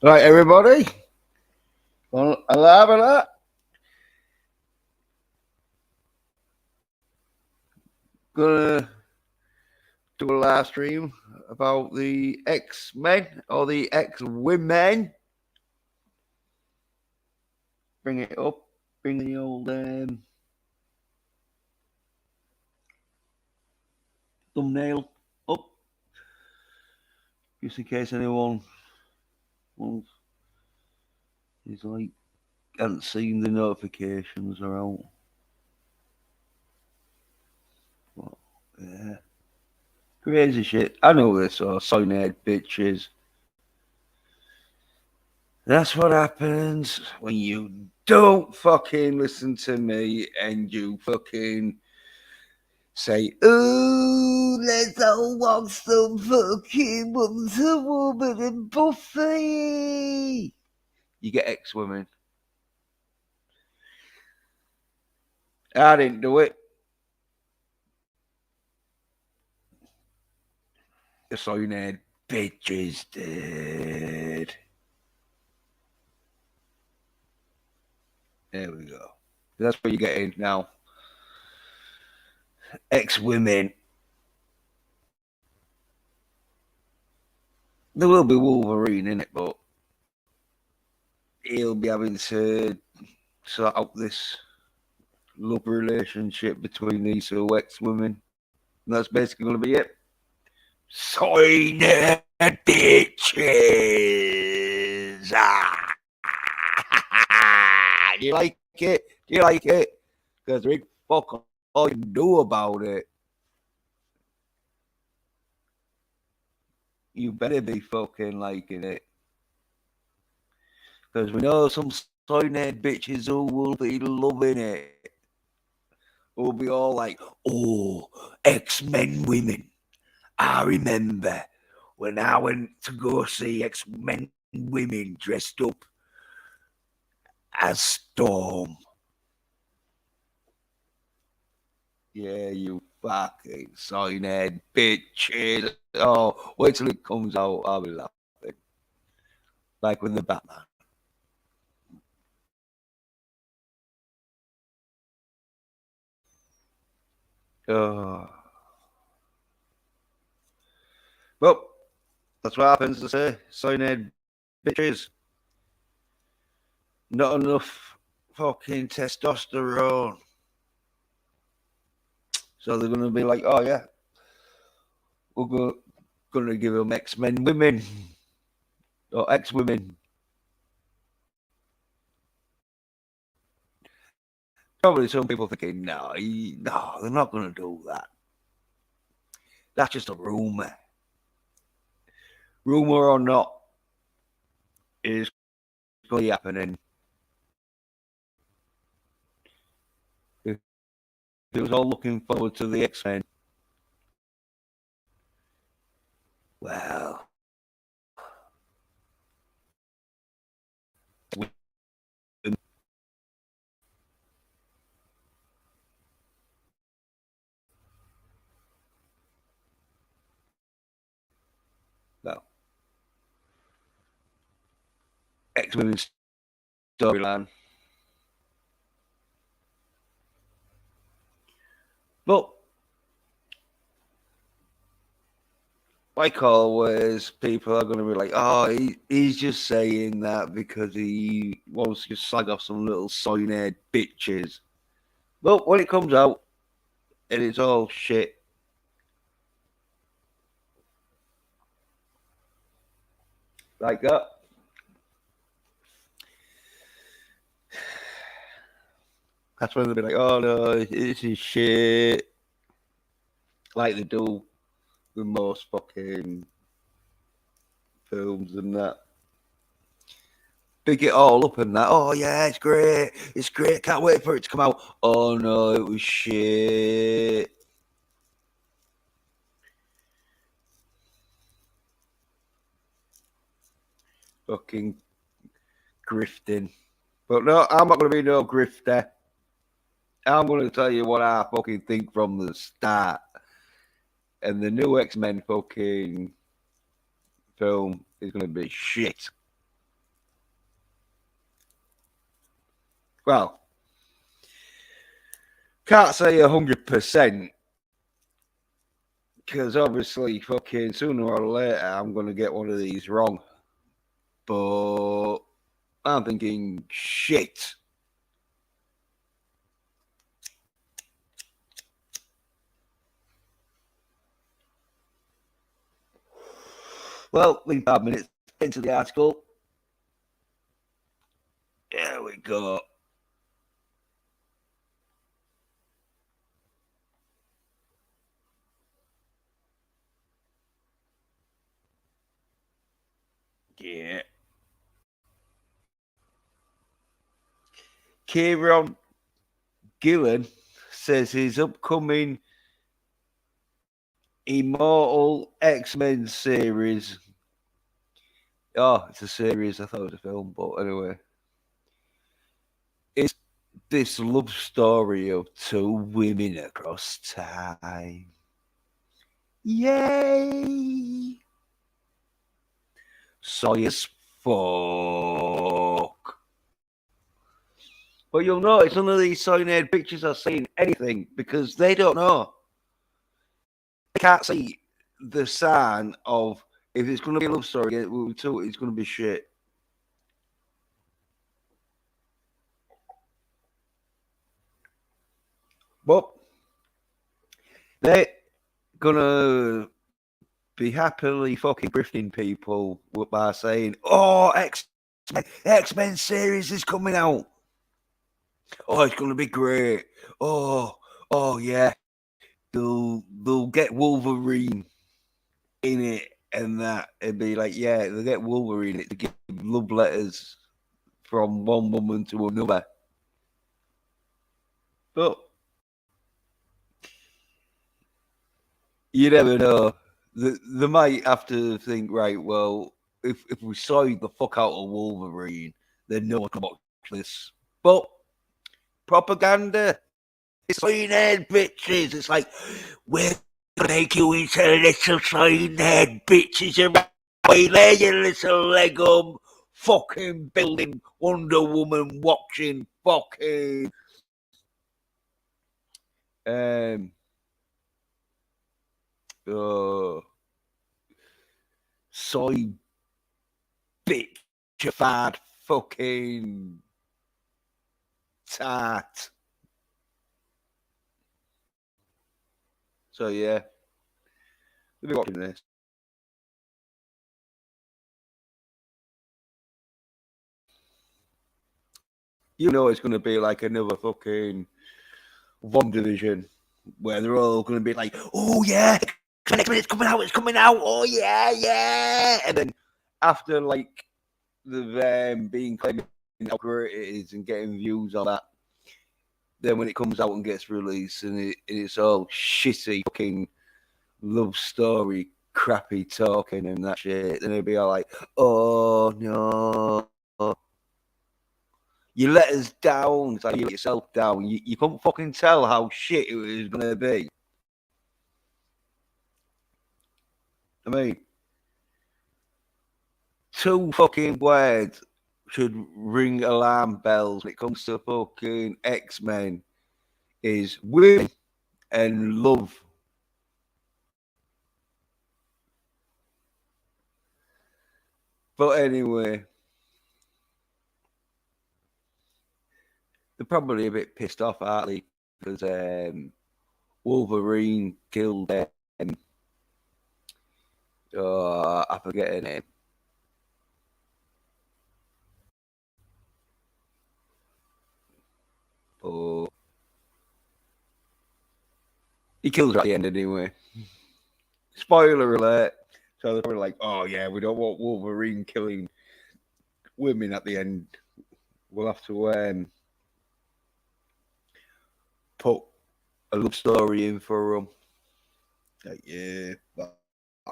Right, everybody. Well, alive or that? Gonna do a live stream about the X-Men or the X-Women. Bring it up. Bring the old thumbnail up, just in case anyone is like hasn't seen the notifications are out. But, yeah. Crazy shit. I know this, or sign-head bitches. That's what happens when you don't fucking listen to me and you fucking say, "Oh, let's all watch some fucking Wonder Woman and Buffy." You get X-Women. I didn't do it. The sign-head bitches did. There we go. That's what you're getting now. X-Women. There will be Wolverine in it, but he'll be having to sort out this love relationship between these two X-Women. And that's basically going to be it. Sign it, bitches. Do you like it? Do you like it? Because there ain't fuck all you can do about it. You better be fucking liking it. Because we know some sign-head bitches who will be loving it. Who'll be all like, "Oh, X-Men women. I remember when I went to go see X-Men women dressed up as Storm." Yeah, you fucking sign-head bitches. Oh, wait till it comes out. I'll be laughing. Like with the Batman. Oh. Well, that's what happens, I say. Sign-head bitches. Not enough fucking testosterone. So they're going to be like, "Oh, yeah, we're going to give them X-Men women or X-Women." Probably some people thinking, no, they're not going to do that. That's just a rumor. Rumor or not, is going to be happening. It was all looking forward to the X-Men. Well, no. X-Men storyline. But like always, people are going to be like, "Oh, he's just saying that because he wants to slag off some little sign-head bitches." But when it comes out and it's all shit, like that, that's when they'll be like, "Oh no, this is shit," like they do with most fucking films and that. Big it all up and that. "Oh yeah, it's great. Can't wait for it to come out." Oh no, it was shit. Fucking grifting. But no, I'm not going to be no grifter. I'm going to tell you what I fucking think from the start. And the new X-Men fucking film is going to be shit. well, can't say 100%, because obviously, fucking sooner or later, I'm going to get one of these wrong. But I'm thinking, shit. Well, leave 5 minutes into the article. There we go. Yeah. Kieron Gillen says his upcoming Immortal X-Men series. Oh, it's a series. I thought it was a film, but anyway. It's this love story of two women across time. Yay! Soy as fuck. But you'll notice none of these cyanide pictures are saying anything because they don't know. They can't see the sign of if it's going to be a love story, it's going to be shit. But they're going to be happily fucking grifting people by saying, oh, X-Men series is coming out. Oh, it's going to be great. Oh, yeah. They'll get Wolverine in it and that. It'd be like, yeah, they'll get Wolverine in it to give love letters from one woman to another. But you never know. They might have to think, right, well, if we soy the fuck out of Wolverine, then no one can watch this. But propaganda, it's cyanide bitches. It's like, we're gonna make you into little cyanide bitches around there, you little Lego fucking building Wonder Woman watching fucking soy bitchified fucking tart. So yeah, we'll be watching this. You know it's going to be like another fucking WandaVision where they're all going to be like, oh yeah, it's coming out, oh yeah. And then after like the being claiming how great it is and getting views on that, then when it comes out and gets released and it's all shitty fucking love story, crappy talking and that shit, then it'll be all like, oh no. You let us down. It's like you let yourself down. You couldn't fucking tell how shit it was going to be. I mean, two fucking words should ring alarm bells when it comes to fucking X-Men is women and love. But anyway, they're probably a bit pissed off, aren't they? Because Wolverine killed I forget her name. Oh, he kills her at the end anyway. Spoiler alert. So they're probably like, oh yeah, we don't want Wolverine killing women at the end. We'll have to put a love story in for them. Like, yeah. But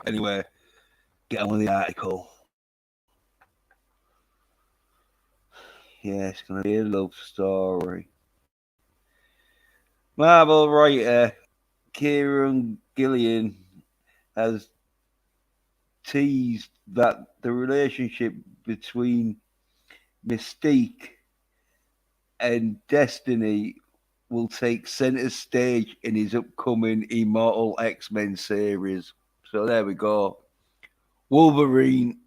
anyway, get on with the article. Yeah, it's going to be a love story. Marvel writer Kieron Gillen has teased that the relationship between Mystique and Destiny will take center stage in his upcoming Immortal X-Men series. So there we go. Wolverine,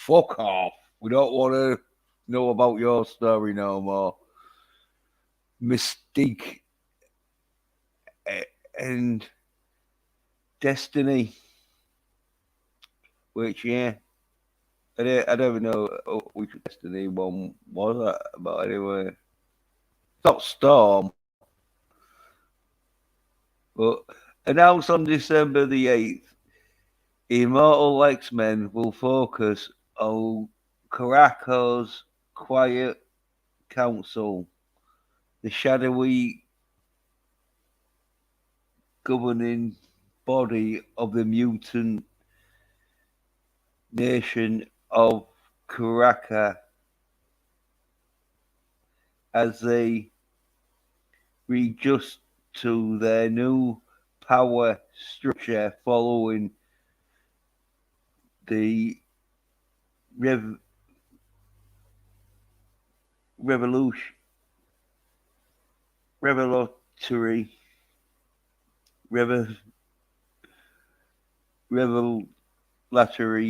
fuck off. We don't want to know about your story no more. Mystique and Destiny, which, yeah, I don't even know which Destiny one was that, but anyway. It's not Storm, but announced on December the 8th, Immortal X-Men will focus on Caraco's Quiet Council, the shadowy governing body of the mutant nation of Caraca, as they readjust to their new power structure following the revelatory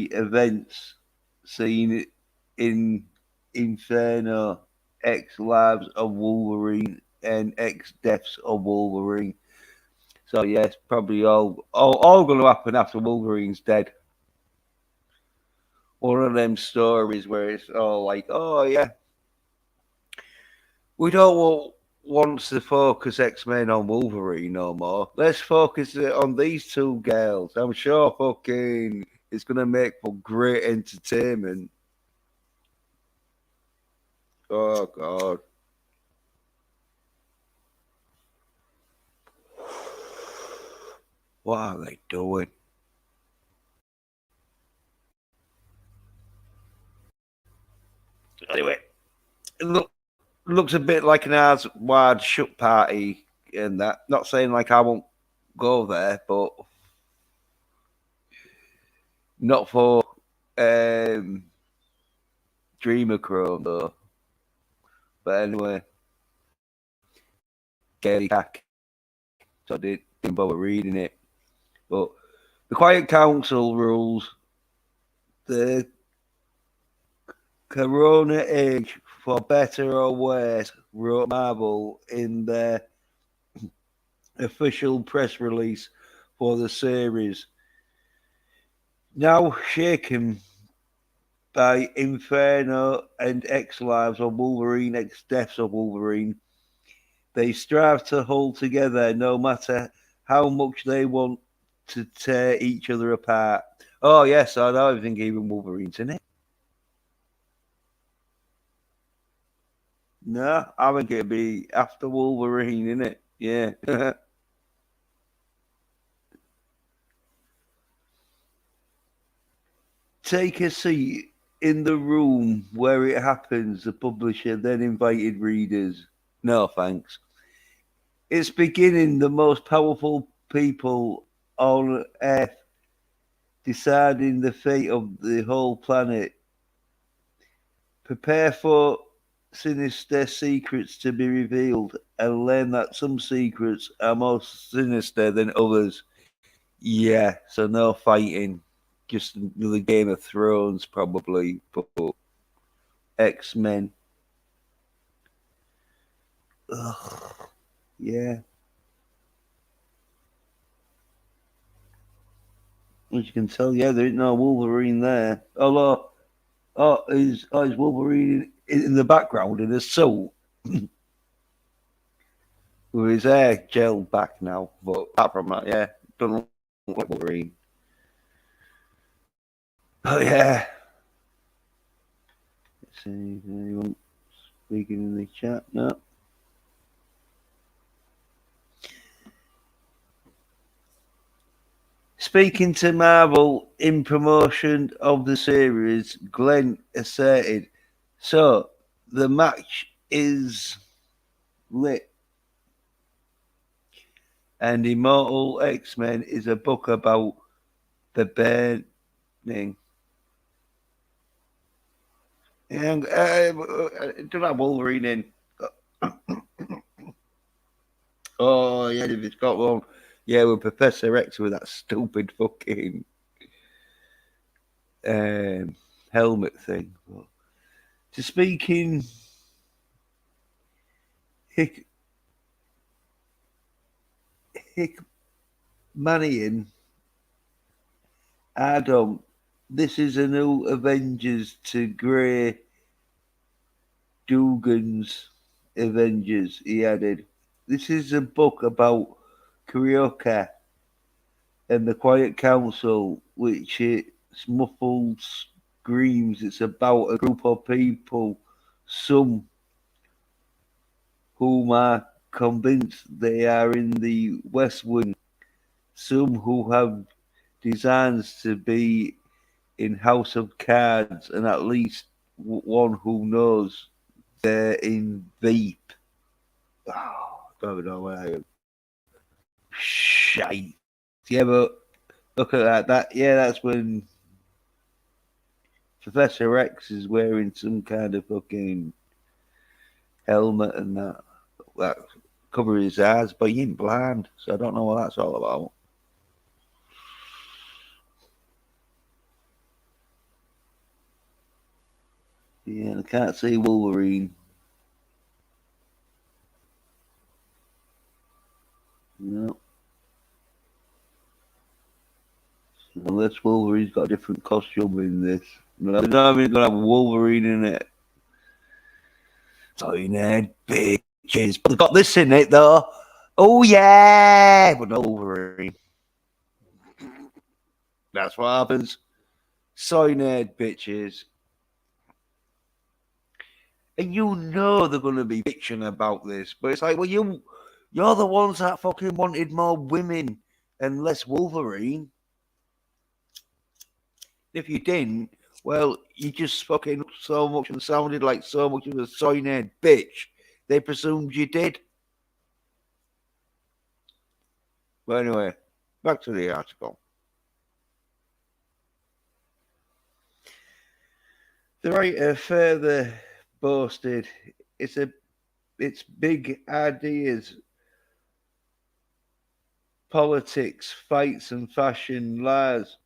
events seen in Inferno, X Lives of Wolverine, and X Deaths of Wolverine. So yes, probably all going to happen after Wolverine's dead. One of them stories where it's all like, oh yeah, we don't want to focus X-Men on Wolverine no more. Let's focus it on these two girls. I'm sure fucking it's going to make for great entertainment. Oh, God. What are they doing? Anyway, it looks a bit like an Eyes Wide Shut party and that. Not saying like I won't go there, but not for Dreamer Chrome though. But anyway, Gary Cack. So I didn't bother reading it. But the Quiet Council rules the Corona age for better or worse, wrote Marvel in their official press release for the series. Now shaken by Inferno and X Lives of Wolverine, X Deaths of Wolverine, they strive to hold together no matter how much they want to tear each other apart. Oh, yes, I don't think even Wolverine's in it. No, I think it'd be after Wolverine, innit? Yeah. Take a seat in the room where it happens, the publisher then invited readers. No, thanks. It's beginning. The most powerful people on Earth deciding the fate of the whole planet. Prepare for sinister secrets to be revealed and learn that some secrets are more sinister than others. Yeah, so no fighting. Just the Game of Thrones, probably, but X-Men. Ugh, yeah. As you can tell, yeah, there ain't no Wolverine there. Although, is Wolverine in the background in a suit? With his hair gel back now, but apart from that, yeah, don't look like Wolverine. Oh yeah. Let's see if anyone speaking in the chat. No. Speaking to Marvel in promotion of the series, Glenn asserted, "So the match is lit, and Immortal X-Men is a book about the burning." And don't have Wolverine in. Oh, yeah, if it's got one. Yeah, with Professor X with that stupid fucking helmet thing. But to speak in Hickmanian, Adam, this is a new Avengers to Grey Dugan's Avengers, he added. This is a book about Kurioka and the Quiet Council, which it's muffled screams. It's about a group of people, some whom are convinced they are in the West Wing, some who have designs to be in House of Cards, and at least one who knows they're in Veep. Oh, I don't know where I am. Shite. Yeah, but look at that. Yeah, that's when Professor X is wearing some kind of fucking helmet and that cover his eyes, but he ain't blind, so I don't know what that's all about. Yeah, I can't see Wolverine. No. Unless Wolverine's got a different costume in this. No, they're not even gonna have Wolverine in it. So in there, bitches. But they've got this in it though. Oh yeah, but no Wolverine. That's what happens. Soy nerd bitches. And you know they're going to be bitching about this, but it's like, well, you're the ones that fucking wanted more women and less Wolverine. If you didn't, well, you just fucking so much and sounded like so much of a soy nerd bitch. They presumed you did. But anyway, back to the article. The writer further boasted it's big ideas, politics, fights, and fashion lies.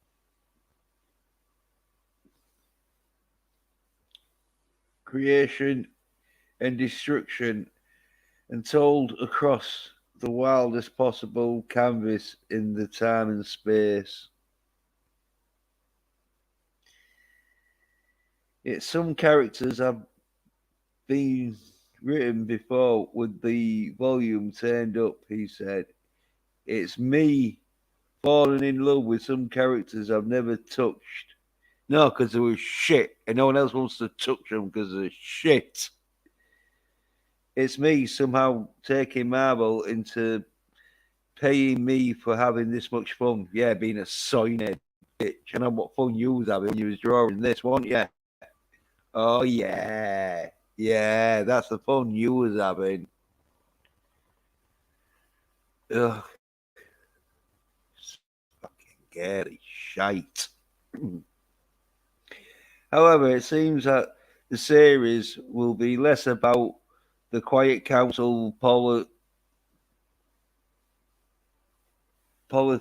Creation and destruction, and told across the wildest possible canvas in the time and space. It's some characters have been written before with the volume turned up, he said. It's me falling in love with some characters I've never touched. No, because they were shit, and no one else wants to touch them because they're shit. It's me somehow taking Marvel into paying me for having this much fun. Yeah, being a soy bitch. I know what fun you was having when you was drawing this, weren't you? Oh yeah. Yeah, that's the fun you was having. Ugh. Fucking Gary shite. However, it seems that the series will be less about the Quiet Council political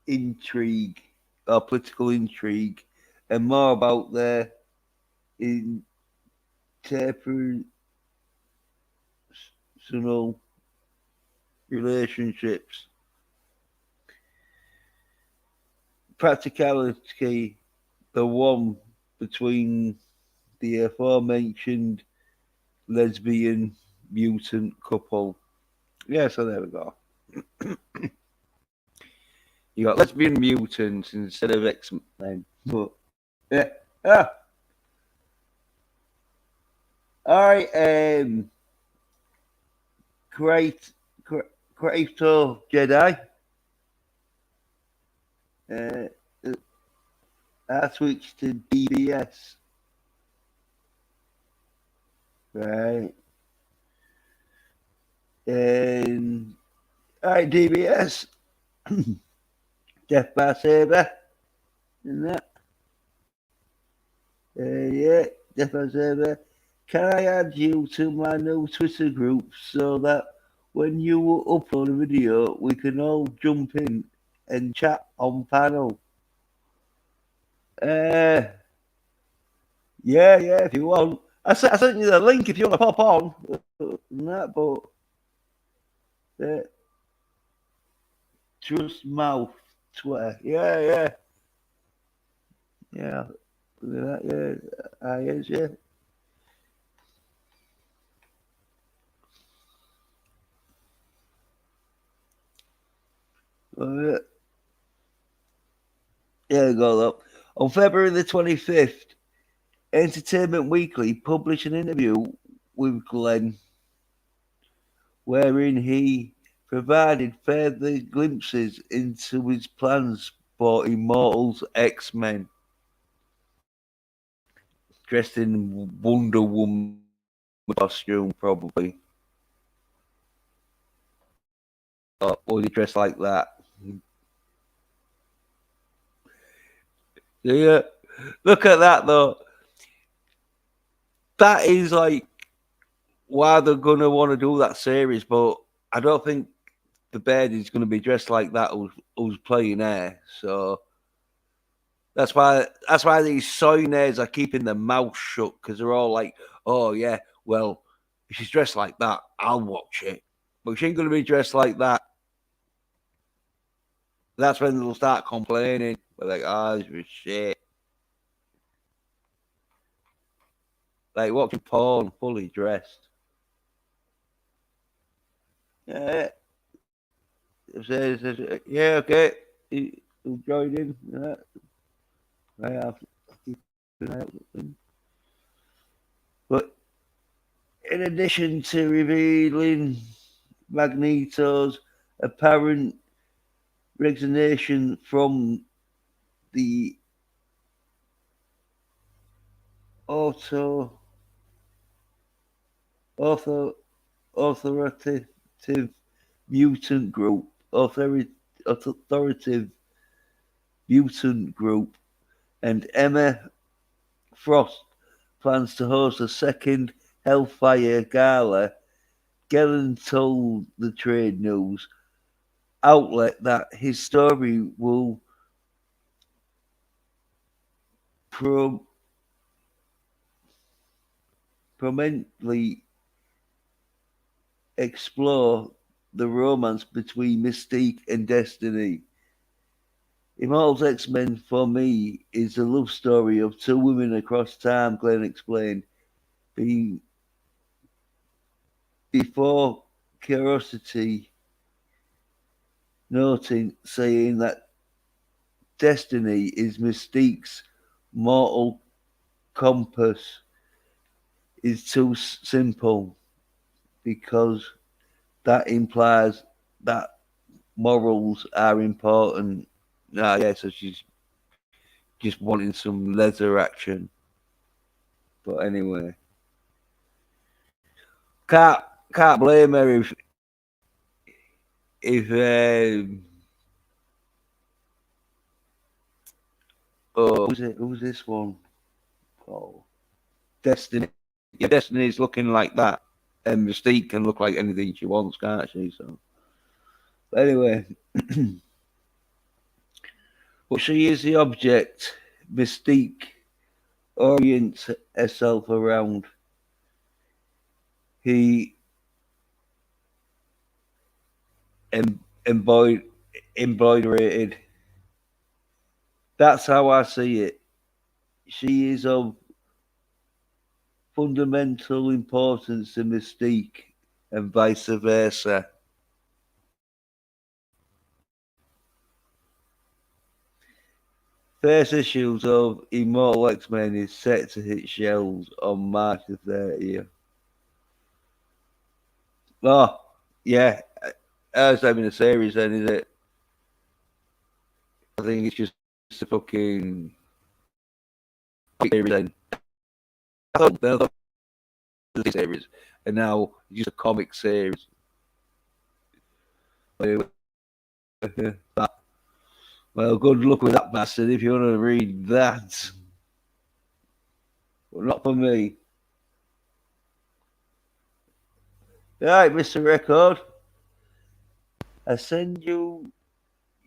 intrigue or political intrigue and more about their interpersonal relationships. Practicality, the one between the aforementioned lesbian mutant couple. Yeah, so there we go. You got lesbian mutants instead of X-Men. But yeah. Ah. All right. Creator Jedi. Uh, I switched to DBS. Right. And all right, DBS. Death by Saber. And that. Yeah, Saber, can I add you to my new Twitter group so that when you upload a video, we can all jump in and chat on panel? Yeah, if you want. I sent you the link if you want to pop on. That, but Trust Mouth Twitter. Yeah. Look at that, yeah. I is, yeah. Uh, yeah, go up. On February the 25th, Entertainment Weekly published an interview with Glenn wherein he provided further glimpses into his plans for Immortals X-Men, dressed in Wonder Woman costume, probably. Or he dressed like that. Yeah, look at that though. That is like why they're gonna want to do that series, but I don't think the Beard is going to be dressed like that who's playing there. So that's why these soinaires are keeping their mouth shut, because they're all like, oh yeah, well, if she's dressed like that, I'll watch it. But she ain't going to be dressed like that. That's when they'll start complaining. They're like, oh, this was shit. Like watching porn fully dressed. Yeah. Yeah, okay. He'll join in. Yeah. I have. But in addition to revealing Magneto's apparent resignation from the authoritative mutant group, authoritative mutant group, and Emma Frost plans to host a second Hellfire Gala. Gillen told the trade news outlet that his story will prominently explore the romance between Mystique and Destiny. Immortals X-Men for me is a love story of two women across time, Glenn explained. Before Curiosity saying that Destiny is Mystique's mortal compass is too simple, because that implies that morals are important. So she's just wanting some leather action. But anyway, can't blame her if who's this one? Oh, Destiny. Yeah, Destiny's looking like that, and Mystique can look like anything she wants, can't she? So, but anyway, but she is the object Mystique orients herself around. He embroidered. That's how I see it. She is of fundamental importance to Mystique, and vice versa. First issues of Immortal X-Men is set to hit shelves on March the 30th. Oh, yeah. That's having a series then, is it? I think it's just a fucking series then. I thought it was a series, and now it's just a comic series. Well, good luck with that bastard if you want to read that. but not for me. Right, Mr. Record, I send you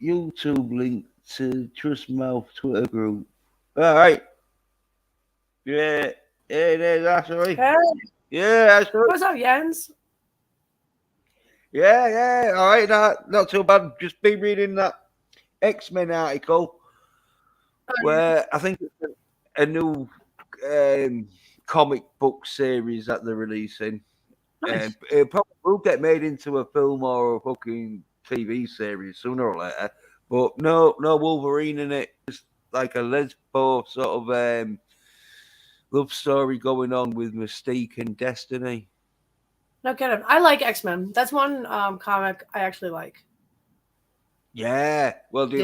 YouTube link to Trustmouth Twitter group. All right. Yeah. Yeah, there's Ashley. Hey, Yeah, Ashley. what's up, Jens? Yeah, yeah. All right, not too bad. Just been reading that X-Men article Oh, where I think it's a new um, comic book series that they're releasing. nice. It probably will get made into a film or a fucking TV series sooner or later. But no Wolverine in it. Just like a lesbo sort of love story going on with Mystique and Destiny. No kidding. I like X-Men. That's one comic I actually like. Yeah. Well, Yeah. do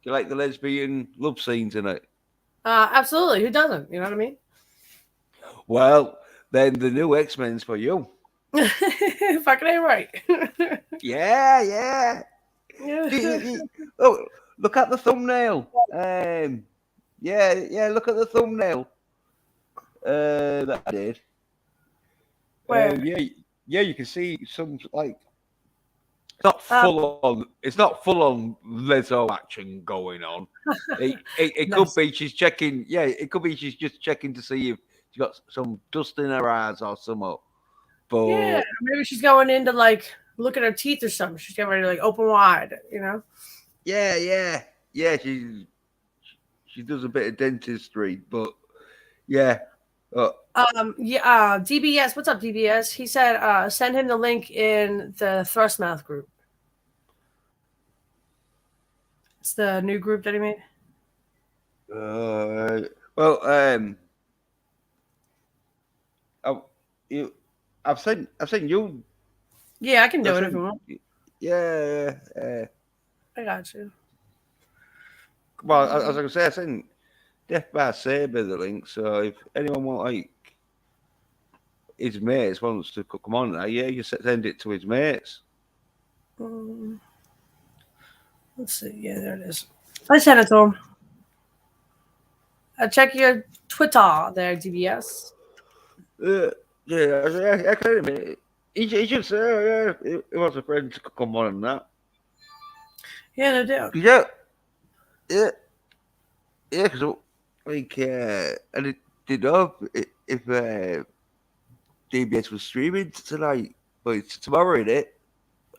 you like the lesbian love scenes in it? Absolutely. Who doesn't? You know what I mean? Well, then the new X-Men's for you. Fucking ain't right. Yeah, yeah. Yeah. Oh, look at the thumbnail. Yeah, look at the thumbnail. That I did. Where? Yeah, yeah. You can see some like it's not Um, full on. It's not full on Lizzo action going on. It could nice. be she's checking. Yeah, it could be she's just checking to see if she's got some dust in her eyes or something. Yeah. But Maybe she's going in to like look at her teeth or something. She's getting ready to like open wide. You know? yeah. She does a bit of dentistry, but yeah. Uh, Yeah. DBS. What's up, DBS? He said, send him the link in the Thrustmouth group. It's the new group that he made. uh, well, I, you, I've seen you. Yeah, I can I've do it if seen, you want. yeah. I got you. Well, as I was gonna say, I seen Death by Saber the link. So if anyone want like his mates wants to come on there, yeah, you send it to his mates. Um, let's see. Yeah, there it is. I sent it to him. Check your Twitter there, DBS. Uh, I kind of. He should say, oh, yeah, he wants a friend to come on and that. Yeah, no doubt. Yeah, yeah, yeah. Because like, I didn't know if DBS was streaming tonight, but it's tomorrow, isn't it?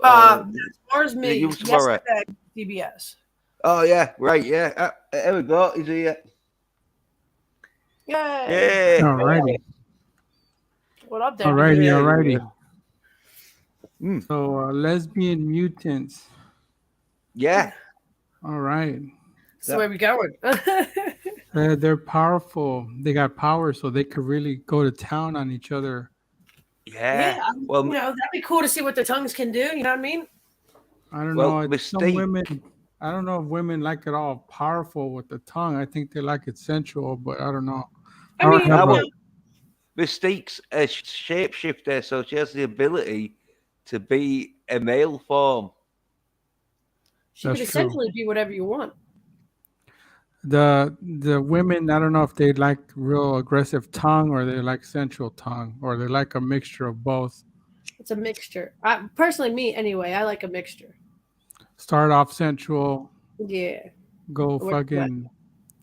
Or Tomorrow's is it me. you tomorrow? Yesterday, DBS. Oh yeah, right, yeah. There we go. He's here. Yay! Yeah, Alrighty, What up there, alrighty, DBS? alrighty. Mm, So, lesbian mutants. yeah. All right. That's the way we going. They're powerful. They got power, so they could really go to town on each other. Yeah. Yeah, Well, that'd be cool to see what their tongues can do. You know what I mean? I don't well, know. Some Mystique. women, I don't know if women like it all powerful with the tongue. I think they like it sensual, but I don't know. I mean, Now, However, Mystique's a shapeshifter, so she has the ability to be a male form. she could that's true. essentially be whatever you want. The women, I don't know if they like real aggressive tongue or they like sensual tongue or they like a mixture of both. It's a mixture. Personally, me anyway. I like a mixture. Start off sensual, Yeah. go What- fucking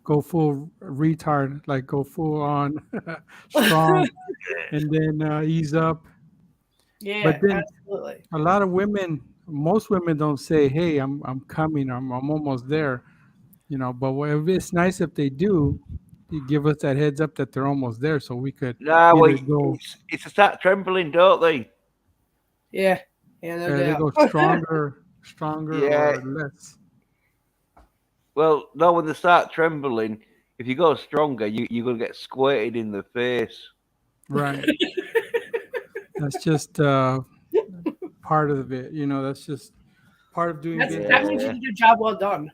go full retard, like go full on strong, and then ease up. Yeah, But then absolutely. a lot of women, most women don't say, "Hey, I'm coming. I'm almost there," you know. But it's nice if they do. You give us that heads up that they're almost there, so we could Nah, well, either go. it's to start trembling, don't they? Yeah. Yeah, no They doubt. go stronger Yeah. or less. Well, no, when they start trembling, if you go stronger, you're going to get squirted in the face. Right. That's just part of it. You know, that's just part of doing That business. means you did your job well done.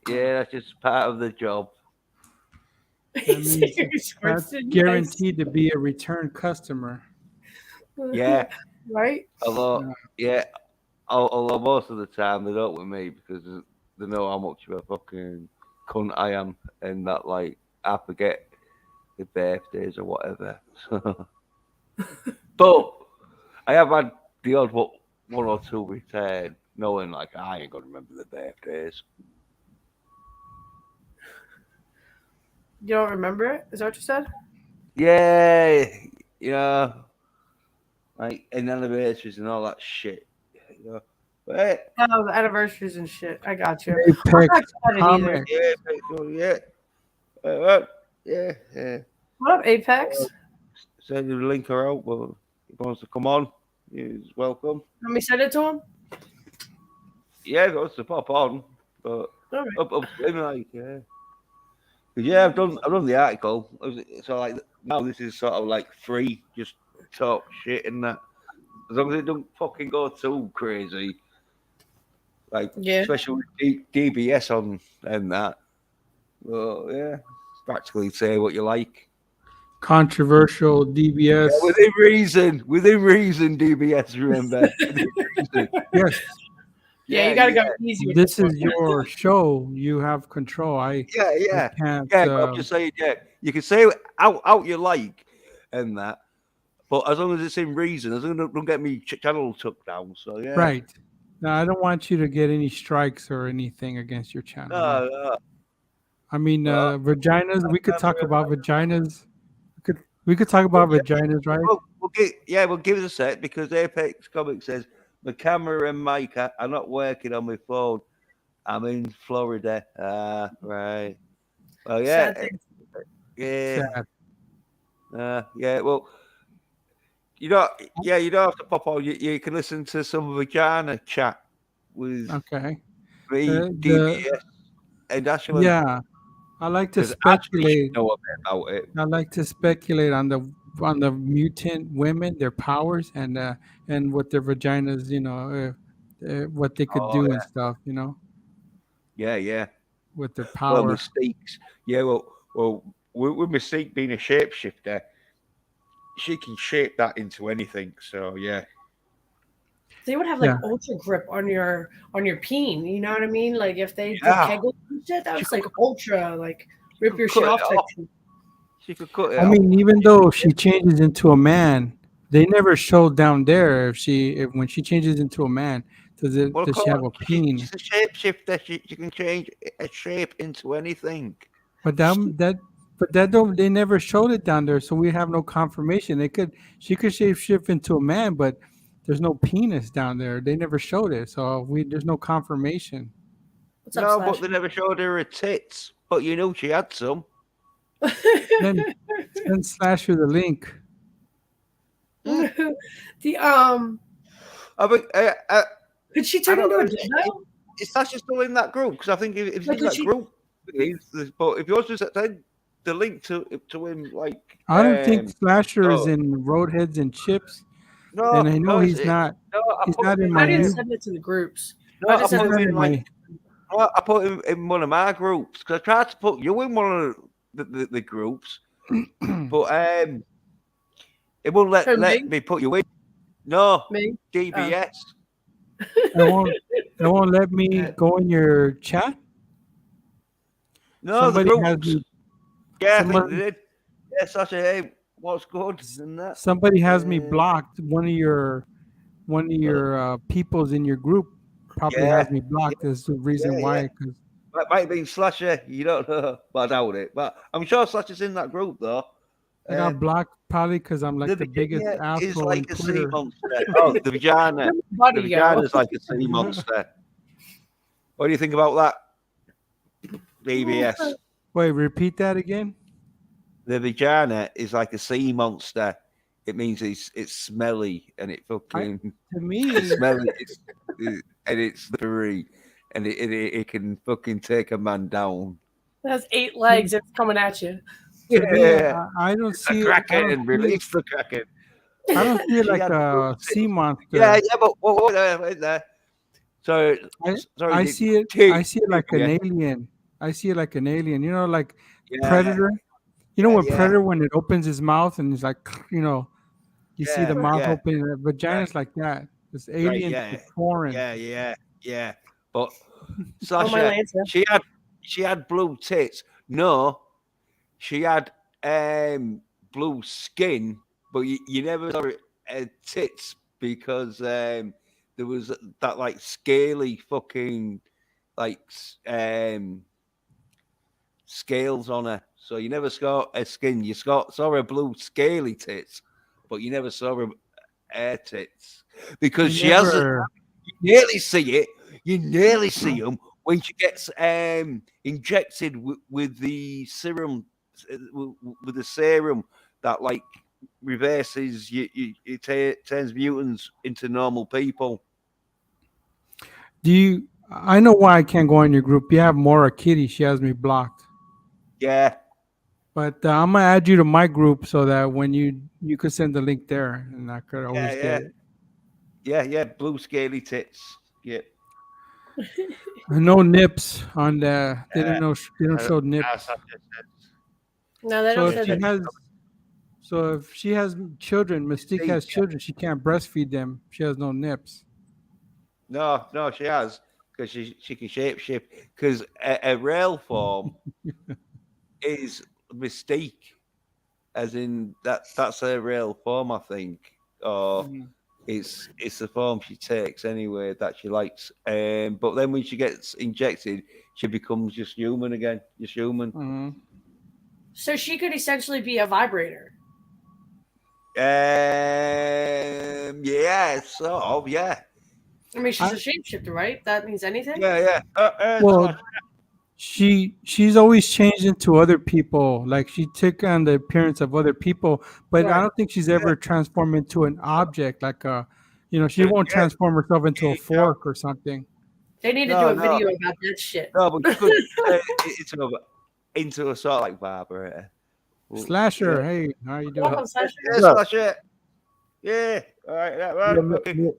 Yeah, that's just part of the job. That means that's guaranteed to be a return customer. Yeah. Right? Although, yeah, although most of the time they don't with me because they know how much of a fucking cunt I am and that, like, I forget their birthdays or whatever. But I have had the odd one or two return, knowing like I ain't gonna remember the birthdays. You don't remember it? Is that what you said? Yeah, you know, like and anniversaries and all that shit. You know, but Oh, the anniversaries and shit. I got you. I'm Apex not excited either. Comics. yeah. What up, Apex? Send you the link her out. Well, if he wants to come on, he's welcome. Let me send it to him. Yeah, he wants to pop on, but All right. up to him, like, yeah. 'Cause, yeah, I've done the article. So like now this is sort of like free, just talk shit and that. As long as it don't fucking go too crazy, like Yeah. especially with DBS on and that. Well, yeah, practically say what you like. Controversial DBS. Within reason, DBS. Remember, within reason. Yes, Yeah, you gotta go easy with this one. is your show. You have control. I Yeah. can't. I'm just saying, yeah, you can say out you like and that, but as long as it's in reason, as long as it don't get me channel took down. So yeah, Right. Now, I don't want you to get any strikes or anything against your channel. No. No. I mean, vaginas. We could talk about vaginas. We could talk about vaginas, right? We'll give it a sec because Apex Comics says the camera and mic are not working on my phone. I'm in Florida. Right. Well, yeah, Sad thing. yeah. Sad. Yeah, well, you don't have to pop on. You can listen to some vagina chat with Okay. me, The- DBS, and Ashley. Yeah, I like to 'Cause Ashley speculate. should know a bit about it. I like to speculate on the mutant women, their powers, and what their vaginas, what they could do and stuff, Yeah. with their Well, power. Mystique's. Yeah, well, with Mystique being a shapeshifter, she can shape that into anything. So yeah. They would have like Yeah. ultra grip on your peen. You know what I mean? Like if they did Yeah. kegels and shit, that was like ultra, like rip your Cut shit it off type off. shit. She could cut it I out. mean, even though she changes into a man, they never show down there if when she changes into a man, does she have a peen? She's a shapeshifter. She can change a shape into anything. But they never showed it down there, so we have no confirmation. She could shift into a man, but there's no penis down there. They never showed it, so there's no confirmation. What's up, No, Slash? but they never showed her her tits. But you know she had some. Then Slash you the link. The I think could she turn I don't into a know. dildo? is Sasha still in that group? Because I think if Like, he's in that she- group, but if you also send the link to him, like I don't think Slasher is no. in Roadheads and Chips, no, and I know no, he's not. No, he's put not him in I my didn't new- send it to the groups. No, I I just put said him it's in in like. I put him in one of my groups because I tried to put you in one of the groups, but it won't let Me? me put you in. No, Me? DBS. It won't let me go in your chat. No, Somebody the has groups. me. Yeah, I think somebody- they did. Yeah, Sasha, hey, what's good and that. Somebody has me Uh, blocked. One of your peoples in your group probably Yeah. has me blocked. That's the reason Yeah, why. yeah. 'Cause That might have been Slasher. You don't know, but I doubt it. But I'm sure Slasher's in that group though. I got blocked probably because I'm like the biggest vagina is asshole like on a sea Twitter. monster. Oh, the vagina. The Buddy, yo. vagina's like a sea monster. What do you think about that? DBS. Wait, repeat that again. The vagina is like a sea monster. It means it's smelly and it fucking To me, it's smelly and it's slippery and it can fucking take a man down. It has 8 legs. It's coming at you. to me, Yeah. I don't see The it. I Kraken, don't see it- release the Kraken. I don't see it She like had a blue sea monster. Yeah, but wait there. So sorry, I the see it. tig- I see it like yeah. an alien. I see it like an alien. You know, like yeah, Predator. You know, when yeah. Predator, when it opens his mouth and it's like, you see the Yeah, mouth yeah. open. The vagina's like that. This alien yeah. is foreign. Yeah. But Oh, my Sasha, Lancer. she had blue tits. No, she had blue skin, but you never saw tits because there was that like scaly fucking like scales on her. So you never saw a skin. You saw her blue scaly tits, but you never saw her air tits because she hasn't. Never. You nearly see it. You nearly see them when she gets injected with the serum, with the serum that like reverses it turns mutants into normal people. Do you? I know why I can't go in your group. You have Mora Kitty. She has me blocked. Yeah, But I'm gonna add you to my group so that when you could send the link there, and I could always yeah, get it. yeah. Blue scaly tits. Yeah. No nips on the. They don't know. They don't show nips. No, they So don't if say she that. has, so if she has children, Mystique has children. She can't breastfeed them. She has no nips. No, she has because she can shapeshift because a real form is Mystique, as in that's her real form, I think, or it's the form she takes anyway that she likes. But then when she gets injected, she becomes just human again, just human. Mm-hmm. So she could essentially be a vibrator. Yeah, sort of, yeah, I mean, she's a shapeshifter, right? That means anything? yeah. Well, she's always changed into other people. Like she took on the appearance of other people, but I Right. don't think she's ever transformed into an object. Like she won't transform herself into a fork or something. They need to do a No, video about that shit. no, but she could into a sort of like vibrator. Slasher, hey, how you doing? Welcome, Sasha. Yeah, slash it. Yeah. All right. That Yeah, one. Okay.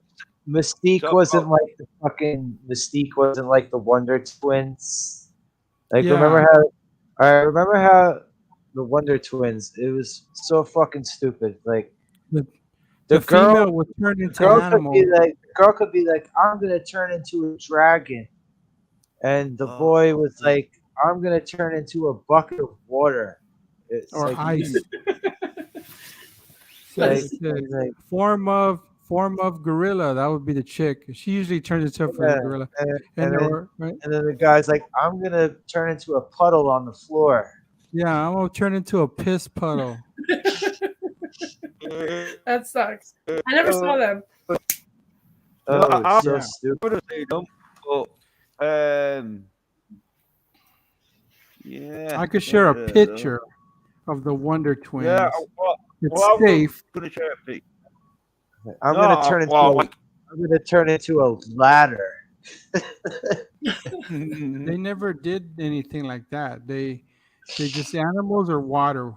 Mystique So- wasn't like the fucking Mystique wasn't like the Wonder Twins. Like Yeah. remember how the Wonder Twins, it was so fucking stupid. Like The the female girl, was turned into girl an could animal. be like, I'm gonna turn into a dragon, and the boy was like, I'm gonna turn into a bucket of water. It's Or like, ice. like, Like, form of gorilla. That would be the chick. She usually turns herself into Yeah, a gorilla. and then, Right? and then the guy's like, I'm gonna turn into a puddle on the floor. Yeah, I'm gonna turn into a piss puddle. That sucks. I never saw them. Oh, I- it's so yeah. stupid. would have seen them, but yeah. I could share a don't know. picture of the Wonder Twins. Yeah. It's well, I'm safe. gonna share a pic. I'm No, gonna turn into well, I'm gonna turn into a ladder. They never did anything like that. They just animals or water.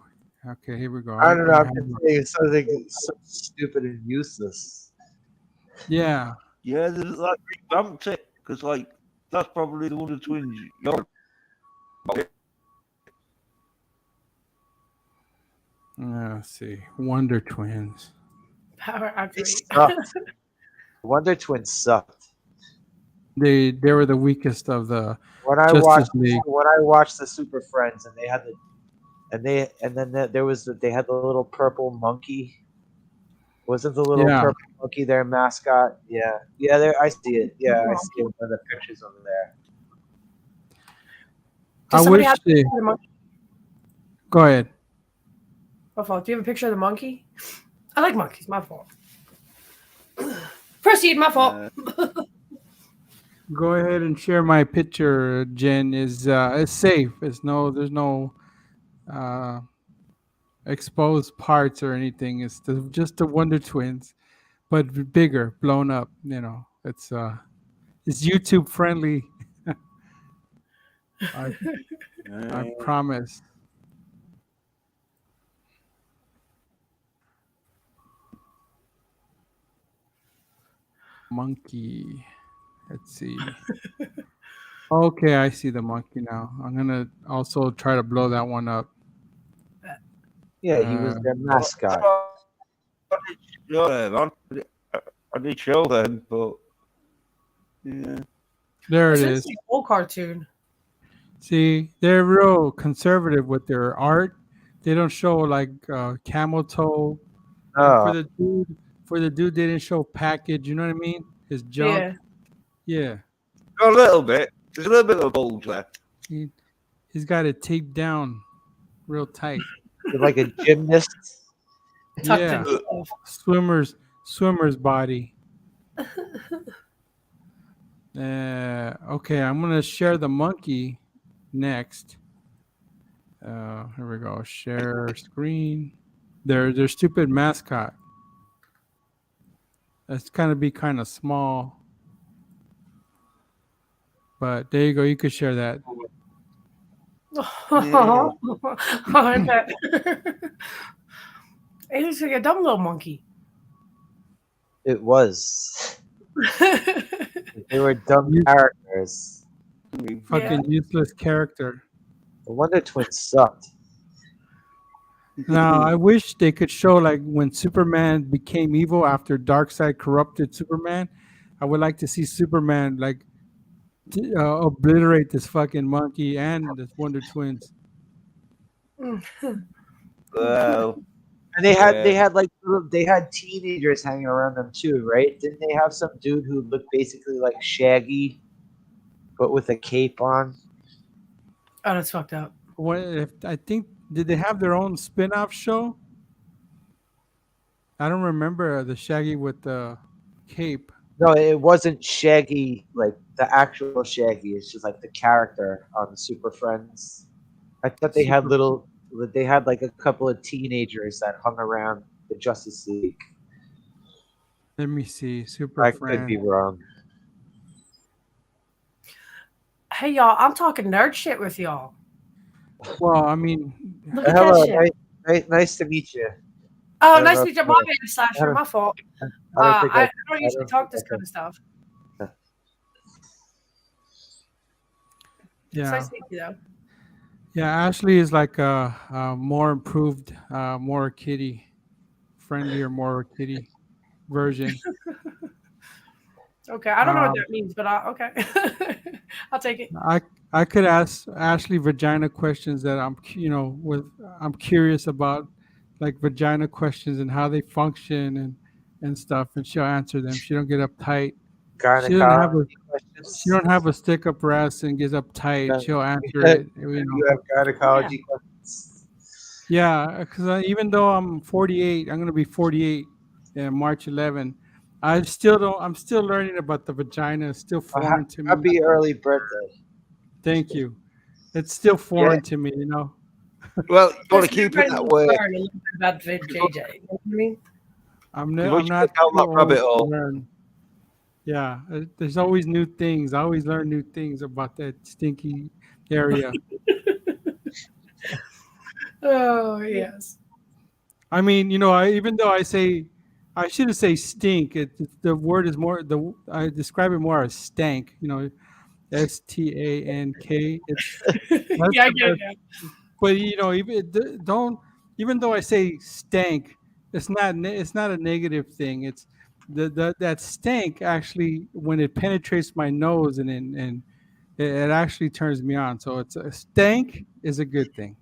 Okay, here we go. I don't know. I'm have just it. saying something so stupid and useless. Yeah. Yeah, there's like revamped it because like that's probably the Wonder Twins. Let's see. Wonder Twins. Power It activate. sucked. Wonder Twins sucked. They were the weakest of the When I Justice League. watched the Super Friends and they had they had the little purple monkey. Wasn't the little Yeah. purple monkey their mascot? Yeah, there. I see it. Yeah, I see one of the pictures over there. Does I somebody wish have a they. picture of the monkey? Go ahead. My fault. Do you have a picture of the monkey? I like monkeys. My fault. Proceed. My fault. Go ahead and share my picture, Jen. It's safe. There's no exposed parts or anything. It's just the Wonder Twins, but bigger, blown up. It's YouTube friendly. I promise. Monkey. Let's see. Okay, I see the monkey now. I'm gonna also try to blow that one up. Yeah, he was their mascot. I did show them, but yeah. There it This is. is the old cartoon. See, they're real conservative with their art. They don't show like camel toe. And Oh, for the dude, they didn't show package. You know what I mean? His junk. Yeah. A little bit. There's a little bit of a bulge left. He, he's got it taped down real tight. you're like a gymnast. Tucked Yeah. in stuff. Swimmer's body. Okay, I'm gonna share the monkey next. Here we go. Share screen. Their stupid mascot. That's gonna be kind of small. But there you go. You could share that. I bet. He looks like a dumb little monkey. It was. They were dumb characters. Fucking useless character. The Wonder Twins sucked. Now, I wish they could show like when Superman became evil after Darkseid corrupted Superman. I would like to see Superman like obliterate this fucking monkey and this Wonder Twins. Well, And they had like they had teenagers hanging around them too, right? Didn't they have some dude who looked basically like Shaggy, but with a cape on? Oh, that's fucked up. What if I think did they have their own spin-off show? I don't remember the Shaggy with the cape. No, it wasn't Shaggy, like the actual Shaggy. It's just like the character on the Super Friends. I thought they had they had like a couple of teenagers that hung around the Justice League. Let me see. Super I Friend. could be wrong. Hey, y'all, I'm talking nerd shit with y'all. Well, I mean, Look at Hello, that shit. nice to meet you. Oh, I nice don't to meet you. know My if- bad, Slasher. My fault. I don't think I don't I usually don't talk think this I kind of stuff. It's yeah, nice to meet you, though. yeah. Ashley is like a more improved, more kitty friendlier, more kitty version. Okay, I don't know what that means, but okay. I'll take it. I could ask Ashley vagina questions that I'm curious about, like vagina questions and how they function and stuff, and she'll answer them. She don't get uptight. She don't have a stick up her ass and gets uptight. She'll answer it. You have gynecology questions. Yeah, because even though I'm 48, I'm gonna be 48 March 11. I'm still learning about the vagina. It's still foreign to me. Happy early birthday. Thank you. It's still foreign to me, well, you got to keep it that way. About JJ. You know what I mean? I'm Once you not get down that too rabbit old to hole. learn. Yeah, there's always new things. I always learn new things about that stinky area. Oh yes. I mean, even though I shouldn't say stink. The word is more I describe it more as stank. STANK. Yeah, I get it. But even though I say stank, it's not a negative thing. It's that stank actually when it penetrates my nose and it actually turns me on. So it's a stank is a good thing.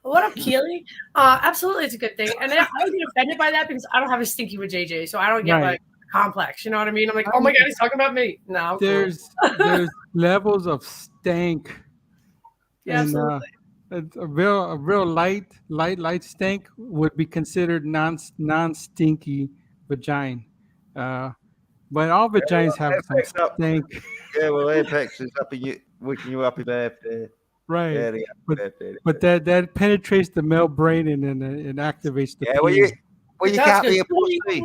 What up, Keely? Absolutely, it's a good thing, and I don't get offended by that because I don't have a stinky with JJ, so I don't get like complex. You know what I mean? I'm like, oh my god, he's talking about me. No, there's levels of stank. Yeah, and, absolutely. A real light stank would be considered non-stinky vagina. But all vaginas have some stank. Yeah, well, Apex is wishing you happy birthday. Right. Yeah, happy birthday. But that penetrates the male brain and activates the well, you can't be a pussy.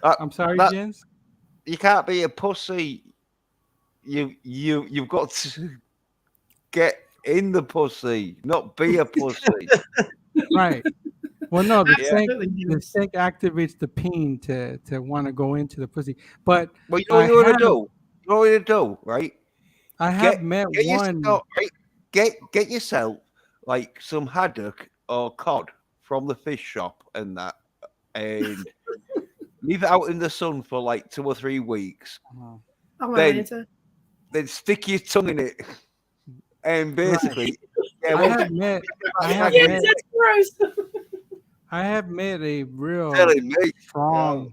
I'm sorry, Jens? You can't be a pussy. You've got to get in the pussy, not be a pussy. Right. Well, no, the stank activates the peen to want to go into the pussy. But you know what you want to do? You know what you do, right? I have met one. Yourself, right? Get yourself like some haddock or cod from the fish shop and that, and leave it out in the sun for like 2 or 3 weeks. Then stick your tongue in it, and basically, I I have Yes, met that's gross. I have met a real Telling me. strong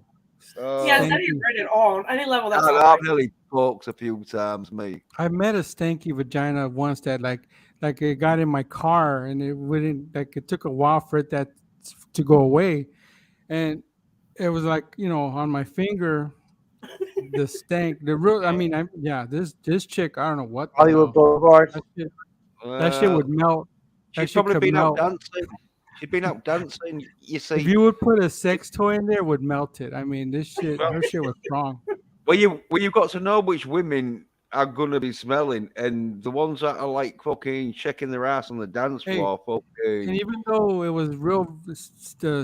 Yes, I stanky. didn't read it on any level. That's all I've right. nearly poked a few times, me. I met a stanky vagina once that like it got in my car and it wouldn't like it took a while for it that to go away, and it was like on my finger the stank the real I mean this chick I don't know what the Hollywood hell Boulevard. that shit Well, would melt. That she's shit probably could been out melt. dancing. She's been out dancing. You If see, you would put a sex toy in there, it would melt it. I mean, this shit, her shit was strong. well, you've got to know which women are gonna be smelling, and the ones that are like fucking shaking their ass on the dance Hey, floor, and fucking. even though it was real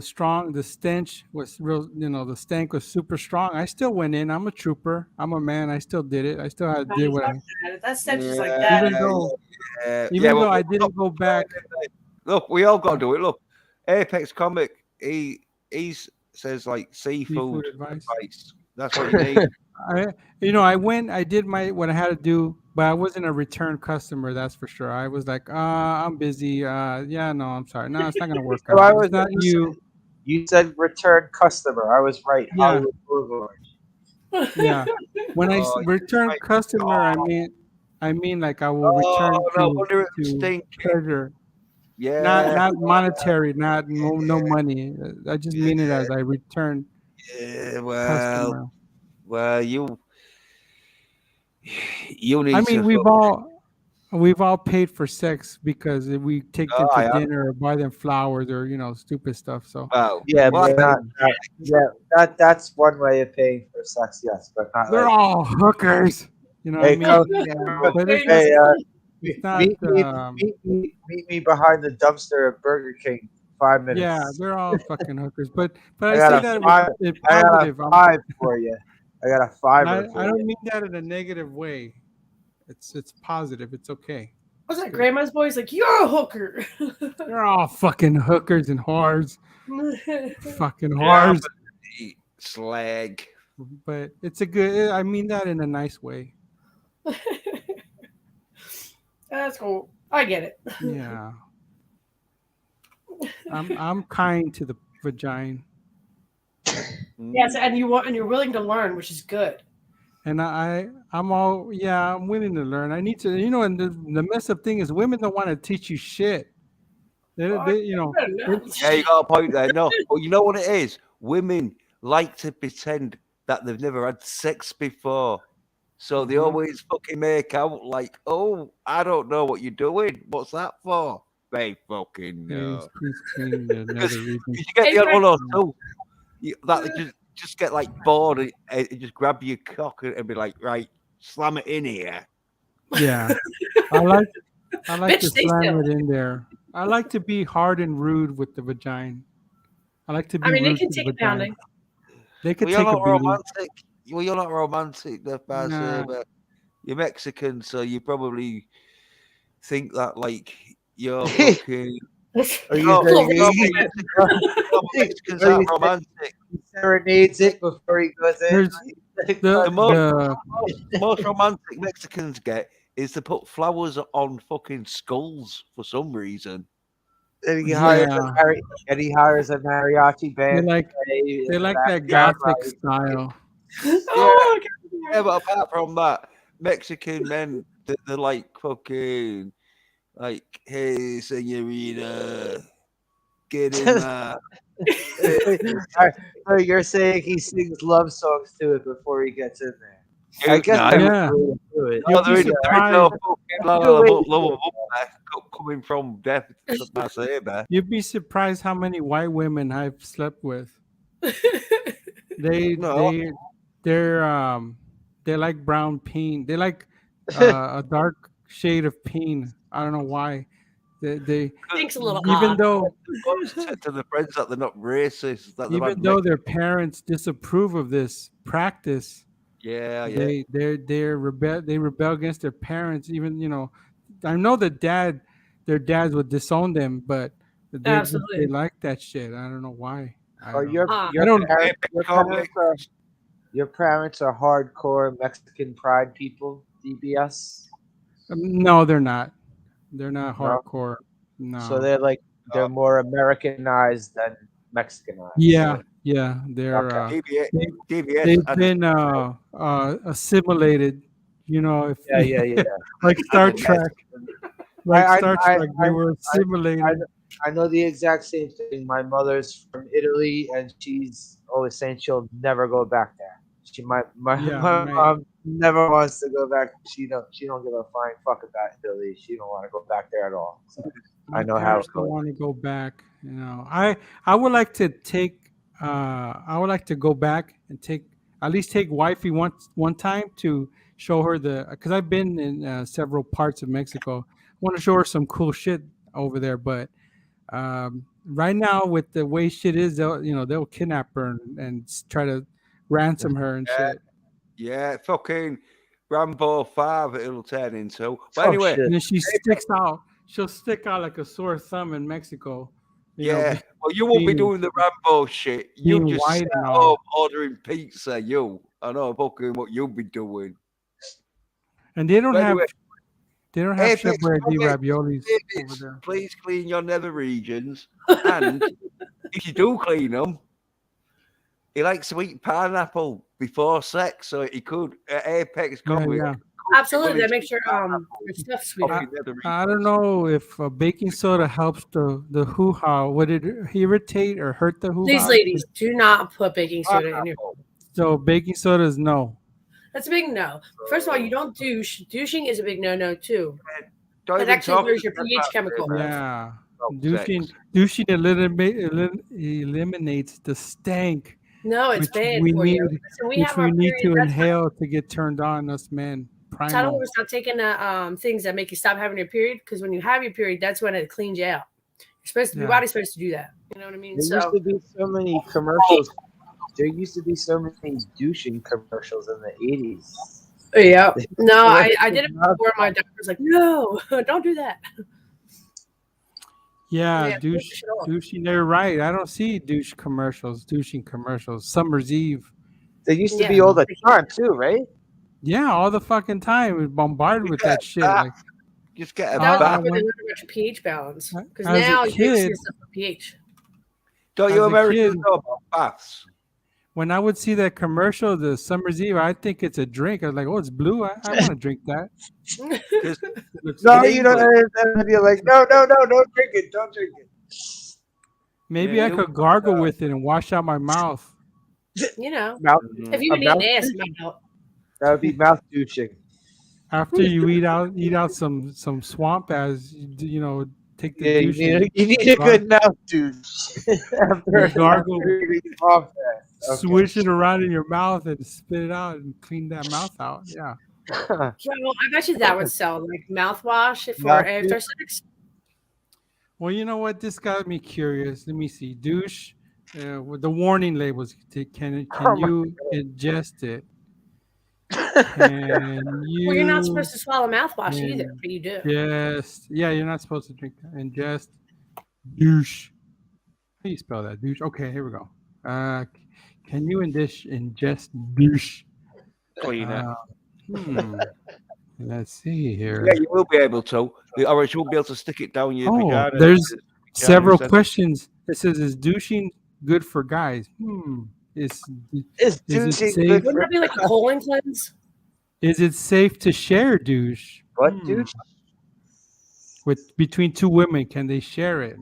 strong, the stench was real. The stank was super strong. I still went in. I'm a trooper. I'm a man. I still did it. I still had No, did it's what not I. bad. If that stench is like Yeah, that, Even though, yeah. even though Well, I didn't go back. look, we all got to do it. Look, Apex Comic, he says like Seafood seafood advice. advice. That's what you need. I went. I did what I had to do, but I wasn't a return customer. That's for sure. I was like, I'm busy. Yeah, no, I'm sorry. No, it's not gonna work So I out. was It's not you. You said return customer. I was right. Yeah. Hollywood Boulevard. Yeah. When I Oh, return my customer, I mean like I will return Oh, no to wonder it's to stinky. treasure, not Yeah, monetary, not no money. I just mean it as I return yeah. customer. Well, you I need mean, to. we've all paid for sex because we take them Oh, to I have. dinner or buy them flowers or stupid stuff. So Well, Yeah, well, but that's one way of paying for sex, yes, but not they're like, all hookers. You know what I hey, mean? come, But it's hey, it's not. meet me behind the dumpster at Burger King. 5 minutes. Yeah, they're all fucking hookers. But I I got say a that five. with I got a positive. 5 for you. I got a And fiver for I you. don't mean that in a negative way. It's positive. It's okay. was that grandma's boys like you're a hooker? They're all fucking hookers and whores. Fucking yeah, whores. but slag. But it's a good. I mean that in a nice way. That's cool. I get it. Yeah. I'm kind to the vagina, Yes, and you're willing to learn, which is good. and I'm willing to learn. I need to. And the mess up thing is women don't want to teach you shit. They Yeah, you got a point there. No, but you know what it is? Women like to pretend that they've never had sex before. So they always fucking make out like, oh, I don't know what you're doing. What's that for? They fucking know. Please clean the Because nether region. you get the other one or two that they just get like bored and just grab your cock and be like, right, slam it in here. Yeah, I like Bitch, to stay slam still. it in there. I like to be hard and rude with the vagina. I like to be I mean, they rude can to the take a vagina. pounding. They could Well, you're take a not beating. romantic. Well, you're not romantic, Nah. but you're Mexican, so you probably think that like you're fucking. Are you No, saying no, he- Mexicans Are you aren't saying- romantic. he serenades it before he goes in? There's the Most romantic Mexicans get is to put flowers on fucking skulls for some reason. and he hires Yeah. he hires a mariachi they band. like they like that gothic style. Oh, Yeah, but apart from that, Mexican men, they're like fucking, like, hey, senorita, get in there. So you're saying he sings love songs to it before he gets in there? I guess No, I Yeah. would do it. You'll no, there be is no surprised. fucking love coming from death to my saber. You'd be surprised how many white women I've slept with. They No. they like brown peen. They like a dark shade of peen. I don't know why. They Thanks a little even odd. though To the friends that they're not racist, that they've even had though their parents disapprove of this practice, yeah. they rebel against their parents. Even I know their dads would disown them, but they Absolutely. like that shit. I don't know why. I Or don't know. your don't- your parents are hardcore Mexican pride people. DBS. No, they're not. They're not No? hardcore. No. So they're more Americanized than Mexicanized. Yeah, yeah. They're Okay. DBS, they, DBS they've had been assimilated. You know, if Yeah. like Star Trek, like I, Star I, Trek, they I, were assimilated. I know the exact same thing. My mother's from Italy, and she's always saying she'll never go back there. My Yeah, mom never wants to go back. She don't give a flying fuck about Italy. She don't want to go back there at all. So My I know how parents it don't goes. want to go back. You know, I would like to take. I would like to go back and at least take wifey one time to show her because I've been in several parts of Mexico. I want to show her some cool shit over there, but right now with the way shit is, they'll kidnap her and try to ransom her and shit. Yeah, fucking Rambo 5 it'll turn into. But Oh, anyway, shit. And then she'll stick out like a sore thumb in Mexico. yeah. Well, you won't be being- doing the Rambo shit. You being just white sit and at all. home ordering pizza, you. I know fucking what you'll be doing. And they don't But have anyway, Chef Apex, Boyardee okay, raviolis over Davids, there. please clean your nether regions. And if you do clean them, he likes to eat pineapple before sex, so he could Apex Yeah, Comedy. yeah. Absolutely. That makes your your stuff sweeter. I don't know if baking soda helps the hoo-ha. Would it irritate or hurt the hoo-ha? Please, ladies, do not put baking soda in your. So baking soda is no. That's a big no. First of all, you don't douche. Douching is a big no to. Don't It even actually talk lowers your about pH that. chemical. Yeah. Sex. Douching eliminates the stank No, it's which bad we for need, you. Listen, we which have we our need to period. That's why inhale to get turned on, us men. tell Primal. them stop taking the things that make you stop having your period. Because when you have your period, that's when it cleans you out. You're supposed to. Your Yeah. body's supposed to do that. You know what I mean? There used So to be so many commercials. There used to be so many douching commercials in the 80s. yeah. No, I did it before. My doctor was like, "No, don't do that." Yeah, Yeah, douching. They're right. I don't see douching commercials. Summer's Eve. They used to Yeah. be all the time too, right? Yeah, all the fucking time. We're bombarded with that shit. Like, Just get a That was I bath. before they went- learned about your pH balance. Because As a now you kid- see stuff for pH. Don't as you a Americans kid- know about baths? when I would see that commercial, the Summer's Eve, I think it's a drink. I was like, oh, it's blue. I want to drink that. Because It looks No, good. you don't. And you're like, no, don't drink it, don't drink it. Maybe Yeah, I you- could gargle with it and wash out my mouth. You know, Mouth, if you've been About- eating ass, you know. that would be mouth douching. After you eat out some swamp, take the Yeah, douche. you need a good mouth douche. After gargle. you eat off that. Okay. Swish it around in your mouth and spit it out and clean that mouth out. Yeah. Yeah, well, I bet you that would sell like mouthwash for Mouth after sex. Well, you know what? This got me curious. Let me see. Douche. With the warning labels. Can Oh my you ingest it? Can you? Well, you're not supposed to swallow mouthwash Yeah. either, but you do. Yes. Yeah, you're not supposed to drink that. Ingest. Douche. How do you spell that? Douche. Okay, here we go. Can you ingest douche? clean it. Let's see here. Yeah, you will be able to. Or else you won't be able to stick it down your Oh, vagina. there's several says- questions. It says, "Is douching good for guys?" Is Is it douching safe? good Wouldn't for that be like a colon cleanse? is it safe to share douche? what douche? Between two women? Can they share it?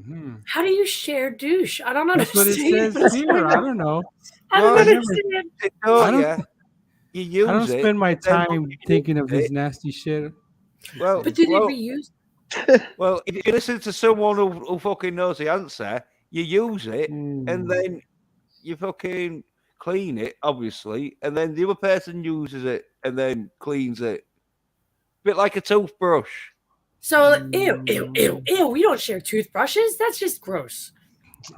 How do you share douche? I don't That's what it understand. says here. I don't know. I don't Well, I never- understand. Oh, I don't- yeah. You use I don't it. spend my and then time you thinking of use this it. nasty shit. Well, But do they well, reuse? well, if you listen to someone who fucking knows the answer, you use it, and then you fucking clean it, obviously, and then the other person uses it and then cleans it. Bit like a toothbrush. So, ew. We don't share toothbrushes. That's just gross.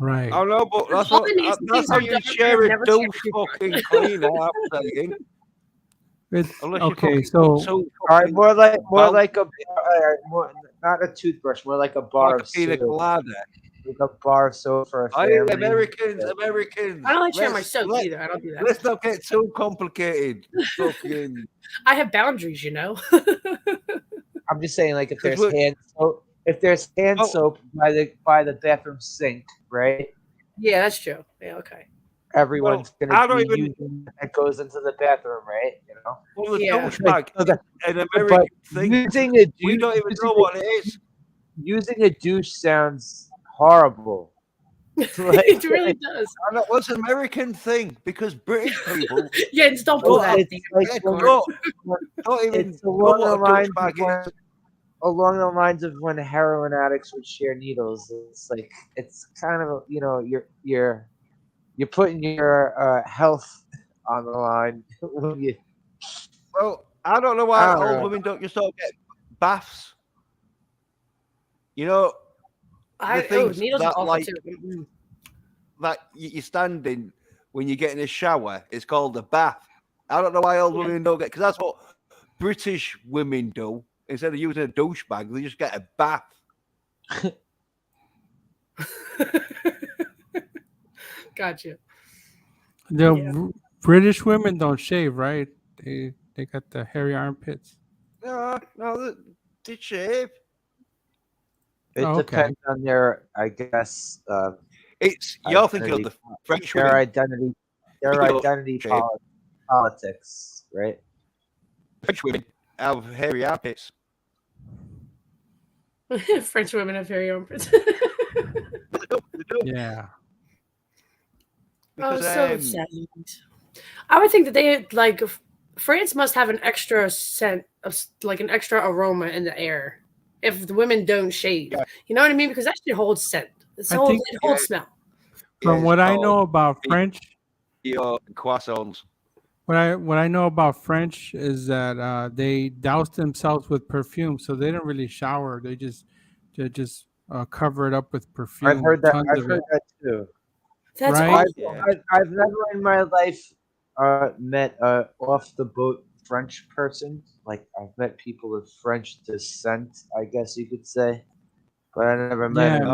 Right. I know, but that's, All what, the nice that's things how are you done, share I've a never shared douche toothbrush. fucking cleaner, I'm saying. It's, Unless you okay, fucking so put two All right, fucking more like Well- not a toothbrush, more like a bar like of a pina soap. colada. Like a bar of soap for a I family. Americans. I don't like sharing my let's- soap let- either. I don't do that. Let's not get too complicated. Fucking I have boundaries, you know. I'm just saying, like if there's Because hand soap, if there's hand Oh. soap by the bathroom sink, right? Yeah, that's true. Yeah, okay. Everyone's I gonna don't be even- using that goes into the bathroom, right? You know, Well, the Yeah. douchebag so that- an but American thing. using a We douche, don't even know what it is. using a douche sounds horrible. Like, It really does. And that was an American thing because British people Yeah, just don't pull Oh, that. it's thing. like Yeah, when- Court. don't even it's know along what the a lines of douchebag when, is. along the lines of when heroin addicts would share needles. It's like it's kind of you're putting your health on the line when you. Well, I don't know why I don't old know. women don't just all get baths. You know, things Needles that, are awful like- too. Mm-mm. that you're standing when you get in a shower. It's called a bath. I don't know why old Yeah. women don't get because that's what British women do. Instead of using a douchebag, they just get a bath. Gotcha. The Yeah. British women don't shave, right? They got the hairy armpits. No, they shave. It Oh, okay. depends on their, I guess, It's you're thinking of identity, the French their women. identity, their People identity shave. politics, right? French women have hairy armpits. French women have hairy armpits. They do. Yeah. Oh, Because, so sad. I would think that they like France must have an extra scent of like an extra aroma in the air if the women don't shave. Yeah. You know what I mean? Because that shit holds scent. It I holds, think- it holds smell. From what I know about big- French, your croissants. what I know about French is that they douse themselves with perfume, so they don't really shower. They just cover it up with perfume. I've heard that. tons I've of heard it. that too. That's Right? awful. Yeah. I've never in my life met a off the boat French person. Like I've met people of French descent, I guess you could say, but I never met. Yeah, him. me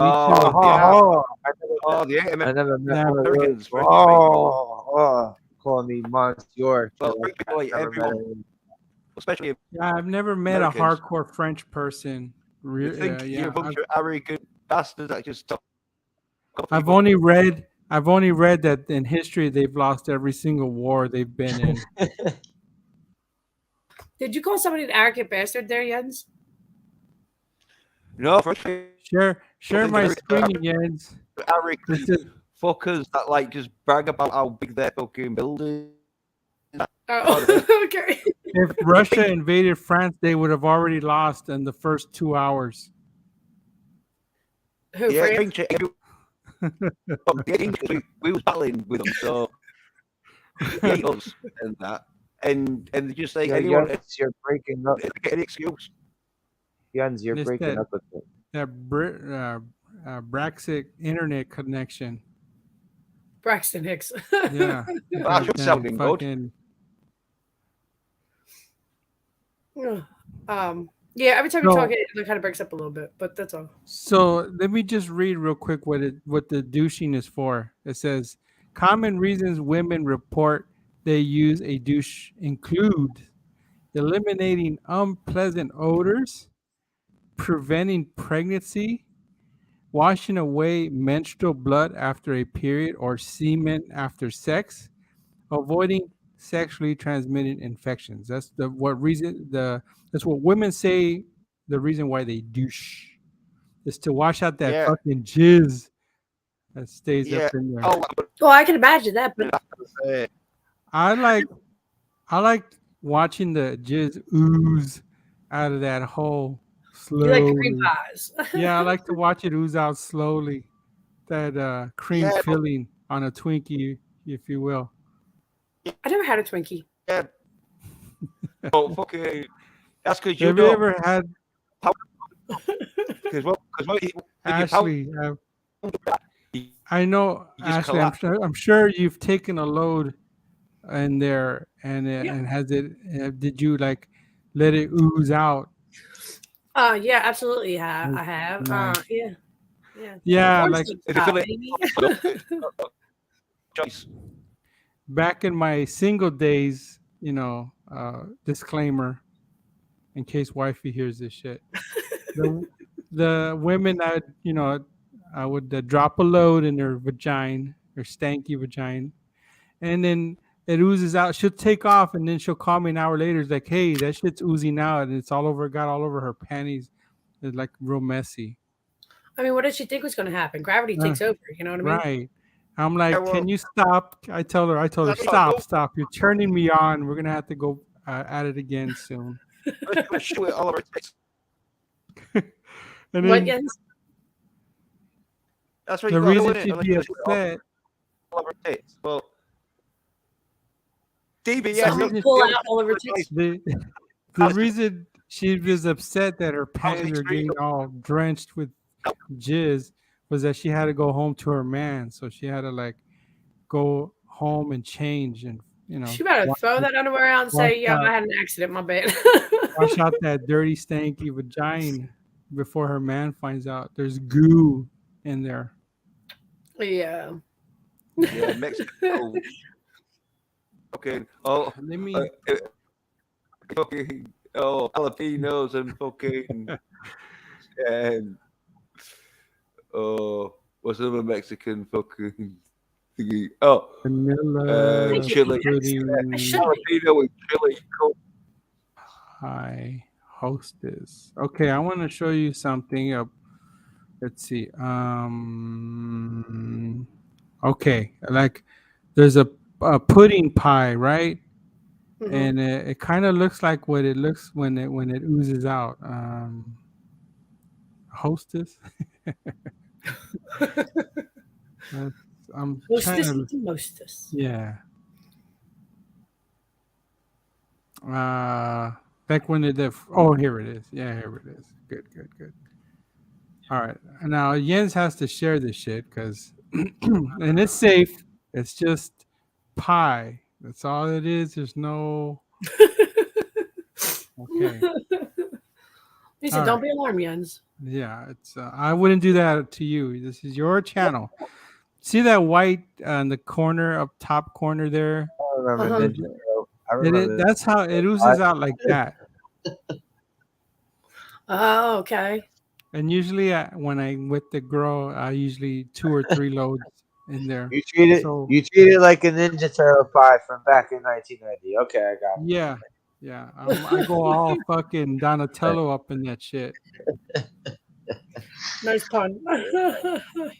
Oh, too. yeah. I never met, Oh, the I never met Yeah. one of those. Americans, French people. Calling me Monsieur. Well, Like, French people, I've never met everyone- him. especially if Yeah, I've never met Americans. a hardcore French person. you think you're a bunch of arrogant bastards that just talk. I've only read that in history they've lost every single war they've been in. Did you call somebody an arrogant bastard there, Jens? No, French people Share think my they're screen, Jens. are arrogant This is- fuckers that like just brag about how big their fucking building. Oh, okay. If Russia invaded France, they would have already lost in the first 2 hours. Who, Yeah, France? we was battling with them, so they hate us and that, and they just say Yeah, anyone Jens, you're breaking up. get any excuse. Jens, you're Just breaking that- up a bit. That Brexit internet connection. Braxton Hicks. Yeah. That should That sounding good. fucking- Yeah, every time you No. talk, it kind of breaks up a little bit, but that's all. So let me just read real quick what the douching is for. It says common reasons women report they use a douche include eliminating unpleasant odors, preventing pregnancy, washing away menstrual blood after a period or semen after sex, avoiding sexually transmitted infections. That's that's what women say the reason why they douche is to wash out that Yeah. fucking jizz that stays Yeah. up in there. Oh, but Well, I can imagine that, but I like watching the jizz ooze out of that hole you like the cream slowly. pies. Yeah, I like to watch it ooze out slowly. That cream Yeah, but- filling on a Twinkie, if you will. I never had a Twinkie. yeah. Oh, fucking. That's because you Have you know. ever had Because what you Ashley? I know, You just Ashley. collapse. I'm sure you've taken a load in there, and Yeah. and has it? Did you like let it ooze out? Yeah, absolutely. I have. Nice. Yeah. Yeah, Corn like soup If you top, feel it- baby. choice. back in my single days, disclaimer in case wifey hears this shit. The, the women that I would drop a load in their vagina, their stanky vagina, and then it oozes out. She'll take off, and then she'll call me an hour later. It's like, hey, that shit's oozing out, and it's all over. Got all over her panties. It's like real messy. I mean, what did she think was going to happen? Gravity Uh, takes over. You know what I mean? Right. I'm Yeah, like, can you stop? I told her, stop. You're turning me on. We're gonna have to go at it again soon. let's show it all over States. And What, then Jens? That's what the you got reason doing it. she'd Let's be show it upset, all over States. Well, DBS. Someone reason- pull out all over tits. the reason she was upset that her panties are extreme. getting all drenched with jizz was that she had to go home to her man, so she had to like go home and change and She better throw that underwear out and say, wash "Yeah, out. I had an accident. My bad." wash out that dirty, stanky vagina before her man finds out there's goo in there. Yeah. Yeah, Mexico. Okay. Oh, Let me. fucking jalapenos and fucking and what's another Mexican fucking thingy? Oh, Vanilla chili. pudding Jalapeno and chili. pie hostess. Okay, I want to show you something. Let's see. Okay, like there's a pudding pie, right? Mhm. And it kind of looks like what it looks when it oozes out. Hostess. I'm trying Hostess to. to mostess. Yeah. Back when oh, here it is. Yeah, here it is. Good. All right. Now Jens has to share this shit because, and it's safe. It's just pie. That's all it is. There's no. Okay. He said, All "Don't right. be alarmed, Jens." Yeah, it's. I wouldn't do that to you. This is your channel. See that white in the corner up top corner there? I remember Uh-huh. Ninja Turtle. I remember That's how it oozes out like that. Oh, okay. And usually, when I'm with the girl, I usually 2 or 3 loads in there. You treat it. So- You treat it like a Ninja Turtle pie from back in 1990. Okay, I got it. Yeah. I go all fucking Donatello up in that shit. Nice pun.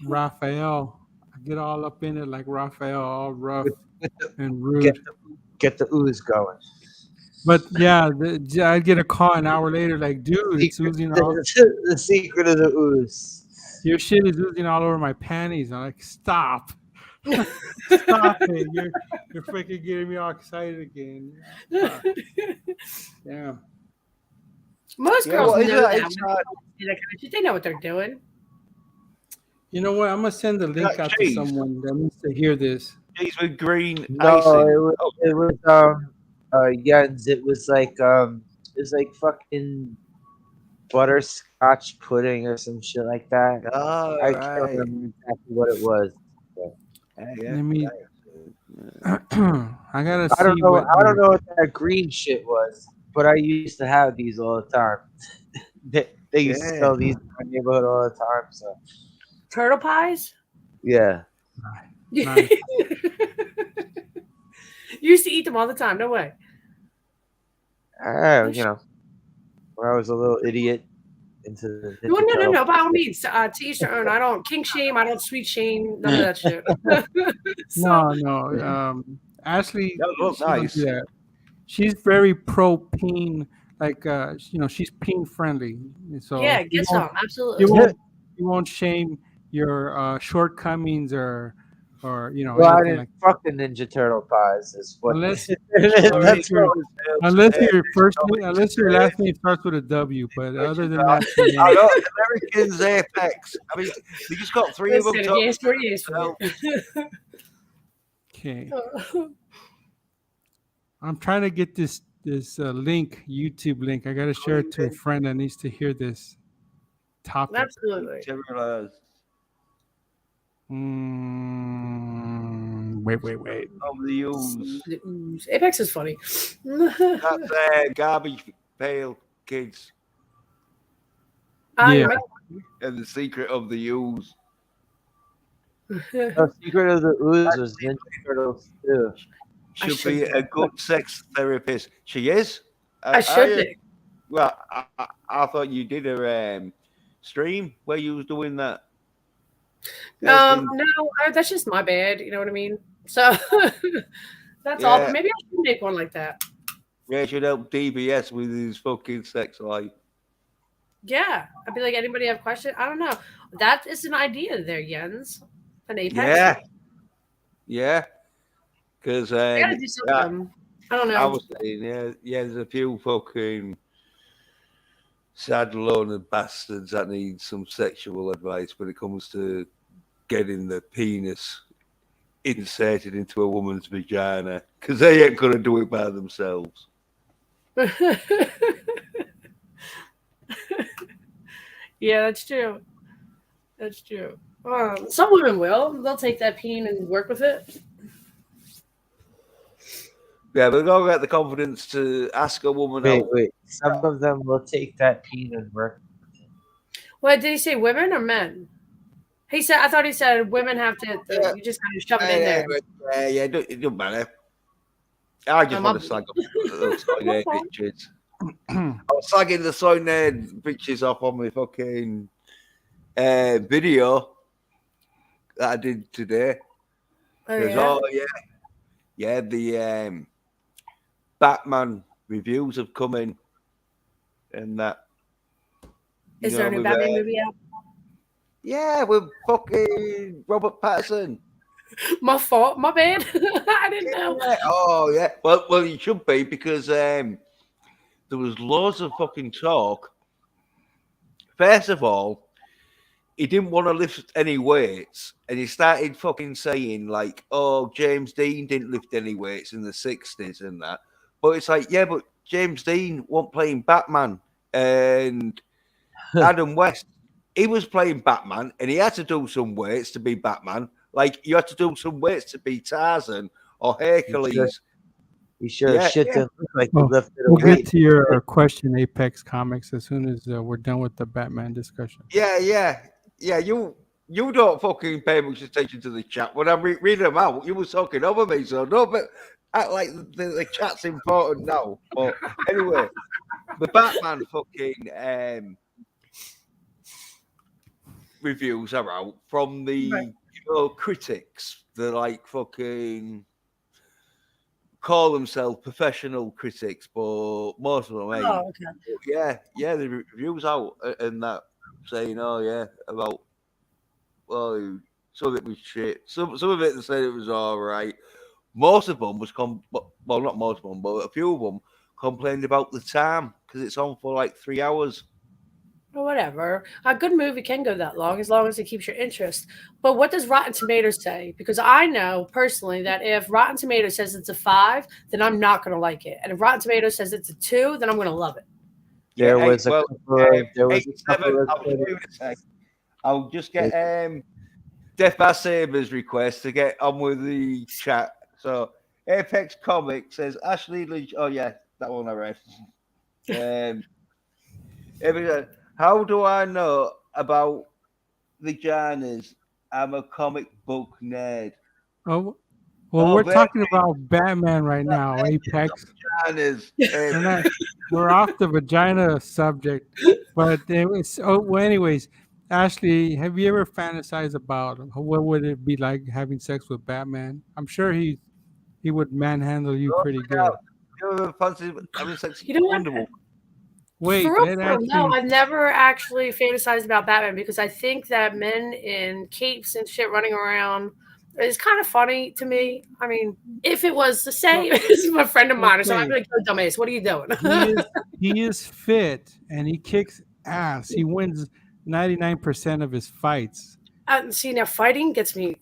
Raphael, I get all up in it like Raphael, all rough and rude. Get the ooze going. But yeah, I get a call an hour later, like, dude, it's oozing all. The secret of the ooze. Your shit is oozing all over my panties. I'm like, stop. Stop it. You're freaking getting me all excited again. Fuck. Yeah. Most Yeah, girls well, know isn't that. that when it's they see that kind of shit. They know what they're doing. You know what? I'm gonna send the link out to cheese. someone that needs to hear this. Cheese with green No, icing. it was Jens. It was like fucking butterscotch pudding or some shit like that. Oh, I can't remember exactly what it was. Yeah. Let me. I gotta see. I don't know. what I don't your- know what that green shit was, but I used to have these all the time. They used to Yeah. sell these in my neighborhood all the time. So Turtle pies? yeah, Nice. You used to eat them all the time. No way. you know, when I was a little idiot into the No, Ninja Turtle. no. By all means, to each their own. I don't kink shame. I don't sweet shame. None of that shit. So, No. Ashley, That looks she don't nice. do that. She's very pro peen, like she's peen friendly. So yeah, you get won't- some. Absolutely. You won't shame your shortcomings or Well, I anything didn't like. fuck the Ninja Turtle pies. Is what Unless- that's you're- what was Unless unless your last name starts with a W, but other than that, you I know, know Americans Apex. I mean, they just got 3 of them. Listen, yes, for yes, for okay. you. I'm trying to get this link, YouTube link. I gotta share it to a friend that needs to hear this topic. Absolutely. Wait. Of the ooze. The ooze. Apex is funny. That's garbage pail kids. Yeah. And the secret of the ooze. The Secret of the Ooze was Ninja Turtles too. I Should should be be. a good sex therapist. She is. I should be. Well, I thought you did a stream where you was doing that. No, that's just my bad. You know what I mean? So that's all. Yeah. But maybe I should make one like that. Yeah, should help DBS with his fucking sex life. Yeah, I'd be like, anybody have questions? I don't know. That is an idea there, Jens. An Apex. Yeah. Yeah. Because I gotta do something. I don't know. I was saying, yeah, there's a few fucking sad, lonely bastards that need some sexual advice when it comes to getting the penis inserted into a woman's vagina because they ain't gonna do it by themselves. Yeah, that's true. That's true. Some women will. They'll take that peen and work with it. Yeah, but they don't get the confidence to ask a woman out. Wait. Some of them will take that peen and work. What did he say? Women or men? He said. I thought he said women have to. You just kind of shove it in there. Yeah, it don't matter. I just want to slag up those soy bitches. I was slagging the soy bitches off on my fucking video that I did today. Yeah, the Batman reviews have come in, and that. Is there a new Batman movie out? Yeah, with fucking Robert Pattinson. My fault. My bad. I didn't know. Oh yeah. Well, it should be because there was loads of fucking talk. First of all, he didn't want to lift any weights, and he started fucking saying like, "Oh, James Dean didn't lift any weights in the '60s and that." But it's like, yeah, but James Dean wasn't playing Batman, and Adam West, he was playing Batman, and he had to do some weights to be Batman. Like you had to do some weights to be Tarzan or Hercules. You sure shit didn't look like you lifted a We'll weight. get to your question, Apex Comics, as soon as we're done with the Batman discussion. Yeah. You don't fucking pay much attention to the chat. When I'm reading them out, you were talking over me, so no, but act like the chat's important now. But anyway, the Batman fucking reviews are out from the critics. They're like fucking call themselves professional critics, but most of them ain't. Oh, okay. Yeah, the reviews out and that saying, about some of it was shit. Some of it they said it was all right. Most of them was not most of them, but a few of them complained about the time because it's on for like 3 hours. Or whatever. A good movie can go that long as it keeps your interest. But what does Rotten Tomatoes say? Because I know personally that if Rotten Tomatoes says it's a 5, then I'm not going to like it. And if Rotten Tomatoes says it's a 2, then I'm going to love it. There was a couple of I'll just get Death by Sabers request to get on with the chat. So Apex Comics says Ashley Lynch. Oh yeah, that one I read. How do I know about vaginas? I'm a comic book nerd. Oh, well, we're talking about Batman right now, Apex. Vaginas. We're off the vagina subject, but anyways, Ashley, have you ever fantasized about what would it be like having sex with Batman? I'm sure he would manhandle you pretty good. You ever fancy having sex You know what? Wonder Woman? Wait, no, I've never actually fantasized about Batman because I think that men in capes and shit running around is kind of funny to me. I mean, if it was the same as my friend of mine, so I'd be like, "Oh, dumbass, what are you doing?" he is fit and he kicks ass. He wins 99% of his fights. See, now fighting gets me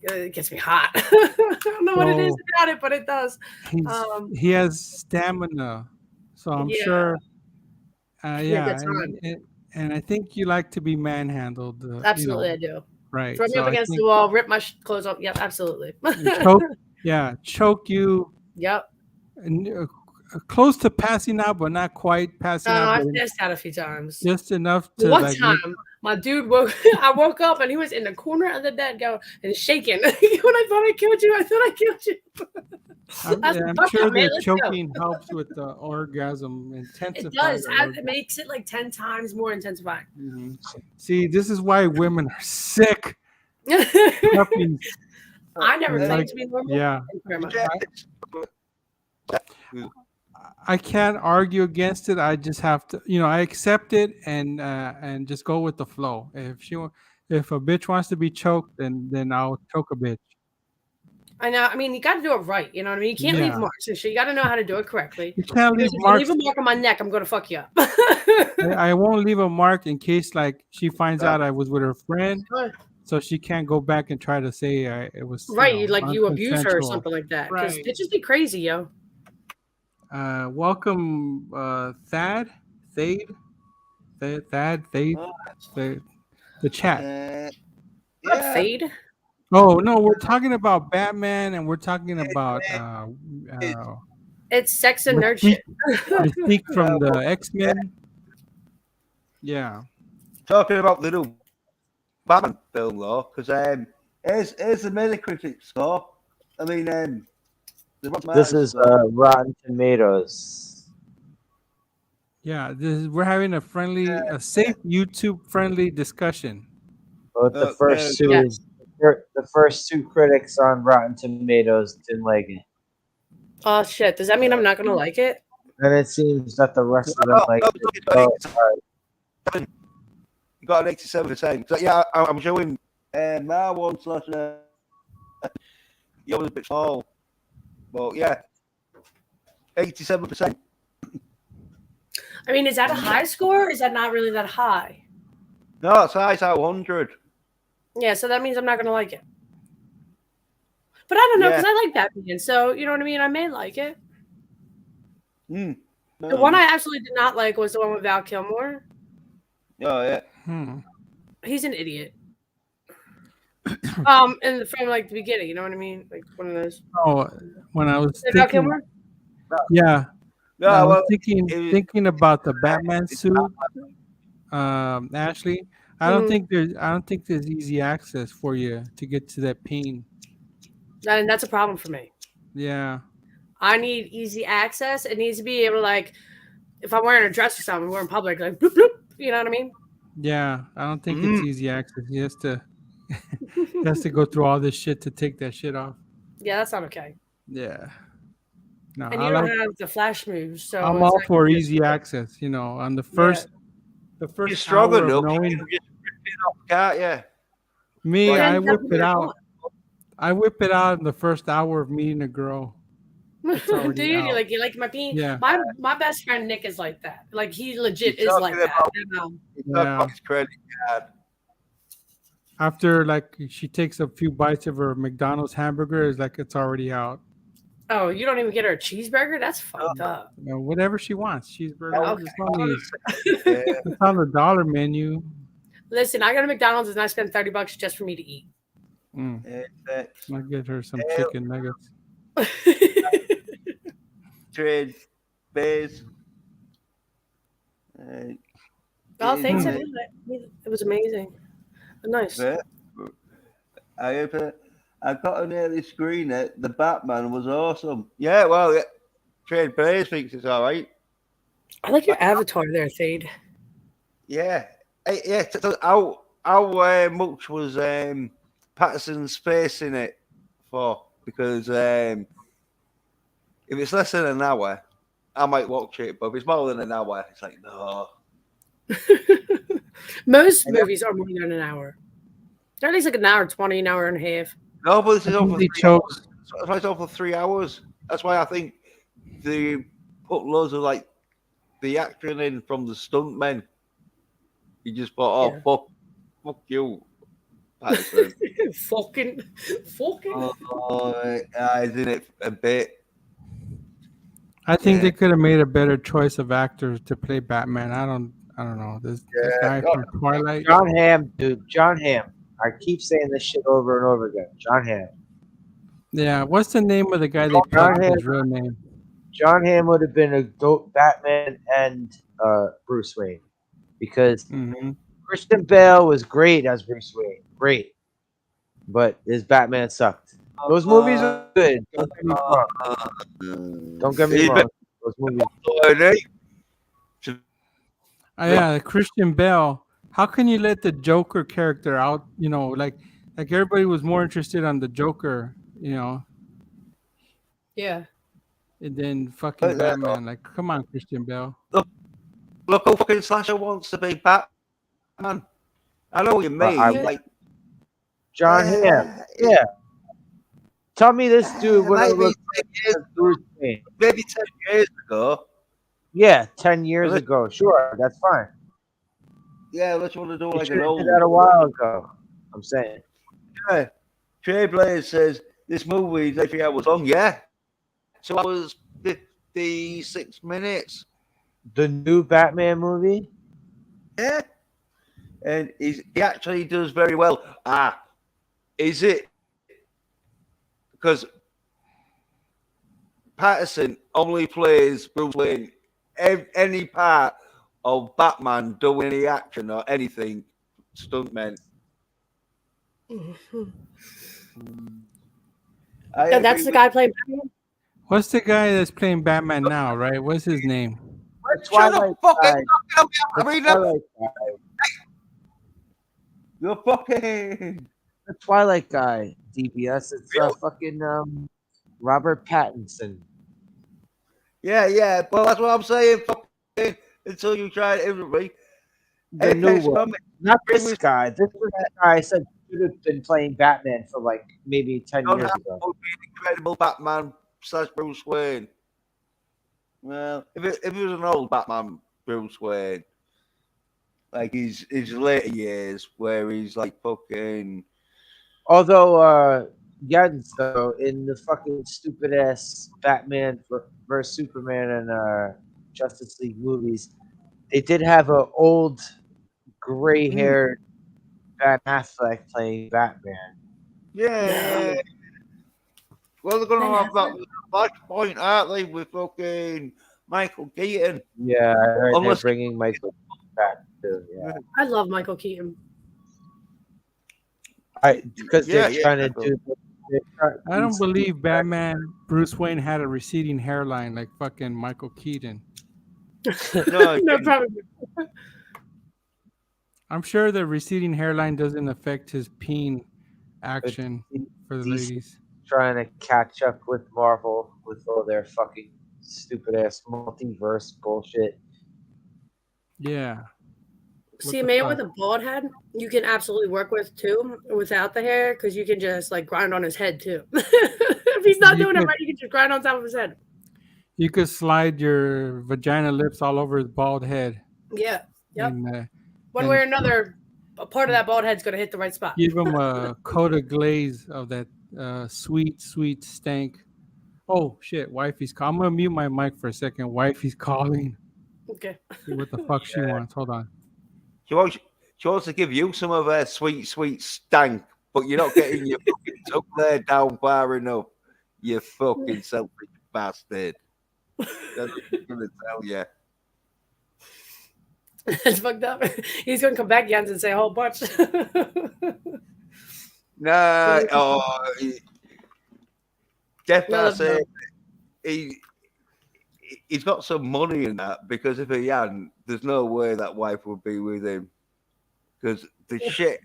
hot. I don't know what it is about it, but it does. He has stamina, so I'm sure. And I think you like to be manhandled. Absolutely, I do. Right. Throw me up against the wall, rip my clothes off. Yep, absolutely. Choke you. Yep. And, close to passing out, but not quite passing out. I've passed out a few times. Just enough to My dude woke. I woke up and he was in the corner of the bed, and shaking. When I thought I killed you, I thought I killed you. I said, I'm "Fuck sure yeah, man, that let's go." choking helps with the orgasm, It intensifies does. the It makes it like 10 times more intensifying. Mhm. See, this is why women are sick. I Puppies. never Like, claimed to be normal. yeah. Thank you very much. I can't argue against it. I just have to, I accept it and just go with the flow. If a bitch wants to be choked, then I'll choke a bitch. I know. I mean, you got to do it right. You know what I mean? You can't leave Yeah. marks and shit. You got to know how to do it correctly. You can't leave Because if you marks. leave a mark on my neck, I'm going to fuck you up. I won't leave a mark in case like she finds out I was with her friend, Right. so she can't go back and try to say it was Right, like you abuse her or unconsensual. something like that. Because Right. bitches be crazy, yo. Welcome, Thad, the chat. What, Yeah. Fade? Oh no, we're talking about Batman, and we're talking about It's sex and nerd shit. Mystique from the X-Men. Yeah. Talking about the new Batman film, though, because here's the Metacritic score. I mean, This is Rotten Tomatoes. Yeah, we're having a safe YouTube-friendly discussion. But the first two, Yes. the first two critics on Rotten Tomatoes didn't like it, Oh shit! Does that mean I'm not gonna like it? and it seems that the rest of them like it. So, You got an 87%. So, yeah, I'm showing my one slash. Yours a bit small, but yeah, 87%. I mean, is that a high score? Or is that not really that high? No, it's nice out of 100. Yeah, so that means I'm not gonna like it. But I don't know, because Yeah. I like Batman, so you know what I mean. I may like it. Mm. The one I absolutely did not like was the one with Val Kilmer. Oh yeah. He's an idiot. And from like the beginning, you know what I mean? Like one of those. Oh, when I was Is it Val thinking, Kilmer? yeah, No, I was well, thinking about the Batman suit, Ashley. I don't think there's easy access for you to get to that pain. And that's a problem for me. Yeah. I need easy access. It needs to be able to, like, if I'm wearing a dress or something, we're in public, like bloop bloop. You know what I mean? Yeah, I don't think it's easy access. He has to go through all this shit to take that shit off. Yeah, that's not okay. Yeah. No, And you don't have the flash moves, so I'm it's all like- for easy access. On the first, you're strong hour of enough. knowing You can just rip it off, can't you? me, Well, I then whip that's it what I out. want. I whip it out in the first hour of meeting a girl. already Do you? out. You like my peen? Yeah. My best friend Nick is like that. Like he legit You're is like talking that. about- You know? You talk Yeah. about his credit card. After like she takes a few bites of her McDonald's hamburger, it's like it's already out. Oh, you don't even get her a cheeseburger? That's fucked up. Whatever she wants, cheeseburger. Okay. It's on the dollar menu. Listen, I go to McDonald's and I spend $30 just for me to eat. I'll get her some chicken nuggets. Trade base. Oh, thanks. It was amazing. Nice. I got an early screener. The Batman was awesome. Yeah, well, yeah. Trade Base thinks it's all right. I like your avatar there, Fade. Yeah. Yeah. So how much was Patterson's space in it for? Because if it's less than an hour, I might watch it. But if it's more than an hour, it's like, no. Most movies are more than an hour. They're at least like an hour 20, an hour and a half. No, but this is over They 3 chose- hours. That's why it's over 3 hours. That's why I think they put loads of like the acting in from the stuntmen. You just thought, fuck you, Patterson. fucking. He's in it a bit. I think they could have made a better choice of actors to play Batman. I don't know. This guy from Twilight. John Hamm, dude. John Hamm. I keep saying this shit over and over again. John Hamm. Yeah, what's the name of the guy they John played Hamm. his real name? John Hamm would have been a dope Batman and Bruce Wayne, because Mm-hmm. Christian Bale was great as Bruce Wayne, great, but his Batman sucked. Those movies are good. Don't get me wrong. Don't get me He's wrong. Those movies. better, Yeah, Christian Bale. How can you let the Joker character out? Like everybody was more interested on the Joker, Yeah. and then fucking Batman. Like, come on, Christian Bale. Look who fucking Slasher wants to be Batman. I know what you mean. Like John Hamm. Yeah. Tell me this dude would have maybe looked 10 years, like Bruce Wayne. maybe 10 years ago. Yeah, 10 years ago. Sure, that's fine. Yeah, let's want to do You like should an have old. did that a while ago. I'm saying. Yeah. Trey Blaze says this movie is 3 hours long. Yeah, 2 hours 56 minutes. The new Batman movie? Yeah, and he actually does very well. Is it because Patterson only plays Bruce Wayne? Any part of Batman doing any action or anything, stuntmen. And that's the guy playing Batman? What's the guy that's playing Batman now? Right? What's his name? The Shut Twilight up, fucking guy. I The mean, Twilight guy. you're fucking. The Twilight guy. DBS. It's fucking Robert Pattinson. Yeah. Well, that's what I'm saying. Fucking until you try it every. The new one. Not this guy. This was the guy I said should have been playing Batman for like maybe 10 Don't years have ago. to be an incredible Batman / Bruce Wayne. Well, if it was an old Batman Bruce Wayne, like his later years, where he's like fucking. Although, Jens, though, in the fucking stupid ass Batman versus Superman and Justice League movies, they did have an old gray haired Ben Affleck playing Batman. Yeah. Well, they're going to have that flashpoint, aren't they, with fucking Michael Keaton? Yeah, I heard Unless- they're bringing Michael back too. Yeah, I love Michael Keaton. because they're trying to do. I don't believe Batman Bruce Wayne had a receding hairline like fucking Michael Keaton. No, No, probably. I'm sure the receding hairline doesn't affect his peen action for the DC ladies. trying to catch up with Marvel with all their fucking stupid ass multiverse bullshit. Yeah. See, the a man fuck? with a bald head, you can absolutely work with too without the hair because you can just like grind on his head too. If he's not You doing it could- right, you can just grind on top of his head. You could slide your vagina lips all over his bald head. Yeah. Yep. And One and- way or another, a part of that bald head's going to hit the right spot. give him a coat of glaze of that sweet, sweet stank. Oh, shit. Wifey's calling. I'm going to mute my mic for a second. Wifey's calling. Okay. See what the fuck she wants. Hold on. She wants to give you some of her sweet, sweet stank, but you're not getting your fucking tongue there down far enough. You fucking selfish bastard. That's what I'm going to tell you. That's fucked up. He's going to come back, Jens, and say a whole bunch. Nah, Jeff No, Bassett, he's got some money in that because if he hadn't, there's no way that wife would be with him. Because the shit,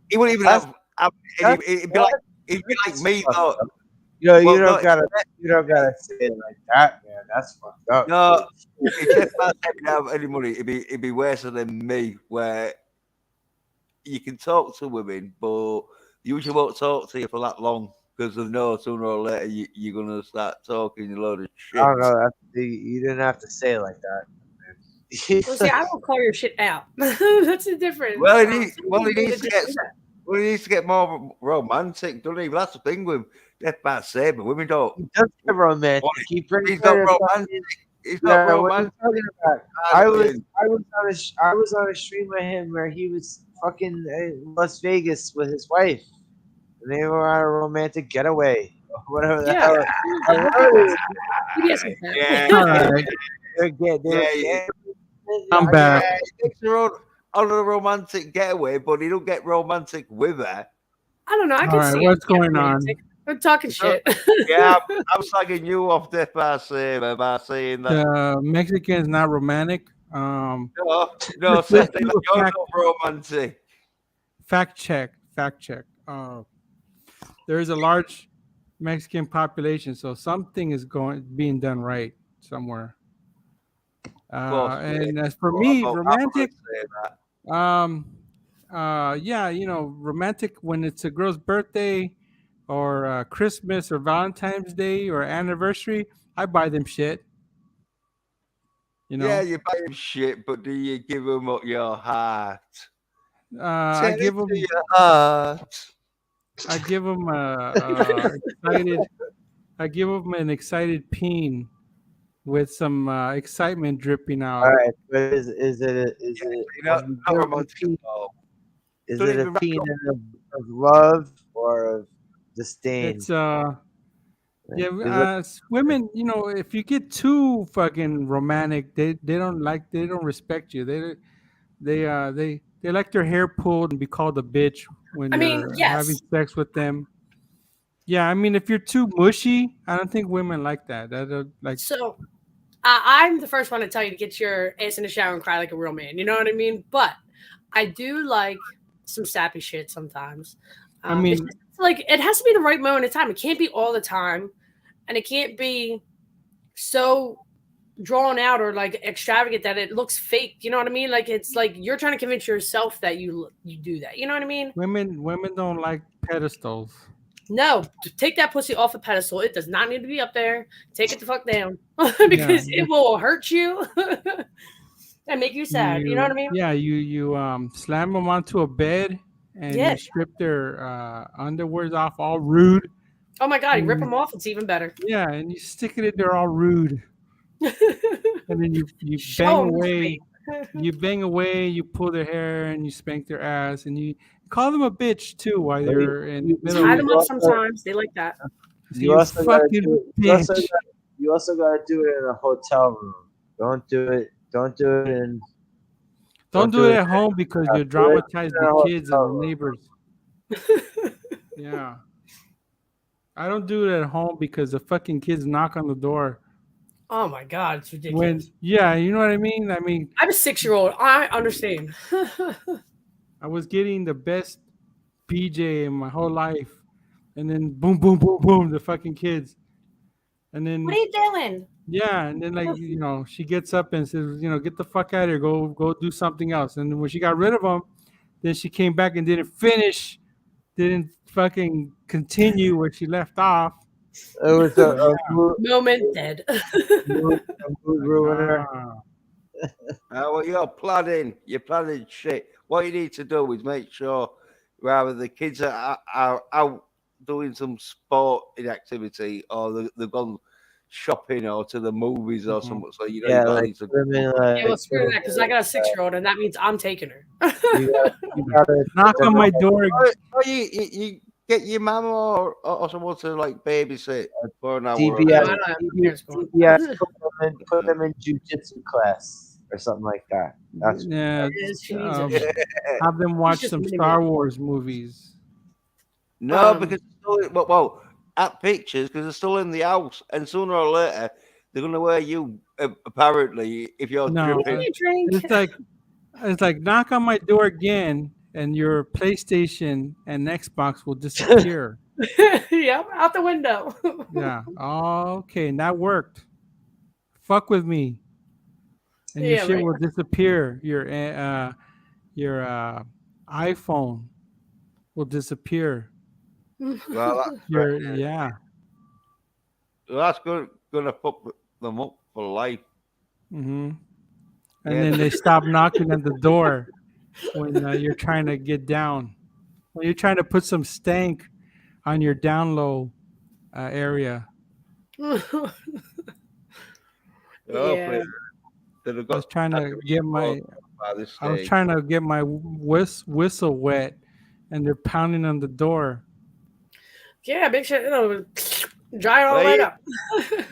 he wouldn't even have. He'd be like me though. You Well, don't gotta say it like that, man. That's fucked up. No, if Jeff Bassett didn't have any money, it'd be worse than me, where you can talk to women, but they usually won't talk to you for that long because they know sooner or later you're gonna start talking a load of shit. I don't know. You didn't have to say it like that. Well, see, I don't call your shit out. That's the difference. Well, Some he people needs just to get. do that. Well, he needs to get more romantic, doesn't he? But that's the thing with Jeff Bassett, but women don't. He does get romantic. Well, He brings He's not her- romantic. He's Yeah, not what are romantic. you talking about? I was on a stream with him where he was fucking in Las Vegas with his wife, and they were on a romantic getaway. Whatever the Yeah. hell. PBS was that. Yeah. All right. They're Yeah, I'm back. Yeah, he takes her on a romantic getaway, but he don't get romantic with her. I don't know. I All can right, see what's it getting going on? romantic. I'm talking shit. Yeah, I'm slagging you off, Def, by saying that. The Mexicans not romantic. No, let's saying do that a you're fact- not romantic. Fact check. There is a large Mexican population, so something is being done right somewhere. And as for me, romantic, yeah, romantic when it's a girl's birthday or Christmas or Valentine's Day or anniversary, I buy them shit. Yeah, you buy him shit, but do you give him up your heart? I give them your heart. I give them excited. I give them an excited peen with some excitement dripping out. All right, but is it Not romantic peen? at all. Is Don't it a even peen of love or of disdain? It's women. If you get too fucking romantic, they don't respect you. They like their hair pulled and be called a bitch when I mean, you're yes. having sex with them. Yeah, I mean, if you're too mushy, I don't think women like that. So, I'm the first one to tell you to get your ass in the shower and cry like a real man. You know what I mean? But I do like some sappy shit sometimes. I mean, it's like it has to be the right moment in time. It can't be all the time, and it can't be so drawn out or like extravagant that it looks fake. You know what I mean? Like it's like you're trying to convince yourself that you do that. You know what I mean? women don't like pedestals. No, take that pussy off a pedestal. It does not need to be up there. Take it the fuck down because it will hurt you and make you sad. You know what I mean? Yeah, you slam them onto a bed and Yeah. you strip their underwears off, all rude. Oh my god, you rip them off. It's even better. Yeah, and you stick it in there all rude, and then you Show bang 'em to away. me. You bang away. You pull their hair and you spank their ass, and you call them a bitch too while they're in the middle. Tie of them it. up sometimes. They like that. So You also gotta fucking do it. bitch. You also gotta do it in a hotel room. Don't do it in. Don't do it at home because you do it traumatize in the a kids hotel and the room. neighbors. Yeah. I don't do it at home because the fucking kids knock on the door. Oh my god, it's ridiculous. Yeah, you know what I mean? I mean, I'm a 6-year-old. I understand. I was getting the best BJ in my whole life. And then boom, boom, boom, boom, the fucking kids. And then What are you doing? yeah, and then she gets up and says, get the fuck out of here, go do something else. And then when she got rid of them, then she came back and didn't fucking continue where she left off. It was a Moment dead. mood ruiner. Well, you're planning shit. What you need to do is make sure rather the kids are out doing some sporting activity or they've gone shopping or to the movies or something. So you Like women, Yeah, well, screw that because I got a 6-year-old and that means I'm taking her. you gotta Knock on my door. Or you get your mum or someone to like babysit for an hour. DBS put them in jujitsu class or something like that. That's She needs it. Have them watch just some mini Star me. Wars movies. No, because at pictures because they're still in the house, and sooner or later they're gonna wear you. Apparently, if you're No, dripping. it's like knock on my door again, and your PlayStation and Xbox will disappear. Yep, out the window. Yeah. Okay, and that worked. Fuck with me, and your shit will disappear. Your iPhone will disappear. Well, that's gonna put them up for life. Mm-hmm. And then they stop knocking at the door when you're trying to get down. When you're trying to put some stank on your down low area. Yeah. I was trying to get my whistle wet, and they're pounding on the door. Yeah, make sure dry it all right up.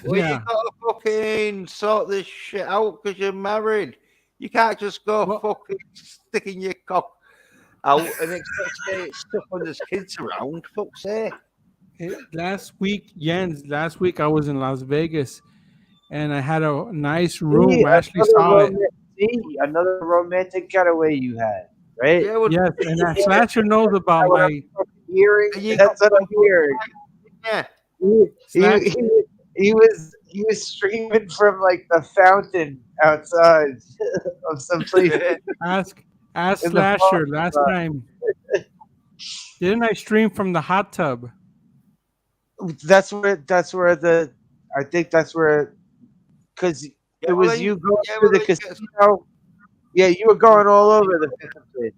Well, you gotta fucking sort this shit out because you're married. You can't just go Well- fucking sticking your cock out and expect to get stuff when there's kids around. Fuck's sake. Last week, Jens, last week I was in Las Vegas and I had a nice room. See, Ashley saw it. Another romantic getaway you had, right? Yeah, well, Yes, and that Slasher knows about What my I'm hearing. You That's got what I'm hearing. yeah. Slash- He was streaming from like the fountain outside of some place. ask In the Slasher parking last lot. time. Didn't I stream from the hot tub? That's where the I think that's where because Yeah, it well, was then you you- going yeah, to well, the then you get- casino. Yeah, you were going all over the place.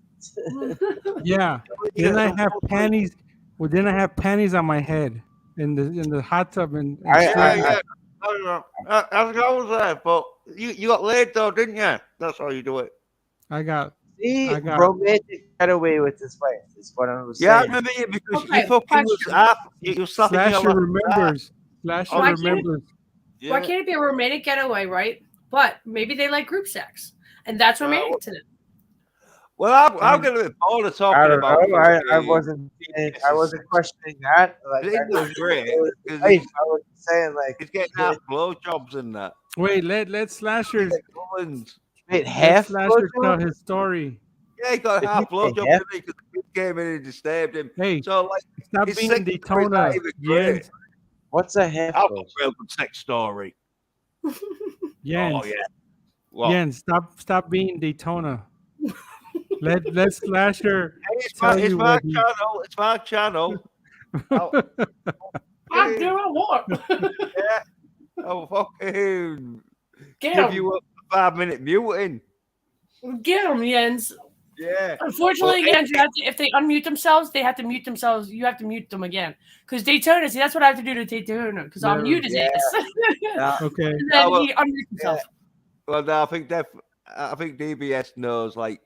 Yeah. Didn't I have panties? Well, didn't I have panties on my head in the hot tub and I- streaming? Yeah. I don't know. I was there, but you got laid though, didn't you? That's how you do it. I got See, I got- romantic getaway with this wife is what I was Yeah, I saying. remember you because Okay, you fucking was question. half. You were slapping your Slasher lap. remembers. Slasher Why can't- remembers. Yeah. Why can't it be a romantic getaway, right? But maybe they like group sex, and that's romantic to them. Well, I'm going to be bored of talking I don't about. know. I wasn't questioning that. Like, It was great. Because I was saying like, he's getting half blowjobs and that. Wait, let Slasher And, wait, let half Slasher tell blowjob? his story. yeah, he got Did half he say blowjobs half? because the kid came in and disturbed him. Hey, So, like, stop his being sex story's Daytona. not even great. Jens, What's a half I've got blowjob? a real good sex story. Jens, Oh, yeah. Well, Jens, stop being Daytona. Let Slasher it's tell my, you my what he- channel. It's my channel. Oh, I'm doing what? yeah. I'll fucking Get give him, you a 5-minute muting. get him, Jens. Yeah. Unfortunately, Well, Jens, you have to, if they unmute themselves, they have to mute themselves. You have to mute them again because Daytona. See, that's what I have to do to Daytona because I'll Yeah. mute his ass, Okay. and then Oh, well, he unmutes himself. Well, no, I think DBS knows. Like,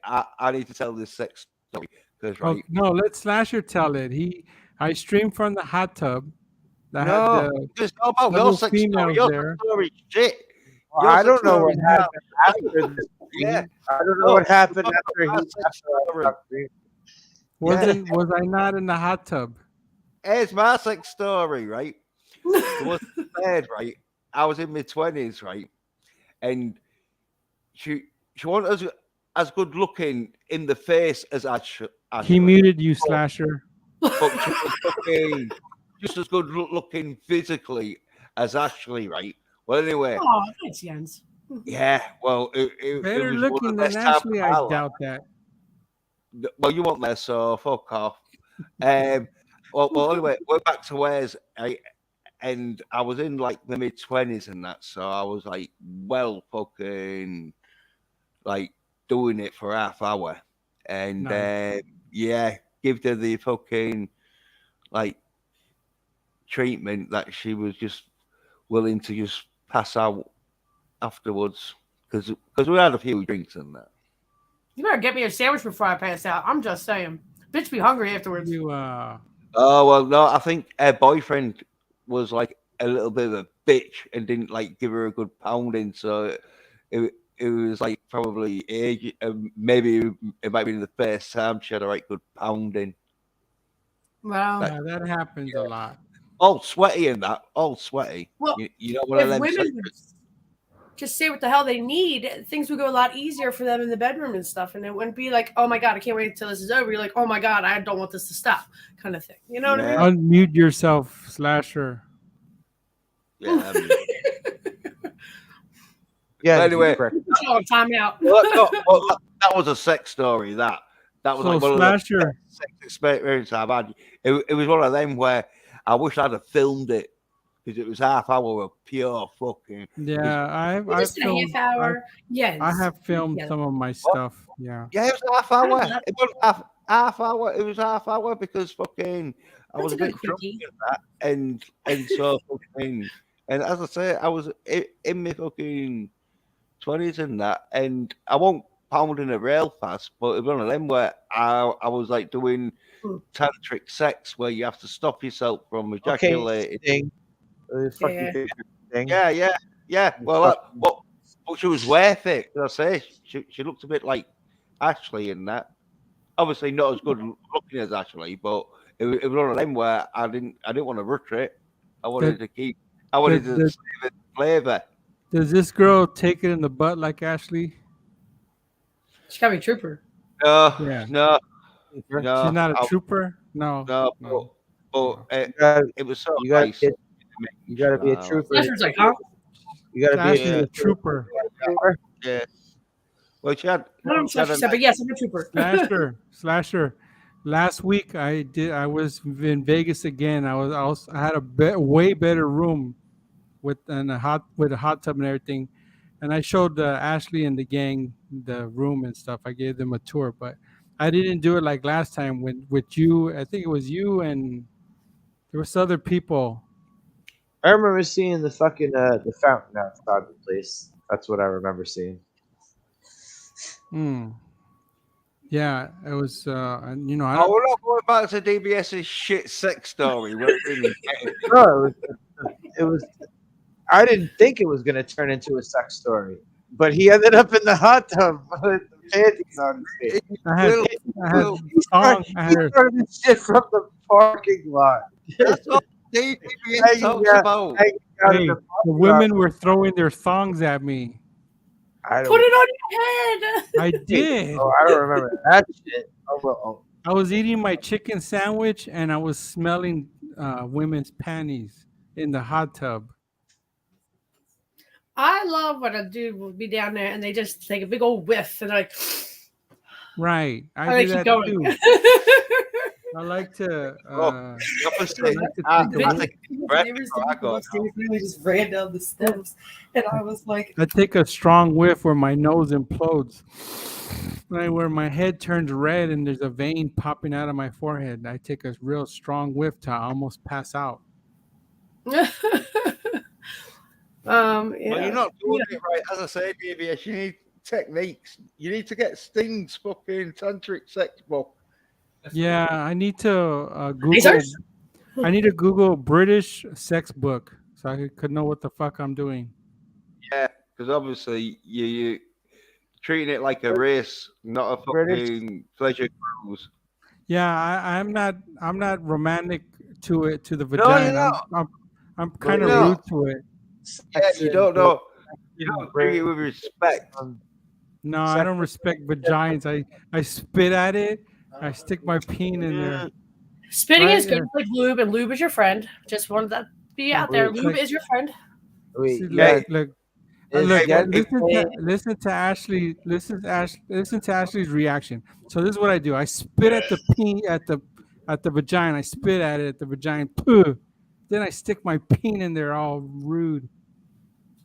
I need to tell this sex story because Oh, right. no, let Slasher tell it. I streamed from the hot tub. That No, had the just go about several your sex story. females Your there. sex story, is shit. Well, Your I sex don't know what story is happened after this. Yeah. I don't know what happened after My he sex story. was I not in the hot tub? Here's my sex story, right? It was bad, right? I was in my 20s, right? And she wasn't as good looking in the face as Ashley. He muted you, Slasher. But she was fucking just as good looking physically as Ashley, right? Well, anyway, Oh, thanks, Jens. yeah. Well, it Better was one of looking the than best times Ashley, of I my life. doubt that. Well, you weren't there, so fuck off. Well, anyway, we're back to where's and I was in like the mid-20s and that, so I was like, well, fucking, like doing it for half hour, and Nice. yeah, give her the fucking like treatment that she was just willing to just pass out afterwards because we had a few drinks and that. You better get me a sandwich before I pass out. I'm just saying. Bitch be hungry afterwards. You Oh well, no, I think her boyfriend was like a little bit of a bitch and didn't like give her a good pounding, so it was like probably age, maybe it might be the first time she had a right good pounding. Well, yeah, that happens a lot. All sweaty and that, all sweaty. Well, you know what I if mean? women would just say what the hell they need, things would go a lot easier for them in the bedroom and stuff. And it wouldn't be like, oh my God, I can't wait until this is over. You're like, oh my God, I don't want this to stop, kind of thing. You know what I Yeah. mean? Unmute yourself, Slasher. Yeah. Yeah. Anyway. correct. Oh, time out. That was a sex story. That was So like one of the Slasher, sex experiences I've had. It was one of them where I wish I'd have filmed it because it was half hour of pure fucking. yeah, I've Just in a filmed, half hour. Yes. I have filmed Yeah. some of my stuff. Yeah. Yeah, it was half hour. love- It was half hour. It was half hour because fucking I That's was a a good bit drunk quickie. and that, and so fucking, and as I say, I was in my fucking 20s and that, and I won't pounding it real fast, but it was one of them where I was like doing tantric sex where you have to stop yourself from ejaculating. Sting. Fuck Yeah. you, Sting. Yeah. Well, Fuck. what But she was worth it. As I say, she looked a bit like Ashley in that. Obviously, not as good looking as Ashley, but it was one of them where I didn't want to rush it. I wanted to keep. I wanted to save the flavor. Does this girl take it in the butt like Ashley? She's gotta be a trooper. No, Yeah. no, She's not a trooper. No. no. But it was so You gotta nice. You gotta be a trooper. Slasher's like, huh? You gotta be Ashley's a a trooper. trooper. Yeah. Well, she had. No, I'm she had Slasher a said, but yes, I'm a trooper. Slasher. Last week I was in Vegas again. I had a way better room with a hot tub and everything, and I showed Ashley and the gang the room and stuff. I gave them a tour, but I didn't do it like last time with you. I think it was you and there was other people. I remember seeing the fucking the fountain outside the place. That's what I remember seeing. Yeah, it was. You know, Oh, we're not going back to DBS's shit sex story. Where it really No, it was. I didn't think it was gonna turn into a sex story, but he ended up in the hot tub with the panties on his face. I had song. I He had started this shit from the parking lot. That's what DBS talks about. Hanging out in Hey, the the parking lot. women were throwing their thongs at me. I Put don't, it on your head. I did. I don't remember that shit. Oh, well, I was eating my chicken sandwich and I was smelling women's panties in the hot tub. I love when a dude will be down there and they just take a big old whiff and they're like, Right. and I they do keep that going. too. I like to. Opposite. I Neighbors, the people upstairs, we just ran down the steps, and I was like, take a strong whiff where my nose implodes. Right where my head turns red and there's a vein popping out of my forehead. I take a real strong whiff to almost pass out. yeah. Well, you're not doing it right. As I say, DBS, you need techniques. You need to get Sting's fucking tantric sex book. Yeah, I need to Google. Lasers? I need to Google British sex book so I could know what the fuck I'm doing. Yeah, because obviously you treating it like a race, not a British. fucking pleasure cruise. Yeah, I'm not romantic to the you're vagina. not. I'm kind of you're rude not. to it. Yeah, you don't know. You don't treat it with respect. No, I don't respect vaginas. I spit at it. I stick my peen in there. Spitting Right, is good yeah. like lube, and lube is your friend. Just wanted that to be out there. Wait, Lube like- is your friend. Wait, See, yeah, look, is look, that- listen to Ashley. Listen to Ashley's reaction. So this is what I do. I spit at the peen at the vagina. I spit at it at the vagina. Puh. Then I stick my peen in there, all rude.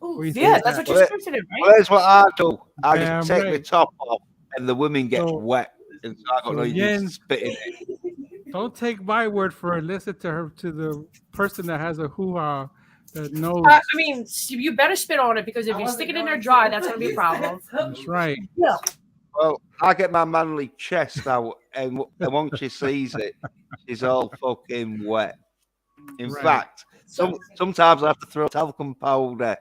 What do you Yeah, think? that's what Well, you're supposed to do, Well, right? that's what I do. I Damn just take right. the top off, and the women get So- wet, and so I got no use Jens- spitting it. Don't take my word for it. Listen to the person that has a hoo-ha that knows. I mean, you better spit on it because if you stick it in there dry, that's going to be a problem. That's right. Well, I get my manly chest out, and once she sees it, she's all fucking wet. In Right. fact, sometimes I have to throw talcum powder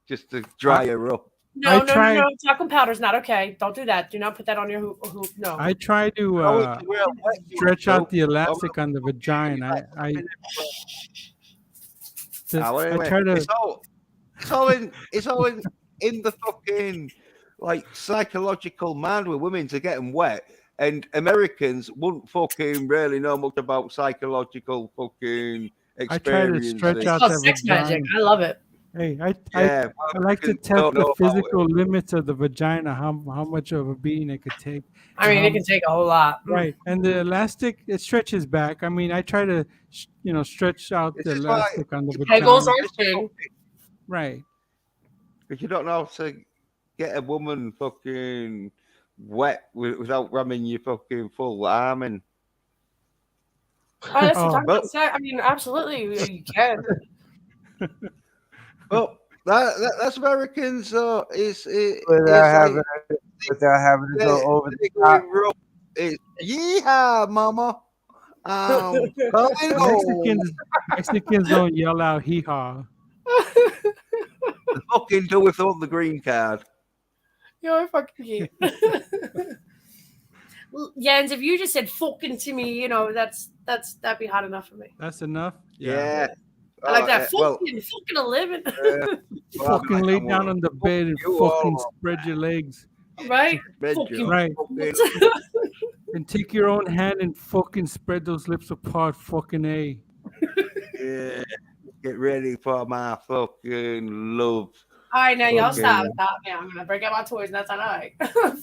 just to dry her up. No, tried- no. Talcum powder's not okay. Don't do that. Do not put that on your hoop. No. I try to Oh, it's real wet, you stretch know. out the elastic on the vagina. I try to. It's all in the fucking like psychological mind with women to get them wet, and Americans wouldn't fucking really know much about psychological fucking I try to experience. stretch out Oh, that sex vagina. magic. I love it. Hey, Yeah, I like to Americans test don't know the about physical it. limits of the vagina, how much of a beating it could take. I mean, it can take a whole lot. Right, and the elastic it stretches back. I mean, I try to stretch out This the is why elastic on the Kegels vagina. are thing. Right. Because you don't know how to get a woman fucking wet without ramming your fucking full arm in. Oh, that's Oh, talking about sex. I mean, absolutely, you can. Well, that's Americans. without having to go over the top. It's yeehaw, mama. Coming home. Mexicans don't yell out hee haw. the fucking do without the green card? You're fucking cute. Well, Jens, if you just said fucking to me, that'd be hot enough for me. That's enough. Yeah. I like that. Well, Fucking a living. Fucking lay down on the bed and you fucking all. spread your legs. Right? Spread Fucking- your Right. fucking- And take your own hand and fucking spread those lips apart. Fucking A. Yeah. Get ready for my fucking love. All right, now y'all Okay. stop. Now I'm gonna break out my toys, and that's not all right.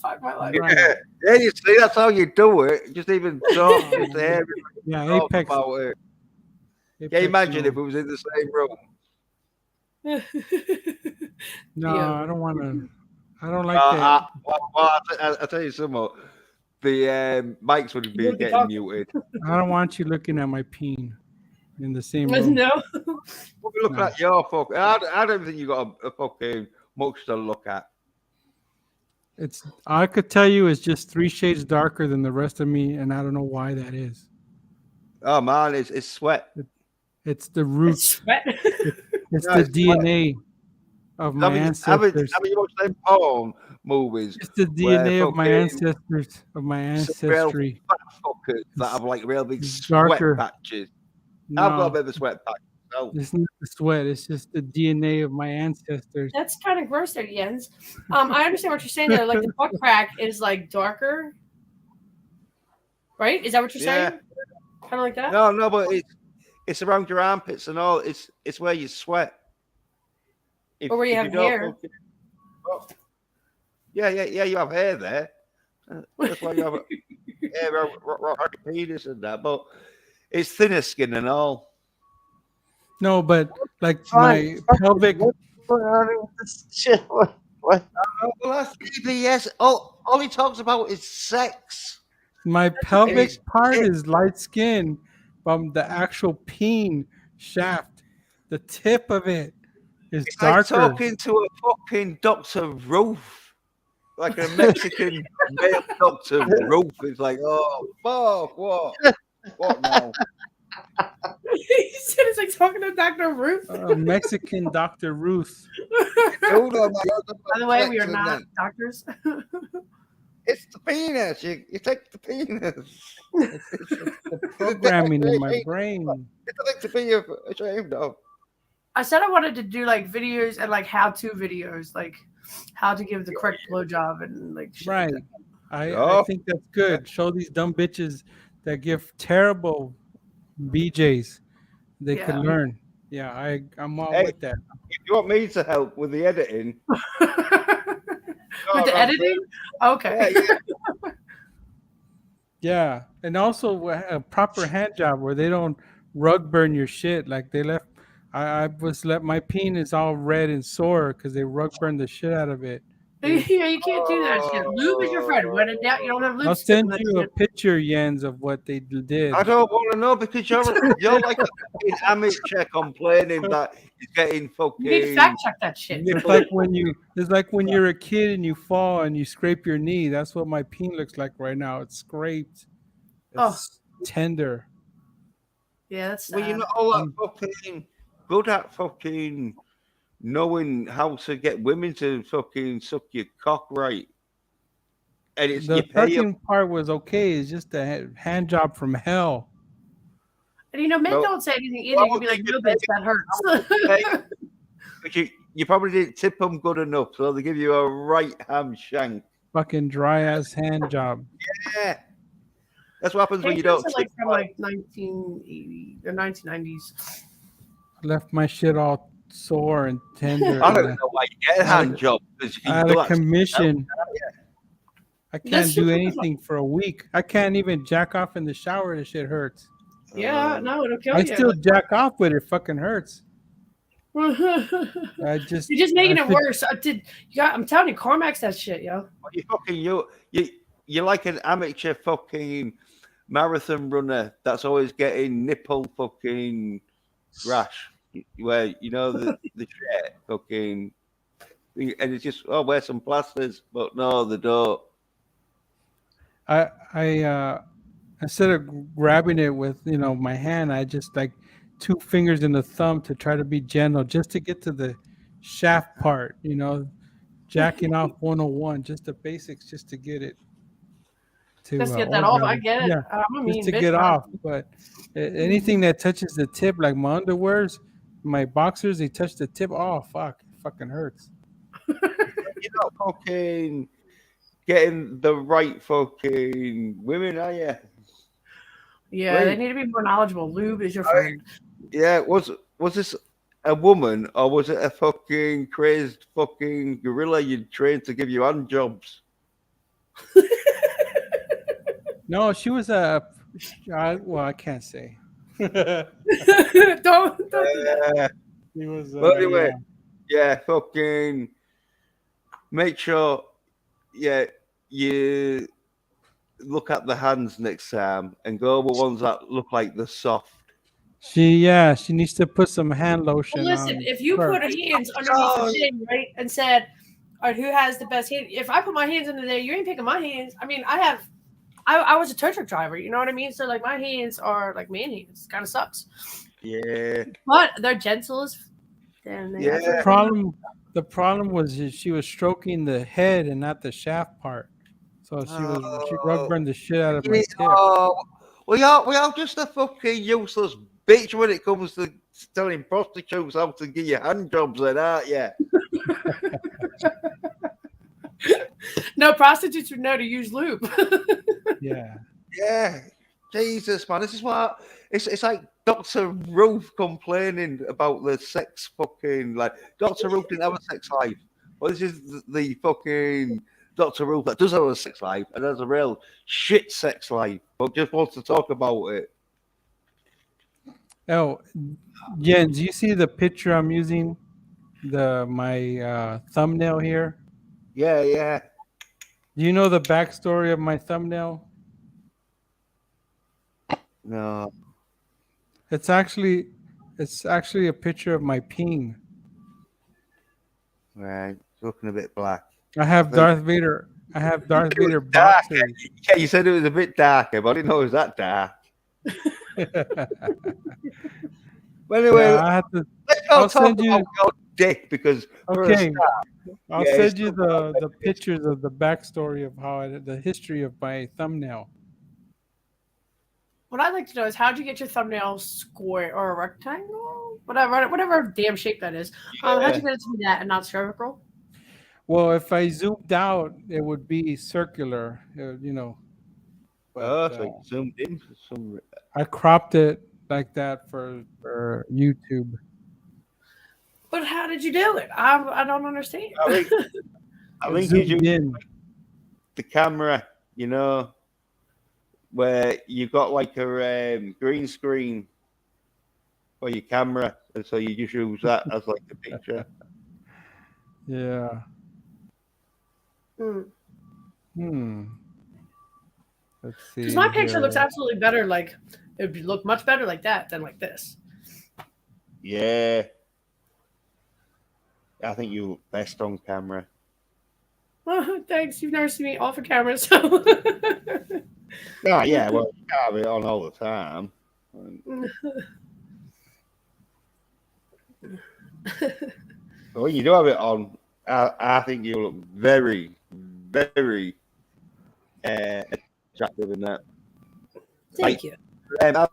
Fuck my life. Right. Yeah, you see, that's how you do it. Just even talk to everybody Yeah, talk Apex. about it. Can Apex, you imagine no. if it was in the same room? No, Yeah. I don't want to. I don't like that. I'll tell you something. The mics would You be would be getting talking. muted. I don't want you looking at my peen in the same room. No. We'll be looking at your fuck. I don't think you got a fucking much to look at. It's. I could tell you it's just 3 shades darker than the rest of me, and I don't know why that is. Oh man, it's sweat. It's the roots. Sweat. It's No, the it's DNA of my ancestors. Haven't you watched them porn movies? It's the where DNA of my fucking ancestors, of my some real ancestry. fat fuckers that have like real big It's sweat darker. patches. I've got a No, bit of a sweat patch. So it's not the sweat. It's just the DNA of my ancestors. That's kind of gross there, Jens. I understand what you're saying there. Like the butt crack is like darker, right? Is that what you're Yeah. saying? Kind of like that. no, but it's around your armpits and all. It's where you sweat. Or where you have don't hair. Oh. Yeah, you have hair there. That's why you have hair around your penis and that. But it's thinner skin and all. No, but like Fine, my fuck pelvic. What's going on with this shit? What? Oh, well, that's CBS. All he talks about is sex. My pelvic It's- part is light skin from the actual peen shaft. The tip of it is It's like darker. talking to a fucking Dr. Roof. Like a Mexican male Dr. Roof. It's like, oh, fuck, what now? He said it's like talking to Dr. Ruth. Mexican Dr. Ruth. Hold on, man. By the way, we are Sex and not that. doctors. It's the penis. You take the penis. Programming in my brain. It's like to be ashamed of. I said I wanted to do like videos and like how-to videos, like how to give the correct blowjob and like shit like Right. that. I Oh. think that's good. Show these dumb bitches that give terrible BJs. They Yeah. could learn. Yeah, I'm all Hey. with that. If you want me to help with the editing, With the editing? Okay. yeah. Yeah, and also a proper hand job where they don't rug burn your shit. Like they left, I was left my penis all red and sore because they rug burned the shit out of it. Yeah, you can't do that shit. Lube is your friend. When in doubt, you don't have lube. I'll stick send with that you a shit. picture, Jens, of what they did. I don't want to know because you're like a fucking amateur complaining that he's getting You need to fucking. fact check that shit. It's like when you're a kid and you fall and you scrape your knee. That's what my peen looks like right now. It's scraped. It's tender. Yeah, that's sad. Well, you're not all that fucking good at fucking knowing how to get women to fucking suck your cock right. And it's The you pay them. sucking part was okay. It's just a hand job from hell. And men Well, don't say anything either. well, You'd be like, you no, pay- bitch, that hurts. But you probably didn't tip them good enough, so they give you a right ham shank. Fucking dry ass hand job. Yeah. That's what happens when you Pictures don't are like tip from well. like 1980 or 1990s. Left my shit all sore and tender. I don't know why you get a hand job. Because you I had do a that. commission. I can't That's do super- anything for a week. I can't even jack off in the shower. The shit hurts. Yeah, no, it'll kill I you. still jack off, but it fucking hurts. You're I just just making I it could- worse. I'm telling you, Carmax that shit, yo. You're like an amateur fucking marathon runner that's always getting nipple fucking rash, where you know the shit fucking, and it's just wear some plasters, but no, they don't. I instead of grabbing it with my hand, I just like 2 fingers and a thumb to try to be gentle, just to get to the shaft part, jacking off 101, just the basics, just to get it to Just to get that off. I orgasm. get it. Yeah, I'm a just mean to bitch. get man. off. But anything that touches the tip, like my underwears, my boxers, they touch the tip. Oh fuck, it fucking hurts. You're not fucking getting the right fucking women, are you? Yeah, they Wait. need to be more knowledgeable. Lube is your friend. Yeah, was this a woman or was it a fucking crazed fucking gorilla you trained to give you hand jobs? No, she was well, I can't say. don't. Yeah. She was. But anyway, Yeah. yeah, fucking make sure, yeah, you look at the hands next time and go with ones that look like they're soft. She needs to put some hand lotion Well, listen, on. if you first. put hands underneath the thing, right, and said, "All right, who has the best hand?" If I put my hands under there, you ain't picking my hands. I mean, I was a tow truck driver, you know what I mean? So like my hands are like man hands. Kind of sucks, Yeah. but they're gentle as. And they Yeah. The problem was that she was stroking the head and not the shaft part. So she rubbed the shit out of my tip. Oh, we are just a fucking useless bitch when it comes to telling prostitutes how to get your hand jobs then, aren't you? No, prostitutes would know to use lube. Yeah. Yeah. Jesus, man. This is what it's like Dr. Ruth complaining about the sex fucking like Dr. Ruth didn't have a sex life. Well, this is the fucking Dr. Ruth that does have a sex life and has a real shit sex life, but just wants to talk about it. Oh, Jens, you see the picture I'm using? My thumbnail here. Yeah, yeah. Do you know the backstory of my thumbnail? No. It's actually a picture of my peen. Right. It's looking a bit black. I have Darth Vader. I have Darth Vader Dark. boxers. Yeah, you said it was a bit darker, but I didn't know it was that dark. But anyway, Yeah, I have to. let's I'll not talk send you- about your dick because for a Okay, start, I'll Yeah, send it's you still the pictures of the backstory of the history of my thumbnail. What I'd like to know is how'd you get your thumbnail square or a rectangle? Whatever damn shape that is. How'd you get it to be that and not spherical? Well, if I zoomed out, it would be circular. But, so you zoomed in for some. I cropped it like that for YouTube. But how did you do it? I don't understand. I think you Zoomed used in. the camera, where you got like a green screen for your camera, and so you just use that as like the picture. Yeah. Let's see. Because my picture here. looks absolutely better. Like it would look much better like that than like this. Yeah. I think you look best on camera. Thanks. You've never seen me off of camera, so. Oh, yeah, well, you can't have it on all the time. But when you do have it on, I think you look very, very attractive in that. Thank you. Avatar,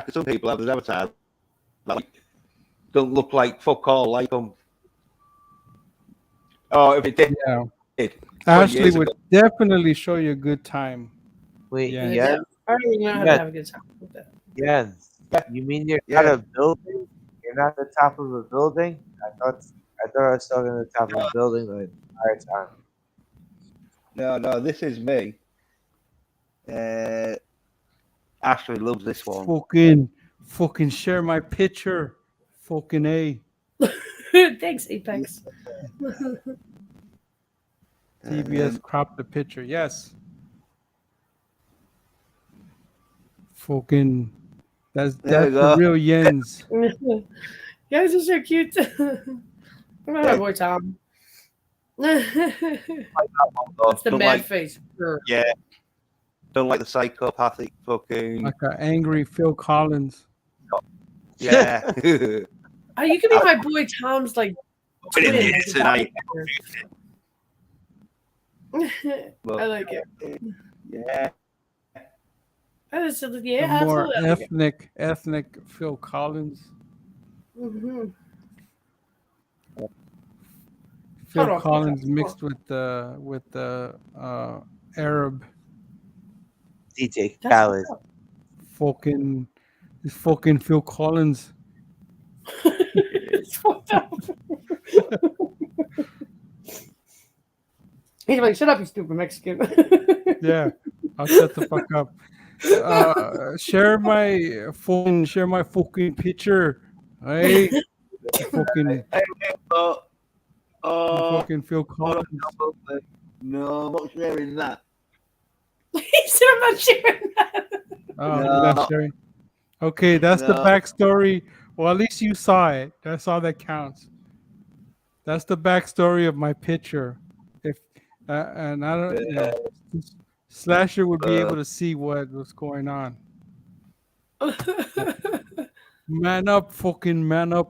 because some people have an avatar that don't look like fuck all like them. Oh, if it did, Yeah. 20 Ashley years would ago. definitely show you a good time. Wait, Yeah. yeah, I don't even know how Yeah. to have a good time with that. yeah. Yeah. You mean you're Yeah. not a building? You're not the top of a building? I thought I was talking to the top of a building the entire time. No, this is me. Ashley loves this one. Fucking share my picture. Fucking A. Thanks, Apex. TBS cropped the picture. Yes. Fucking. That's There you the go. real Jens. You guys are so cute. My boy Tom. That's the Don't mad like, face. Sure. yeah, don't like the psychopathic fucking. Like an angry Phil Collins. Yeah. Oh, you can be my boy Tom's like Put it in twin. here tonight. I like it. Yeah. Yeah, The more absolutely. ethnic Phil Collins. Mhm. Phil Hold on. Collins Hold on. mixed with the Arab DJ That's Khaled. what's up. fucking Phil Collins. It's fucked up. He's like, shut up, you stupid Mexican. Yeah, I'll shut the fuck up. Share my fucking picture. Hey, fucking fucking Phil Collins. No, I'm not sharing that. He said, I'm not sharing that. Oh, No. you're not sharing. Okay, that's the No. backstory. Well, at least you saw it. That's all that counts. That's the backstory of my picture. If and I don't, Slasher would be able to see what was going on. Man up,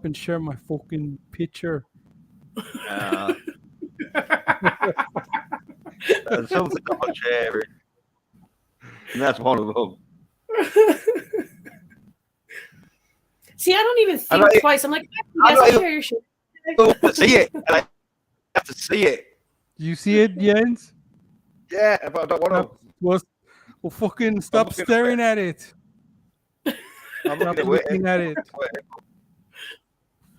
and share my fucking picture. There's something I'm not sharing. And that's one of them. See, I don't even think like- twice. I'm like, I yes, like- I'll share your shit. I have to see it. And I have to see it. You see it, Jens? Yeah, but I don't want to. Well, fucking stop looking staring at it. I'm Stop looking looking at it. away.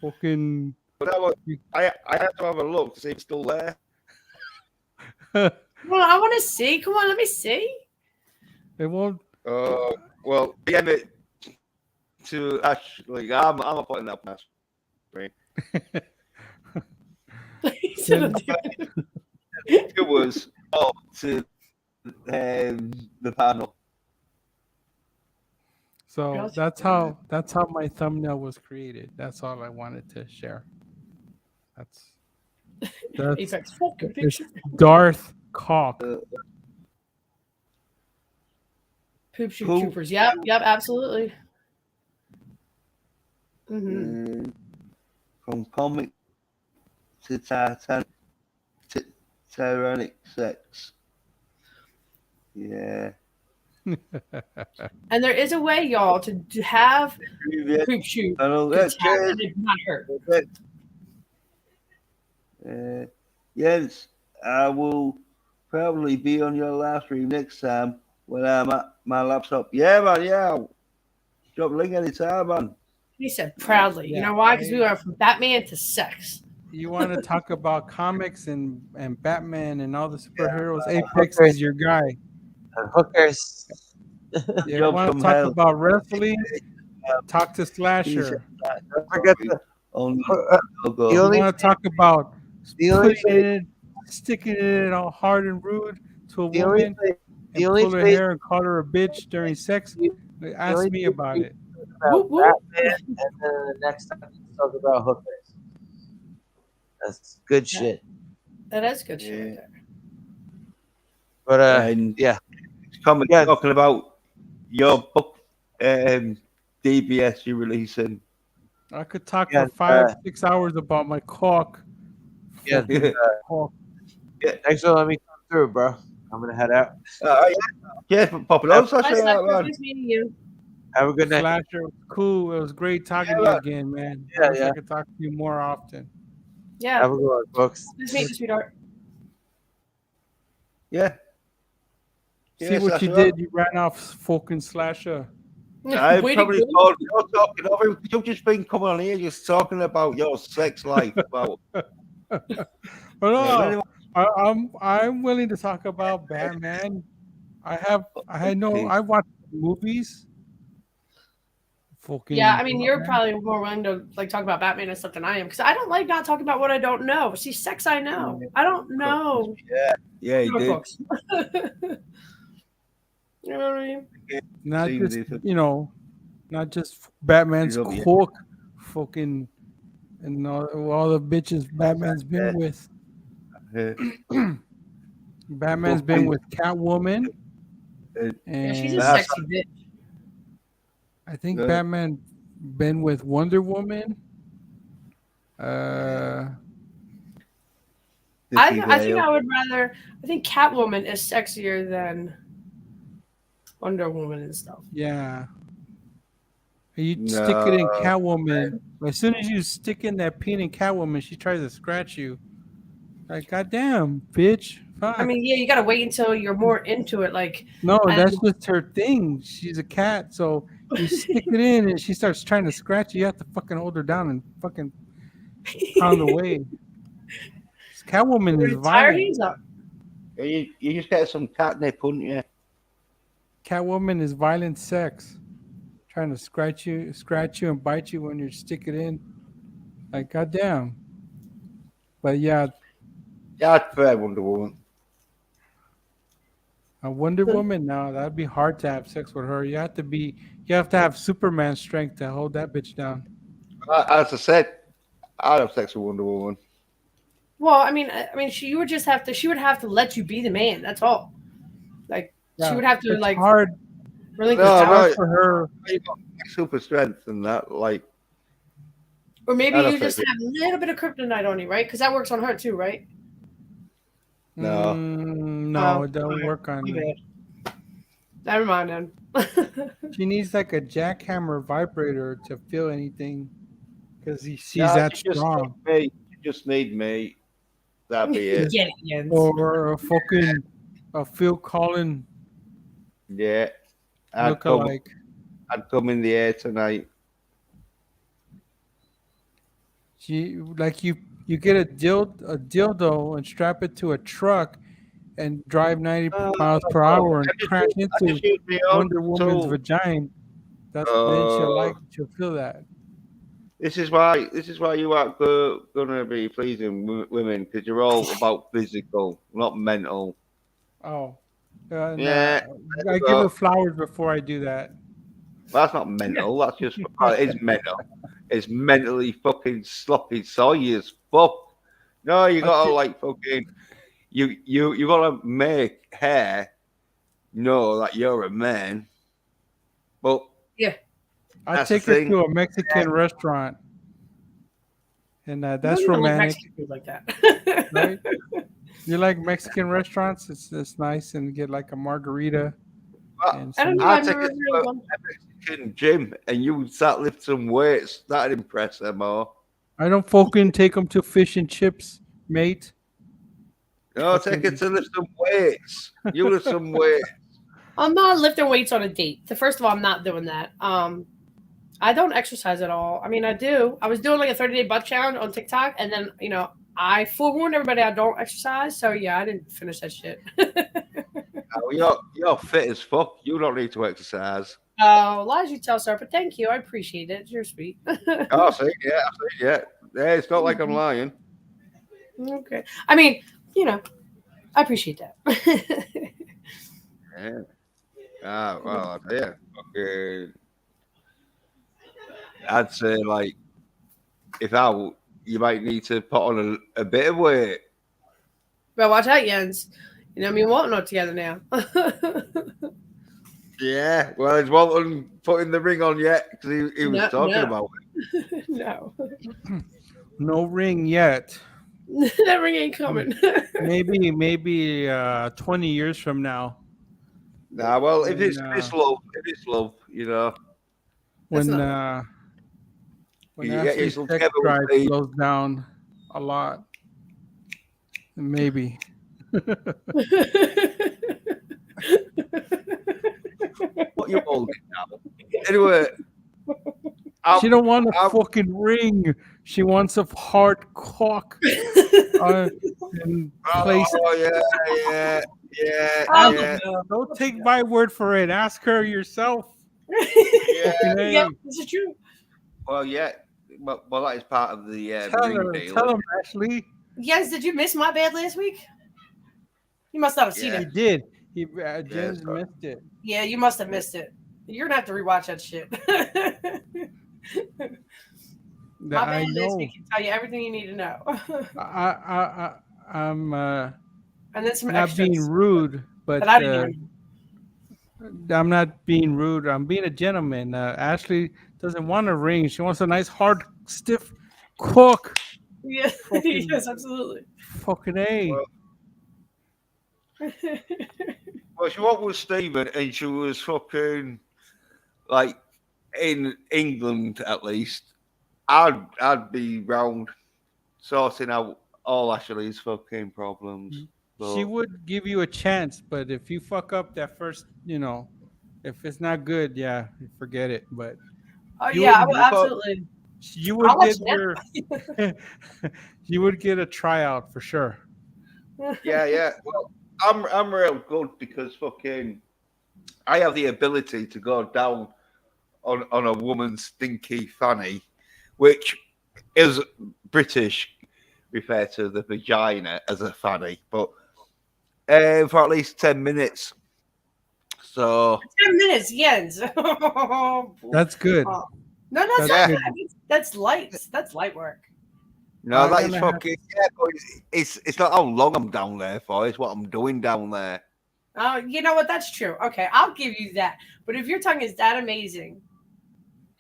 Fucking. But I have to have a look to see if it's still there. Well, I want to see. Come on, let me see. It won't. Well, DM it to Ashley. I'm not putting that past. He said, It was to the panel. So Gotcha. that's how my thumbnail was created. That's all I wanted to share. That's Apex fucking it's picture. Darth Cock. Poop shoot Poop. troopers. Yep, absolutely. Mm-hmm. From comic to tyrannic sex. Yeah. And there is a way, y'all, to have Yeah, poop shoot I know good that. time and it not hurt. Yes, I will probably be on your live stream next time when I'm at my laptop. Yeah, man. Yeah. Drop a link anytime, man. He said proudly. You Yeah, know why? Because we went from Batman to sex. You want to talk about comics and Batman and all the superheroes? Apex is your guy. Hookers. You Jump want from to talk hell. about wrestling? Talk to Slasher. Don't forget the Only the You only want to talk about the only putting it in, sticking it all hard and rude to a the only woman thing and only pull her thing- hair and call her a bitch during sex? Ask only me thing about we- it. about Whoop, whoop. Batman, and then the next time we talk about hookers. That's good shit. That is good shit. Yeah. Right there. But and yeah. comment Yeah. talking about your book, DBS you're releasing. I could talk Yeah, for 5-6 hours about my cock. Yeah, Cock. thanks for letting me come through, bro. I'm gonna head out. Yeah, pop it on, Bye, Sasha, Sasha. man. Nice meeting you. Have a good night. Slasher was cool. It was great talking to you again, man. Yeah, I wish I yeah. could talk to you more often. Yeah. Have a good one, folks. Nice meeting you, sweetheart. Yeah. See Yeah, what you Sasha. did. You ran off fucking Slasher. I Way to probably go. thought you're talking over. You've just been coming on here, just talking about your sex life. About But no, anyway, I'm willing to talk about Batman. I watch movies. Fucking Yeah, I mean, you're Batman. probably more willing to like talk about Batman and stuff than I am because I don't like not talking about what I don't know. See, sex I know. I don't know. yeah, he Comic did. books. You know what I mean? Not See, just they- not just Batman's He's over here. cook, fucking, and all the bitches Batman's been with. Batman's been with Catwoman, Yeah, she's a and That's- sexy bitch. I think Good. Batman been with Wonder Woman. I think I would rather. I think Catwoman is sexier than Wonder Woman and stuff. Yeah. You stick it in Catwoman. As soon as you stick in that pin in Catwoman, she tries to scratch you. Like, goddamn, bitch. Fuck. I mean, yeah, you gotta wait until you're more into it. Like, no, and- that's just her thing. She's a cat, so you stick it in and she starts trying to scratch you. You have to fucking hold her down and fucking pound away. Catwoman is Tire violent. he's up. You just get some catnip, wouldn't you? Catwoman is violent sex. Trying to scratch you and bite you when you stick it in. Like, goddamn. But yeah, Yeah, I'd prefer Wonder Woman. a Wonder Woman, no, that'd be hard to have sex with her. You have to have Superman strength to hold that bitch down. As I said, I'd have sex with Wonder Woman. Well, I mean, she would just have to. She would have to let you be the man. That's all. Like, she would have to It's like hard. really No, For her. You got super strength and that, like. or maybe I don't you just think have a little bit of kryptonite on you, right? Because that works on her too, right? No. No, Oh, it don't okay. work on My me. bad. Never mind then. She needs like a jackhammer vibrator to feel anything, because she's No, that you just strong. need me. You just need me. That'd be it. Get it, Jens. Or a Phil Collins Yeah. I'd look-alike. come in the air tonight. You get a dildo and strap it to a truck and drive 90 miles per hour and crash I into just use my own Wonder Woman's tool. vagina. Then she'll feel that. This is why you aren't gonna be pleasing women, because you're all about physical, not mental. Oh. Yeah. I give her flowers before I do that. That's not mental. That's just it's mental. It's mentally fucking sloppy soy as fuck. No, you gotta like fucking you gotta make hair know that you're a man. But I That's take the her thing. to a Mexican restaurant, and that's Nobody likes romantic, Mexican food like that. right? You like Mexican restaurants? It's nice, and get like a margarita. And I don't know. I'd I've take never it to really a gone. Mexican gym and you would start lift some weights. That'd impress them more. I don't fucking take them to fish and chips, mate. No, take it to lift some weights. You lift some weights. I'm not lifting weights on a date. So first of all, I'm not doing that. I don't exercise at all. I mean, I do. I was doing like a 30-day butt challenge on TikTok, and then I forewarned everybody I don't exercise. So yeah, I didn't finish that shit. No, you're fit as fuck. You don't need to exercise. Oh, lies you tell, sir. But thank you. I appreciate it. You're sweet. Oh, see, yeah. It's not like I'm lying. Okay. I mean, I appreciate that. Yeah. Well, yeah. Okay. I'd say like you might need to put on a bit of weight. But watch out, Jens. Me and Walton are together now. Yeah. Well, it's Walton putting the ring on yet because he was talking about it. No. No ring yet. That ring ain't coming. Maybe 20 years from now. Nah, well, if it's love, When You get Ashley's yourself sex together with drive me. slows down a lot, maybe. What you holding now? Anyway, She don't want a fucking ring. She wants a hard cock. And place. yeah. Don't take my word for it. Ask her yourself. Yeah, this is true. Well, yeah. Well, that is part of the ring deal. Tell him, Ashley. Yes, did you miss my bed last week? You must not have seen Yeah. He it. did. James sorry. missed it. Yeah, you must have missed it. You're gonna have to rewatch that shit. My I bad last know. week can tell you everything you need to know. I'm And then some not extras being rude, but that I didn't even know. I'm not being rude. I'm being a gentleman. Ashley doesn't want a ring. She wants a nice, hard, stiff cock. Yeah, Fucking- yes, absolutely. Fucking A. Well, well, she went with Stephen, and she was fucking like in England at least. I'd be round sorting out all Ashley's fucking problems. She But would give you a chance, but if you fuck up that first, if it's not good, yeah, forget it. But Oh You yeah, would- absolutely. you I'll would let get you your, you would get a tryout for sure. yeah. Well, I'm real good because fucking I have the ability to go down on a woman's stinky fanny, which is British refer to the vagina as a fanny, but for at least 10 minutes. So 10 minutes, Jens. That's good. Oh. No, that's That's not good. bad. That's light. That's light work. no, I'm that is gonna have- fucking yeah. But it's not how long I'm down there for. It's what I'm doing down there. Oh, you know what? That's true. Okay, I'll give you that. But if your tongue is that amazing,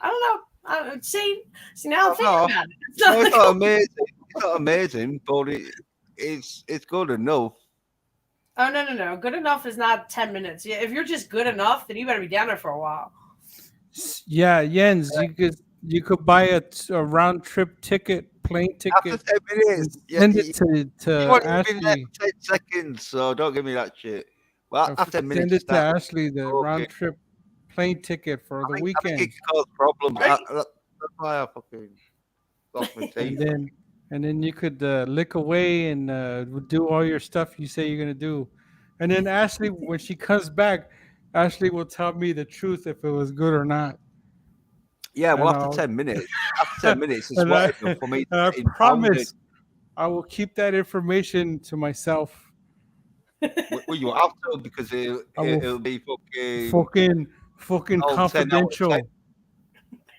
I don't know. See now I'm thinking No. about it. It's No, not it's not amazing. It's not amazing, but it's good enough. Oh no. Good enough is not 10 minutes. Yeah, if you're just good enough, then you better be down there for a while. Yeah, Jens, you could buy a round trip ticket, plane After ticket, 10 minutes, and send it to you won't even be there Ashley. for 10 seconds, so don't give me that shit. Well, after 10 minutes, Send you it to start Ashley the talking. round trip plane ticket for the I think weekend, it can cause problems. Right. That's why I fucking lost my and teeth. then you could lick away and do all your stuff you say you're gonna do, and then Ashley, when she comes back, Ashley will tell me the truth if it was good or not. Yeah, well, And after I'll- 10 minutes, it's And wet enough for me and I to get promise I will keep that information to myself. Well, you have to because I will it'll be fucking. Fucking Oh, 10 out of 10. confidential.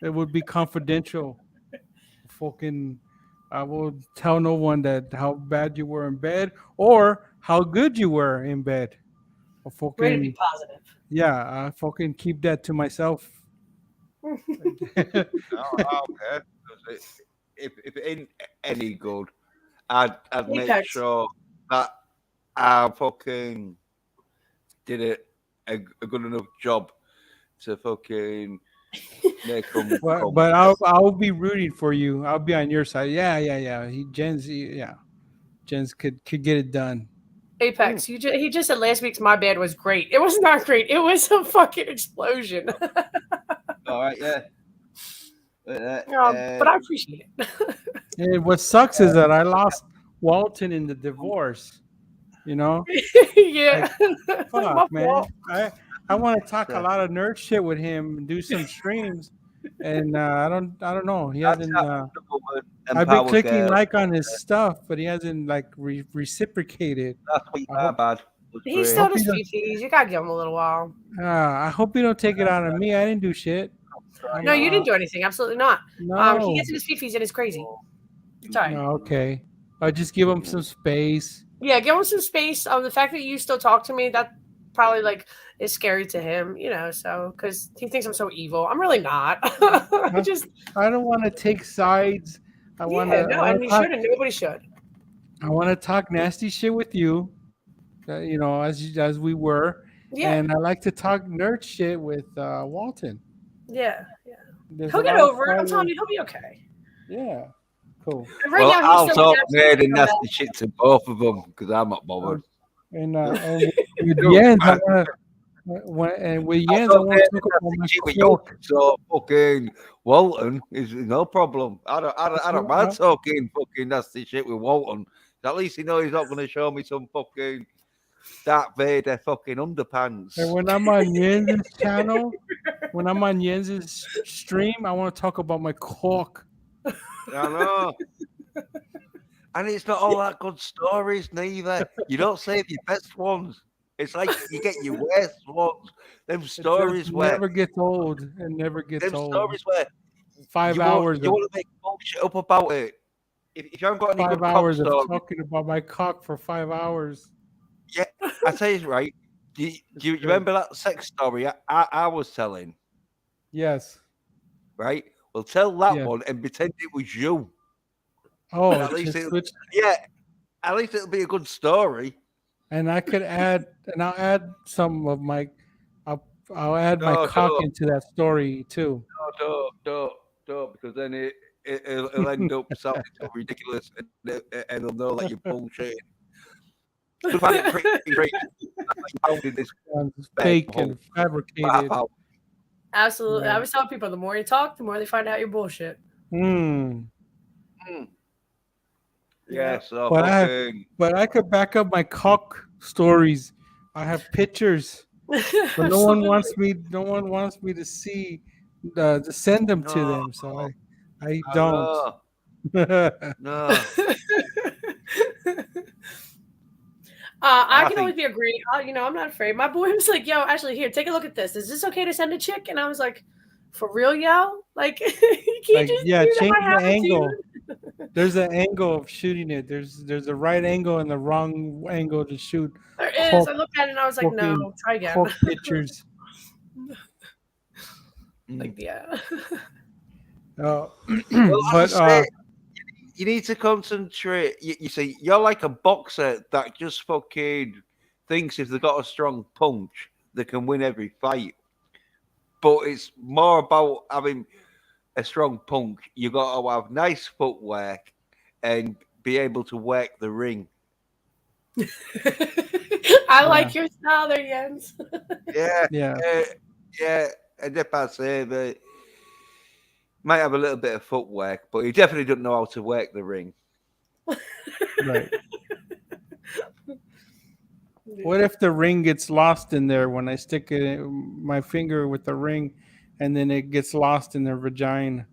It would be confidential. Fucking, I will tell no one that how bad you were in bed or how good you were in bed. Or Way to be fucking, positive. yeah, I fucking keep that to myself. Oh, okay. 'Cause if it ain't any good, I'd make Apex. sure that I fucking did a good enough job to fucking make them come. But I'll be rooting for you. I'll be on your side. Yeah. Jens could get it done. Apex. He just said last week's my bad was great. It was not great. It was a fucking explosion. All right, yeah. But I appreciate it. And what sucks is that I lost Walton in the divorce. You know, Yeah. My fuck, man. fault. I want to talk a lot of nerd shit with him and do some streams, and I don't know. He hasn't. I've been clicking like on his stuff, but he hasn't like reciprocated. That's what you I hope- bad. Was He great. still Hope does he fifis. You gotta give him a little while. I hope you don't take it out on me. I didn't do shit. No, you didn't do anything. Absolutely not. No. He gets in his fifis and it's crazy. Sorry. No, okay. I just give him some space. Yeah, give him some space. The fact that you still talk to me, that probably like is scary to him, so because he thinks I'm so evil. I'm really not. I just I don't want to take sides. I want yeah, to. no, and you shouldn't. Nobody should. I want to talk nasty shit with you. As we were, Yeah, and I like to talk nerd shit with Walton. yeah. There's He'll a get lot of over it. I'm fun telling with- you, he'll be okay. Yeah, cool. And right Well, now, I'll he's still talk nerd and nasty shit to both of them because I'm not bothered. And with Jens, I wanna, with Jens, I want to talk about my Shit with cork. you, so fucking Walton is no problem. I don't mind talking fucking nasty shit with Walton. At least he knows he's not going to show me some fucking Darth Vader fucking underpants. And when I'm on Jens's channel, when I'm on Jens's stream, I want to talk about my cork. I know. And it's not all that good stories neither. You don't save your best ones. It's like you get your worst ones. Them stories It where never gets old. It never gets them old. stories where 5 you hours. want to make bullshit up about it. If you haven't got any 5 good cock hours of stories, talking about my cock for 5 hours. yeah, I tell you right. Do you remember that sex story I was telling? Yes. Right. Well, tell that Yeah. one and pretend it was you. Oh, At least just it, switch, yeah, at least it'll be a good story. and I could add, and I'll add some of my, I'll add my No, cock don't, into that story too. don't, because then it'll end up sounding so ridiculous, and they'll know that you're bullshit. You'll find it pretty great. You pounded this It's bed fake whole and half fabricated. hour. Absolutely. I Right. always tell people the more you talk, the more they find out you're bullshit. Hmm. Yeah, so But I, fucking but I could back up my cock stories. I have pictures, but no one wants me. No one wants me to see, to send them to no, them. So I don't. no, Yeah, no. I I can always think be a great, I'm not afraid. My boy was like, yo, Ashley, here, take a look at this. Is this okay to send a chick? And I was like, for real, yo? Like, you can't just do that. change I the have to. angle. There's an angle of shooting it. There's a right angle and the wrong angle to shoot There is. cock, I looked at it and I was like, no, fucking try again. cock pictures. Like, yeah. well, But you need to concentrate. You see, you're like a boxer that just fucking thinks if they've got a strong punch, they can win every fight. But it's more about having a strong punch. You got to have nice footwork and be able to work the ring. I like your style there, Jens. Yeah, yeah, yeah. And if I say that might have a little bit of footwork, but he definitely doesn't know how to work the ring. right. What if the ring gets lost in there when I stick it my finger with the ring, and then it gets lost in their vagina?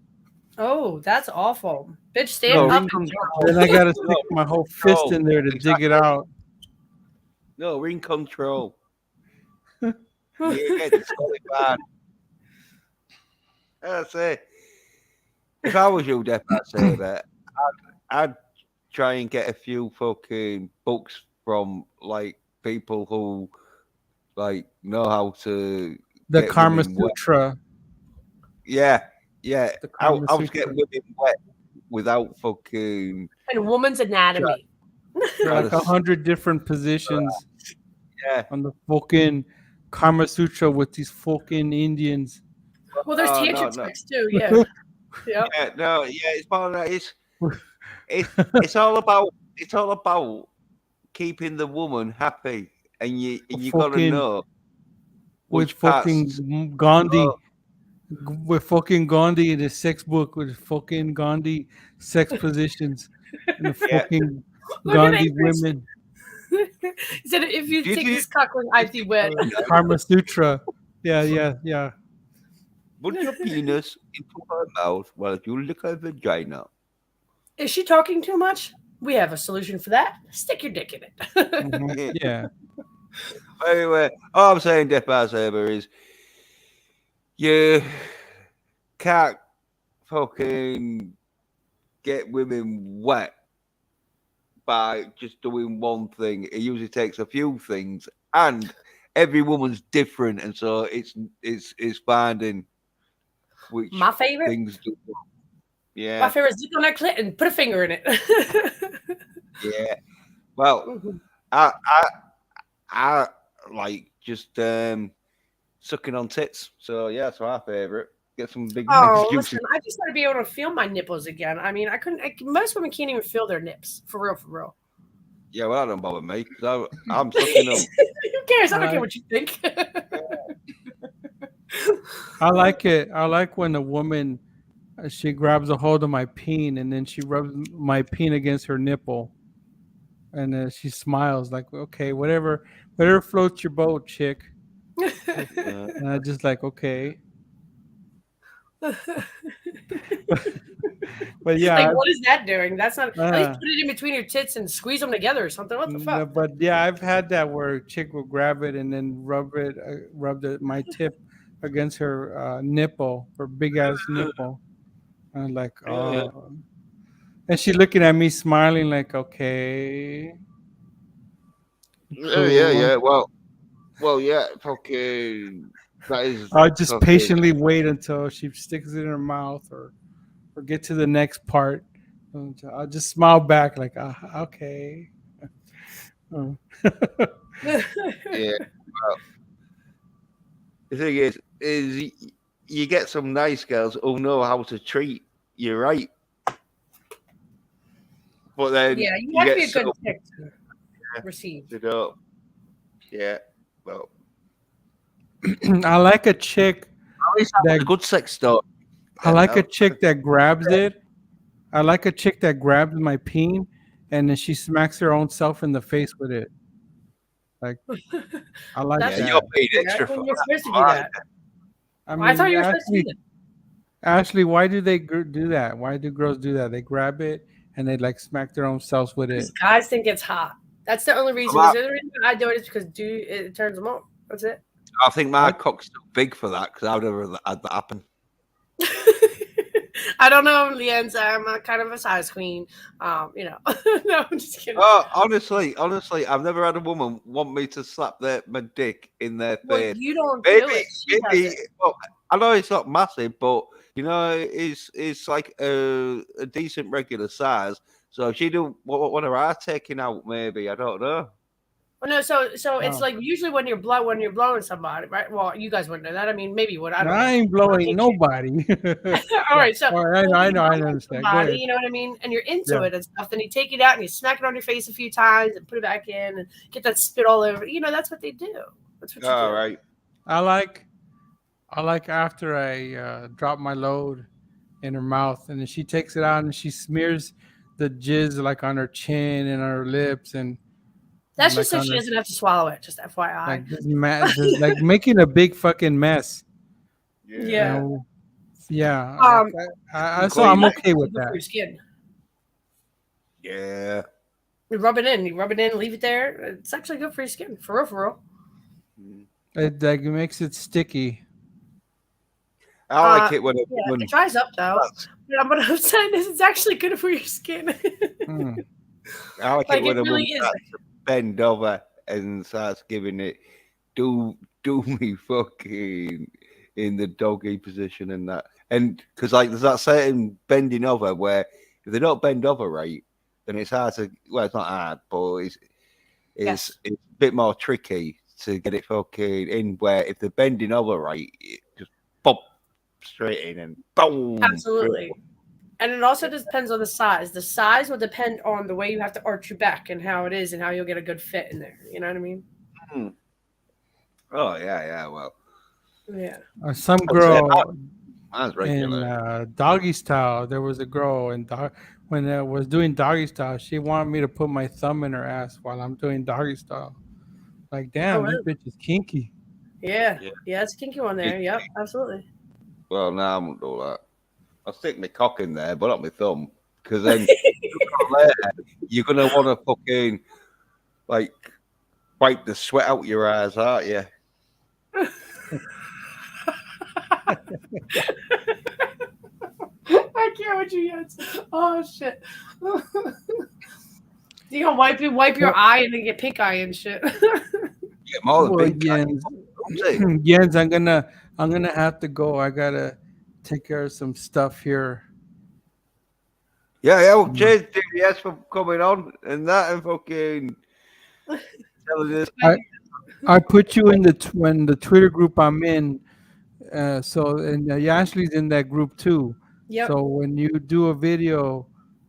Oh, that's awful. Bitch, stand No, up ring and control. Then I gotta stick my whole fist in there to dig Exactly. it out. No, ring control. Yeah, it's solid bad. I say, if I was you, Def, I'd say that I'd try and get a few fucking books from like people who like know how to The get Karma women wet. Sutra. Yeah, yeah. The How Karma to Sutra. get women wet without fucking And woman's anatomy. There are trying like to 100 different positions yeah. on the fucking Karma Sutra with these fucking Indians. Well, there's No, tangent no. tricks too. Yeah. Yep. Yeah, no, yeah, it's part of that. It's all about keeping the woman happy, and you gotta Fucking- know With which parts. fucking Gandhi. Oh, With fucking Gandhi in his sex book with fucking Gandhi sex positions and the Yeah. fucking Look at Gandhi Anchorage. women. He said, if you Did take you- this cockling, I'd be wet. Karma Sutra. Yeah. put your penis into her mouth while you lick her vagina. Is she talking too much? We have a solution for that. Stick your dick in it. Mhm. Yeah. Anyway, all I'm saying, Death by Saber, is you can't fucking get women wet by just doing one thing. It usually takes a few things, and every woman's different, and so it's finding which My favorite. things do. My Yeah, favorite is look on that clit and put a finger in it. yeah. Well, I like just sucking on tits. So yeah, that's my favorite. Get some big Oh, juicy. listen, I just want to be able to feel my nipples again. I mean, most women can't even feel their nips. For real. Yeah, well, that don't bother me because I'm sucking them. Who cares? I don't care what you think. I like it. I like when a woman she grabs a hold of my peen and then she rubs my peen against her nipple, and then she smiles like, "Okay, whatever floats your boat, chick." And I just like, okay, but yeah, Like, what is that doing? That's not. At least Uh. put it in between your tits and squeeze them together or something. What the no, fuck? but yeah, I've had that where a chick will grab it and then rub my tip against her nipple, her big ass nipple. I'm like, oh, and she looking at me smiling like, okay. Yeah. Well, yeah. Fucking. That is. I'll just fucking- patiently wait until she sticks it in her mouth or get to the next part, I'll just smile back like, okay. Oh. Yeah. Well, the thing is you get some nice girls who know how to treat you right, but then Yeah, you you have to get be a good some chick to receive. that don't. Yeah. Well, I like a chick at least that was that a good sex story. I like a Then. chick that grabs it. I like a chick that grabs my peen and then she smacks her own self in the face with it. Like I like Yeah, That's you're that. paid yeah, extra when for you're that. supposed to do All right. that. I Well, I thought mean, you were supposed to do Ashley, why do they do that? Why do girls do that? They grab it and they like smack their own selves with because it. guys think it's hot. That's the only reason. Well, The other reason I do it is because it turns them on. That's it. I think my I- cock's too big for that because I've never had that happen. I don't know, Leanne's. I'm a kind of a size queen. No, I'm just kidding. Oh, honestly, I've never had a woman want me to slap my dick in their Well, face. you don't feel Maybe, it. She does it. well, I know it's not massive, but it's like a decent regular size. So if she do want her eye taken out, maybe I don't know. Well, no, so it's Oh. like usually when you're blowing somebody, right? Well, you guys wouldn't know that. I mean, maybe you would. I don't know. I ain't blowing nobody. All right, so All right, well, I when know, you're I blowing understand. Go somebody, ahead. you know what I mean, and you're into Yeah. it and stuff. Then you take it out and you smack it on your face a few times and put it back in and get that spit all over. You know, that's what they do. That's what you All do. right. I like after I drop my load in her mouth and then she takes it out and she smears the jizz like on her chin and on her lips and That's like just so on she her, doesn't have to swallow it. Just FYI. like just like making a big fucking mess. Yeah. Yeah. Um, So I'm okay It's with good for that. your skin. Yeah. You rub it in, leave it there. It's actually good for your skin, for real, for real. It like it makes it sticky. I like it when a Yeah, woman. it dries up though. But what I'm saying is, it's actually good for your skin. Mm. I like Like, it when it a really woman is. starts to bend over and starts giving it do me fucking in the doggy position and that. And because like there's that certain bending over where if they don't bend over right, then it's hard to it's not hard, but it's Yes. it's a bit more tricky to get it fucking in where if they're bending over right, it just pop straight in and boom. Absolutely. And it also depends on the size. The size will depend on the way you have to arch your back and how it is and how you'll get a good fit in there. You know what I mean? Oh yeah, well. Some I'd say girl mine's in regular. doggy style. There was a girl when I was doing doggy style. She wanted me to put my thumb in her ass while I'm doing doggy style. Like, damn, wow. this bitch is kinky. Yeah. Yeah. Yeah, it's a kinky one there. Yep, absolutely. Well, no, I won't do that. I'll stick my cock in there, but not my thumb, because then later you're gonna want to fucking like wipe the sweat out your eyes, aren't you? I can't with you yet. Oh shit. You gonna wipe your eye and then get pink eye and shit. Get more than Well, pink eye, Jens, don't Jens, I'm gonna have to go. I gotta take care of some stuff here. yeah. Well, cheers, DDS, for coming on and that and fucking telling us. I put you in when the Twitter group I'm in. And Ashley's in that group too. Yep. So when you do a video,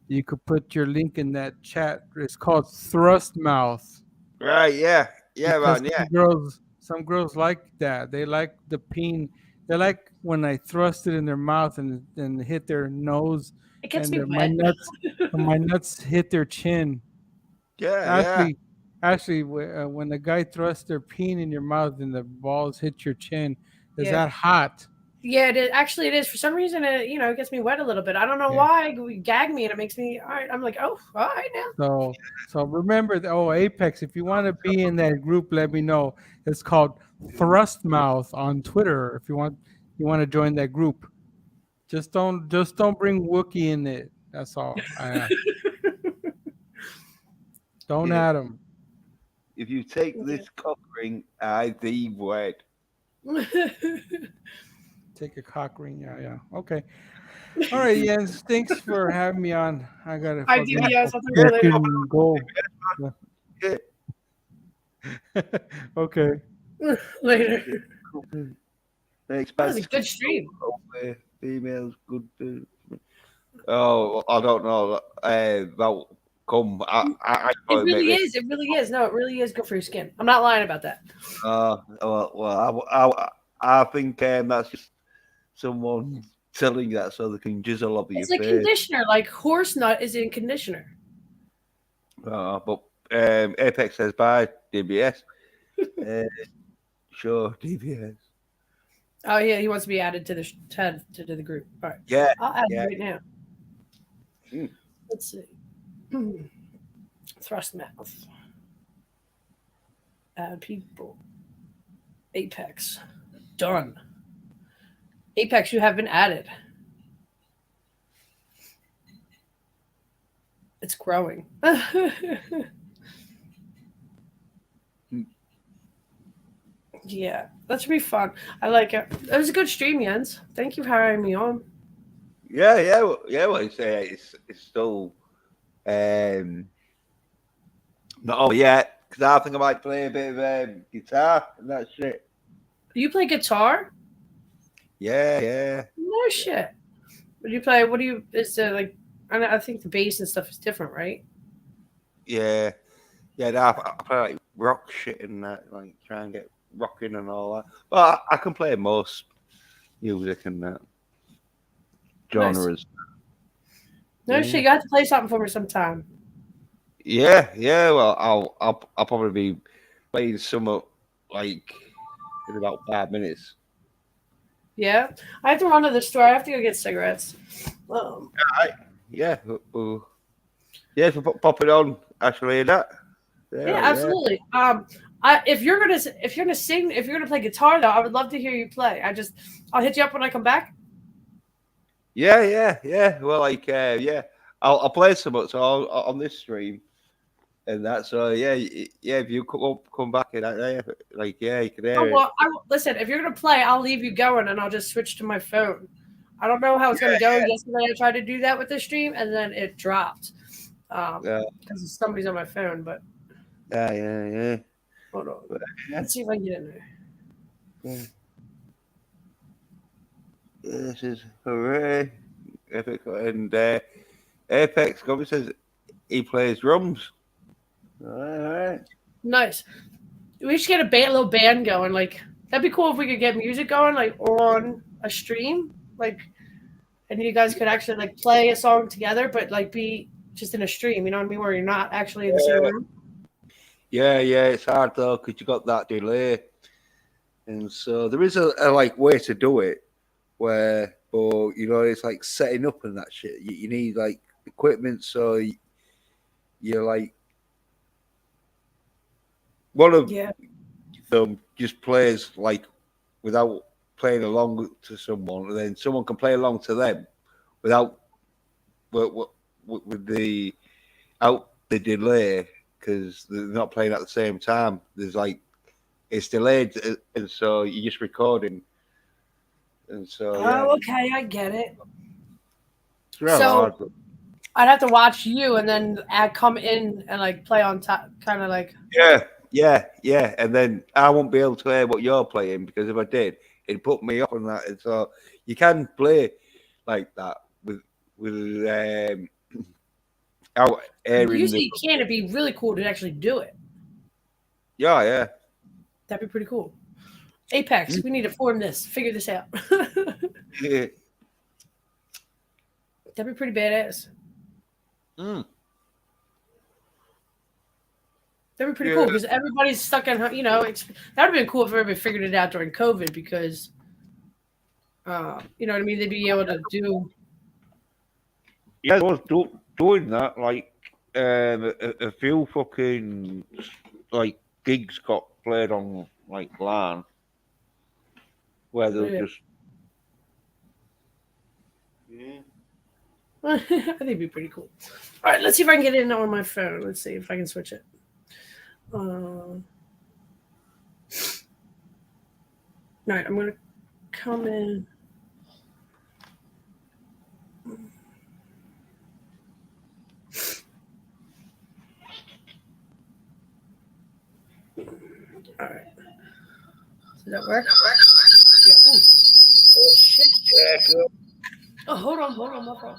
you could put your link in that chat. It's called Thrust Mouth. Right, yeah, Because man, yeah. some girls like that. They like the peen. They like when I thrust it in their mouth and hit their nose, It gets and me my wet. nuts hit their chin. Yeah. Actually, when the guy thrusts their peen in your mouth and the balls hit your chin, is Yeah. that hot? Yeah, it is. Actually, it is. For some reason, it gets me wet a little bit. I don't know why. It gag me and it makes me. All right, I'm like, oh, all right now. So remember, Apex, if you want to be in that group, let me know. It's called Thrust Mouth on Twitter. If you want to join that group, just don't bring Wookie in it. That's all. Don't add him. If you take this cock ring, I thee wed. Take a cock ring. Yeah. Okay. All right, Jens. Thanks for having me on. I got to I do, yes. I'll talk to you later. fucking go. Yeah. Okay. Later. Next That was a batch good stream. females good. Oh, I don't know. Well, come. I It probably make really this. is. It really is. No, it really is good for your skin. I'm not lying about that. I think that's just someone telling you that so they can jizzle up your It's a face. conditioner. Like horse nut is in conditioner. But Apex says bye, DBS. Sure, DBS. Oh yeah, he wants to be added to the group. All right. Yeah, I'll add yeah. him right now. Mm. Let's see. Thrust mouth. Add people. Apex. Done. Apex, you have been added. It's growing. Yeah, that should be fun. I like it. It was a good stream, Jens. Thank you for having me on. Yeah. Well, it's still not over yet because I think I might play a bit of guitar and that shit. You play guitar? Yeah. No shit. What do you play? What do you? Is there like? I think the bass and stuff is different, right? Yeah. I play like rock shit and that, like try and get rocking and all that. But I can play most music and that genres. No shit. You have to play something for me sometime. Yeah. Well, I'll probably be playing some like in about 5 minutes. Yeah, I have to run to the store. I have to go get cigarettes. Yeah. Yeah. So pop it on, Ashley, and that. Yeah, absolutely. If you're gonna sing, if you're gonna play guitar, though, I would love to hear you play. I'll hit you up when I come back. Yeah. Well, like, yeah, I'll play some so on this stream and that. So yeah. If you come back and like, yeah, you can hear it. Well, listen. If you're gonna play, I'll leave you going, and I'll just switch to my phone. I don't know how it's gonna go. Yesterday, I tried to do that with the stream, and then it dropped because somebody's on my phone. But Yeah. hold on, let's see if I can get in there. Yeah. This is hooray! Epic and Apex Gobby says he plays drums. All right. Nice. We should get a little band going. Like that'd be cool if we could get music going, like on a stream, like, and you guys could actually like play a song together, but like be just in a stream. You know what I mean? Where you're not actually in the same room. Yeah. It's hard though because you got that delay, and so there is a like way to do it where, but it's like setting up and that shit. You need like equipment, so you're like one of them just plays like without playing along to someone, and then someone can play along to them without with the delay because they're not playing at the same time. There's like it's delayed, and so you're just recording, and so Okay, I get it. it's real hard. But... I'd have to watch you and then come in and like play on top, kind of like yeah, and then I won't be able to hear what you're playing because if I did, it'd put me off on that. And so you can play like that with out airing. Usually you can. It'd be really cool to actually do it. Yeah. That'd be pretty cool. Apex, we need to figure this out. Yeah. That'd be pretty badass. That'd be pretty cool because everybody's stuck in, that would have been cool if everybody figured it out during COVID because, you know what I mean? They'd be able to do. Yeah, I was doing that. Like, a few fucking, like, gigs got played on, like, LAN where they'll just. Yeah. I think it'd be pretty cool. All right, let's see if I can get in on my phone. Let's see if I can switch it. All right, I'm gonna come in. Does that work? Yeah. Ooh. Oh shit. Yeah, cool. Oh, hold on, my fault.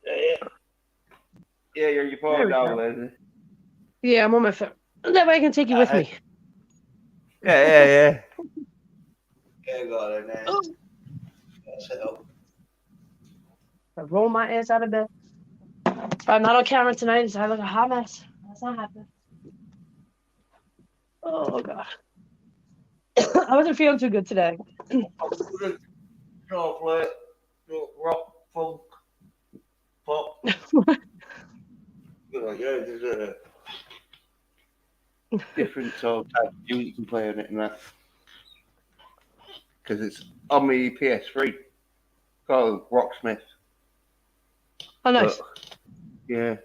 Yeah, yeah, you're your There phone we now, go. Leslie. Yeah, I'm on my phone. That way I can take you with me. Yeah. Yeah, got it, man. Oh. That's it up. I roll my ass out of bed. If I'm not on camera tonight, so I look a hot mess. That's not happening. Oh god. I wasn't feeling too good today. Chocolate, rock, funk, pop. Yeah, there's a different sort of type of music you can play on it and that. Because it's on my PS3 called Rocksmith. Oh, nice. But, yeah.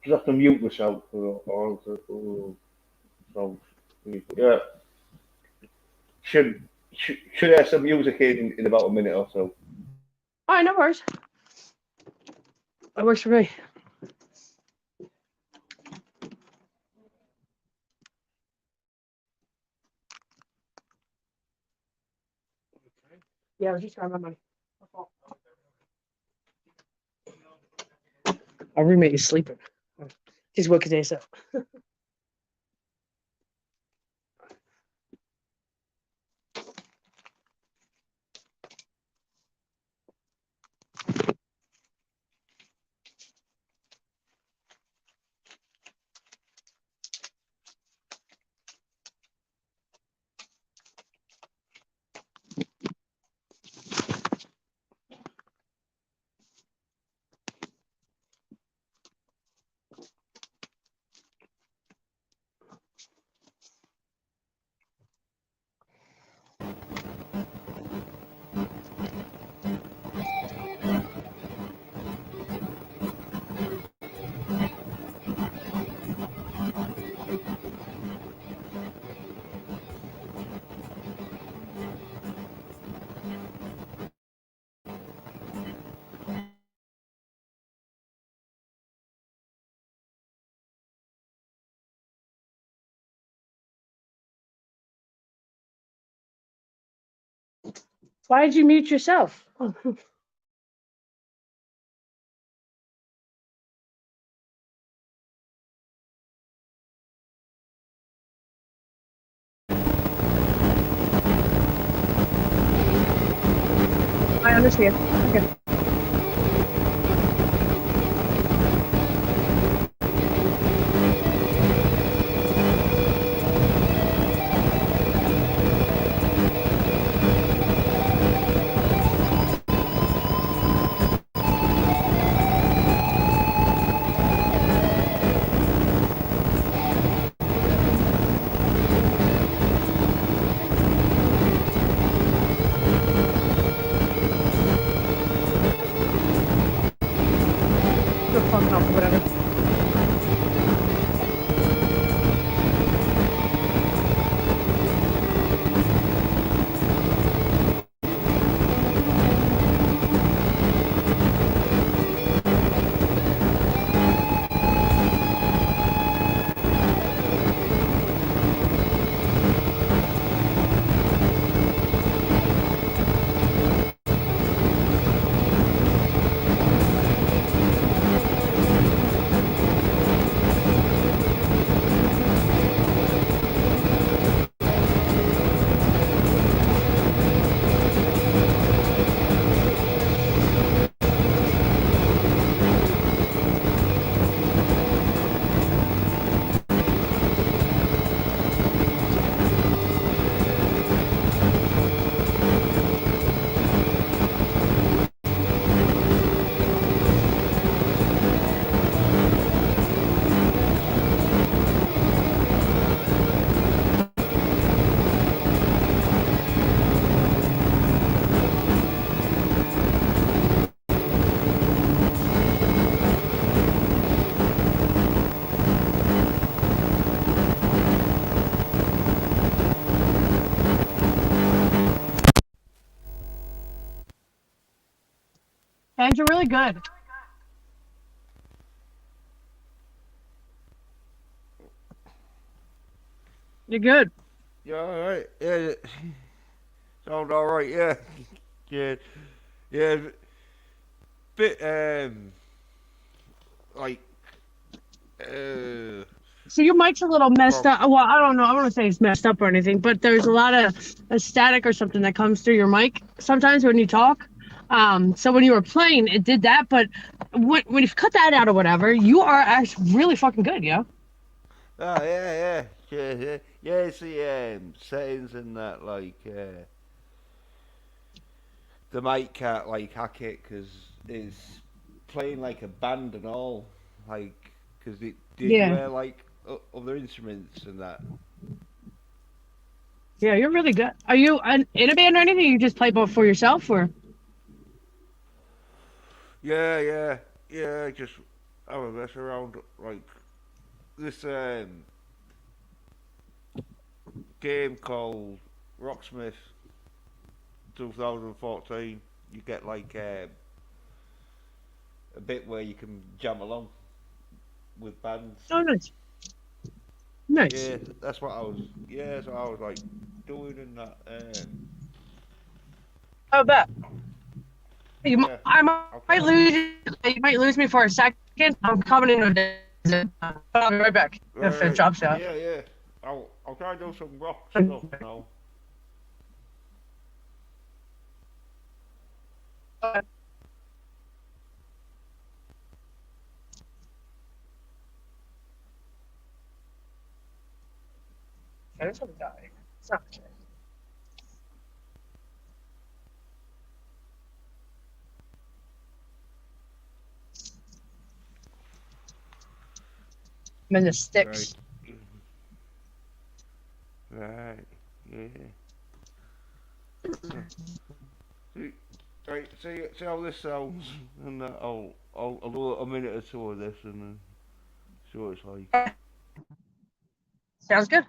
Just have to mute myself for all the songs. Yeah. Should have some music in about a minute or so. All right, no worries. That works for me. Yeah, I was just trying my money. Our roommate is sleeping. He's woken his up. Why did you mute yourself? I understand. Okay. You're fucking off, whatever. And you're really good. You're good. Yeah, all right. Yeah, sound all right. Yeah, yeah, yeah. Bit like uh, So your mic's a little messed from up. Well, I don't know. I don't want to say it's messed up or anything, but there's a lot of static or something that comes through your mic sometimes when you talk. So when you were playing, it did that, but when you cut that out or whatever, you are actually really fucking good, yo. oh yeah. It's the settings and that like the mic can't like hack it because it's playing like a band and all like because it did you Yeah. wear like other instruments and that. Yeah, you're really good. Are you in a band or anything? You just play both for yourself or? Yeah. Just have a mess around like this game called Rocksmith 2014. You get like a bit where you can jam along with bands. Oh, nice. Nice. Yeah, that's what I was. Yeah, that's what I was like doing in that. How bet. Yeah, I I'll might try. lose you. You might lose me for a second. I'm coming in a visit. I'll be right back if it Right. drops out. Yeah. I'll try and do some rock stuff now. There's some guy. It's not okay. I'm in the sticks. Right. Yeah. See, right. See how this sounds, and I'll do a minute or two of this, and then see what it's like. Sounds good.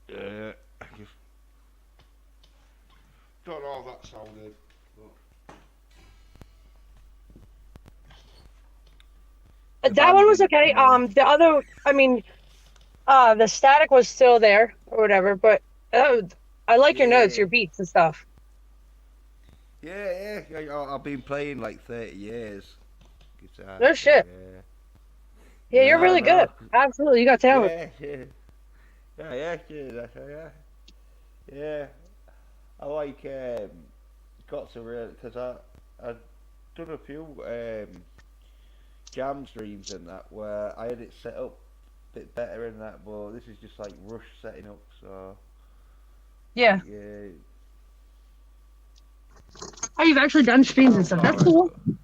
Yeah. I just don't know how that sounded. The That one band was didn't okay. come on. The other, I mean, the static was still there or whatever, but Oh, I like your notes, Yeah. your beats and stuff. I've been playing like 30 years guitar. No So shit. yeah. Yeah, you're No, really good. no. Absolutely, you got talent. Yeah. Yeah. I like got to real because I done a few jam streams and that where I had it set up a bit better in that, but this is just like rush setting up. So Yeah. yeah, Oh, you've actually done streams and sounds stuff. That's alright. cool.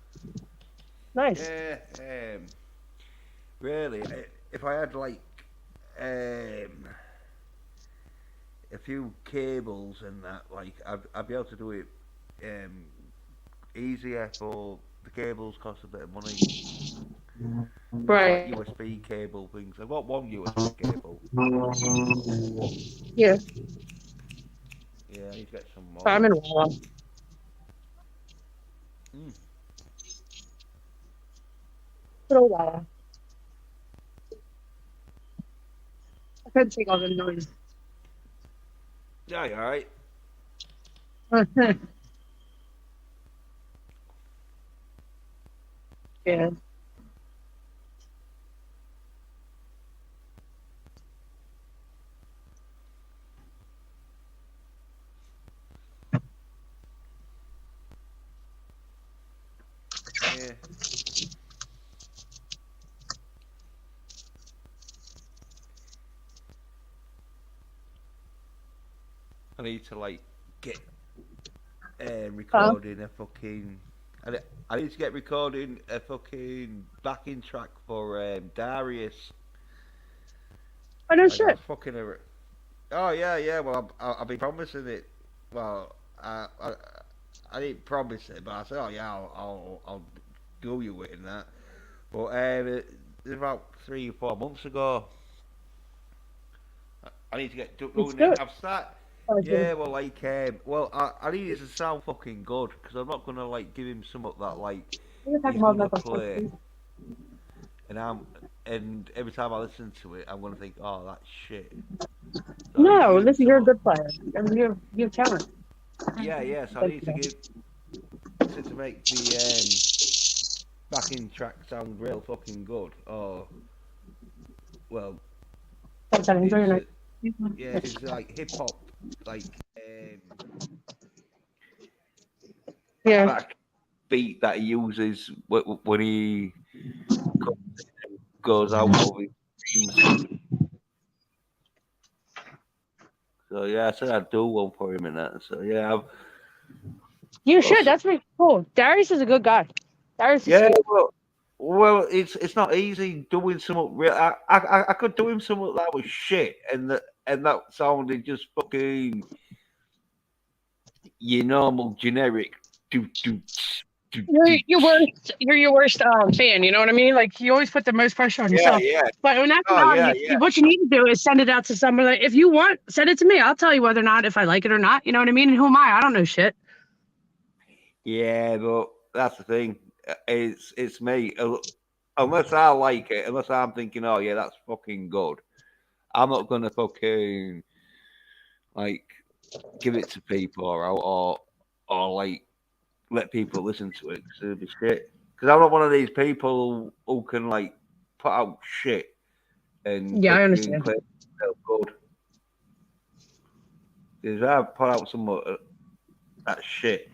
Nice. Yeah, really. If I had like a few cables and that, like I'd be able to do it easier. For the cables cost a bit of money. Right. Like USB cable things. I've got one USB cable. Yeah. Yeah, I need to get some more. I'm in Walla. Mm. Little Walla. I couldn't take all the noise. Yeah, you alright. Yeah. Yeah. I need to like get recording a fucking. I need to get recording a fucking backing track for Darius. Oh, no Like, I shit. was fucking. Oh yeah. Well, I've been promising it. Well, I didn't promise it, but I said, oh yeah, I'll do you it in that. But it was about 3 or 4 months ago. I need to get Let's doing do it. it. I've started. Oh, Yeah, well, like, I need it to sound fucking good because I'm not gonna like give him something that like we're talking he's about gonna mental play, stuff. and every time I listen to it, I'm gonna think, oh, that's shit. So I need to No, give him listen, you're a something. good player. I mean, you have talent. Yeah. So I need to give to make the backing track sound real fucking good. Or well, Thanks, Eddie. Enjoy your night. yeah, it's like hip hop, like Yeah. back beat that he uses when he goes out of his dreams. So yeah, I said I'd do one for him in that. So yeah, You should. That's pretty cool. Darius is a good guy. Darius is yeah. sweet. Well, it's not easy doing something real. I could do him something that was shit, and that sounded just fucking your normal generic. You're your worst fan. You know what I mean? Like you always put the most pressure on yourself. Yeah. But when that's Oh yeah. what you need to do is send it out to someone. Like, if you want, send it to me. I'll tell you whether or not if I like it or not. You know what I mean? And who am I? I don't know shit. Yeah, but that's the thing. It's me. Unless I like it, unless I'm thinking, oh yeah, that's fucking good. I'm not gonna fucking like give it to people or like let people listen to it because it'll be shit. Because I'm not one of these people who can like put out shit and Yeah, I fucking understand. claim themselves good. Because I put out some that shit,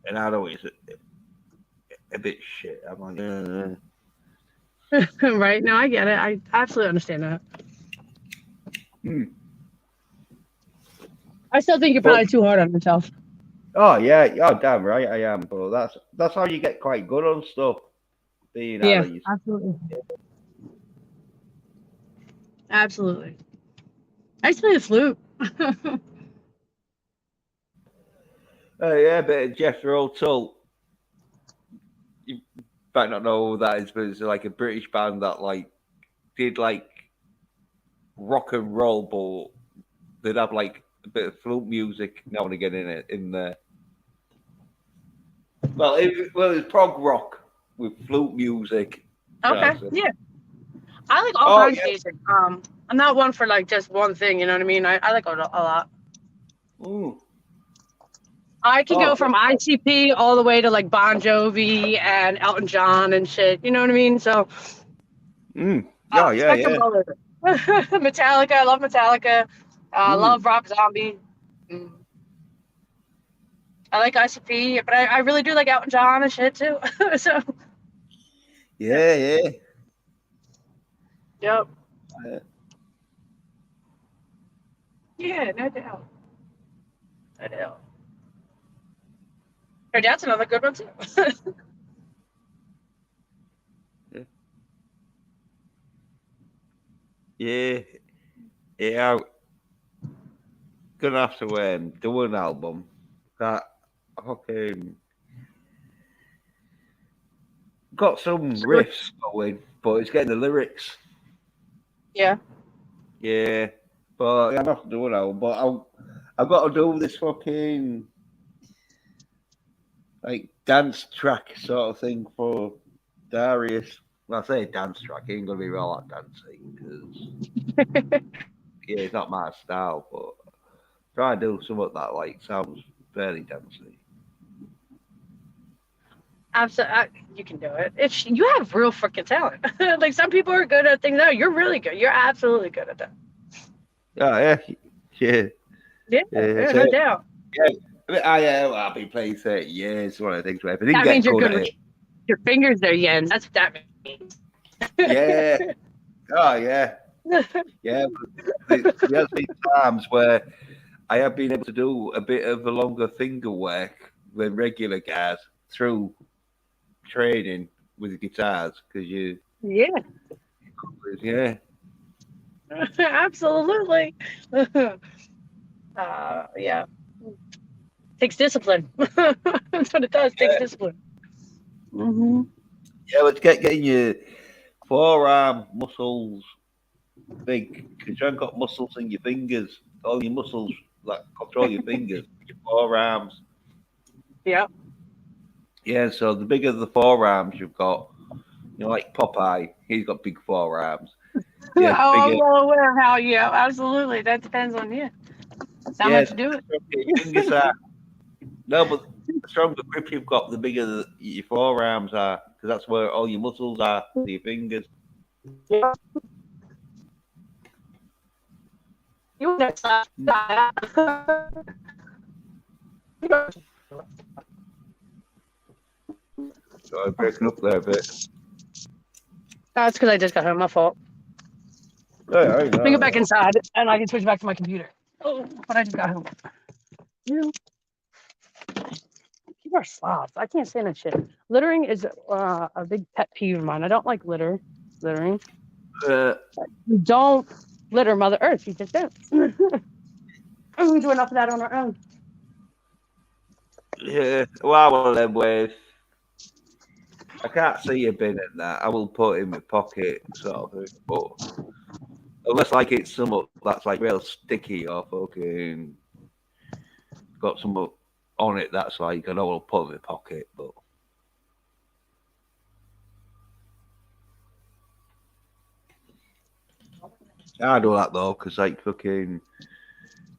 and I know it's a bit shit. I'm like, Right? No, I get it. I absolutely understand that. I still think you're probably too hard on yourself. oh yeah, oh damn right I am. But that's how you get quite good on stuff. Being Yeah, at least. absolutely. Absolutely. I used to play the flute. Yeah, but Jethro Tull. You might not know who that is, but it's like a British band that like did like rock and roll, but they'd have like a bit of flute music now and again in there. Well, it's prog rock with flute music. Okay. That's it. Yeah. I like all Oh, kinds yeah. of music. I'm not one for like just one thing, you know what I mean? I like a lot. Mm. I can go Oh. from ICP all the way to like Bon Jovi and Elton John and shit. You know what I mean? So Yeah, yeah, Spectrum yeah. Color. Metallica. I love Metallica. I love Rob Zombie. Mm. I like ICP, but I really do like Elton John and shit too. So Yeah, yeah. yep. Uh, Yeah, no doubt. No doubt. Her dad's another good one too. yeah, yeah. I'm gonna have to do an album that fucking got some riffs going, but it's getting the lyrics. Yeah. Yeah, but yeah, I'm not doing album. But I've got to do this fucking like dance track sort of thing for Darius. When I say dance track, it ain't gonna be all that dancing because yeah, it's not my style. But try and do something that like sounds fairly dancey. Absolutely, you can do it. If you have real freaking talent, like some people are good at things. No, you're really good. You're absolutely good at that. Yeah, yeah, Yeah, yeah. yeah, So, no doubt. yeah. I've been playing 30 years. One of the things where if I didn't That get means you're good good at with it, your fingers there, Jens. That's what that means. yeah, oh yeah, yeah. There's been times where I have been able to do a bit of a longer finger work than regular guys through training with the guitars because Yeah, yeah, absolutely. Yeah, takes discipline. That's what it does. Takes discipline. Mm-hmm. yeah. But getting your forearm muscles big because you haven't got muscles in your fingers. All your muscles that control your fingers, your forearms. Yeah. Yeah, so the bigger the forearms you've got, like Popeye, he's got big forearms. Yeah, the Oh, I'm bigger. well aware of how. Yeah, absolutely. That depends on you. That's how Yeah, much you do it. the stronger your fingers are. No, but the stronger grip you've got, the bigger your forearms are, because that's where all your muscles are, your fingers. Yeah. You next time. So I'm breaking up there a bit. That's because I just got home. My fault. Yeah, I Let me know. go back inside and I can switch back to my computer. Oh, but I just got home. You people are slobs. I can't stand that shit. Littering is a big pet peeve of mine. I don't like littering. You don't litter Mother Earth. You just don't. We do enough of that on our own. Yeah, well, one of them ways. I can't see a bin in that. I will put it in my pocket, sort of thing. But unless like it's something that's like real sticky or fucking got some on it that's like I know I'll put in my pocket, but I do that though because like fucking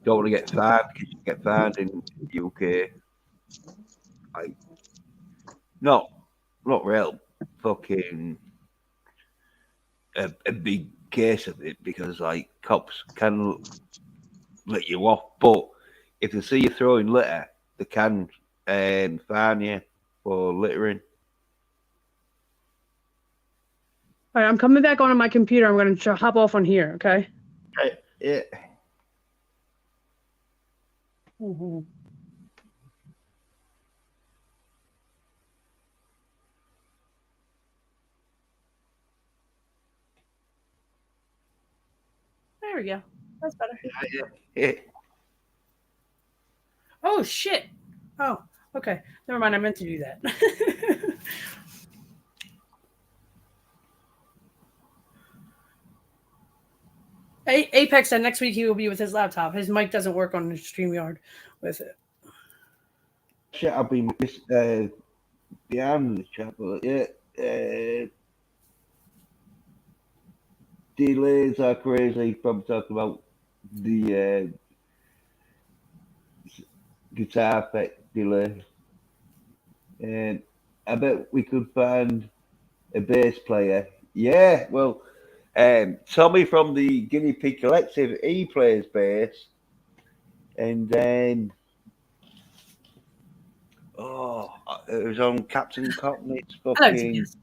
don't want to get fined because you get fined in the UK. Like not real fucking a big case of it because like cops can let you off, but if they see you throwing litter, they can fine you for littering. All right, I'm coming back onto my computer. I'm going to hop off on here, okay? Yeah. Mm-hmm. There we go. That's better. Yeah. Oh shit. Oh, okay. Never mind. I meant to do that. Apex said next week he will be with his laptop. His mic doesn't work on StreamYard with it. Shit, I've been behind the chat, but yeah. The delays are crazy. Probably talking about the guitar delay. And I bet we could find a bass player. Yeah, well, Tommy from the Guinea Pig Collective, he plays bass. And then, it was on Captain Cockney's I like to fucking. guess.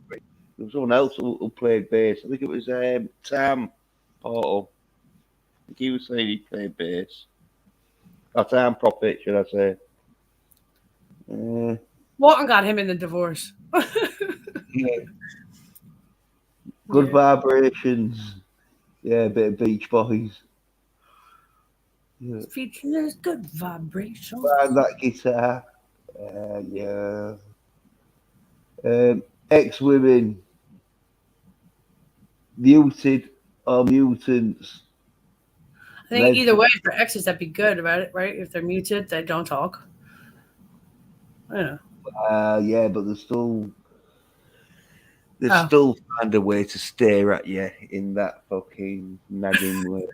There was someone else who played bass. I think it was Sam Portal. I think he was saying he played bass. Or Sam Prophet, should I say. Walton got him in the divorce. Yeah. Good vibrations. Yeah, a bit of Beach Boys. Yeah. Features good vibration. Find that guitar. Yeah. Ex-women. Muted or mutants. I think either way, for exes, that'd be good, right? If they're muted, they don't talk. I don't know. Yeah, but there's still find a way to stare at you in that fucking nagging way.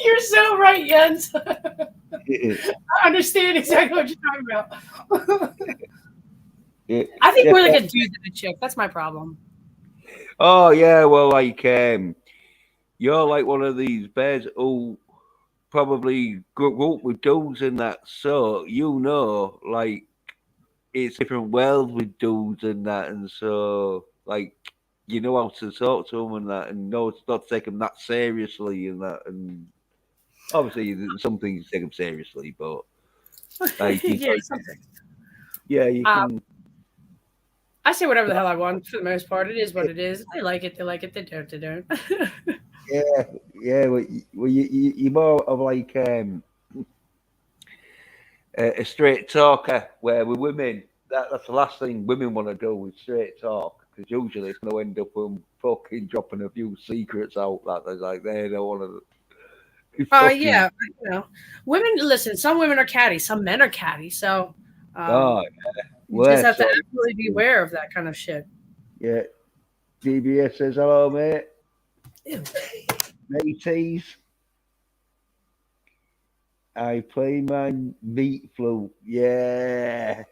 You're so right, Jens. Yeah. I understand exactly what you're talking about. Yeah. I think we're like a dude and a chick. That's my problem. Oh yeah, well, like you're like one of these bears who probably grew up with dudes and that, so you know, like it's different world with dudes and that, and so like you know how to talk to them and that, and know it's not to take them that seriously and that, and obviously some things take them seriously, but like Yeah, something. yeah, you can. I say whatever the hell I want for the most part. It is what it is. They like it. They like it. They don't. They don't. Yeah. Well, you're more of like a straight talker, where with women, that's the last thing women want to do is straight talk, because usually it's going to end up them fucking dropping a few secrets out that they're like they don't want to. Yeah, you know, women. Listen, some women are catty. Some men are catty. So, Yeah. you just have to absolutely be aware of that kind of shit. Yeah. DBS says hello, mate. Ew. Mateys. I play my meat flute. Yeah.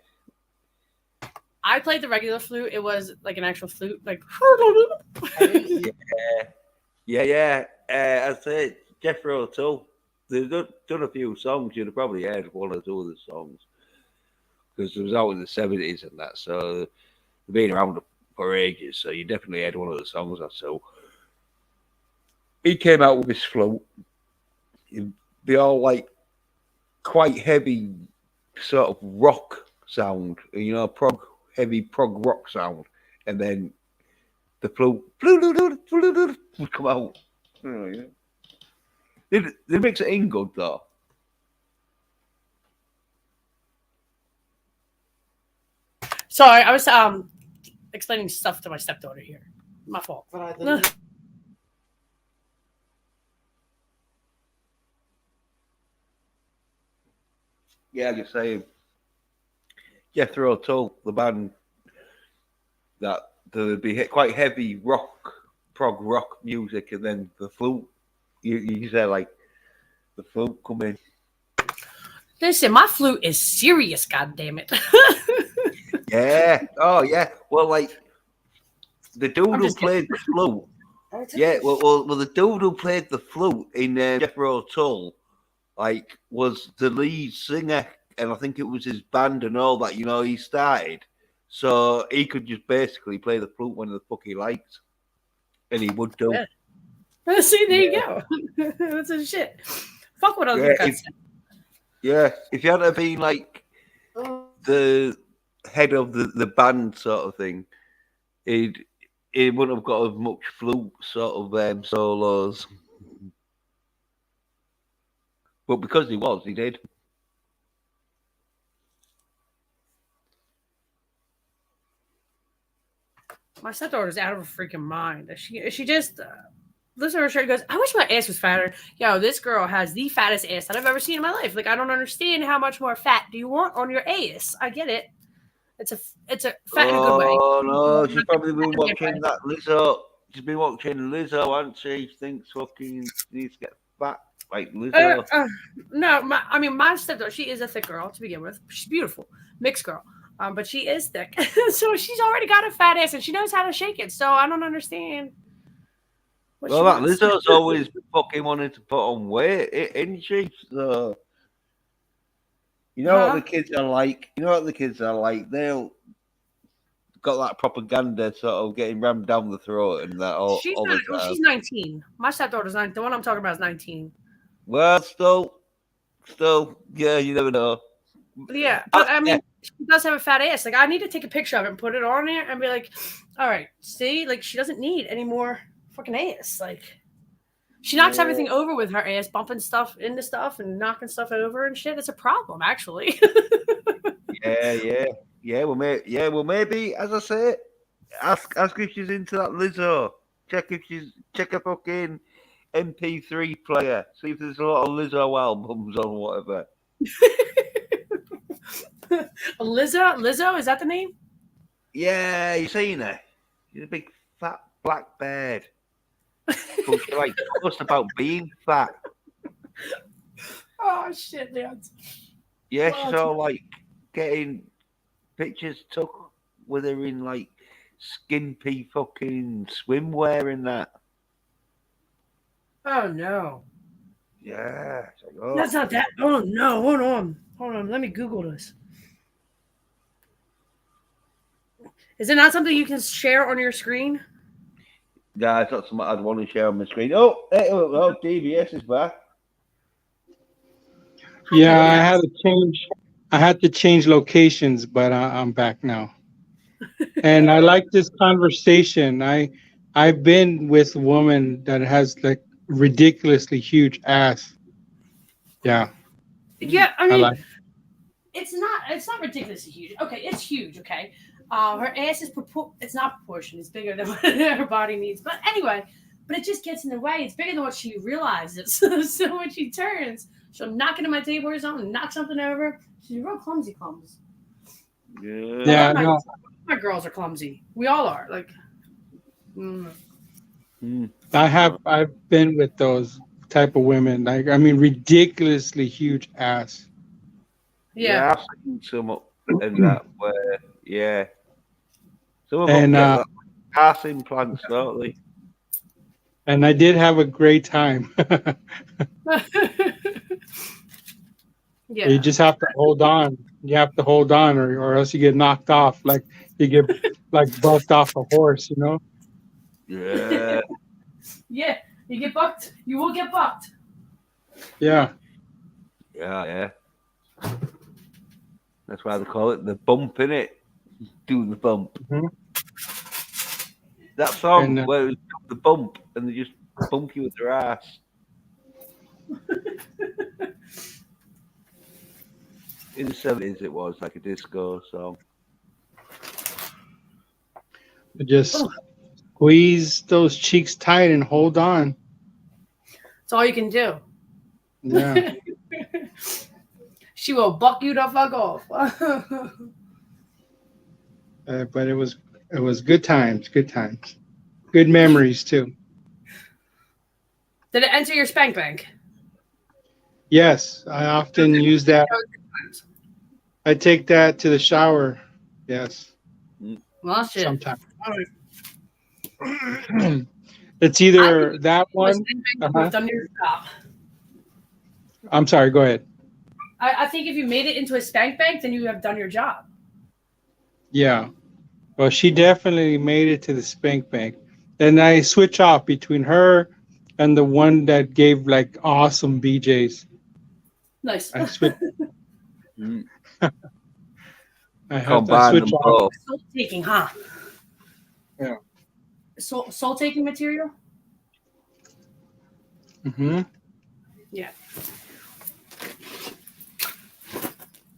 I played the regular flute. It was like an actual flute, like. Yeah. I said Jeffrey O'Toole. They've done a few songs. You'd have probably heard one or two of the songs, because it was out in the 70s and that, so they've been around for ages, so you definitely had one of the songs or so. He came out with his flute. They all like quite heavy sort of rock sound, you know, heavy prog rock sound, and then the flute would come out. Oh, yeah. They mix it in good though. Sorry, I was explaining stuff to my stepdaughter here. My fault. Yeah, you're saying Jethro Tull, the band that there would be quite heavy prog rock music, and then the flute. You say like the flute come in. Listen, my flute is serious. God damn it. Yeah. Oh, yeah. Well, like the dude who played the flute. Yeah. Well, the dude who played the flute in Jethro Tull, like, was the lead singer, and I think it was his band and all that. You know, he started, so he could just basically play the flute when the fuck he liked, and he would do. Yeah. See, there you go. That's a shit. Fuck what other people say. Yeah, if you hadn't been like the head of the band sort of thing, he wouldn't have got as much flute sort of solos. But because he did. My stepdaughter's out of her freaking mind. She just listen to her shirt and goes, I wish my ass was fatter. Yo, this girl has the fattest ass that I've ever seen in my life. Like, I don't understand how much more fat do you want on your ass? I get it. It's a fat in a good way. Oh no, she's probably been watching that Lizzo. She's been watching Lizzo, hasn't she? She thinks fucking needs to get fat. Like Lizzo. No, my stepdaughter, she is a thick girl to begin with. She's beautiful, mixed girl. But she is thick, so she's already got a fat ass and she knows how to shake it. So I don't understand. What Well, she that wants. Lizzo's always fucking wanted to put on weight, isn't she? So, you know what the kids are like? You know what the kids are like? They'll got that propaganda sort of getting rammed down the throat and that all the time. Well, she's 19. My stepdaughter's 9. The one I'm talking about is 19. Well, still, yeah, you never know. Yeah, but I mean, she does have a fat ass. Like, I need to take a picture of it and put it on there and be like, all right, see, like, she doesn't need any more fucking ass. Like, she knocks everything over with her ass, bumping stuff into stuff and knocking stuff over and shit. It's a problem, actually. Yeah. Well, maybe, as I say, ask if she's into that Lizzo. Check a fucking MP3 player. See if there's a lot of Lizzo albums on whatever. Lizzo, is that the name? Yeah, you seen her? She's a big fat black bird. But she like posts about being fat. Oh shit, man. Yeah, she's all like getting pictures took with her in like skimpy fucking swimwear and that. Oh no. Yeah. Like, oh. That's not that. Oh no, hold on. Let me Google this. Is it not something you can share on your screen? Yeah, it's not something I'd want to share on my screen. Oh, DBS is back. Yeah, I had to change locations, but I'm back now. And I like this conversation. I've been with a woman that has like ridiculously huge ass. Yeah. Yeah, I mean, like it's not ridiculously huge. Okay, it's huge. Okay, her ass is it's not proportioned. It's bigger than what her body needs. But anyway, it just gets in the way. It's bigger than what she realizes. So when she turns, she'll knock into my table or something, knock something over. She's real clumsy. Yeah. no. My girls are clumsy. We all are. Like, I've been with those type of women. Like, I mean, ridiculously huge ass. Yeah. I've seen some in that where, yeah. Some of them And get that ass implants, don't they? and I did have a great time. Yeah. You just have to hold on. You have to hold on, or else you get knocked off. Like you get like bucked off a horse, you know? Yeah. Yeah. You get bucked. You will get bucked. Yeah. Yeah. That's why they call it the bump, innit? Do the bump. Mhm. That song And, where it was the bump and they just bump you with their ass. In the 70s, it was like a disco song. just squeeze those cheeks tight and hold on. That's all you can do. Yeah. She will buck you the fuck off. But it was good times. Good memories too. Did it enter your spank bank? Yes, I often use that. I take that to the shower. Yes, Well, shit. sometimes. It's either that one. You've done your job. I'm sorry. Go ahead. I think if you made it into a spank bank, then you have done your job. Yeah. Well, she definitely made it to the spank bank. And I switch off between her and the one that gave like awesome BJs. Nice. I switch. Mm. I have to Combine switch them off. both. Soul taking, huh? Yeah. Soul taking material? Mm-hmm. Yeah.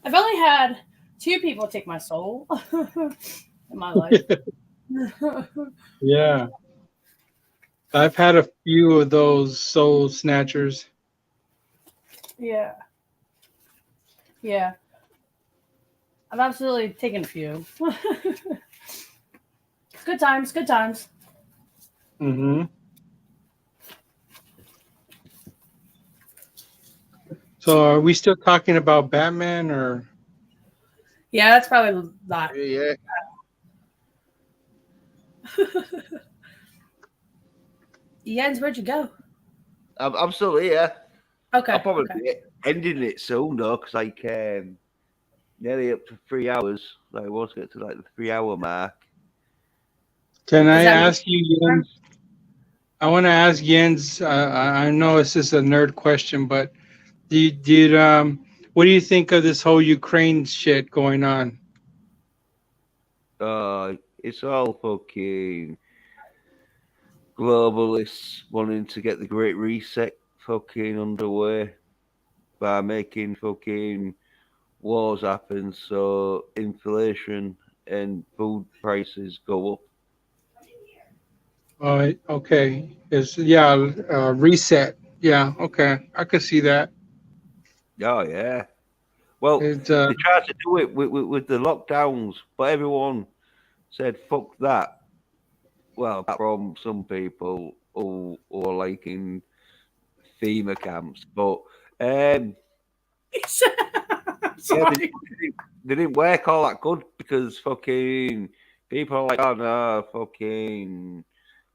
I've only had 2 people take my soul in my life. Yeah. I've had a few of those soul snatchers. Yeah. Yeah. I've absolutely taken a few. Good times. Mm-hmm. So are we still talking about Batman or? Yeah, that's probably not. Yeah. Jens, where'd you go? I'm still here. Okay. I'll probably Okay. be ending it soon though, because nearly up to 3 hours. Like I was get to like the 3 hour mark. Can I Does that mean- ask you, Jens? I want to ask Jens. I know this is a nerd question, but what do you think of this whole Ukraine shit going on? It's all fucking globalists wanting to get the Great Reset fucking underway by making fucking wars happen, so inflation and food prices go up. Okay. Reset. Yeah. Okay. I could see that. Oh yeah. Well, It's they tried to do it with the lockdowns, but everyone said fuck that. Well, apart from some people who are like in FEMA camps, but yeah, Sorry. they didn't work all that good because fucking people are like, oh no, fucking,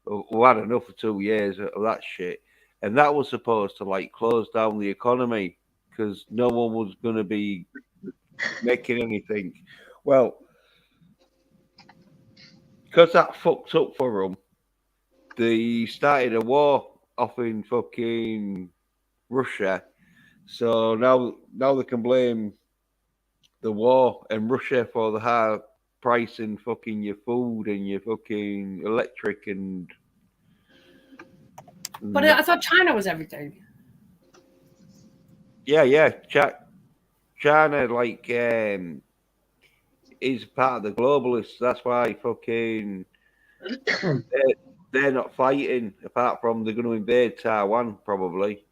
we had enough for 2 years of that shit, and that was supposed to like close down the economy because no one was going to be making anything. Well, because that fucked up for them, they started a war off in fucking Russia. So now they can blame the war and Russia for the high price in fucking your food and your fucking electric and. But I thought China was everything. Yeah. China like is part of the globalists. That's why fucking they're not fighting. Apart from they're going to invade Taiwan, probably.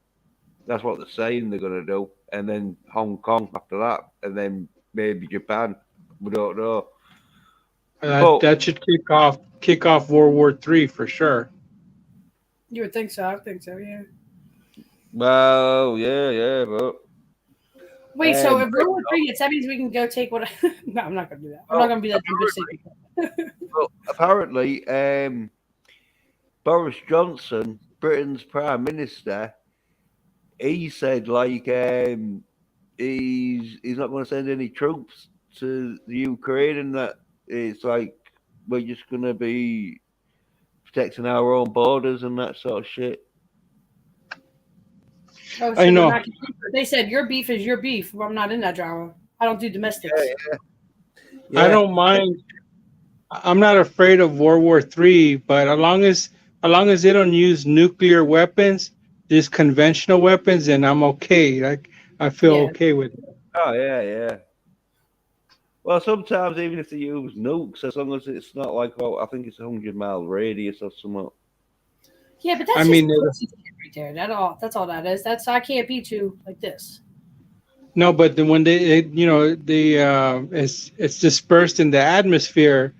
That's what they're saying they're going to do, and then Hong Kong after that, and then maybe Japan. We don't know. that should kick off World War III for sure. You would think so. I think so. Yeah. Well, yeah, but Wait. So if World War III hits, that means we can go take what? No, I'm not going to do that. I'm not going to be that bitch. Well, apparently, Boris Johnson, Britain's Prime Minister, he said like he's not going to send any troops to the Ukraine, and that it's like we're just going to be protecting our own borders and that sort of shit. Oh, so I know. They said your beef is your beef. Well, I'm not in that drama. I don't do domestics. Yeah. I don't mind. I'm not afraid of World War III, but as long as they don't use nuclear weapons, just conventional weapons, then I'm okay. Like I feel okay with it. Oh yeah. Well, sometimes even if they use nukes, as long as it's not like, well, I think it's 100-mile radius or something. Yeah, but that's right there. That's all that is. I can't beat you like this. No, but then when it's dispersed in the atmosphere,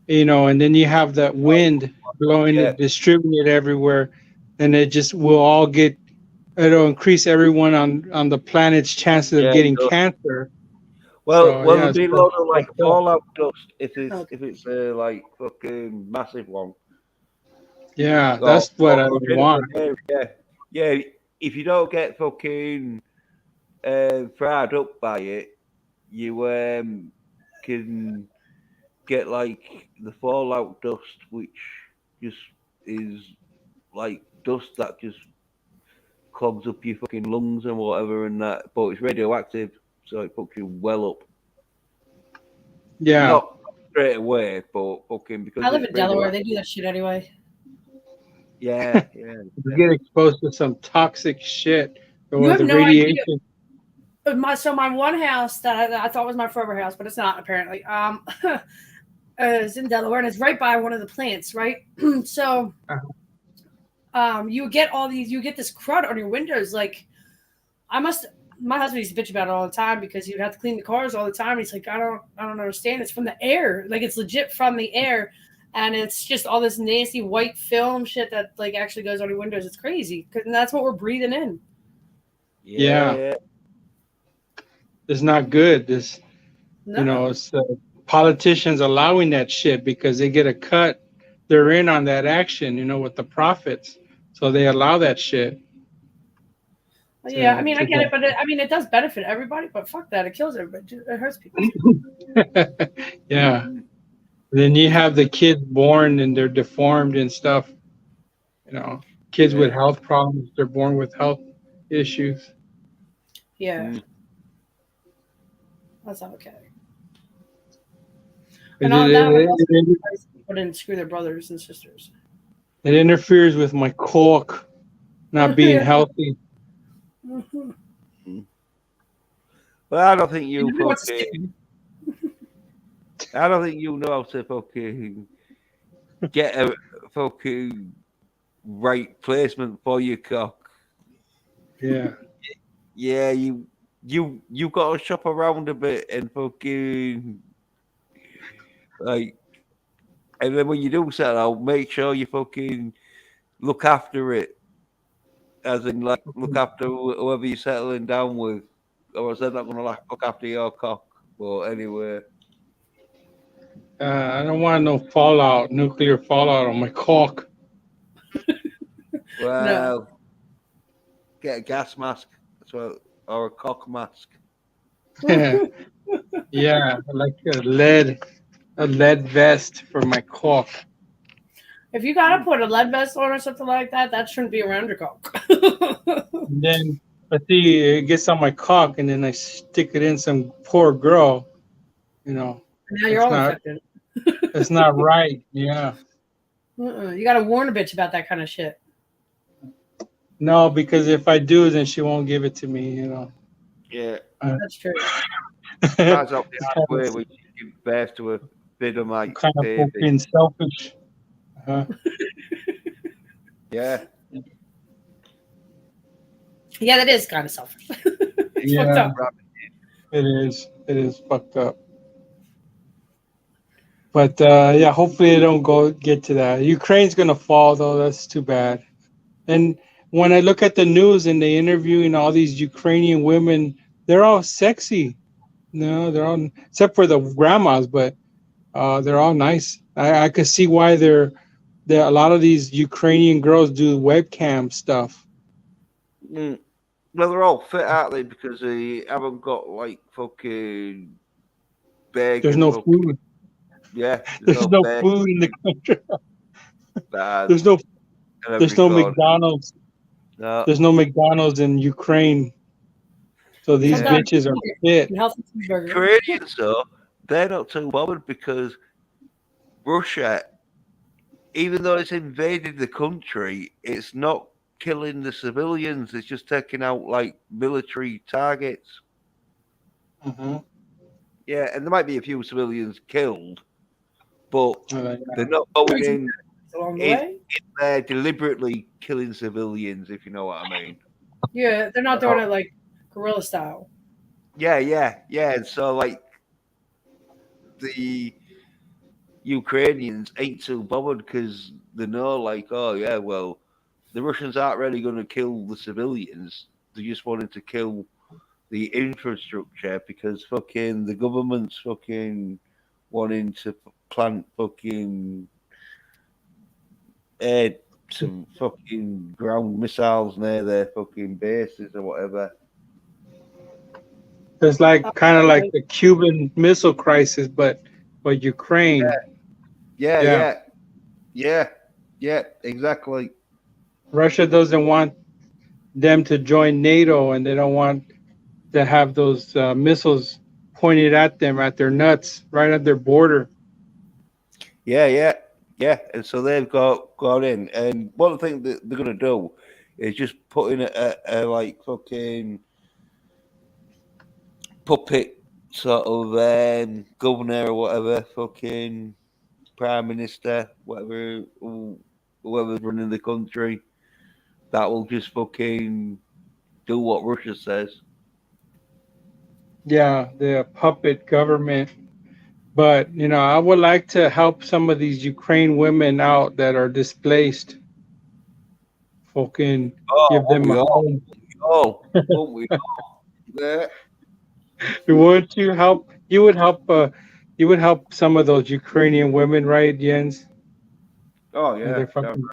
and then you have that wind blowing it, distributing it everywhere, and it just will all it'll increase everyone on the planet's chances of getting cancer. Well, there'll be a lot of like fallout dust if it's like fucking massive one. Yeah, that's what I want. Yeah. If you don't get fucking fried up by it, you can get like the fallout dust, which just is like dust that just clogs up your fucking lungs and whatever, and that. But it's radioactive, so it fucks you well up. Yeah. Not straight away, but fucking because I live in Delaware. They do that shit anyway. Yeah. You get exposed to some toxic shit or You have the no radiation. idea. My one house that I thought was my forever house, but it's not apparently. It's in Delaware and it's right by one of the plants, right? So, you get this crud on your windows. Like, my husband used to bitch about it all the time because he would have to clean the cars all the time. He's like, I don't understand. It's from the air. Like, it's legit from the air. And it's just all this nasty white film shit that like actually goes on your windows. It's crazy. And that's what we're breathing in. Yeah. It's not good. This, you know, No. it's politicians allowing that shit because they get a cut. They're in on that action, you know, with the profits. So they allow that shit. Well, yeah, I mean, I to get it, but I mean, it does benefit everybody. But fuck that, it kills everybody. It hurts people. Yeah. Then you have the kids born and they're deformed and stuff. You know, kids with health problems, they're born with health issues. Yeah, that's not okay. It, And all it, that would it, also it, people didn't screw their brothers and sisters. it interferes with my cork not being healthy. Mhm. Well, I don't think you You know what's fucking. I don't think you know how to fucking get a fucking right placement for your cock. Yeah. Yeah, you got to shop around a bit and fucking like, and then when you do settle out, make sure you fucking look after it, as in like look after whoever you're settling down with, or else they're not gonna look after your cock. But anyway, I don't want no fallout, nuclear fallout on my cork. No. well, get a gas mask as well, or a cock mask. Yeah, like a lead vest for my cork. If you gotta put a lead vest on or something like that, that shouldn't be around your cock. And then I see it gets on my cock, and then I stick it in some poor girl. You know, Now you're all infected. it's not right. Yeah. You gotta warn a bitch about that kind of shit. No, because if I do, then she won't give it to me. You know. Yeah, That's true. that's up the hard way when you give birth to a Bidomite Kind of baby. fucking selfish. Uh-huh. Yeah, Yeah, that is kind of selfish. It's fucked Yeah, up. it is. It is fucked up. But yeah, hopefully they don't get to that. Ukraine's gonna fall though. That's too bad. And when I look at the news and they interviewing all these Ukrainian women, they're all sexy. No, they're all except for the grandmas, but they're all nice. I could see why they're a lot of these Ukrainian girls do webcam stuff. well, they're all fit, aren't they? Because they haven't got like fucking big. There's no food. Yeah, There's no bag food in the country. bad There's no in There's every no corner. McDonald's. No, There's no McDonald's in Ukraine. So these Yeah. bitches are fit. Healthy cheeseburger. Canadians though, they're not too bothered because Russia, even though it's invaded the country, it's not killing the civilians. It's just taking out like military targets. Mm-hmm. Yeah, and there might be a few civilians killed, but Yeah. they're not going in Along the It- way. there deliberately killing civilians, if you know what I mean. Yeah, they're not doing it like guerrilla style. Yeah. And so like the Ukrainians ain't too bothered because they know, like, oh yeah, well, the Russians aren't really going to kill the civilians. They just wanted to kill the infrastructure because fucking the government's fucking wanting to plant fucking some fucking ground missiles near their fucking bases or whatever. It's like kind of like the Cuban Missile Crisis, but Ukraine. Yeah, exactly. Russia doesn't want them to join NATO, and they don't want to have those missiles pointed at them, at their nuts, right at their border. Yeah. And so they've got in, and one of the things that they're gonna do is just put in a like fucking puppet sort of governor or whatever, fucking prime minister, whatever, whoever's running the country, that will just fucking do what Russia says. Yeah, the puppet government. But, you know, I would like to help some of these Ukraine women out that are displaced. Fucking give them a home. all. Won't we all? Yeah. Would you help? You would help. You would help some of those Ukrainian women, right, Jens? Oh And yeah. they're fucking.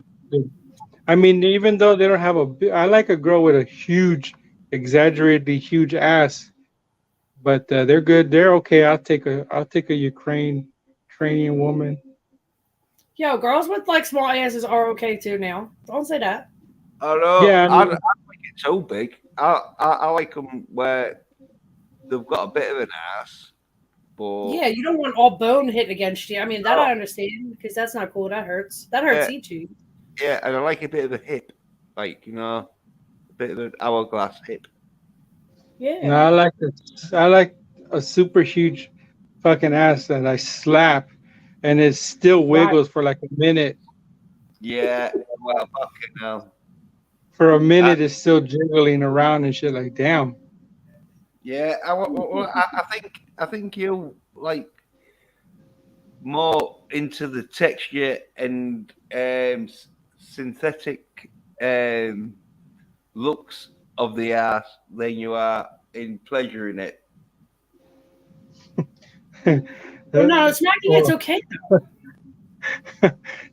I mean, even though they don't have a, I like a girl with a huge, exaggeratedly huge ass, but they're good. They're okay. I'll take a Ukrainian woman. Yo, girls with like small asses are okay too now. Don't say that. I know. Yeah, I I mean- like it so big. I like them where they've got a bit of an ass, but Yeah, you don't want all bone hitting against you. I mean, that Oh. I understand because that's not cool. That hurts. That hurts Yeah. each you. yeah, and I like a bit of a hip, like a bit of an hourglass hip. Yeah. No, I like a super huge fucking ass that I slap, and it still wiggles for like a minute. Yeah, well, fucking hell. For a minute, it's still jiggling around and shit. Like, damn. Yeah, I think you like more into the texture and synthetic looks of the ass than you are in pleasuring it. Well, no, smacking it's okay.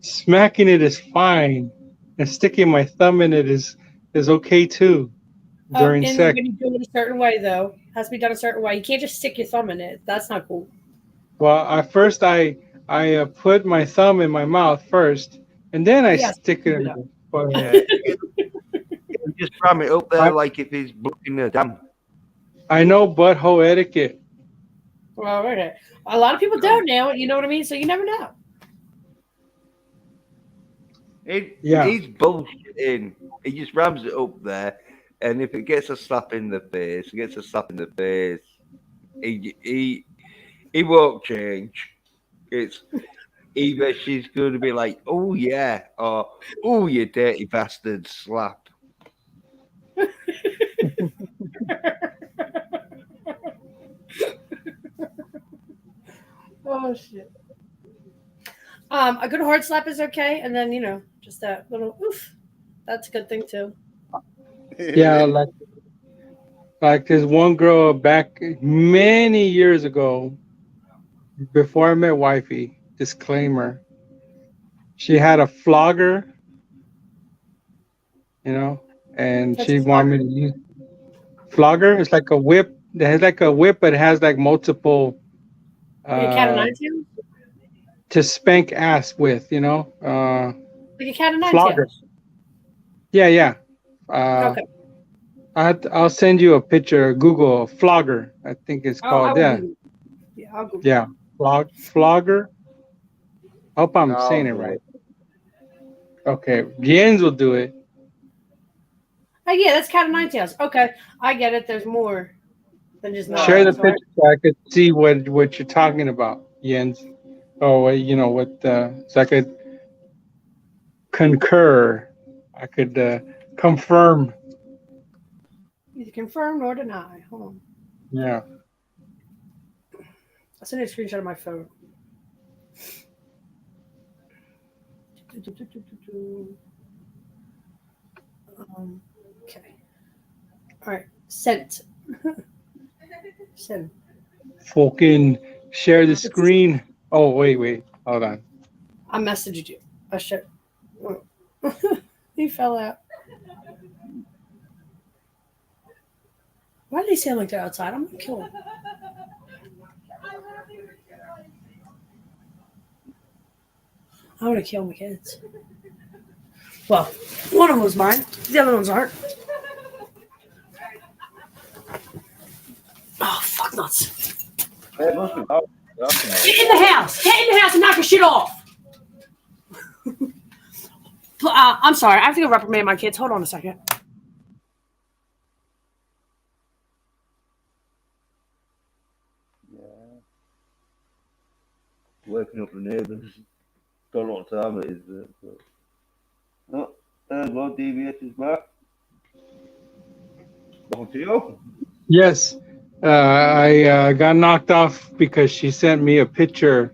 Smacking it is fine, and sticking my thumb in it is okay too. During And sex. when you do it a certain way, though, it has to be done a certain way. You can't just stick your thumb in it. That's not cool. Well, at first I put my thumb in my mouth first, and then I Yes, stick it in. yeah. But, Yeah. You just ram it up there like if he's blocking the dam. I know butthole etiquette. Well, right. A lot of people don't now. You know what I mean? So you never know. Yeah. He's bullshitting. He just rams it up there, and if it gets a slap in the face, it gets a slap in the face. He won't change. It's either she's going to be like, "Oh yeah," or "Oh you dirty bastard," slap. Oh shit. A good hard slap is okay, and then just that little oof. That's a good thing too. Yeah, like there's one girl back many years ago, before I met wifey. Disclaimer: she had a flogger, and That's she a wanted me to use flogger. It's like a whip. It has like a whip, but it has like multiple. Like a cat of nine tails? To spank ass with, Like a cat of nine flogger. tails. Yeah. Okay. I'll send you a picture. Google flogger. I think it's I called will that. Google it. Yeah, I'll Google it. Yeah, flogger. I hope I'm No, saying it no. right. Okay, Jens will do it. Oh yeah, that's cat of nine tails. Okay, I get it. There's more than just nine Share the tails, right? picture so I could see what you're talking about, Jens. Oh, what? So I could concur. I could confirm. Neither confirm nor deny. Hold on. Yeah. I'll send you a screenshot of my phone. Okay. All right. Sent. Send. Fucking share the screen. Oh, wait. Hold on. I messaged you. I should. He fell out. Why do they sound like they're outside? I'm gonna kill him. I want to kill my kids. Well, one of them's mine. The other ones aren't. Oh, fuck nuts. It must be bad. Get in the house. Get in the house and knock your shit off. I'm sorry. I have to go reprimand my kids. Hold on a second. Waking up the neighbours. Don't know what time it is. But... Oh, there's one. DBS is back. On to you. Yes, I got knocked off because she sent me a picture,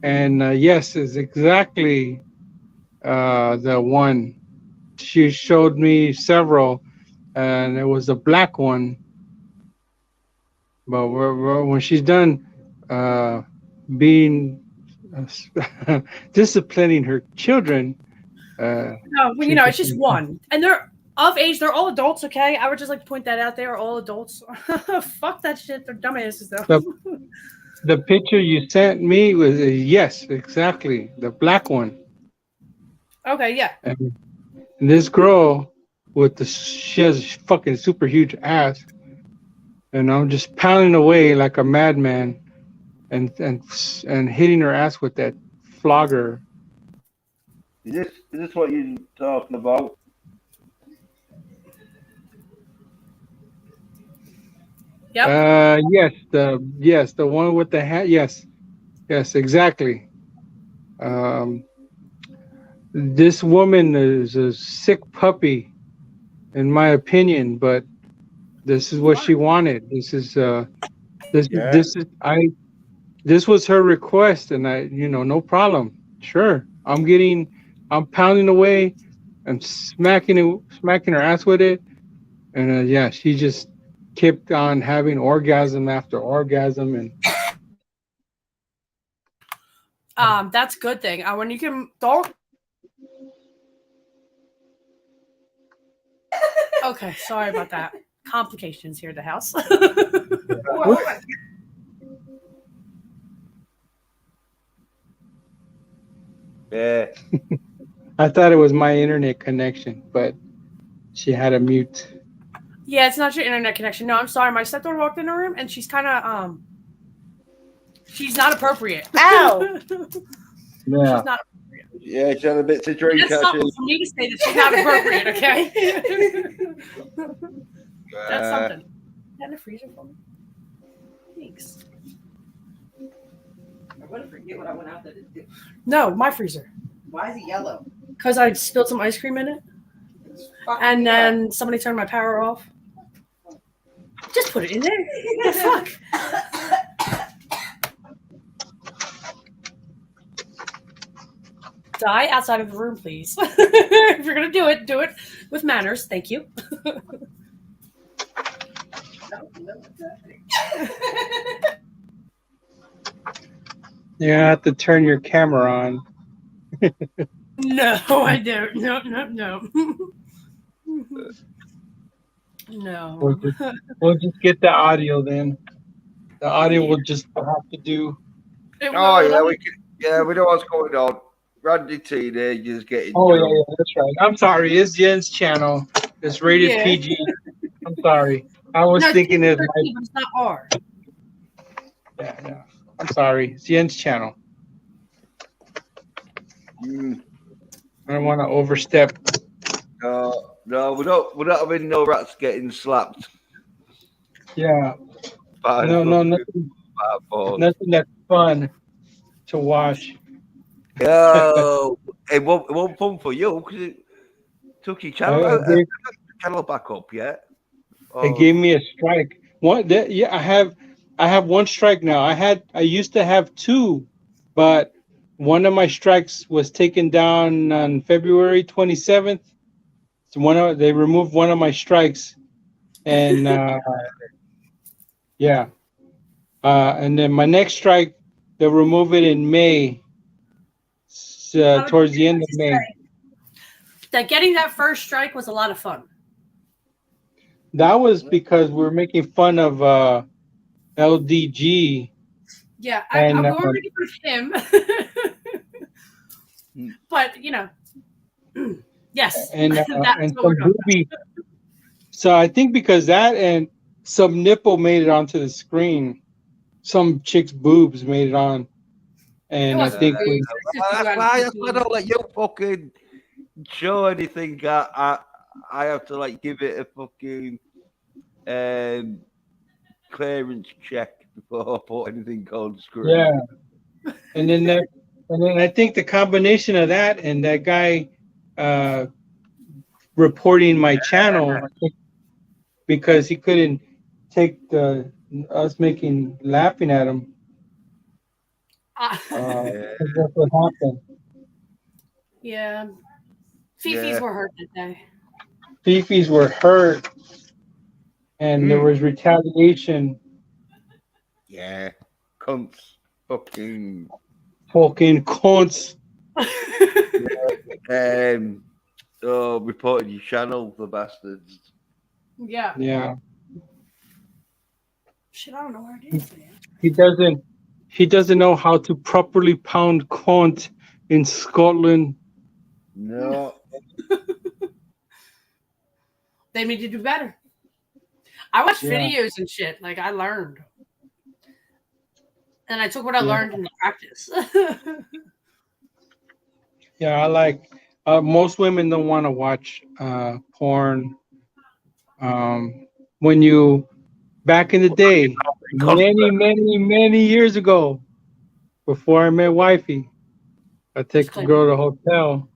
and yes, it's exactly the one. She showed me several. and it was a black one. But when she's done being disciplining her children, No, well, she it's just one, and they're of age. They're all adults. Okay, I would just like to point that out. They are all adults. Fuck that shit. They're dumbasses though. the picture you sent me was yes, exactly the black one. Okay, yeah. And this girl she has a fucking super huge ass, and I'm just pounding away like a madman, and hitting her ass with that flogger. Is this what you're talking about? Yep. Yes, the one with the hat. Yes, exactly. This woman is a sick puppy, in my opinion, but this is what she wanted. This was her request, and no problem. Sure, I'm pounding away, I'm smacking her ass with it, and she just kept on having orgasm after orgasm, and that's a good thing. When you can don't. Okay, sorry about that. Complications here at the house. Yeah. I thought it was my internet connection, but she had a mute. Yeah, it's not your internet connection. No, I'm sorry. My stepdaughter walked in the room and she's kind of she's not appropriate. Ow! Yeah. She's not appropriate. Yeah, she had a bit to drink. That's something for me to say that she's not appropriate, okay? That's something. Is that in the freezer for me? Thanks. I'm gonna forget what I went out there to do. No, my freezer. Why is it yellow? Because I spilled some ice cream in it. And then somebody turned my power off. Just put it in there. What the fuck? Die outside of the room, please. If you're gonna do it with manners. Thank you. You have to turn your camera on. No, I don't. No. No. We'll just get the audio then. The audio will just have to do. It Oh will. yeah, we know what's going on. Randy teenagers getting. Oh yeah, that's right. I'm sorry. It's Jen's channel. It's rated Yeah. PG. I'm sorry. I was No, thinking it's it. PG, but it's not R. Yeah. I'm sorry. It's Jen's channel. Mm. I don't want to overstep. No, we're not having no rats getting slapped. Yeah. By No, nothing that's fun to watch. Yo, it won't fun for you because it took your channel. Channel back up yet? They gave me a strike. I have one strike now. I used to have two, but one of my strikes was taken down on February 27th. So they removed one of my strikes, and and then my next strike they'll remove it in May. Towards the end of May. That getting that first strike was a lot of fun. That was because we were making fun of LDG. Yeah, And, we were making fun of him. But yes. And that's and what we're some booby. So I think because that and some nipple made it onto the screen. Some chick's boobs made it on. And I think that's why I don't let you fucking show anything. I have to give it a fucking clearance check before I put anything on the screen. Yeah. And then I think the combination of that and that guy reporting my channel, I think, because he couldn't take us laughing at him. That's what happened. Yeah. Fifi's were hurt that day. Fifis were hurt, and there was retaliation. Yeah, cunts, fucking. Fucking cunts. Reported your channel, the bastards. Yeah. Yeah, Shit, I don't know where it is, man. he doesn't. He doesn't know how to properly pound cunt in Scotland. No, They need to do better. I watched Yeah. videos and shit. Like I learned, and I took what I Yeah. learned into practice. Yeah, I like. Most women don't want to watch porn. When you back in the day, many years ago, before I met wifey, I take a girl to the hotel.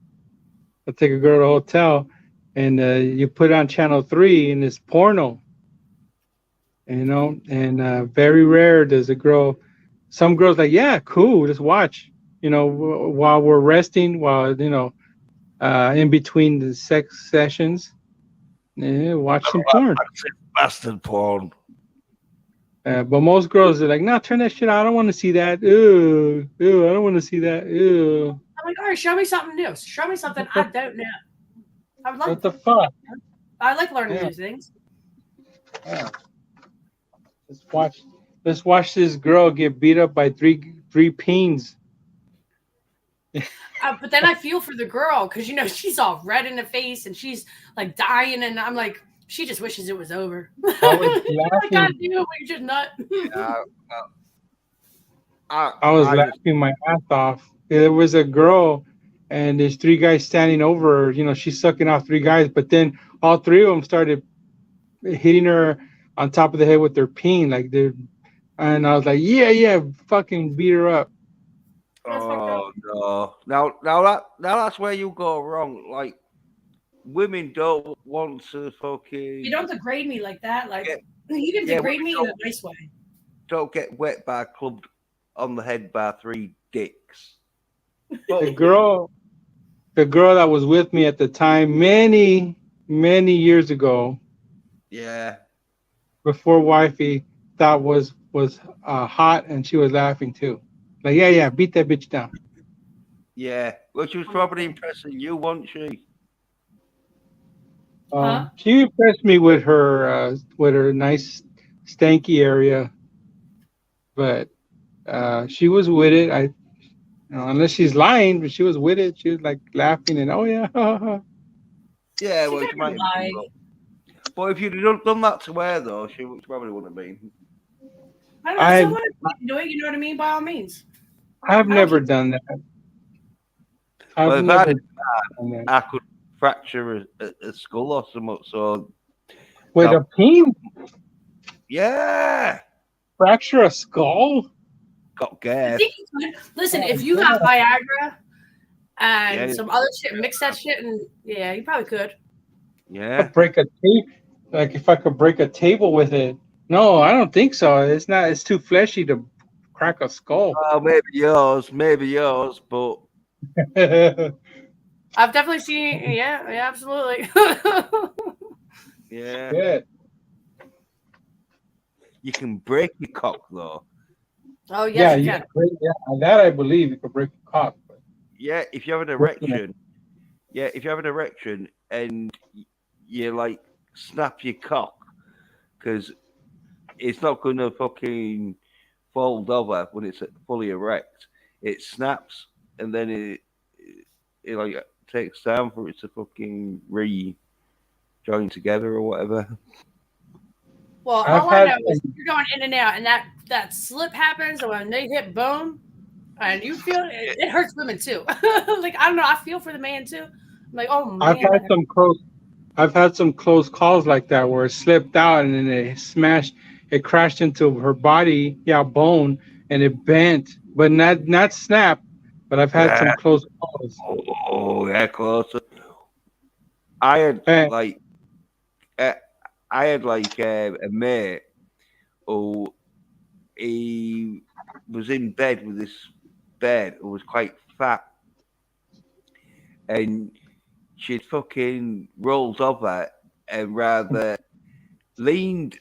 I take a girl to the hotel, and you put on channel 3, and it's porno. You know, and very rare does a girl. Some girls like, yeah, cool, just watch. You know, while we're resting, while in between the sex sessions, yeah, watch some porn. bastard porn. But most girls are like, no, turn that shit out. I don't want to see that. Ew, ew, I don't want to see that. Ew. I'm like, all right, show me something new. Show me something I don't know. I would like. What the fuck? I like learning Yeah. new things. Yeah. Let's watch this girl get beat up by three peens. But then I feel for the girl because she's all red in the face and she's like dying, and I'm like, she just wishes it was over. I was I gotta laughing. do it, but you're just nut. I was laughing my ass off. There was a girl, and there's 3 guys standing over her. You know, she's sucking off 3 guys, but then all 3 of them started hitting her on top of the head with their peen, and I was like, yeah, fucking beat her up. Oh no! Now that's where you go wrong. Like, women don't want to fucking. You don't degrade me like that. Like Yeah. you can Yeah, degrade but me in a nice way. Don't get wet by clubbed on the head by 3 dicks. The girl that was with me at the time, many years ago, Yeah. before wifey, thought was hot, and she was laughing too. Like, yeah, beat that bitch down. Yeah. Well, she was probably impressing you, wasn't she? Huh? She impressed me with her nice stanky area, but she was with it. Unless she's lying, but she was with it. She was like laughing and oh yeah. Yeah, She well, she could've might have lied. been, but if you'd have done that to her, though, she probably wouldn't have been. I don't know. I- Someone do it. You know what I mean? By all means. I've never done that. Well, I've if never I done did that. I could fracture a skull or something. So, With no. a peen, yeah, fracture a skull? got I gas. think you could. Listen, Oh, if you got Viagra and Yeah. some other shit, mix that shit, and yeah, you probably could. Yeah. Break a tape? Like if I could break a table with it? No, I don't think so. It's not. It's too fleshy to crack a skull. Well, maybe yours, but I've definitely seen. Yeah, absolutely. yeah, Good. you can break your cock though. Oh yes, Yeah, you you can. can break, that I believe you could break a cock. Yeah, if you have an Breaking it. erection. Yeah, if you have an erection and you like snap your cock, because it's not gonna fucking fold over when it's fully erect. It snaps and then it like takes time for it to fucking rejoin together or whatever. Well, I've all I had know is you're going in and out, and that slip happens, and when they hit bone, and you feel it hurts women too. Like I don't know, I feel for the man too. I'm like, oh man, I've had some close calls like that where it slipped out and then it crashed into her body, bone, and it bent, but not snap. But I've had some Yeah. close calls. Oh, yeah, close. I had Hey. like, a mate who he was in bed with this bed who was quite fat, and she'd fucking rolled over and rather leaned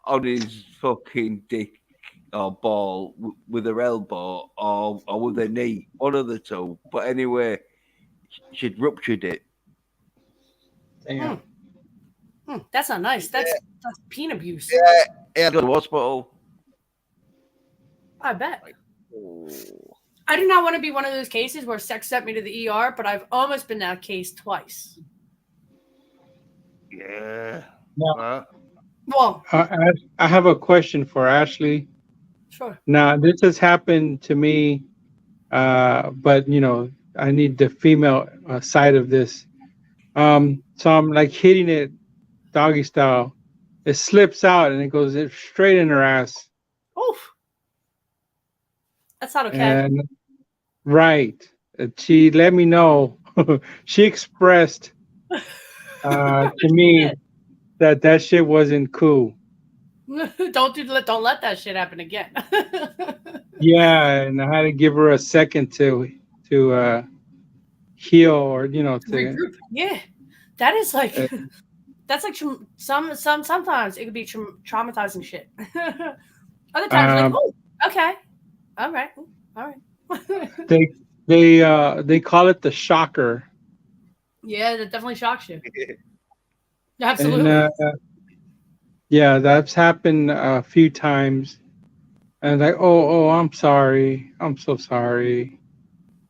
on his fucking dick or ball with her elbow or with her knee, one of the two. But anyway, she'd ruptured it. Damn. That's not nice. That's peen abuse. Yeah, he had to go to hospital. I bet. Oh. I do not want to be one of those cases where sex sent me to the ER, but I've almost been that case twice. Yeah. No. Well, I have a question for Ashley. sure. Now, this has happened to me, but you know, I need the female side of this. So I'm like hitting it doggy style. It slips out and it goes straight in her ass. Oof. That's not okay. And right, she let me know. She expressed to me that shit wasn't cool. Don't let that shit happen again. Yeah, and I had to give her a second to heal, or you know, to Regroup. Yeah, that is like that's like sometimes it could be traumatizing shit. Other times, like, oh, okay, all right. they call it the shocker. Yeah, that definitely shocks you. Absolutely. And, yeah, that's happened a few times. And like, oh, I'm sorry. I'm so sorry.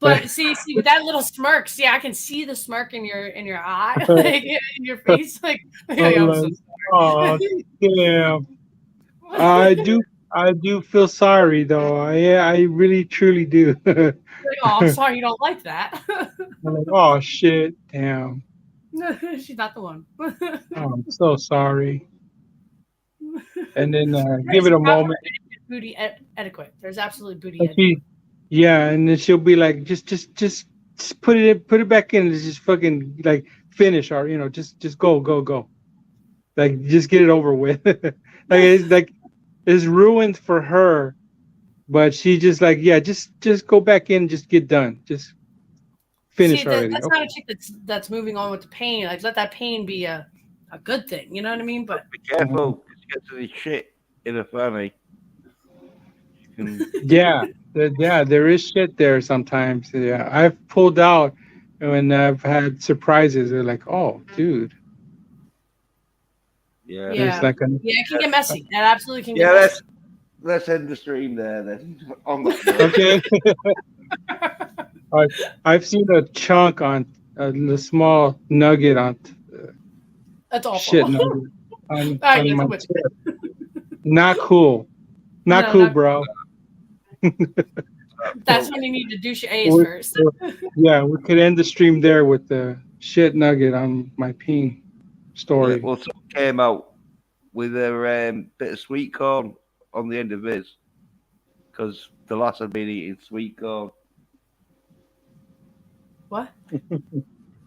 But see, with that little smirk, see, I can see the smirk in your eye, like in your face, like, I'm so oh, damn. I do feel sorry though. I really truly do. like, oh, I'm sorry you don't like that. I'm like, oh shit, damn. She's not the one. Oh, I'm so sorry. And then give it a moment. Booty etiquette. There's absolutely booty And etiquette. yeah, and then she'll be like, just put it back in, and just fucking like finish, or you know, just go, like just get it over with. It's ruined for her, but she just like, yeah, just go back in, just get done, just finish already. That's not a chick that's moving on with the pain. Like, let that pain be a good thing. You know what I mean? But Be careful, 'cause you get to this shit in a fanny. Yeah, there is shit there sometimes. Yeah, I've pulled out when I've had surprises. They're like, oh, dude. Yeah. It's like a, it can get messy. That absolutely can get Yeah, messy. let's end the stream there then. On that note. okay. I've seen a chunk on the small nugget on That's awful. shit nugget on Right, my that's tip. Not cool. Not No, cool, not- bro. That's when you need to douche your A's We- first. Yeah, we could end the stream there with the shit nugget on my peen story. Yeah, well, someone came out with a bit of sweet corn on the end of his because the lass had been eating sweet corn. What?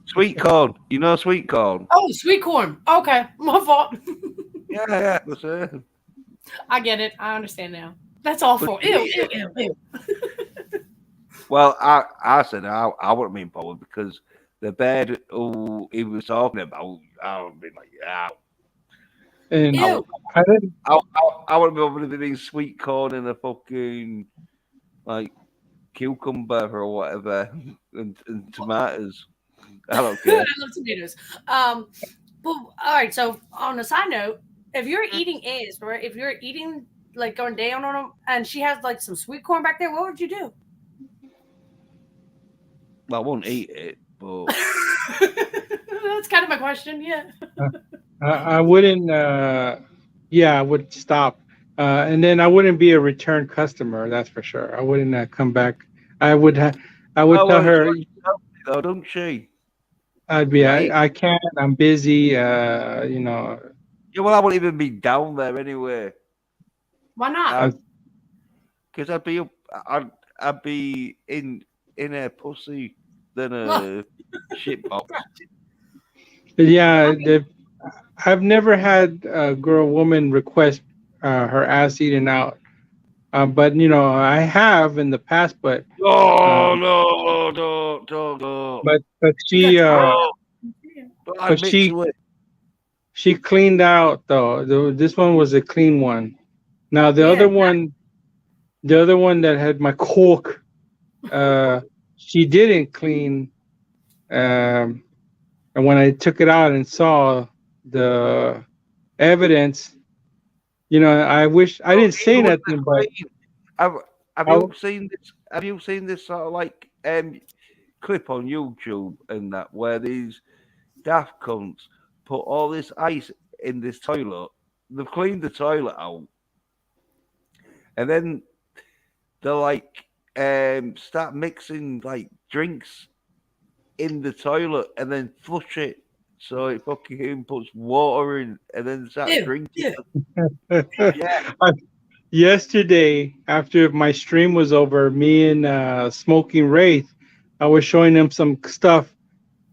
Sweet corn, you know sweet corn? Oh, sweet corn. Okay, my fault. Yeah, that's it. I get it. I understand now. That's awful. Ew. Well, I said I wouldn't be bothered because the bed who he was talking about, I would be like, yeah. And Ew. I didn't. I wouldn't be able to be sweet corn in a fucking like cucumber or whatever and tomatoes. I don't I care. love tomatoes. But all right. So on a side note, if you're eating A's, right? If you're eating like going down on them, and she has like some sweet corn back there, what would you do? Well, I won't eat it, but That's kind of my question. Yeah. I wouldn't. Yeah, I would stop, and then I wouldn't be a return customer. That's for sure. I wouldn't come back. I would. I would tell her. though, don't she? I'd be. Right. I can't. I'm busy. You know. Yeah, well, I wouldn't even be down there anyway. Why not? Because I'd be in a pussy than a shit box. Yeah, I've never had a woman request her ass eaten out, but you know I have in the past. But No, don't. but she But I'd But admit she- to it. she cleaned out though. This one was a clean one. Now the Yeah, other one, the other one that had my cork, she didn't clean. And when I took it out and saw the evidence, you know, I wish I didn't say It was nothing, but clean. Have, have I, you seen this? Have you seen this sort of like clip on YouTube and that where these daft cunts put all this ice in this toilet? They've cleaned the toilet out, and then they're like start mixing like drinks in the toilet and then flush it so it fucking puts water in and then start Ew, drinking. ew. Yeah, yesterday after my stream was over, me and Smoking Wraith, I was showing them some stuff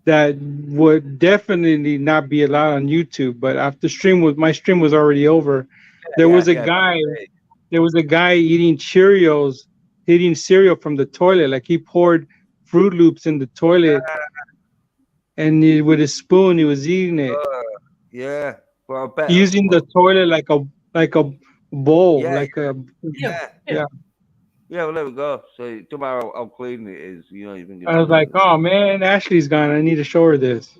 that would definitely not be allowed on YouTube. But after my stream was already over, there was a guy. There was a guy eating Cheerios, eating cereal from the toilet. Like he poured Fruit Loops in the toilet, and with a spoon he was eating it, yeah. Well, I bet. using the toilet like a bowl, Yeah, like a yeah, yeah. yeah. Well, there we go. So tomorrow how clean it is. You know, you think. I was like, oh man, Ashley's gone. I need to show her this.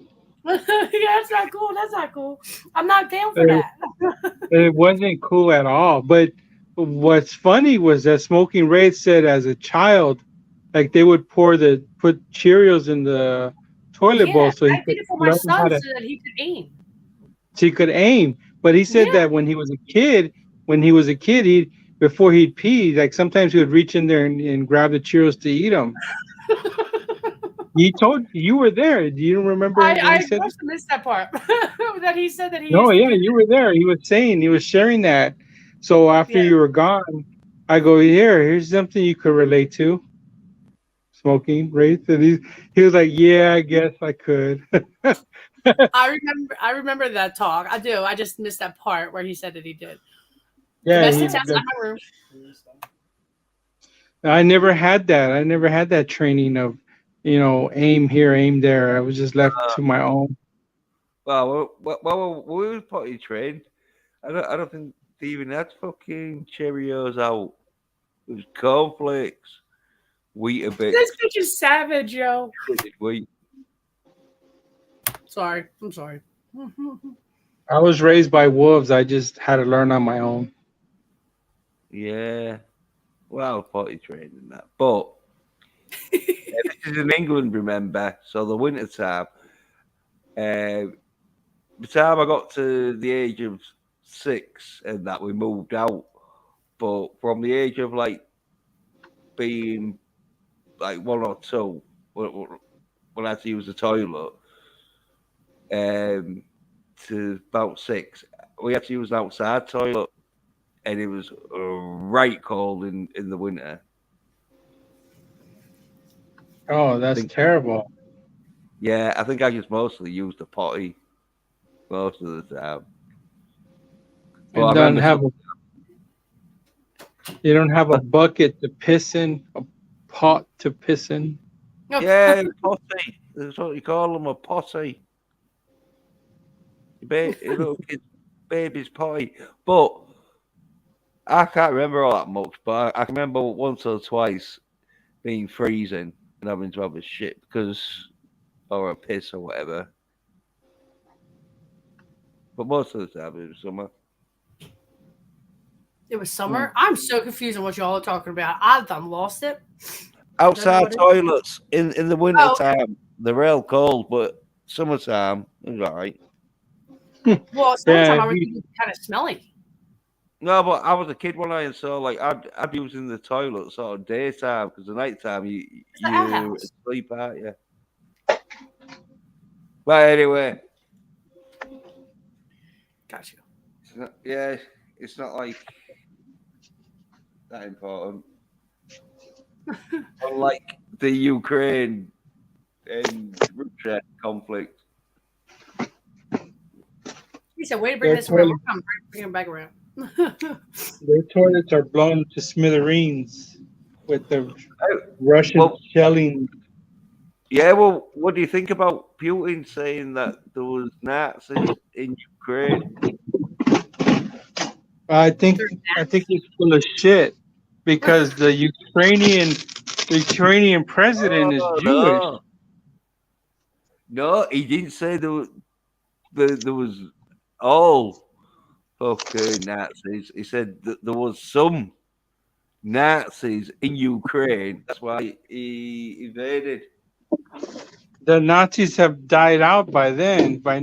Yeah, that's not cool. That's not cool. I'm not down for that. It wasn't cool at all. But what's funny was that Smoking Wraith said as a child, like they would put Cheerios in the toilet bowl so he I could did it for my learn how son to so that he could aim. so he could aim. But he said Yeah. that when he was a kid, he before he'd pee, like sometimes he would reach in there and grab the Cheerios to eat them. He told you were there. Do you remember? when I he said must have missed that part. That he said that he. No, used to yeah, do you were there. He was sharing that. So after Yeah. you were gone, I go, here's something you could relate to. Smoking Wraith. And he was like, yeah, I guess I could. I remember that talk. I do. I just missed that part where he said that he did. Yeah, Domestic test in my room. I never had that. I never had that training of, aim here, aim there. I was just left to my own. Well, we were potty trained. I don't think they even had fucking Cheerios out. It was cornflakes, Weetabix, This bitch is savage, yo. wheat. Sorry. I'm sorry. I was raised by wolves. I just had to learn on my own. Yeah. Well, potty trained and that. But this is in England, remember? So the winter time. The time I got to the age of 6 and that we moved out. But from the age of like being like 1 or 2, when I had to use the toilet, to about 6, we had to use an outside toilet, and it was right cold in the winter. Oh, that's terrible. Yeah, I think I just mostly used the potty most of the time. Well, You don't have a bucket to piss in, a pot to piss in. Yeah, potty. That's what you call them, a potty. Little kid's baby's potty. But I can't remember all that much, but I can remember once or twice being freezing and having to have a shit or a piss or whatever. But most of the time it was summer. It was summer. I'm so confused on what y'all are talking about. I've done lost it. Outside toilets in the winter Oh. time, they're real cold, but summertime is all right. Well, summertime I was kind of smelly. No, but I was a kid when I saw like I'd be using the toilet sort of daytime because the nighttime you asleep, aren't you? But anyway, Gotcha. it's not like that important. Unlike the Ukraine and Russia conflict. He said, "Way to bring this around. I'm bringing it back around." Their toilets are blown to smithereens with the Russian shelling. Yeah, well, what do you think about Putin saying that there was Nazis in Ukraine. I think he's full of shit because the Ukrainian president is Oh, Jewish. no, he didn't say there was all fucking Nazis. He said that there was some Nazis in Ukraine. That's why he invaded. The Nazis have died out by then. Well,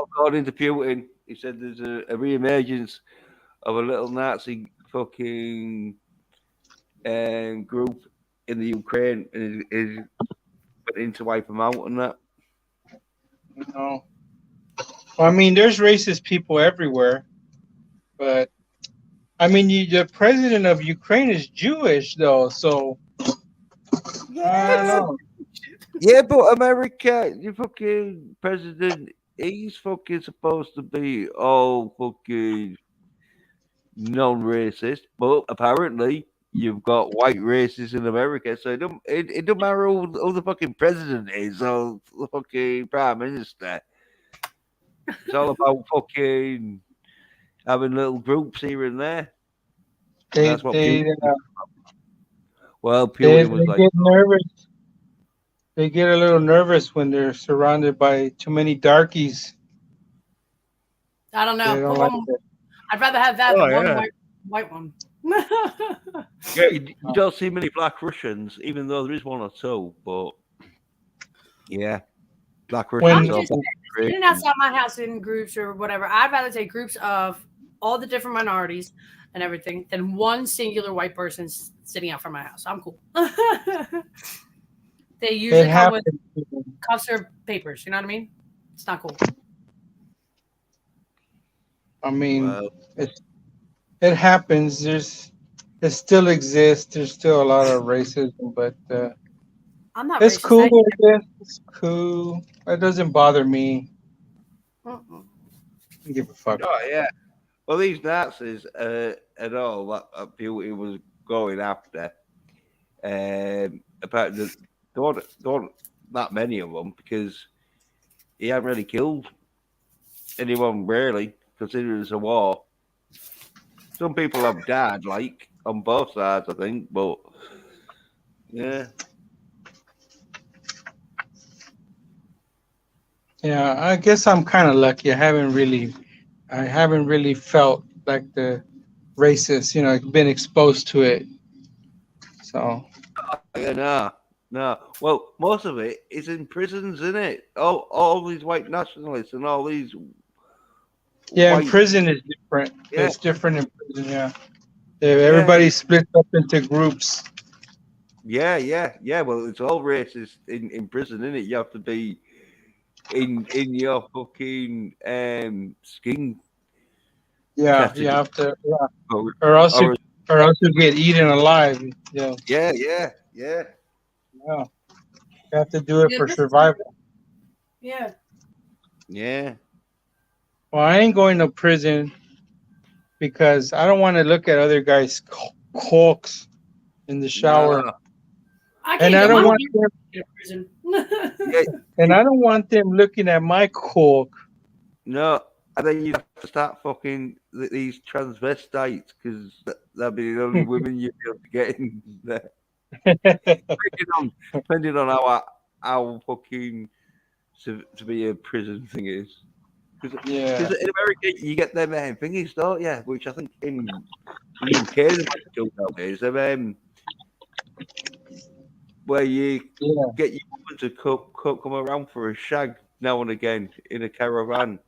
according to Putin, he said there's a re-emergence of a little Nazi fucking group in the Ukraine, and is went in to wipe them out and that. No. Well, I mean, there's racist people everywhere, but I mean, the president of Ukraine is Jewish, though. So I don't know. Yeah, but America, your fucking president, he's fucking supposed to be all fucking non-racist, but apparently you've got white racists in America, so it don't matter who the fucking president is or the fucking prime minister. It's all about fucking having little groups here and there. That's what Putin. Well, Putin was they like, get nervous. They get a little nervous when they're surrounded by too many darkies. I don't know. They don't Put like one- it. I'd rather have that than yeah. one white one. yeah, you don't see many black Russians, even though there is one or two. But yeah, black When- Russians. I'm are just great. sitting outside my house in groups or whatever. I'd rather take groups of all the different minorities and everything than one singular white person sitting out from my house. I'm cool. They usually It come with happens. cuffs or papers. You know what I mean? It's not cool. I mean, Well, it happens. It still exists. There's still a lot of racism, but I'm not it's racist. cool. I guess. It's cool. It doesn't bother me. Mm-mm. I don't give a fuck. oh yeah. Well, these Nazis and all that Putin was going after. Apparently, there weren't that many of them because he hadn't really killed anyone really, considering it's a war. Some people have died, like on both sides, I think, but yeah. Yeah, I guess I'm kind of lucky. I haven't really felt like the racist. Been exposed to it. So Yeah, no. Well, most of it is in prisons, isn't it? All these white nationalists and all these. yeah, in white- prison is different. Yeah. It's different in prison. Yeah, everybody splits up into groups. Yeah. Well, it's all racist in prison, isn't it? You have to be in your fucking skin. Yeah, Category. you have to. Yeah. Or- Or else or- you get eaten alive. Yeah. Yeah. Yeah. You have to do it Yeah, for this- survival. Yeah. Yeah. Well, I ain't going to prison because I don't want to look at other guys' corks in the shower, No. I can't and I get don't my want beard them. in prison. Yeah, And I don't want them looking at my cork. no. And then you have to start fucking these transvestites because that'd be the only women you'd be able to get in there. Depending on how fucking severe prison thing is. Because Yeah. in America, you get them thingies, don't you? Which I think in the UK is still nowadays. Where you Yeah. get your woman to come around for a shag now and again in a caravan.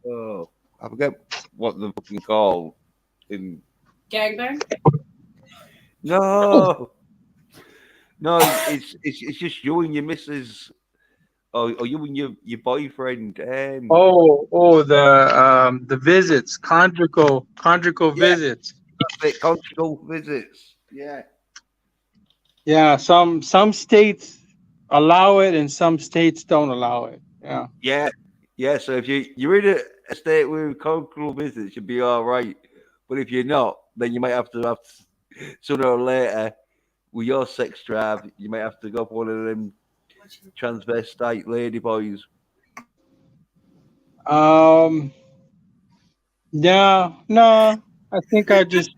Oh, I forget what they're fucking called. Gangbang? No, it's just you and your missus, or you and your boyfriend. The visits, conjugal Yeah. visits. Conjugal visits. Yeah. Yeah, some states allow it and some states don't allow it. Yeah. Yeah. So if you're in a state with conjugal visits, you'll be all right. But if you're not, then you might have to sooner or later with your sex drive, you might have to go for one of them transvestite lady boys. Um, no. I think I just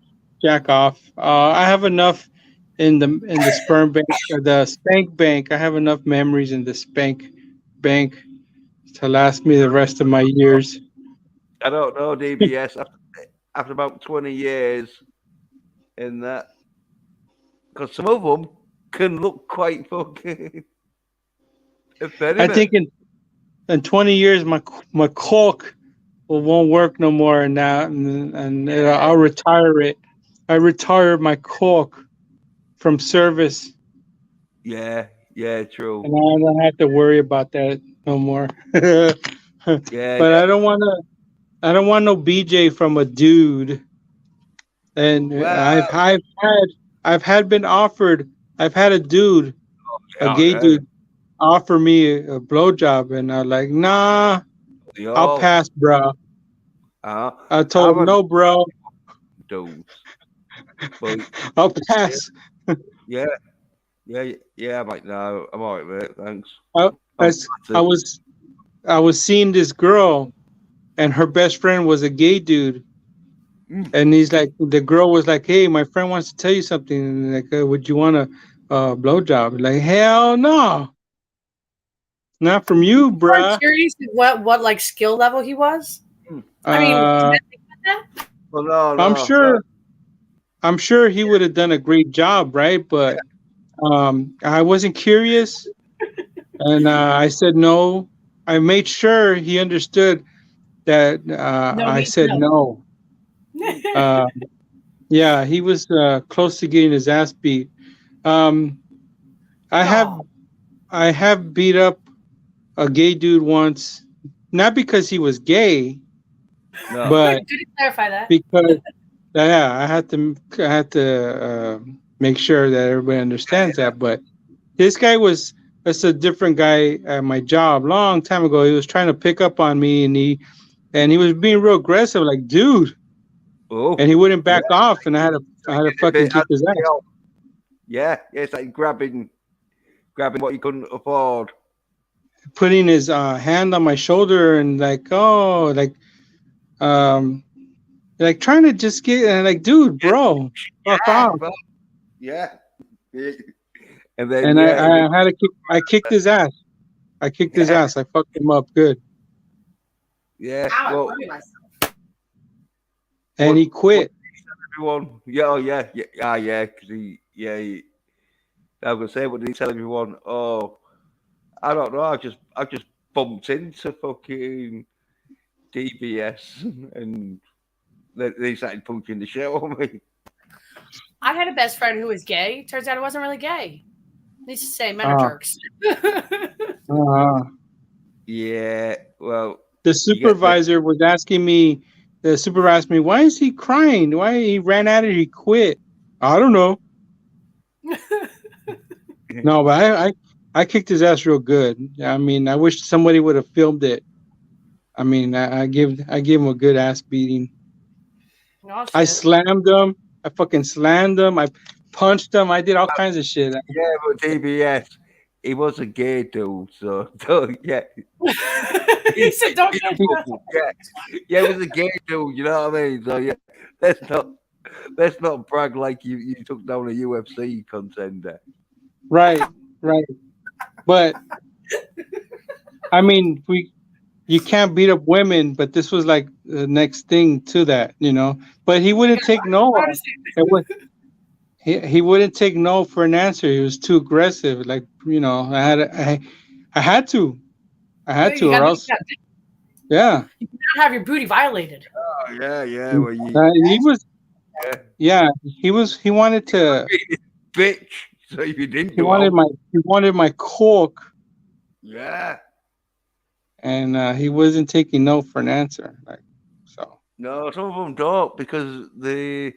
jack off. I have enough in the sperm bank or the spank bank. I have enough memories in the spank bank to last me the rest of my years. I don't know, DBS. After about 20 years in that, because some of them can look quite fucking I effeminate. think in 20 years my cork won't work no more, and I'll retire it. I retire my cork from service, Yeah, true. and I don't have to worry about that no more. Yeah, But I don't want no BJ from a dude. And well, I've had been offered. I've had a dude, a oh, gay yeah, dude, offer me a blowjob, and I'm like, nah, they I'll all, pass, bro. uh, I told I'm him, a no, bro, dude. But I'll pass. yeah, I'm like, no, I'm all right, mate, thanks. I, I'm I was I was seeing this girl, and her best friend was a gay dude, Mm. and he's like, the girl was like, hey, my friend wants to tell you something. Like, would you want a blowjob? Like, hell no, not from you, I'm bruh. curious what like skill level he was. I mean, Uh, Well, no, I'm no, sure. no. I'm sure he would have done a great job, right? But I wasn't curious, and I said no. I made sure he understood that no I means said no. no. Uh, yeah, he was close to getting his ass beat. Um, I have Oh, I have beat up a gay dude once, not because he was gay, No. but good to clarify that. because yeah, I had to make sure that everybody understands that. But this guy was that's a different guy at my job. Long time ago, he was trying to pick up on me, and he was being real aggressive, like dude, Oh, and he wouldn't back yeah, off, and I had to fucking kick his ass. yeah, it's like grabbing what you couldn't afford. Putting his hand on my shoulder and um like trying to just get like dude, bro, fuck Yeah, off. bro. Yeah. And then And yeah, I kicked his ass. I kicked his yeah, ass. I fucked him up good, yeah. Ow, I Well, burned myself. and he quit. everyone, yeah, oh yeah, because I was gonna say, what did he tell everyone? Oh, I don't know. I just bumped into fucking DBS, and they started punching the shit on me. I had a best friend who was gay. Turns out it wasn't really gay. Needs to say men are Uh, jerks. uh, Yeah, well, the you get the supervisor was asking me. The supervisor asked me, "Why is he crying? Why he ran out of? He quit." I don't know. No, but I kicked his ass real good. I mean, I wish somebody would have filmed it. I mean, I gave him a good ass beating. Oh, I shit. slammed him. I fucking slammed him. I punched him. I did all kinds of shit. yeah, but DBS, he was a gay dude, so yeah, He said, "Don't get yeah, he was a gay dude. You know what I mean? So yeah, let's not brag like you took down a UFC contender. Right, right. But I mean, you can't beat up women, but this was like the next thing to that, you know. But he wouldn't take no. It was, he wouldn't take no for an answer. He was too aggressive. Like, you know, I had to, You or else, yeah. not have your booty violated." Oh yeah. Well, He was, yeah, yeah. He wanted to. bitch. So you didn't He go wanted out. my cork, Yeah. and he wasn't taking no for an answer. Like, so. No, some of them don't because they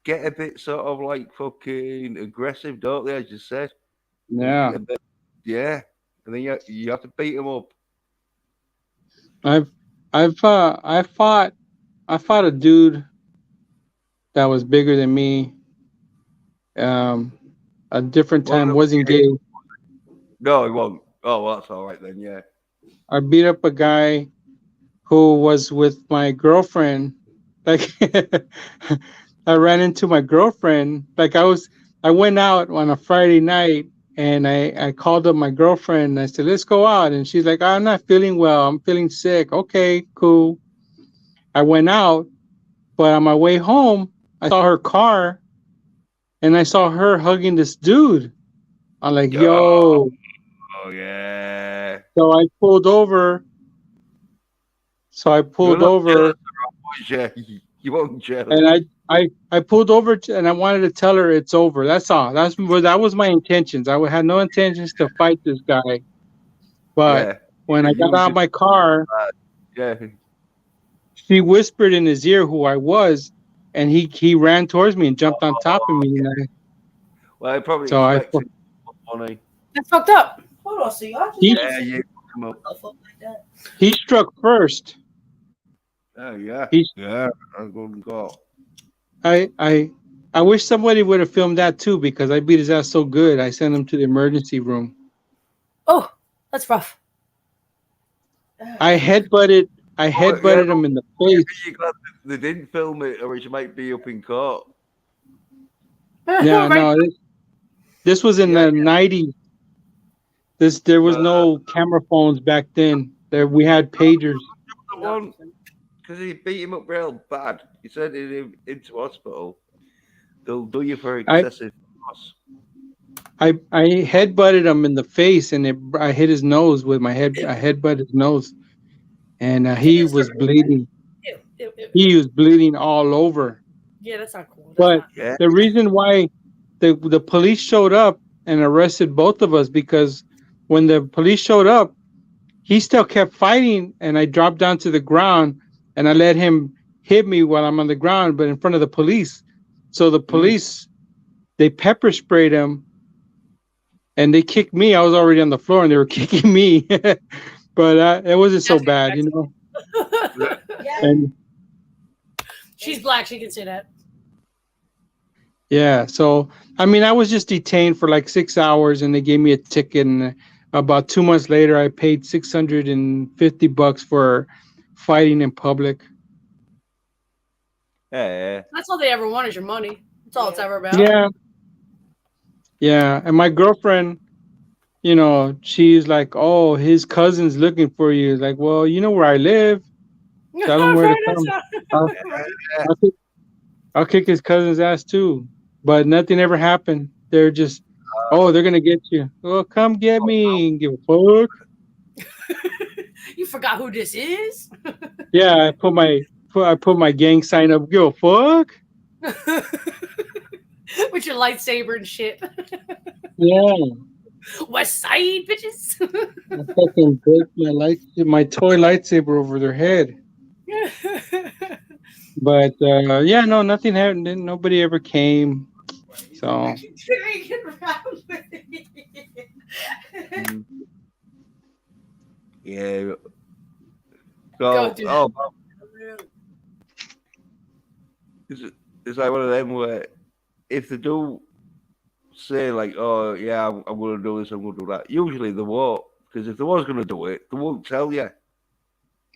get a bit sort of like fucking aggressive, don't they? As you said. Yeah. And then, yeah. And then you have to beat them up. I fought a dude that was bigger than me. A different time, wasn't gay. No, he won't. Oh, well, that's all right then. Yeah. I beat up a guy who was with my girlfriend. Like I ran into my girlfriend. Like I went out on a Friday night and I called up my girlfriend and I said, let's go out. And she's like, I'm not feeling well. I'm feeling sick. Okay, cool. I went out, but on my way home, I saw her car and I saw her hugging this dude. I'm like, yo. Oh yeah. So I pulled over. You're not jealous, was you? You weren't jealous. And I pulled over and I wanted to tell her it's over. That's all. That was my intentions. I had no intentions to fight this guy. But Yeah. when I You got were out of just- my car, Yeah. she whispered in his ear who I was, and he ran towards me and jumped on top of me. And Well, I probably So I- expected money. That's fucked up. Hold on, so y'all just He- Yeah, you come up. stuff up like that? he struck first. Oh yeah. He's- Yeah. I'm going to go. I wish somebody would have filmed that too, because I beat his ass so good. I sent him to the emergency room. Oh, that's rough. I headbutted him in the face. You're glad they didn't film it, or you might be up in court. Yeah, Right. no, this was in Yeah, the 90s. There was no camera phones back then. We had pagers. The one, because he beat him up real bad. He sent him into hospital. They'll do you for excessive force. I headbutted him in the face, and I hit his nose with my head. I headbutted his nose, and he was bleeding. Ew, ew, ew. He was bleeding all over. Yeah, that's not cool. That's But not- Yeah. the reason why the police showed up and arrested both of us, because when the police showed up, he still kept fighting, and I dropped down to the ground, and I let him hit me while I'm on the ground, but in front of the police. So the police, they pepper sprayed him, and they kicked me. I was already on the floor, and they were kicking me. But it wasn't so That's bad, you know. Yeah. And She's black. She can say that. yeah, so I mean, I was just detained for like 6 hours, and they gave me a ticket. And about 2 months later, I paid $650 for fighting in public. Yeah. That's all they ever want is your money. That's all it's ever about. Yeah, yeah. And my girlfriend, you know, she's like, "Oh, his cousin's looking for you." Like, well, you know where I live. Tell him where to come. I'll kick his cousin's ass too. But nothing ever happened. They're just, oh, they're gonna get you. Well, come get me. And give a fuck. You forgot who this is? Yeah, I put my gang sign up. Give a fuck. With your lightsaber and shit. Yeah, West Side, bitches. I fucking break my toy lightsaber over their head. But yeah, no, nothing happened. Nobody ever came. So Yeah. Go So, do that. it's like one of them where if they do say like, oh yeah, I'm gonna do this, I'm gonna do that, usually they won't, because if they was gonna do it, they won't tell you.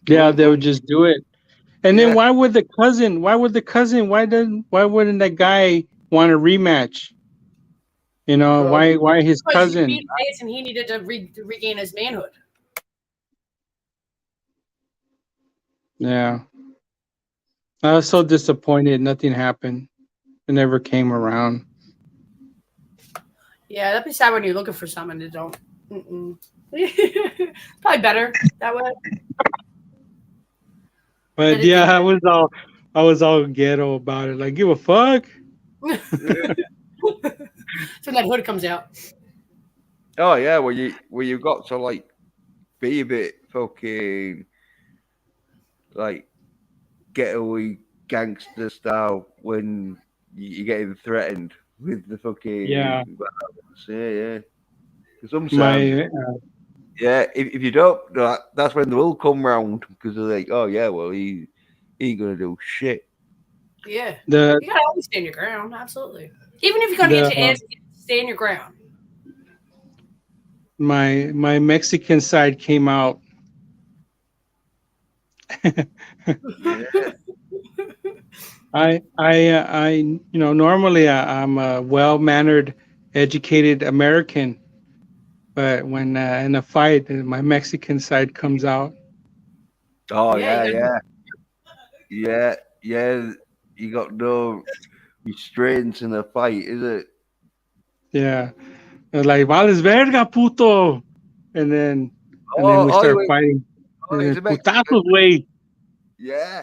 yeah, they would just do it. And then Yeah. why wouldn't that guy want a rematch? You know, Well, why his Because he cousin? beat Ice and he needed to regain his manhood. Yeah. I was so disappointed. Nothing happened. It never came around. Yeah, that'd be sad when you're looking for something that don't. Mm-mm. Probably better that way. But yeah, I was all ghetto about it. Like, give a fuck. That's when that hood comes out. Oh yeah, well you got to like be a bit fucking like getaway gangster style when you're getting threatened with the fucking Yeah. Yeah. 'Cause sometimes My yeah, if you don't, that's when they will come round because they're like, oh yeah, well he ain't gonna do shit. Yeah. the You gotta always stand your ground, absolutely. Even if you're gonna get your ass, stand your ground. my Mexican side came out Yeah. Normally I'm a well-mannered, educated American, but when in a fight, my Mexican side comes out. Oh Yeah, yeah, you yeah, yeah, yeah. You got no restraints in a fight, is it? Yeah, it's like vales verga, puto, and then Oh, we oh, start wait, fighting, oh, and he's then a Mexican. putazos, way. Yeah,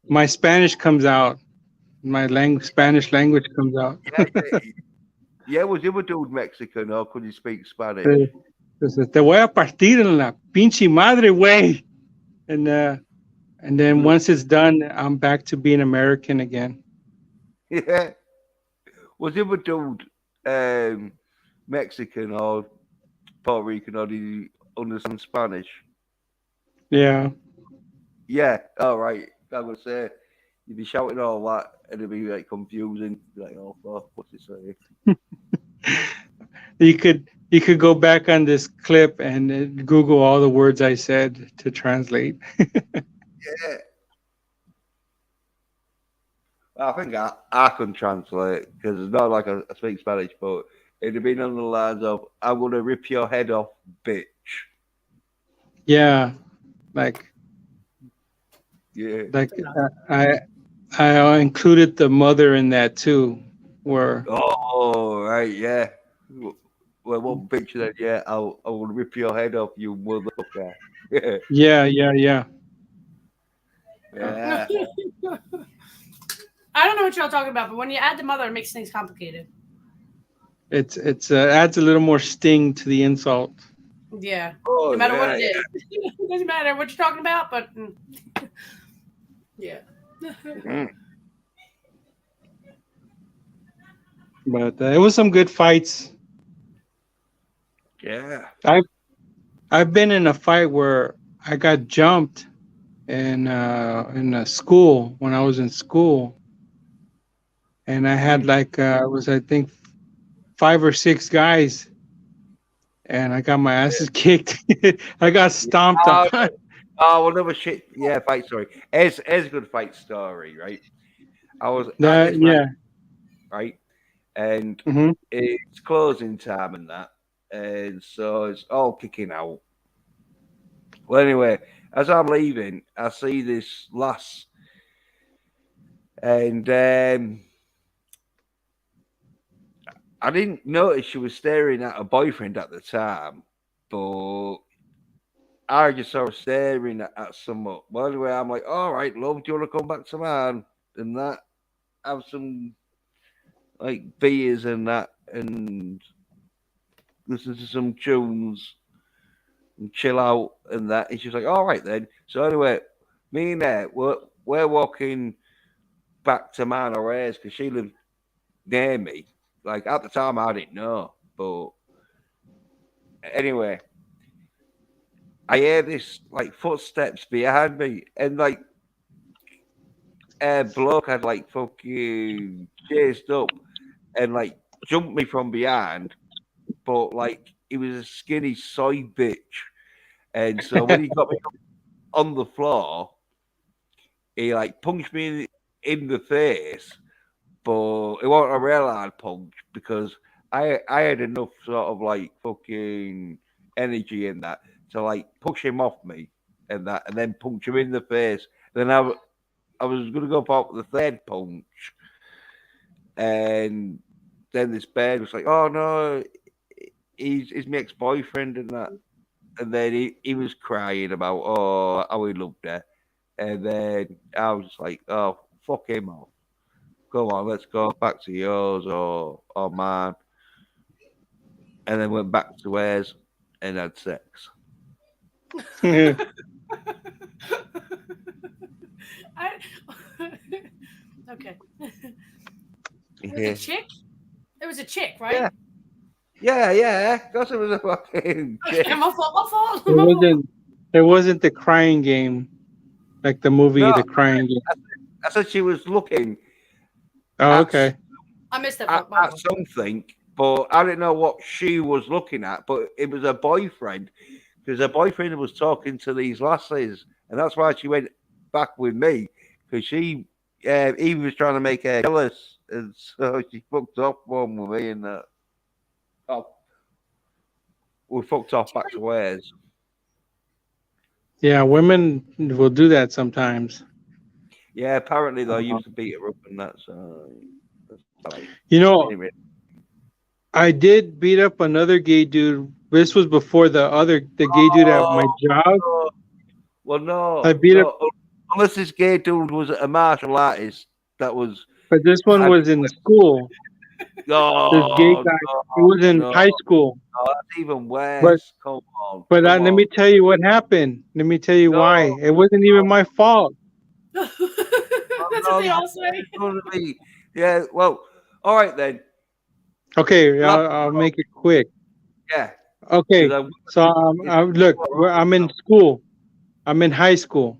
My Spanish comes out. My Spanish language comes out. yeah, yeah. Yeah, was the other dude Mexican or could he speak Spanish? Entonces, te voy a partir en la pinche madre, way. And then once it's done, I'm back to being American again. Yeah. Was the other dude Mexican or Puerto Rican or did he understand Spanish? Yeah. Yeah, all right. I would say you'd be shouting all that and it'd be like confusing. Be like, oh fuck, what's he saying? You could go back on this clip and Google all the words I said to translate. Yeah. I think I can translate because it's not like I speak Spanish, but it'd have been on the lines of "I'm gonna rip your head off, bitch." Yeah, like Yeah. like I included the mother in that too, where Oh right, yeah. Well, what bitch then? Yeah, I will rip your head off, you motherfucker. Yeah, yeah. yeah. I don't know what y'all talking about, but when you add the mother, it makes things complicated. It's adds a little more sting to the insult. Yeah, Oh, no matter what yeah, it is, it doesn't matter what you're talking about. But yeah, yeah. But it was some good fights. Yeah. I've been in a fight where I got jumped in a school when I was in school, and I had like it was I think 5 or 6 guys, and I got my asses kicked. I got stomped Oh, on. oh, well, another shit. Yeah, fight story. It's a good fight story, right? I was at That this man, yeah. right? And Hmm. it's closing time and that. And so it's all kicking out. Well, anyway, as I'm leaving, I see this lass, and I didn't notice she was staring at her boyfriend at the time, but I just saw her staring at someone. Well, anyway, I'm like, all right, love, do you want to come back to mine? And that, have some like beers and that, and listen to some tunes and chill out and that. And she's like, all right then. So anyway, me and her, we're walking back to Manor Reyes because she lived near me. Like at the time, I didn't know, but anyway, I hear this like footsteps behind me, and like a bloke had like fucking chased up and like jumped me from behind, but like he was a skinny soy bitch, and so when he got me on the floor, he like punched me in the face, but it wasn't a real hard punch because I had enough sort of like fucking energy in that to like push him off me and that, and then punch him in the face. Then I was gonna go for the third punch, and then this bear was like, "Oh no, he's my ex boyfriend," and that, and then he was crying about how he loved her, and then I was like, "Oh fuck him off. Come on, let's go back to yours or mine," and then went back to hers and had sex. I, okay. Was Yeah, it chick? It was a chick, right? yeah, yeah. Because it was a fucking chick. Okay, my fault. My fault. It My fault. wasn't. It wasn't the crying game, like the movie, No, The Crying Game. I said she was looking Oh, at okay. I missed that. at, My at fault. something, but I didn't know what she was looking at. But it was her boyfriend because her boyfriend was talking to these lasses and that's why she went back with me because he was trying to make her jealous, and so she fucked off one with me, and we fucked off back to ways. Yeah, women will do that sometimes. Yeah, apparently they used to beat her up, and that's like, You know, anyway. I did beat up another gay dude. This was before the gay dude at my job. Well, no, I beat no, unless this gay dude was a martial artist. That was. But this one was in school. Oh, This gay guy. It was in high school. No, that's even worse. Come on. But come let me tell you what happened. Let me tell you why. It wasn't even my fault. That's what they all say. Yeah. Well, all right then. Okay, I'll make it quick. Yeah. Okay, so look, I'm in school. I'm in high school.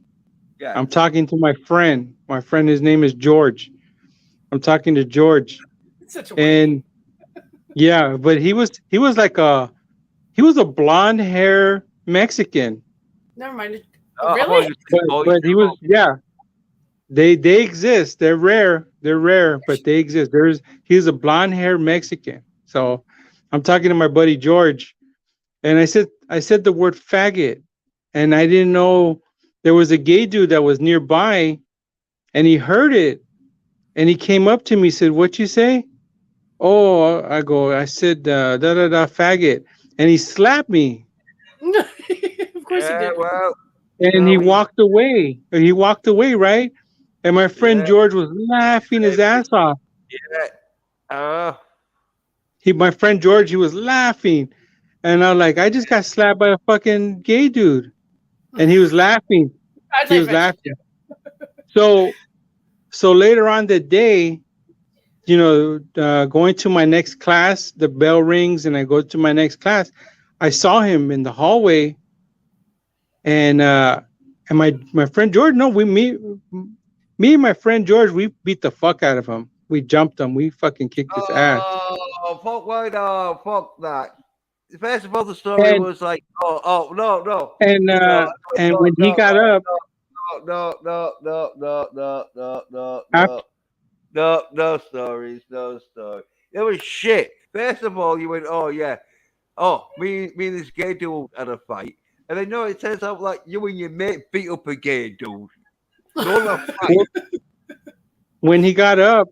Yeah. I'm talking to my friend. My friend, his name is George. I'm talking to George. Such a And yeah, but he was like a blonde hair Mexican. Never mind. Oh, Really? But he was, yeah. They exist. They're rare, but they exist. He's a blonde hair Mexican. So I'm talking to my buddy George, and I said the word faggot, and I didn't know there was a gay dude that was nearby, and he heard it, and he came up to me, said, "What you say?" Oh, I said da da da faggot, and he slapped me. Of course he did. Well, And he walked away. He walked away, right? And my friend George was laughing his ass off. Yeah. My friend George, he was laughing. And I'm like, I just got slapped by a fucking gay dude. And he was laughing. He was laughing. So later on that day, going to my next class, the bell rings and I go to my next class. I saw him in the hallway. And my friend George, me and my friend George, we beat the fuck out of him. We jumped him. We fucking kicked his ass. Oh, fuck, why no, fuck that. First of all, the story was like, no. And when he got up, no stories. It was shit. First of all, you went, oh yeah, me and this gay dude had a fight, and then no, it turns out like you and your mate beat up a gay dude. When he got up,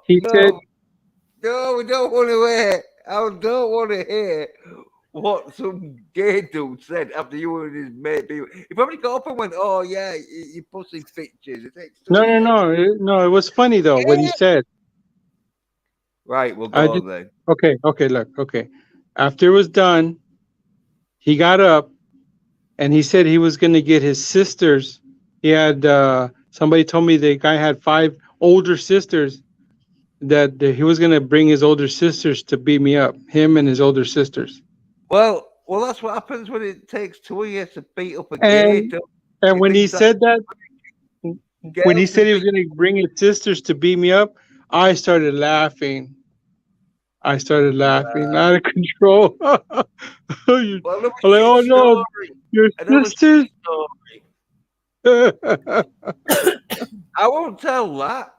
he said, "No, we don't want to hear. I don't want to hear what some gay dude said after you and his mate. He probably got up and went, "Oh yeah, you pussy bitches." No. It was funny though what he said. Right, we'll go then. Okay. Look. After it was done, he got up, and he said he was going to get his sisters. He had somebody told me the guy had 5 older sisters. That he was going to bring his older sisters to beat me up. Him and his older sisters. Well, that's what happens when it takes 2 years to beat up a gay dude. And when he said that, when he said he was going to bring his sisters to beat me up, I started laughing. Out of control. I'm like, oh no, your sisters. I won't tell that.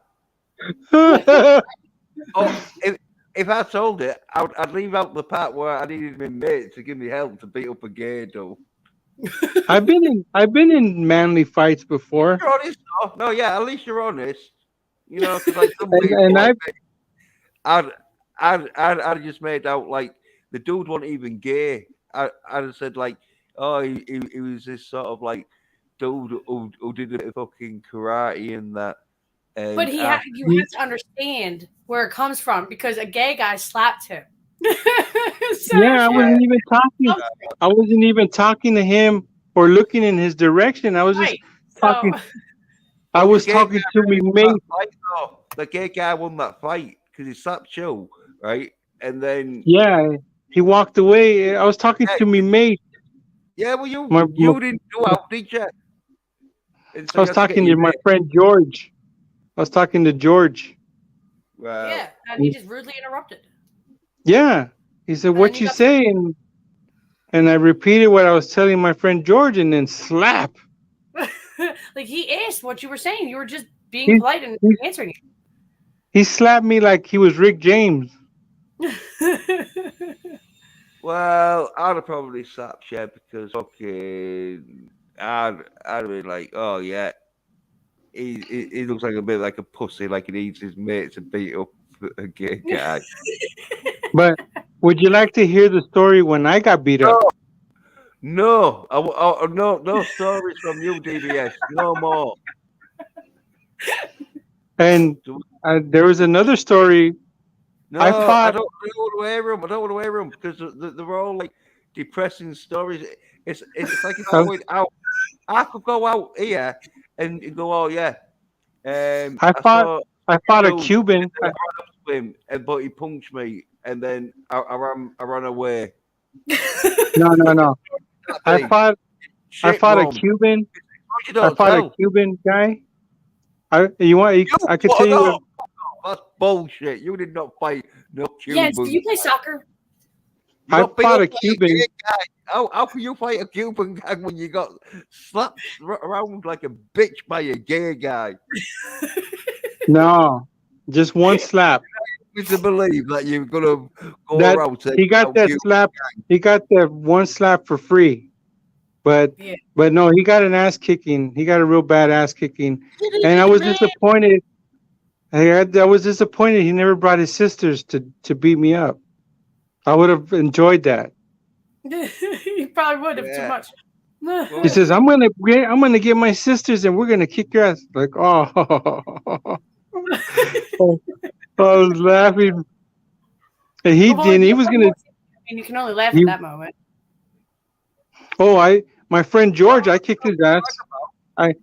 If I told it, I'd leave out the part where I needed my mate to give me help to beat up a gay dude. I've been in manly fights before. You're honest, though. No, yeah, at least you're honest. You know, because like some I'd just made out like the dude wasn't even gay. I'd have said like, oh, he was this sort of like dude who did a bit of fucking karate and that. But you have to understand where it comes from because a gay guy slapped him. I wasn't even talking to him or looking in his direction. I was just talking. I was talking to me mate. The gay guy won that fight because he slapped you, right? And then he walked away. I was talking to me mate. Yeah, well, you didn't go out, did you? I was talking to my friend George. I was talking to George. Yeah, and he just rudely interrupted. Yeah, he said, "What you say?" And I repeated what I was telling my friend George, and then slap. Like he asked what you were saying. You were just being He's- polite and he's- answering He slapped me like he was Rick James. it. Well, I'd have probably slapped you because I'd be like, oh yeah, he looks like a bit like a pussy, like he needs his mate to beat up a gay guy. But would you like to hear the story when I got beat up? No, no stories from you, DBS. No more. And there was another story. No, I I thought- don't want to hear them. I don't want to hear them because they're all like depressing stories. It's like if I went out, I could go out here and go, oh yeah. I saw fought a dude Cuban. him, but he punched me, and then I ran away. No. I fought a Mom. Cuban. You I don't fought tell. a Cuban guy. I could tell you. No, that's bullshit. You did not fight no Cuban. Yes, do you play soccer? You I got beat fought up a by Cuban. gay guy. How can you fight a Cuban guy when you got slapped around like a bitch by a gay guy? No, just one slap. Me to believe that you're gonna go That- around saying He got that slap. He got that one slap for free. But Yeah. but no, he got an ass kicking. He got a real bad ass kicking, and I was disappointed. I was disappointed he never brought his sisters to beat me up. I would have enjoyed that. You probably would have too Yeah. much. Well, He says, I'm gonna get my sisters and we're gonna kick your ass." Like, oh, I was laughing, and he Well, didn't. He was gonna. I mean, you can only laugh You- at that moment. Oh, my friend George, I kicked his ass. I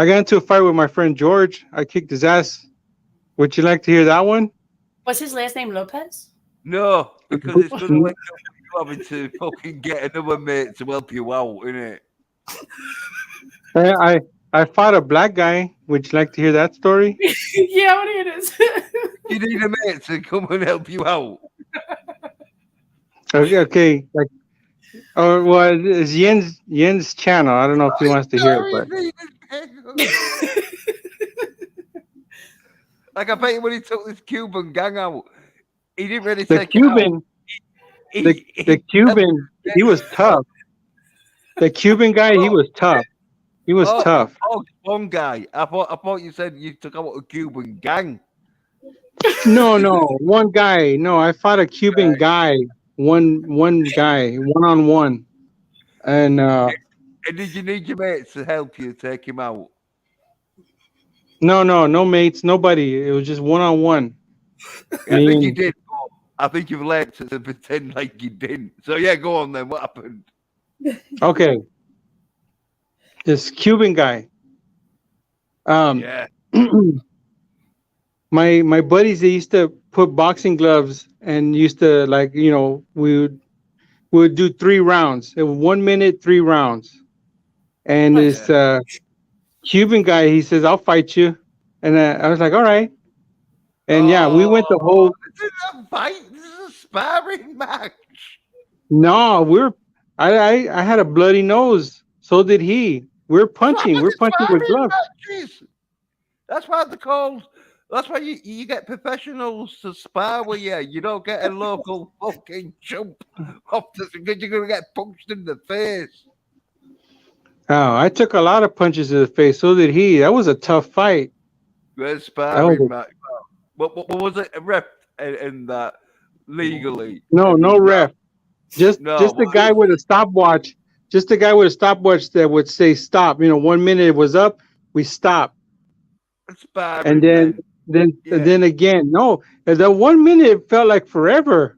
got into a fight with my friend George. I kicked his ass. Would you like to hear that one? Was his last name Lopez? no, because it's gonna end up you having to fucking get another mate to help you out, innit? I fought a black guy. Would you like to hear that story? Yeah, what it is. You need a mate to come and help you out. Okay. Like, oh well, it's Yen's channel. I don't know if he wants to hear it, but Like I bet you when he took this Cuban gang out, he didn't really the take it out. Cuban, the Cuban, he was tough. The Cuban guy, he was tough. He was Oh. tough. Oh, one guy. I thought you said you took out a Cuban gang. No, one guy. No, I fought a Cuban guy. One guy, 1-on-1, and And did you need your mates to help you take him out? no mates, nobody. It was just 1-on-1. I think you mean- did. But I think you've learned to pretend like you didn't. So yeah, go on then. What happened? Okay, this Cuban guy. Yeah. My buddies, they used to put boxing gloves and used to, like, we would do 3 rounds. It was 1 minute, 3 rounds. And this Cuban guy, he says, "I'll fight you," and I was like, "All right." And yeah, we went the whole. This is a fight. This is a sparring match. No, I had a bloody nose. So did he. We're punching. We're punching with gloves. Matches. That's why they're called. That's why you get professionals to spar with you. You don't get a local fucking chump off because you're gonna get punched in the face. Oh, I took a lot of punches to the face. So did he. That was a tough fight. Good sparring was- match. What was it? A ref in that legally? No ref. Just No, the what guy with a stopwatch. Just the guy with a stopwatch that would say stop. 1 minute was up, we stop. Sparring. And then Yeah. then again. No, the 1 minute felt like forever.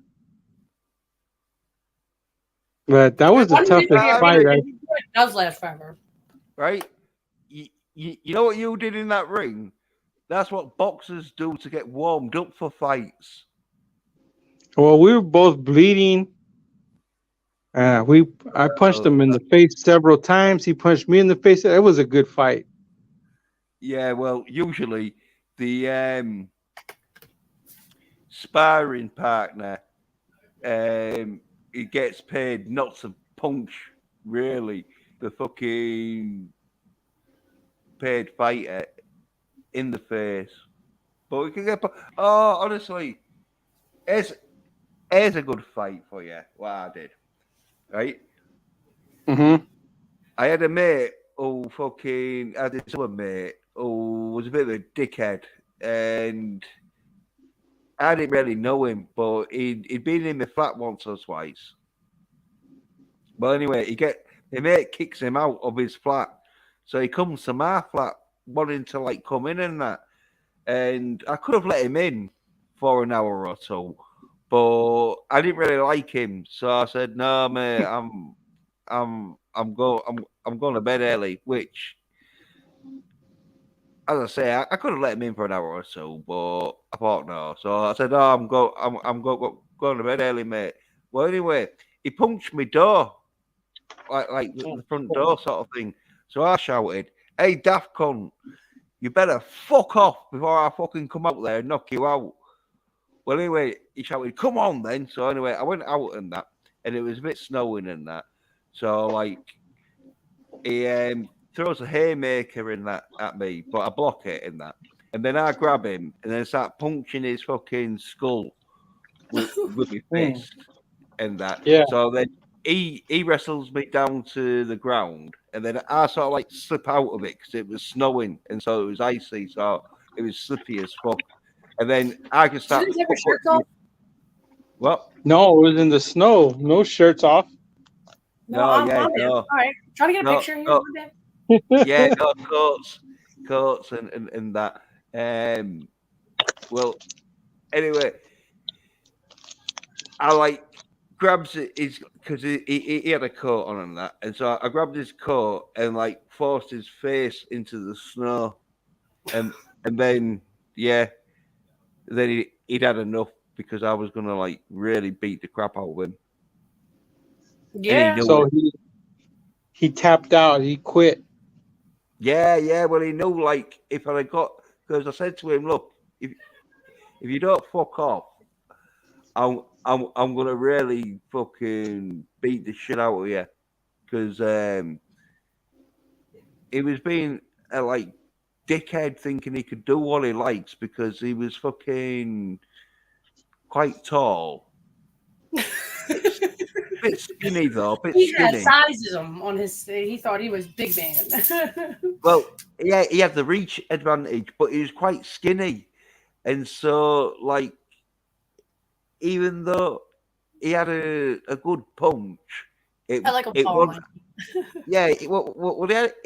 But that was the One toughest minute, fight. it does last forever. right? You know what you did in that ring? That's what boxers do to get warmed up for fights. Well, we were both bleeding. I punched him in the face several times. He punched me in the face. It was a good fight. Yeah, well, usually the sparring partner he gets paid not to punch, really. The fucking paid fighter in the face. But we can get. Oh, honestly, here's a good fight for you. What I did, right? Mm-hmm. I had a mate who fucking had this other mate who was a bit of a dickhead, and I didn't really know him, but he'd been in my flat once or twice. Well, anyway, the mate kicks him out of his flat, so he comes to my flat wanting to like come in and that, and I could have let him in for an hour or so, but I didn't really like him, so I said, "No, mate, I'm going to bed early," which, as I say, I could have let him in for an hour or so, but I thought no. So I said, "Oh, going to bed early, mate." Well, anyway, he punched my door, like the front door sort of thing. So I shouted, "Hey, daft cunt, you better fuck off before I fucking come out there and knock you out." Well, anyway, he shouted, "Come on, then." So anyway, I went out and that, and it was a bit snowing and that. So like, he throws a haymaker in that at me, but I block it in that, and then I grab him and then start punching his fucking skull with my fist and that. Yeah. So then he wrestles me down to the ground, and then I sort of like slip out of it because it was snowing and so it was icy, so it was slippy as fuck. And then I can start. Did you have your shirt off? What? No, it was in the snow. No shirts off. No, I'm yeah, on it. no. All right, trying to get a No, picture here. no. My bad. Yeah, no, coats and that. Well, anyway, I like grabs his because he had a coat on and that, and so I grabbed his coat and like forced his face into the snow, and then then he'd had enough because I was gonna like really beat the crap out of him. Yeah. knew So it. he tapped out. He quit. Yeah. Well, he knew like if I had got because I said to him, look, if you don't fuck off, I'm gonna really fucking beat the shit out of you because he was being a like dickhead, thinking he could do what he likes because he was fucking quite tall. Bit skinny though, bit He had skinny. sizism on his. He thought he was big man. Well, yeah, he had the reach advantage, but he was quite skinny, and so like, even though he had a good punch, I like a it tall wasn't. man. Yeah, he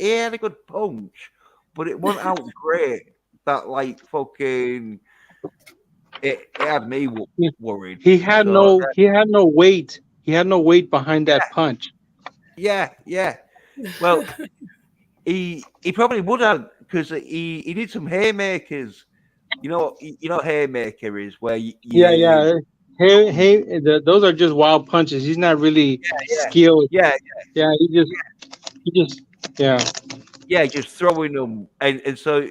had a good punch, but it wasn't out great. That like fucking, it had me worried. He had So, he had no weight. He had no weight behind that punch. Yeah. Well, he probably would have because he did some haymakers. You know haymaker is where you Yeah. Hey, those are just wild punches. He's not really skilled. yeah He just just throwing them, and so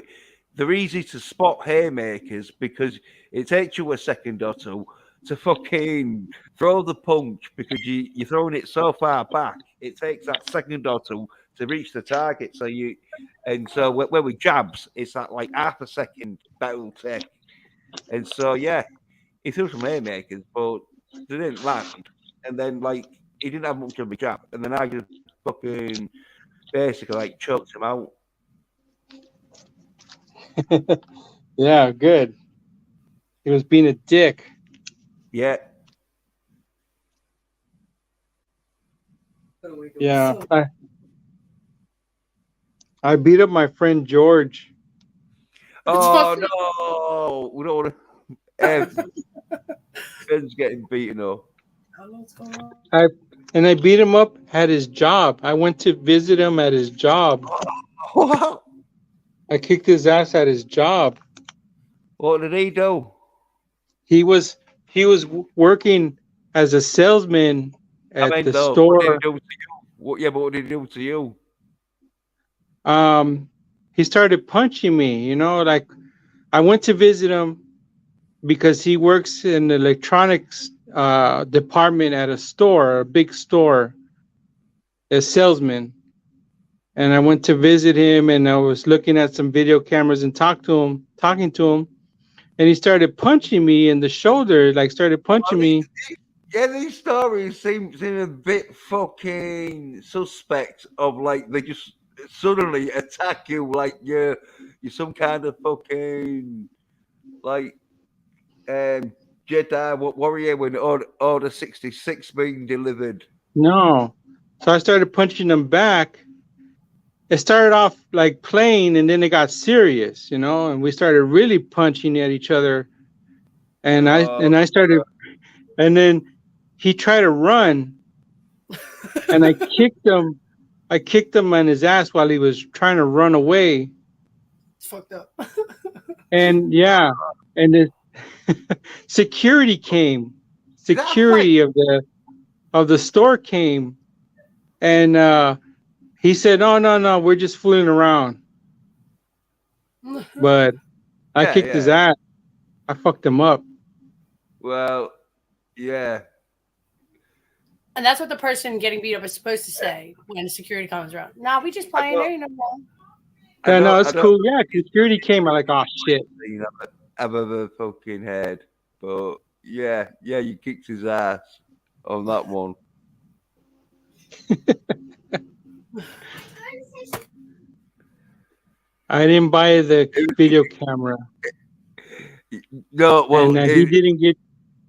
they're easy to spot haymakers because it takes you a second or two to fucking throw the punch because you're throwing it so far back. It takes that second or two to reach the target. So when we jabs, it's that like half a second that will take. And so he threw some haymakers, but they didn't land. And then like he didn't have much of a jab, and then I just fucking basically like choked him out. yeah, good. He was being a dick. Yeah. Yeah, I beat up my friend George. Oh no, we don't want to. Ben's getting beaten up. I beat him up at his job. I went to visit him at his job. What? I kicked his ass at his job. What did he do? He was working as a salesman at the store. What did he do to you? What did he do to you? He started punching me. Like I went to visit him because he works in the electronics department at a big store, a salesman. and I went to visit him, and I was looking at some video cameras and talking to him, and he started punching me in the shoulder, like started punching me. Yeah, these stories seem a bit fucking suspect of like they just suddenly attack you like you're some kind of fucking like Jedi warrior when Order 66 being delivered. No, so I started punching him back. It started off like playing, and then it got serious, and we started really punching at each other. And I started, and then he tried to run, and I kicked him. I kicked him on his ass while he was trying to run away. It's fucked up. And yeah, and the security came. Security of the store came, and he said, "No, we're just fooling around." But I kicked his ass. I fucked him up. Well, yeah. And that's what the person getting beat up is supposed to say when security comes around. No, we just playing. There ain't no wrong. Yeah, no, it's cool. Yeah, security came. I'm like, oh shit. I've ever fucking heard, but yeah, you kicked his ass on that one. I didn't buy the video camera. No, well, and, he didn't get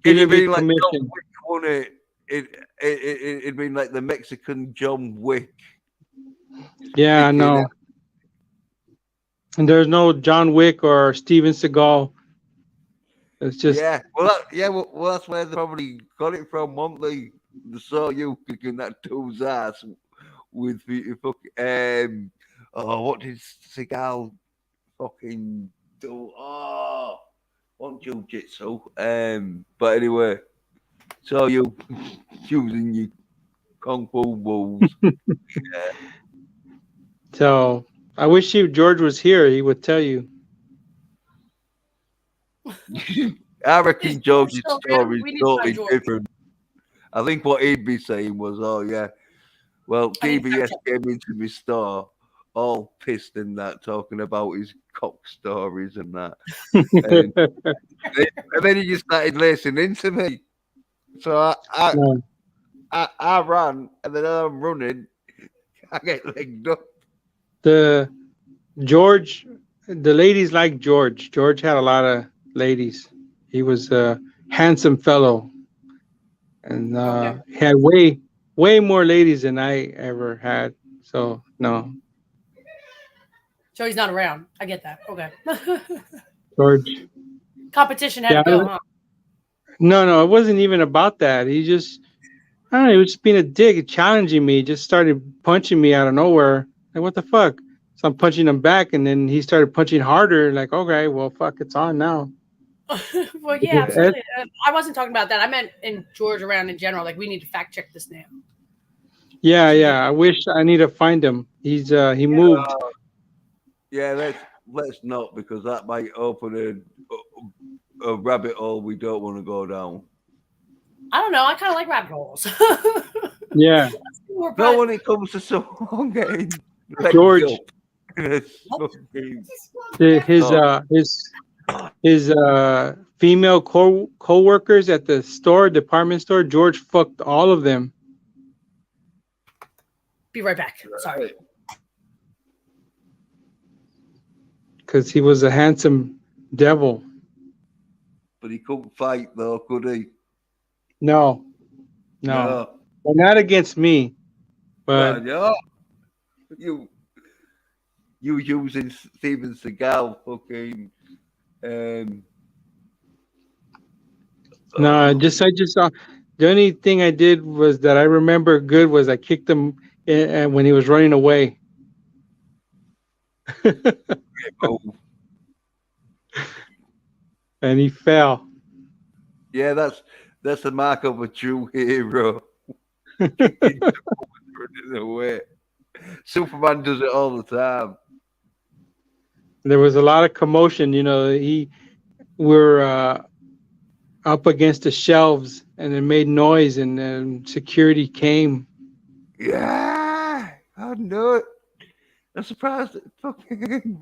permission. Like it'd been like the Mexican John Wick. Yeah, I know. And there's no John Wick or Steven Seagal. It's just well, that's where they probably got it from. One they saw you kicking that dude's ass with the fucking what did Seagal fucking do? On jiu-jitsu. But anyway, saw you using your kung fu moves. Yeah. So I wish George was here. He would tell you. I reckon George's story is totally different. I think what he'd be saying was, "Oh yeah, well, DBS came into my store, all pissed and that, talking about his cock stories and that." And then he just started lacing into me. So I ran, and then I'm running. I get legged up. The ladies like George. George had a lot of ladies. He was a handsome fellow, and he had way more ladies than I ever had. So no. So he's not around. I get that. Okay. George. Competition had to go, huh? No, it wasn't even about that. He just, I don't know, he was just being a dick, challenging me. Just started punching me out of nowhere. Like, what the fuck? So I'm punching him back, and then he started punching harder. Like, okay, well, fuck, it's on now. Well, yeah, absolutely. I wasn't talking about that. I meant in George around in general. Like, we need to fact check this now. Yeah. I wish I need to find him. He moved. Yeah, let's not, because that might open a rabbit hole we don't want to go down. I don't know. I kind of like rabbit holes. Yeah. No, when it comes to someone getting George, his female co-workers at the department store, George fucked all of them. Be right back. Sorry. Because he was a handsome devil. But he couldn't fight, though, could he? No. Well, not against me. But you using Steven Seagal fucking. No, I just saw. The only thing I did was that I remember good was I kicked him when he was running away. And he fell. Yeah, that's the mark of a true hero. Running away. Superman does it all the time. There was a lot of commotion. We're up against the shelves, and it made noise, and then security came. Yeah, I know it. I'm surprised. Fucking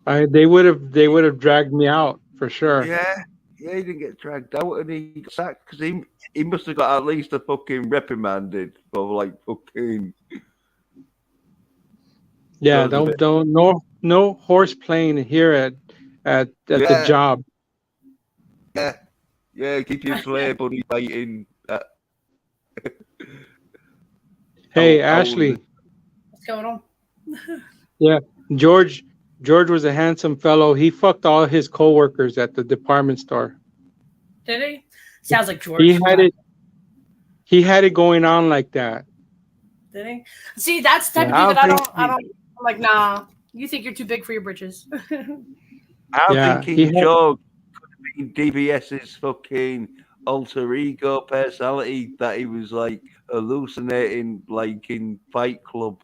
They would have dragged me out for sure. yeah, he didn't get dragged out, and he got sacked because he must have got at least a fucking reprimanded for like fucking. Yeah, That was a don't no horse playing here at the Yeah. job. Yeah, keep your sleigh bunny biting. Hey, Oh, Ashley, What's going on? George was a handsome fellow. He fucked all his coworkers at the department store. Did he? Sounds like George. He had it going on like that. Did he? See, that's the type Yeah, of dude that I I'm like, nah. You think you're too big for your britches. I'm Yeah, thinking he had- George could have been DBS's fucking alter ego personality that he was like hallucinating, like in Fight Club.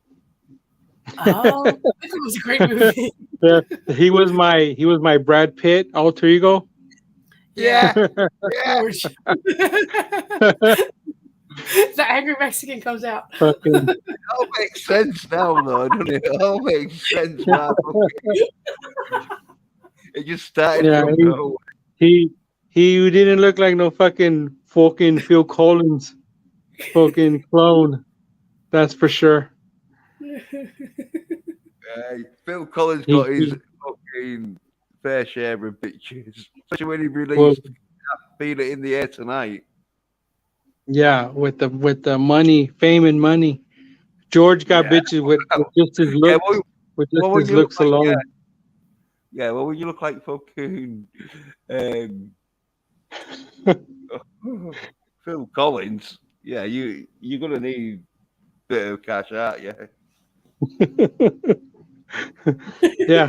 Oh, it was a great movie. Yeah, he was my Brad Pitt alter ego. Yeah, George. The angry Mexican comes out. Fucking, it all makes sense now, though, doesn't it? It all makes sense now. It just started Yeah, from he- nowhere. he didn't look like no fucking Phil Collins fucking clone. That's for sure. Phil Collins He- got his he- fucking fair share of bitches, especially when he Well, released "Feel It in the Air Tonight." yeah, with the money, fame and money. George got Yeah. bitches with just his Yeah, looks, well, with just well, when his you looks look like- alone. yeah, well, when you look like fucking Phil Collins, yeah, you're gonna need a bit of cash out, yeah. Yeah,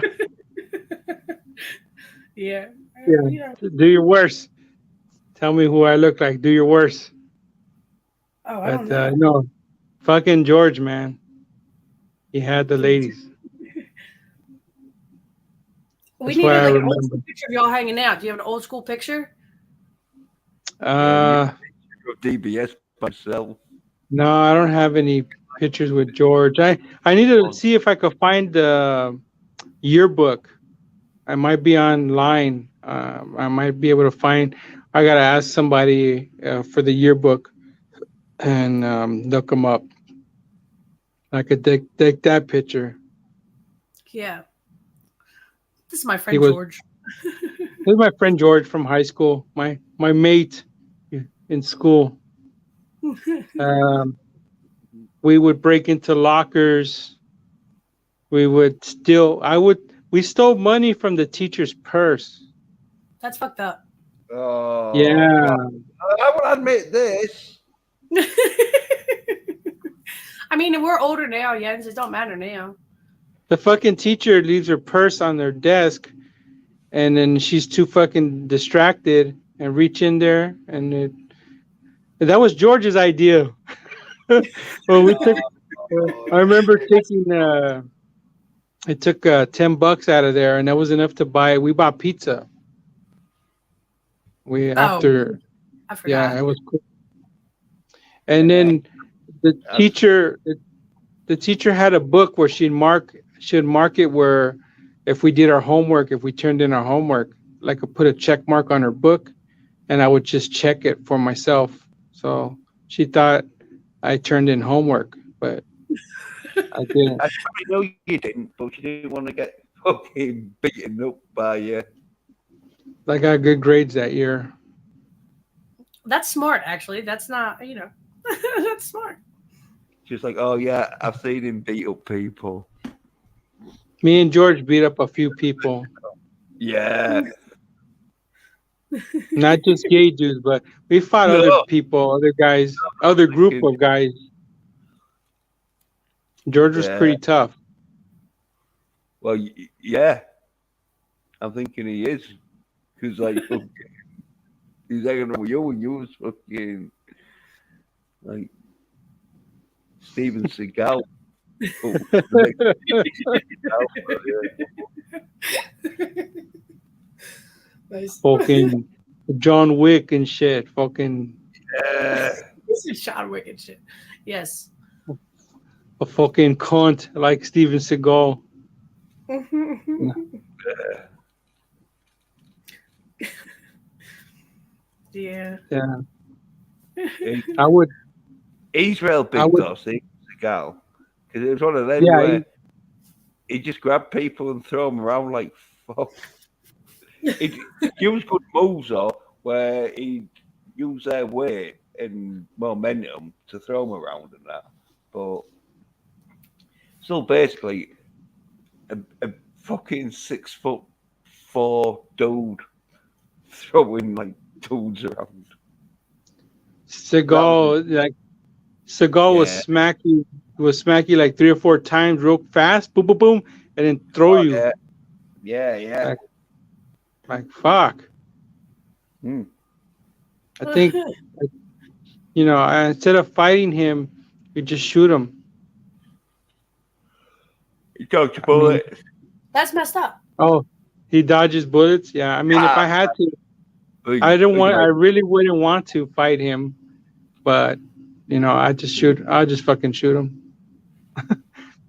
Yeah. Yeah. do your worst. Tell me who I look like. Do your worst. Oh, I don't But know. no, fucking George, man. He had the ladies. We That's need why I like an old remember. school picture of y'all hanging out. Do you have an old school picture? Uh, Of DBS by himself. no, I don't have any pictures with George. I need to see if I could find the yearbook. I might be online. I might be able to find. I gotta ask somebody for the yearbook, and look them up. I could take that picture. Yeah. This is my friend was- George. This is my friend George from high school. My mate in school. We would break into lockers. We stole money from the teacher's purse. That's fucked up. Oh, Yeah. I will admit this. I mean, we're older now, Jens. It don't matter now. The fucking teacher leaves her purse on their desk, and then she's too fucking distracted and reach in there, and that was George's idea. Well, we took. I remember taking. I took $10 out of there, and that was enough to buy. We bought pizza. We after. I forgot. Yeah, it was cool. And then the teacher had a book where she'd mark it where if we did our homework, if we turned in our homework, like I put a check mark on her book, and I would just check it for myself. So she thought I turned in homework, but I didn't. I probably know you didn't, but you didn't want to get fucking beaten up by you. I got good grades that year. That's smart, actually. That's not, that's smart. She's like, oh yeah, I've seen him beat up people. Me and George beat up a few people, Yeah. not just gay dudes, but we fought No. other people, other guys, other group of guys. George was Yeah. pretty tough. Well, yeah. I'm thinking he is. Because, like, fucking, he's hanging around with you and you was fucking, like, Steven Seagal. Oh, Nice. Fucking John Wick and shit. Fucking yeah. This is John Wick and shit. Yes. a fucking cunt like Steven Seagal. Yeah. Yeah, He- I would. He's real I big would. though, see, Seagal. Because it was one of them Yeah, where he just grabbed people and throw them around like fuck. He used good moves though, where he used their weight and momentum to throw them around and that. But still, basically, a fucking 6'4" dude throwing like dudes around. Seagal, like Seagal Yeah. would smack you like 3 or 4 times real fast, boom, boom, boom, and then throw you. Yeah, yeah, yeah. Like fuck. Hmm. I think instead of fighting him, you just shoot him. He dodged a bullet. That's messed up. Oh, he dodges bullets. Yeah, I mean, if I had to, I really wouldn't want to fight him, but I just fucking shoot him.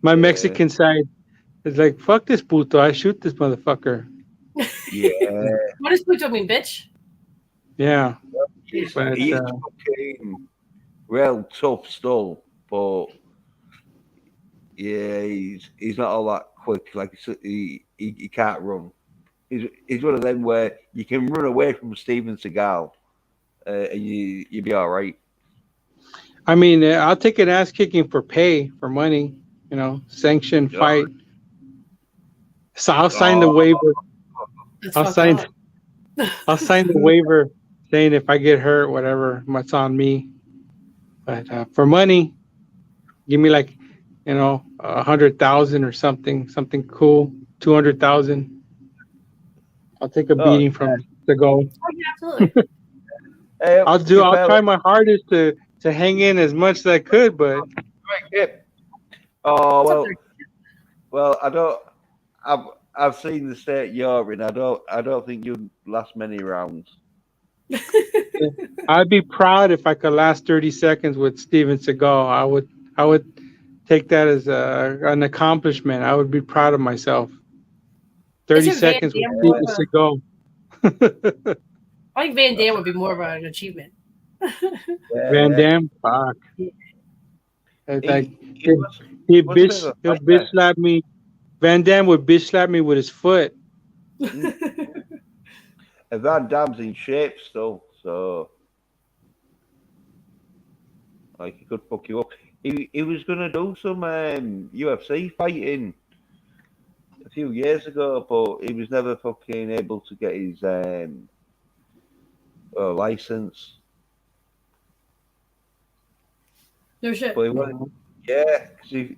My Mexican side is like, fuck this puto. I shoot this motherfucker. Yeah. What does Pluto mean, bitch? Yeah. He's But, fucking real tough still, but yeah, he's not all that quick. Like he can't run. He's one of them where you can run away from Steven Seagal, and you'll be all right. I mean, I'll take an ass kicking for pay, for money, sanctioned fight. So I'll sign the waiver. That's I'll fucked sign. up. I'll sign the waiver saying if I get hurt, whatever, it's on me. But for money, give me like, 100,000 or something cool, 200,000. I'll take a beating from the goal. Oh, yeah, absolutely. I'll try my hardest to hang in as much as I could, but oh well, I don't. I've seen the state you're in. I don't think you'd last many rounds. I'd be proud if I could last 30 seconds with Steven Seagal. I would take that as an accomplishment. I would be proud of myself. 30 Isn't Van seconds with Damme Steven Seagal. I think Van Damme would be more of an achievement. Van Damme, fuck. Like, he'll a bitch slap me. Van Damme would bitch slap me with his foot. And Van Damme's in shape still, so like he could fuck you up. He was gonna do some UFC fighting a few years ago, but he was never fucking able to get his license. No shit. But he wanted, yeah, 'cause he.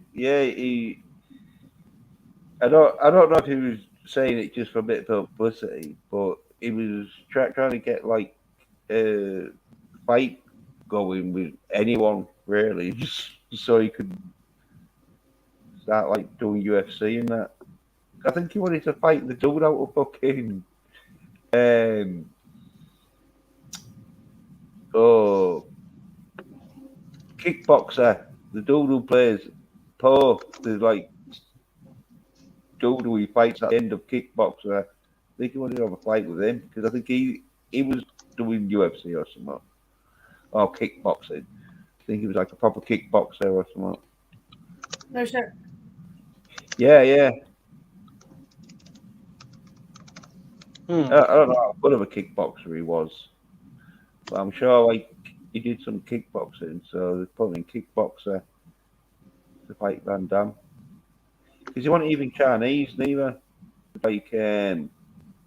I don't know if he was saying it just for a bit of publicity, but he was trying to get like a fight going with anyone really, just so he could start like doing UFC and that. I think he wanted to fight the dude out of fucking kickboxer, the dude who plays Poe, the like dude who he fights at the end of Kickboxer. I think he wanted to have a fight with him because I think he was doing UFC or something, or kickboxing. I think he was like a proper kickboxer or something. No shit. Yeah. Hmm. I don't know how good of a kickboxer he was, but I'm sure like he did some kickboxing, so they put him in kickboxer to fight Van Damme. Because he wasn't even Chinese neither. Like it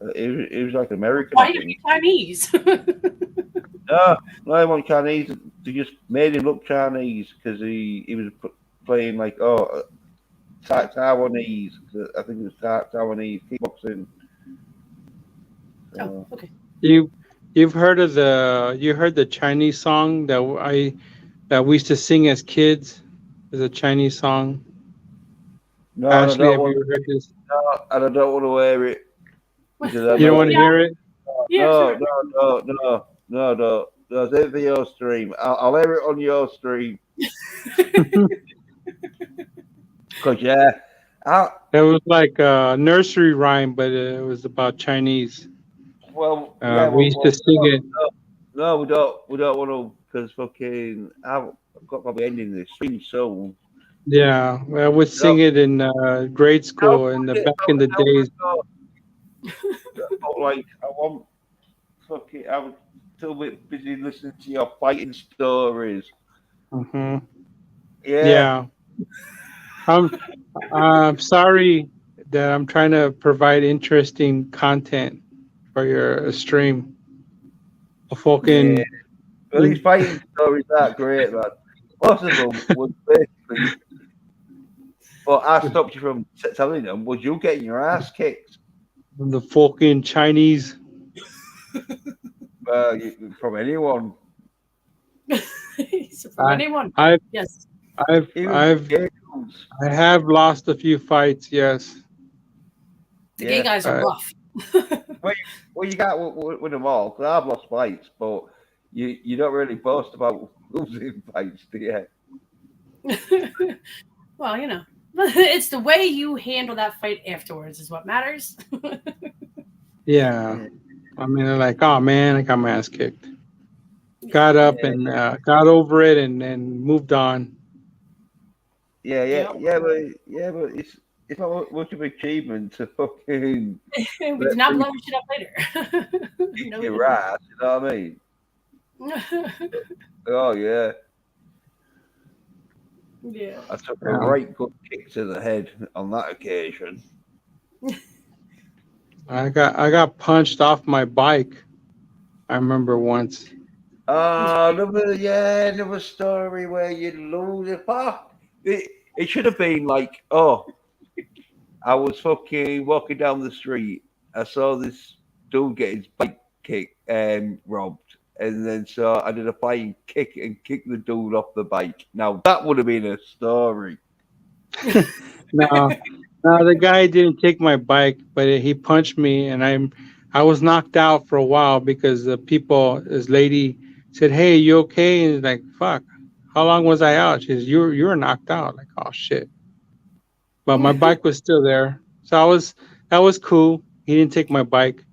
was like American. Why are you Chinese? No, he wasn't Chinese. They just made him look Chinese because he was playing like Taiwanese. I think it was Taiwanese kickboxing. Oh, okay. You've heard of the Chinese song that we used to sing as kids? There's a Chinese song. No, Ashley, have you heard this? No, and I don't want to wear it. You don't want to hear it? Yeah, No, it's for your stream. I'll air it on your stream. Because yeah, I, It was like a nursery rhyme, but it was about Chinese. We used to sing it. no, we don't want to because fucking I've got probably ending this stream soon. Yeah, I would No, sing it in grade how school in the would it? back in the How would days. it go? But like I want fucking I'm too bit busy listening to your fighting stories. Hmm. Yeah, Yeah, I'm. I'm sorry that I'm trying to provide interesting content for your stream. yeah. Fucking Well, these fighting stories aren't great, man. Most of them was basically, but I stopped you from telling them. Was you getting your ass kicked the fucking Chinese. from anyone? From I, anyone. I've, Yes. Even I've, gay dudes. I have lost a few fights. Yes. The gay Yeah. guys are rough. Well, you got win them all. 'Cause I've lost fights, but you don't really boast about losing fights, do you? Well, it's the way you handle that fight afterwards is what matters. Yeah. I mean, they're like, oh man, I got my ass kicked. Got Yeah, up and got over it and moved on. yeah, Yep. but it's not much of an achievement to fucking We did not blow your shit up later. kick No, we your ass. You know what I mean? didn't. Oh yeah, Yeah. I took a Yeah. right good kick to the head on that occasion. I got punched off my bike. I remember once. Another story where you lose it. It should have been like, oh, I was fucking walking down the street. I saw this dude get his bike robbed, and then so I did a flying kick and kicked the dude off the bike. Now that would have been a story. No, no, the guy didn't take my bike, but he punched me, and I was knocked out for a while because this lady said, "Hey, you okay?" And he's like, "Fuck, how long was I out?" She says, "You were knocked out." Like, oh shit. But my bike was still there, so that was cool. He didn't take my bike.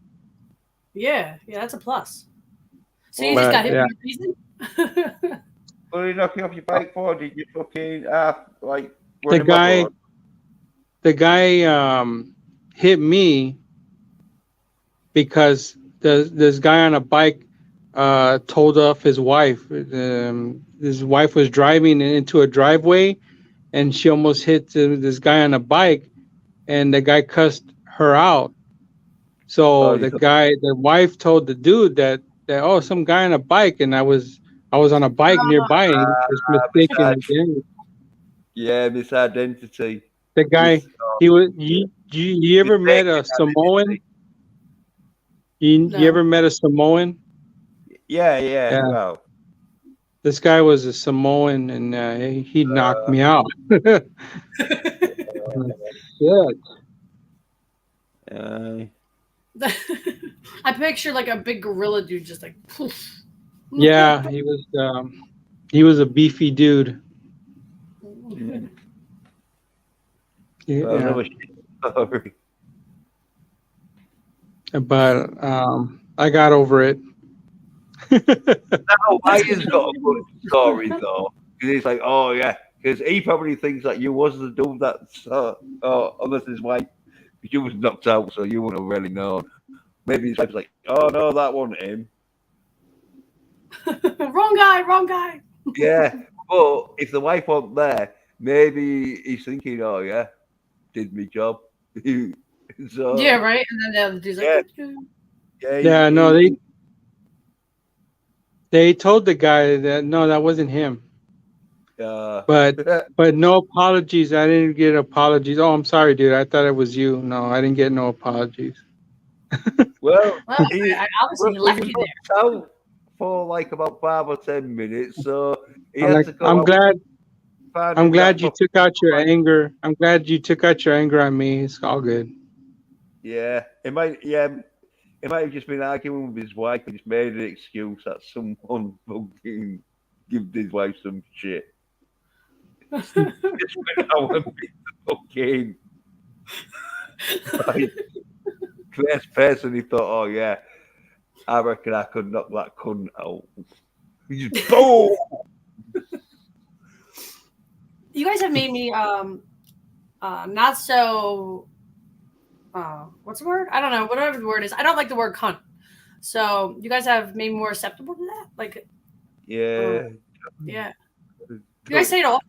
Yeah, that's a plus. So you Well, just got But hit yeah, for no reason? what did you knock you off your bike for? Did you fucking like the run him guy over? the guy hit me because this guy on a bike told off his wife. His wife was driving into a driveway, and she almost hit this guy on a bike, and the guy cussed her out. Oh, So you the wife told the dude that oh, some guy on a bike, and I was on a bike nearby, and he was mistaken again. yeah, misidentity. The guy, he was. You ever met a Mistaken Samoan? identity. You No. ever met a Samoan? Yeah. Yeah. Well, This guy was a Samoan, and he knocked me out. Shit. I picture like a big gorilla dude just like poof. Yeah, he was a beefy dude. Yeah. another story. But I got over it. No, Ryan's got a good story though, because he's like, oh yeah, because he probably thinks that you was the dude that unless his wife, because you was knocked out, so you wouldn't have really known. Maybe his wife's like, oh no, that wasn't him. Wrong guy. Yeah, but if the wife wasn't there, maybe he's thinking, oh yeah, did my job. So Yeah, right. And then the other dude's like, Yeah, no, they told the guy that no, that wasn't him. But no apologies. I didn't get apologies. Oh, I'm sorry, dude. I thought it was you. No, I didn't get no apologies. well, I obviously left you there. out for like about 5 or 10 minutes, so he has to go. I'm out glad. and I'm find glad that you took out your anger. I'm glad you took out your anger on me. It's all good. Yeah, it might. Yeah, it might have just been arguing with his wife and just made an excuse that someone fucking give his wife some shit. Just went out and picked the fucking like, first person. He thought, oh yeah, I reckon I could knock that cunt out. He just boom. You guys have made me not so what's the word? I don't know, whatever the word is. I don't like the word cunt. So you guys have made me more acceptable to that? Like Yeah. yeah. You guys say it often.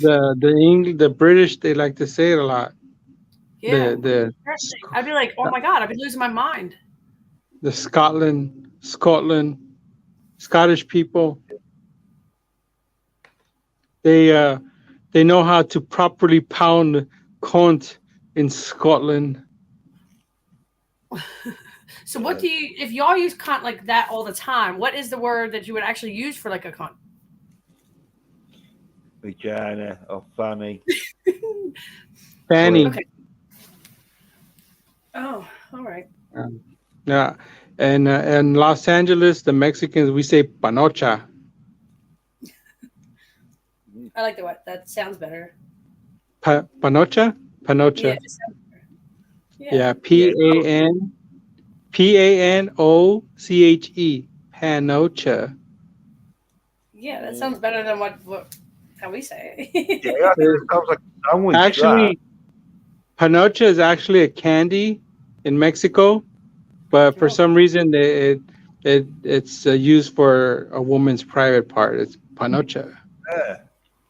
The British, they like to say it a lot. Yeah. The I'd be like, oh my god, I'd be losing my mind. the Scottish people, they know how to properly pound cunt in Scotland. So what do you, if y'all use cunt like that all the time, what is the word that you would actually use for like a cunt? Vagina or fanny. Fanny. Okay. Oh, all right. Yeah, and Los Angeles, the Mexicans, we say panocha. I like the what that sounds better. Panocha. Yeah, it sounds better. Yeah, Panoche. Panocha. Yeah, that sounds better than what how we say it. Yeah, I think it sounds like a sandwich. Actually, panocha is actually a candy in Mexico, but for some reason it's used for a woman's private part. It's panocha. Yeah.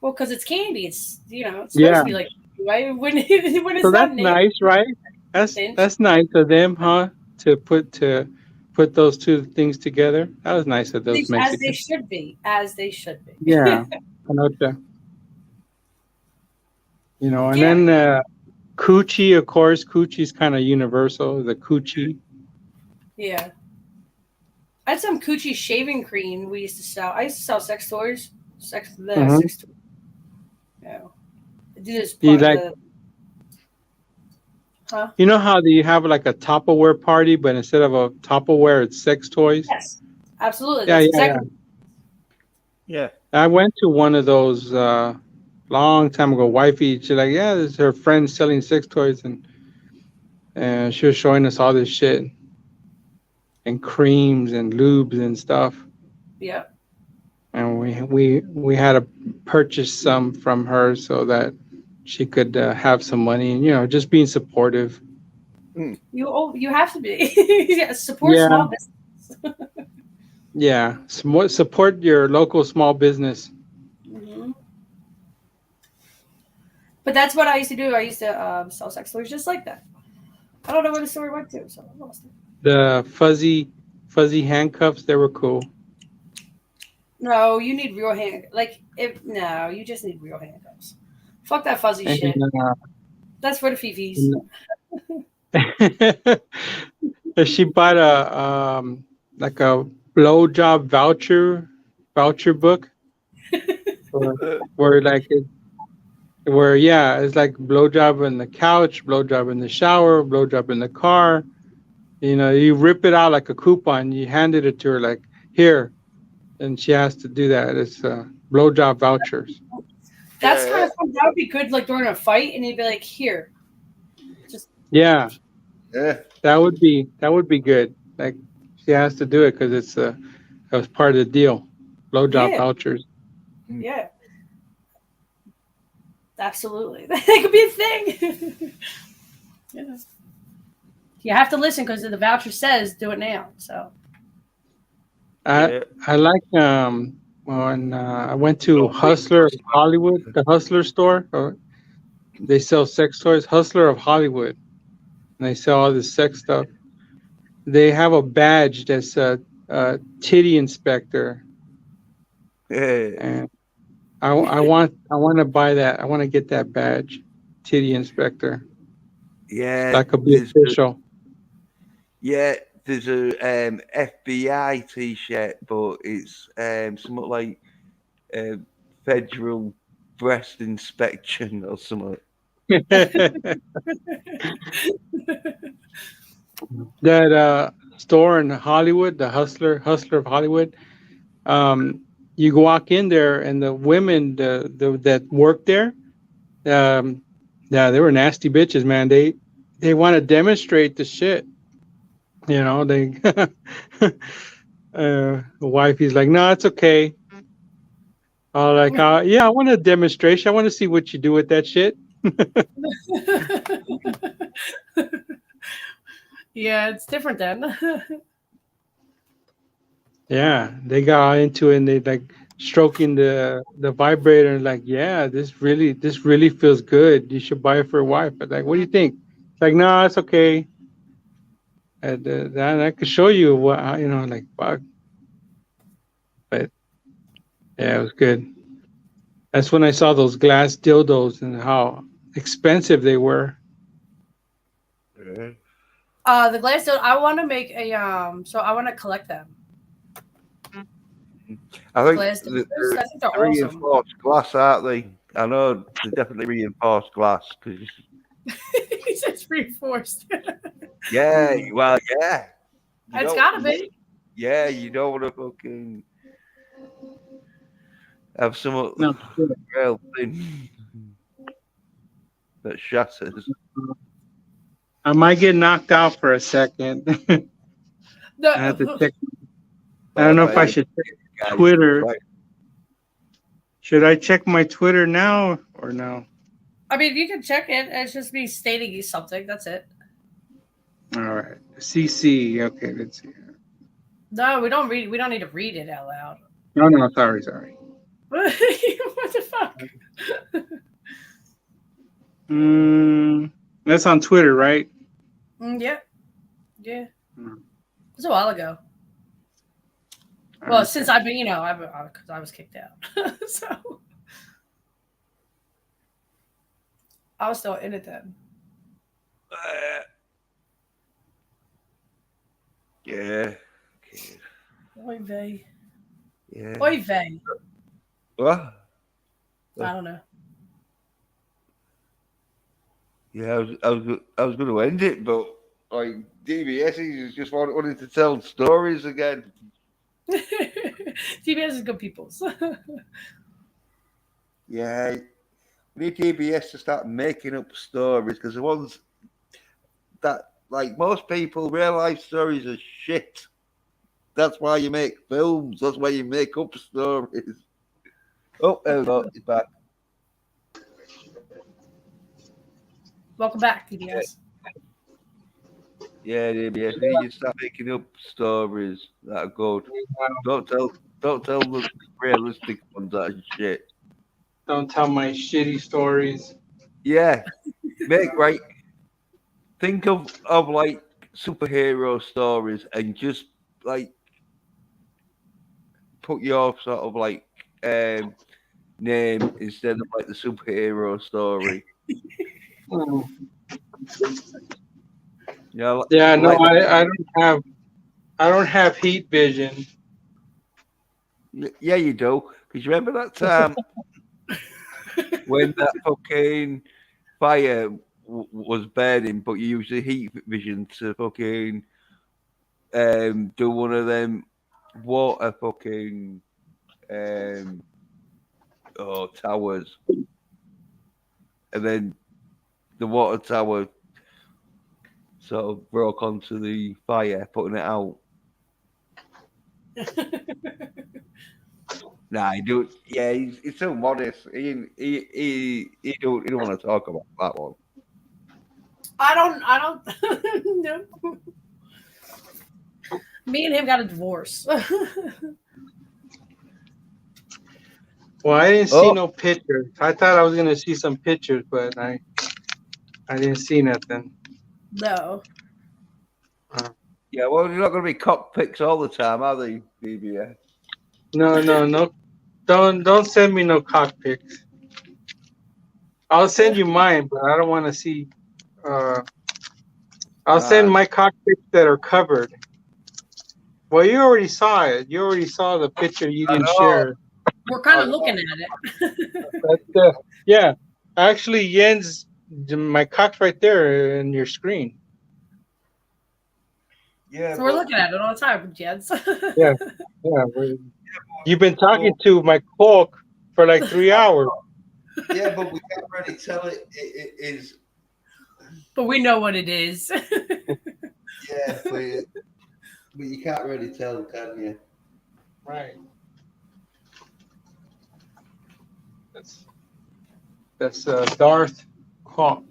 Well, because it's candy. It's it's supposed to be like right when it's So not that's nice, right? That's nice of them, huh? To put those two things together. That was nice of those as they Mexicans. should be. As they should be. Yeah, panocha. And Yeah. then coochie, of course. Coochie's kind of universal. The coochie. Yeah. I had some Coochie shaving cream we used to sell. I used to sell sex toys. Sex toys. Yeah. I do this You part like- of Huh? You know how you have like a Tupperware party, but instead of a Tupperware, it's sex toys? Yes. Absolutely. Yeah, That's yeah, exactly Yeah. I went to one of those long time ago. Wifey, she's like, yeah, this is her friend selling sex toys, and she was showing us all this shit and creams and lubes and stuff. yeah. And we had to purchase some from her so that she could have some money, and just being supportive. You have to be. Yeah, support Yeah. small business. Yeah, support your local small business. Mhm. But that's what I used to do. I used to sell sex toys just like that. I don't know where the story went to, so I lost it. The fuzzy handcuffs, they were cool. No, you need real hand. You just need real handcuffs. Fuck that fuzzy shit. And, That's for the fifis. she bought a like a blowjob voucher book where it's like blowjob in the couch, blowjob in the shower, blowjob in the car. You rip it out like a coupon, you handed it to her like, here, and she has to do that. It's blowjob vouchers. That's kind of fun. That would be good, like during a fight, and you'd be like, "Here." Yeah, Yeah. that would be good. Like she has to do it because that was part of the deal. Blowjob Yeah. vouchers. Yeah. Absolutely, that could be a thing. Yeah. You have to listen because the voucher says do it now. So Yeah. I like when I went to Hustler of Hollywood, the Hustler store. They sell sex toys. Hustler of Hollywood, and they sell all this sex stuff. They have a badge that's a titty inspector, Yeah. and I want to buy that. I want to get that badge, titty inspector. Yeah. That could be official. There's a FBI T-shirt, but it's something like federal breast inspection or something. That store in Hollywood, the Hustler of Hollywood, you walk in there and the women that work there, yeah, they were nasty bitches, man. They want to demonstrate the shit. You know, they the wife is like, no, it's okay. Like, yeah, I want a demonstration. I want to see what you do with that shit. Yeah, it's different then. Yeah, they got into it and they like stroking the vibrator and like, yeah, this really feels good. You should buy it for your wife. But like, what do you think? It's like, no, it's okay. And that I could show you what like, fuck. But yeah, it was good. That's when I saw those glass dildos and how expensive they were. The glass dildo, I want to make a so I want to collect them. I think Glass dildos, I think they're they're awesome. reinforced glass, aren't they? I know they're definitely reinforced glass because He says reinforced. yeah, well, yeah. You It's don't- gotta be. Yeah, you don't want to fucking have some No, real thing that shatters. I might get knocked out for a second. No, I have to check. I don't know if I should check Twitter. Right. Should I check my Twitter now or no? I mean, you can check it. It's just me stating you something. That's it. All right. CC. Okay, let's see. No, we don't read. We don't need to read it out loud. No, sorry. What the fuck? That's on Twitter, right? Yeah. Yeah. Hmm. It was a while ago. Well, since I've been, because I was kicked out. So I was still in it then. Yeah. Oy vey. Yeah. Oy vey. What? I don't know. Yeah, I was going to end it, but like DBS is just wanting to tell stories again. TBS is good peoples. Yeah, we need DBS to start making up stories because the ones that, like most people, real life stories are shit. That's why you make films. That's why you make up stories. Oh, there we go. It's back. Welcome back, TBS. Yeah, DBS. You need to start making up stories that are good. Don't tell the realistic ones that are shit. Don't tell my shitty stories. Yeah, right. Think of like superhero stories and just like put your sort of like name instead of like the superhero story. Yeah, Yeah, no, like- I don't have heat vision. Yeah, you do. Because you remember that time when that fucking fire was burning, but you used the heat vision to fucking do one of them water fucking towers, and then the water tower sort of broke onto the fire, putting it out. Nah, he do. Yeah, he's so modest. He don't want to talk about that one. I don't no. Me and him got a divorce. Well, I didn't see Oh. no pictures. I thought I was gonna see some pictures, but I didn't see nothing. No. Yeah, well, you're not going to be cock pics all the time, are they, BBS? No. Don't send me no cock pics. I'll send you mine, but I don't want to see. I'll send my cock pics that are covered. Well, you already saw it. You already saw the picture you didn't share. We're kind of looking at it. But, yeah, actually, Jens, my cock's right there in your screen. Yeah, So we're looking at it all the time, Jens. Yeah, we're- You've been talking to my cock for like 3 hours. Yeah, but we can't really tell it is. But we know what it is. Yeah, but you can't really tell, can you? Right. That's Darth Cock.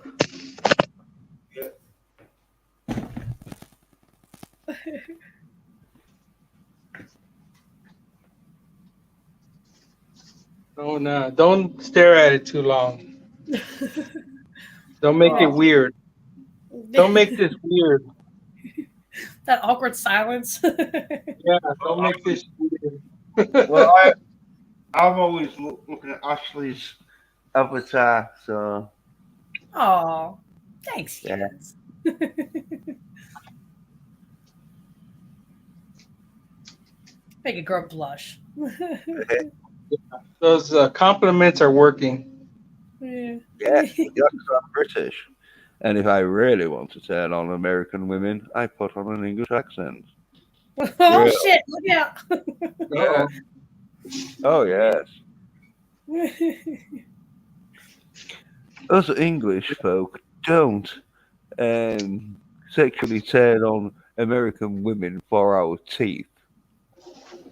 Don't stare at it too long. Don't make it weird. Don't make this weird. That awkward silence. Yeah, don't make this weird. Well, I'm always looking at Ashley's avatar, so Oh, thanks, Yeah. Jens. Make a girl blush. Those compliments are working. Yeah. yeah, because I'm British. And if I really want to turn on American women, I put on an English accent. Oh Yeah. shit! Look out. Yeah. Oh yes, us English folk don't sexually turn on American women for our teeth,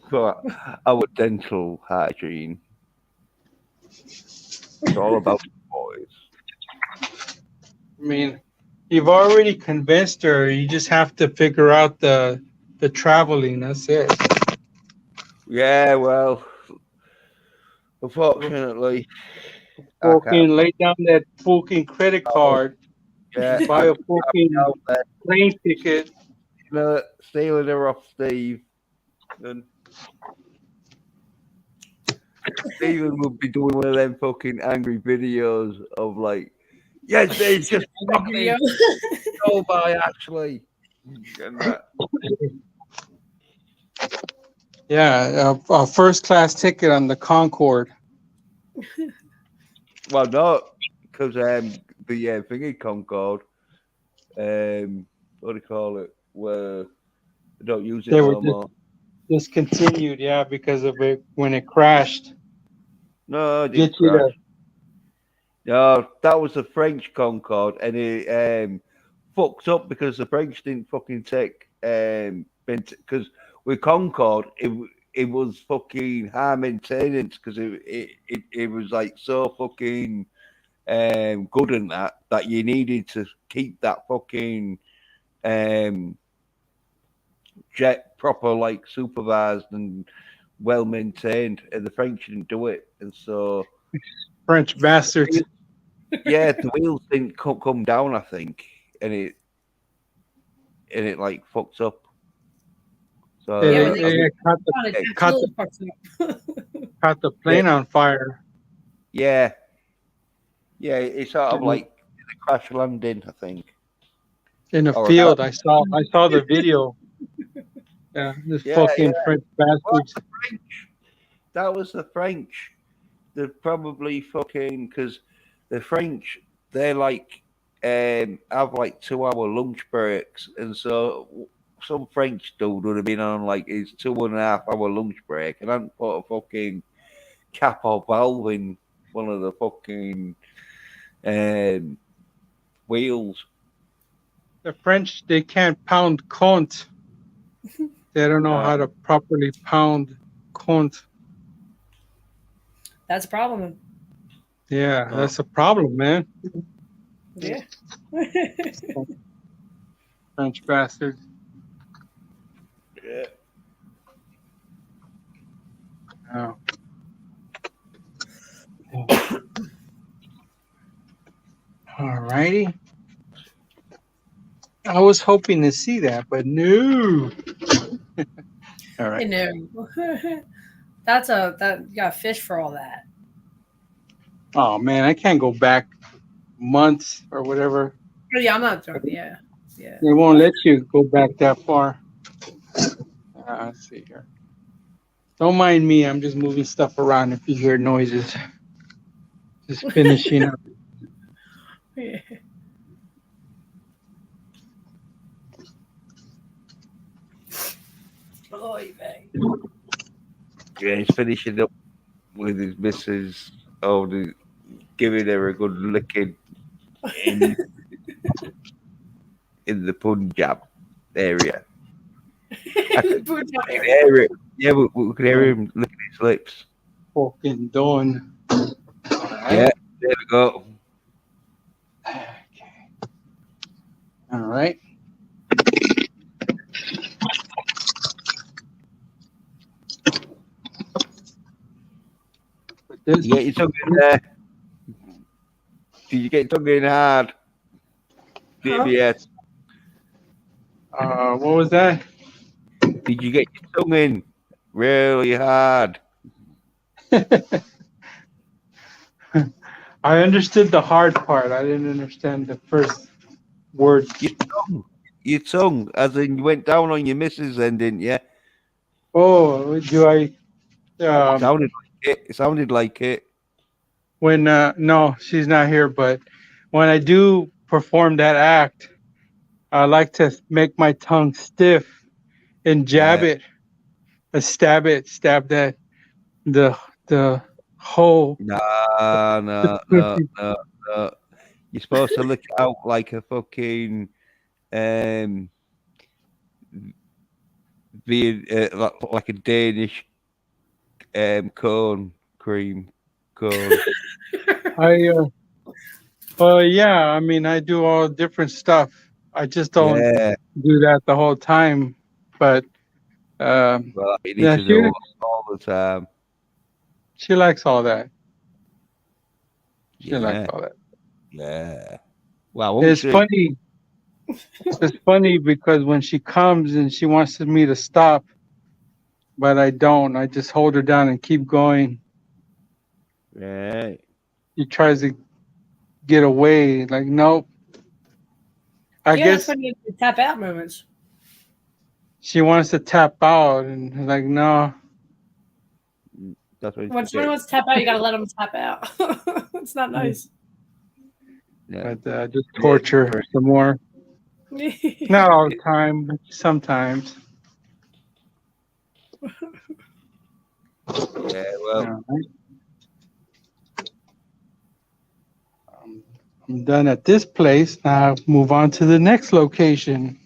for our dental hygiene. It's all about the boys. I mean, you've already convinced her. You just have to figure out the traveling. That's it. Yeah, well, unfortunately, I Fucking can't. lay down that fucking credit card, Yeah, buy a fucking out there, plane ticket. stealing her off Steve. And Steven would be doing one of them fucking angry videos of like, yes, they just fucking Video. stole by Ashley. And that. Yeah, a first class ticket on the Concorde. Well, no, because the thingy Concorde, what do you call it? Where they don't use it They were no more. Discontinued, yeah, because of it when it crashed. No, it Get didn't you crash. No, that was the French Concorde, and it fucked up because the French didn't fucking take because with Concorde it was fucking high maintenance because it was like so fucking good in that you needed to keep that fucking jet proper like supervised and well maintained, and the French didn't do it, and so French bastards. yeah, the wheels didn't come down, I think, and it like fucked up. So Yeah, Yeah, they caught the plane on fire. yeah, it's sort of like a crash landing, I think. In a Or- field. I saw the video. Yeah, this fucking French bastards. That was the French. They're probably fucking because the French they're like have like 2 hour lunch breaks, and so some French dude would have been on like his 2.5 hour lunch break and hadn't put a fucking cap or valve in one of the fucking wheels. The French, they can't pound cunt. They don't know No. how to properly pound cunt. That's a problem. Yeah, that's a problem, man. Yeah. French bastards. Yeah. Oh. Alrighty. I was hoping to see that, but no. All right. You know. That you got fish for all that. Oh man, I can't go back months or whatever. Yeah, I'm not drunk. Yeah. Yeah. They won't let you go back that far. Let's see here. Don't mind me. I'm just moving stuff around if you hear noises. Just finishing up. Yeah. Oy vey. Yeah, he's finishing up with his missus, giving her a good licking in the Punjab area. I could Punjab area. hear it. Yeah, we could hear him licking his lips. Fucking done. All Yeah, right. there we go. All right. Put this. You get your tongue in there. Did you get your tongue in hard? DBS. What was that? Did you get your tongue in really hard? I understood the hard part. I didn't understand the first word. Your tongue, as in you went down on your missus then, didn't you? Oh, do I? Sounded like it. It sounded like it. When no, she's not here. But when I do perform that act, I like to make my tongue stiff and jab Yeah. it, stab that the hole. No. You're supposed to lick it out like a fucking like a Danish cream cone. Yeah. I mean, I do all different stuff. I just don't Yeah. do that the whole time. But Well, you need yeah, to do it all the time. she likes all that. She Yeah. likes all that. Yeah. Well, It's funny. It's funny because when she comes and she wants me to stop, but I don't. I just hold her down and keep going. Right. She tries to get away. Like, nope. I Yeah, guess that's when you get the tap out moments. she wants to tap out, and like, no. That's what When someone wants to tap out, you gotta let them tap out. It's not nice. Yeah. But just torture her some more. Not all the time, but sometimes. Yeah. Well. I'm done at this place. Now move on to the next location.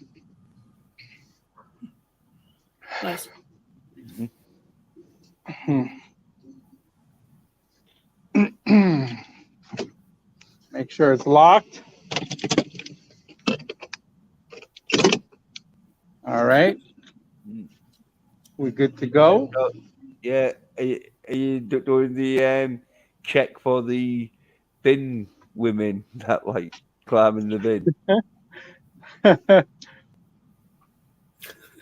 Nice. Make sure it's locked. All right. We're good to go. Yeah. Are you doing the check for the bin women that like climbing the bin?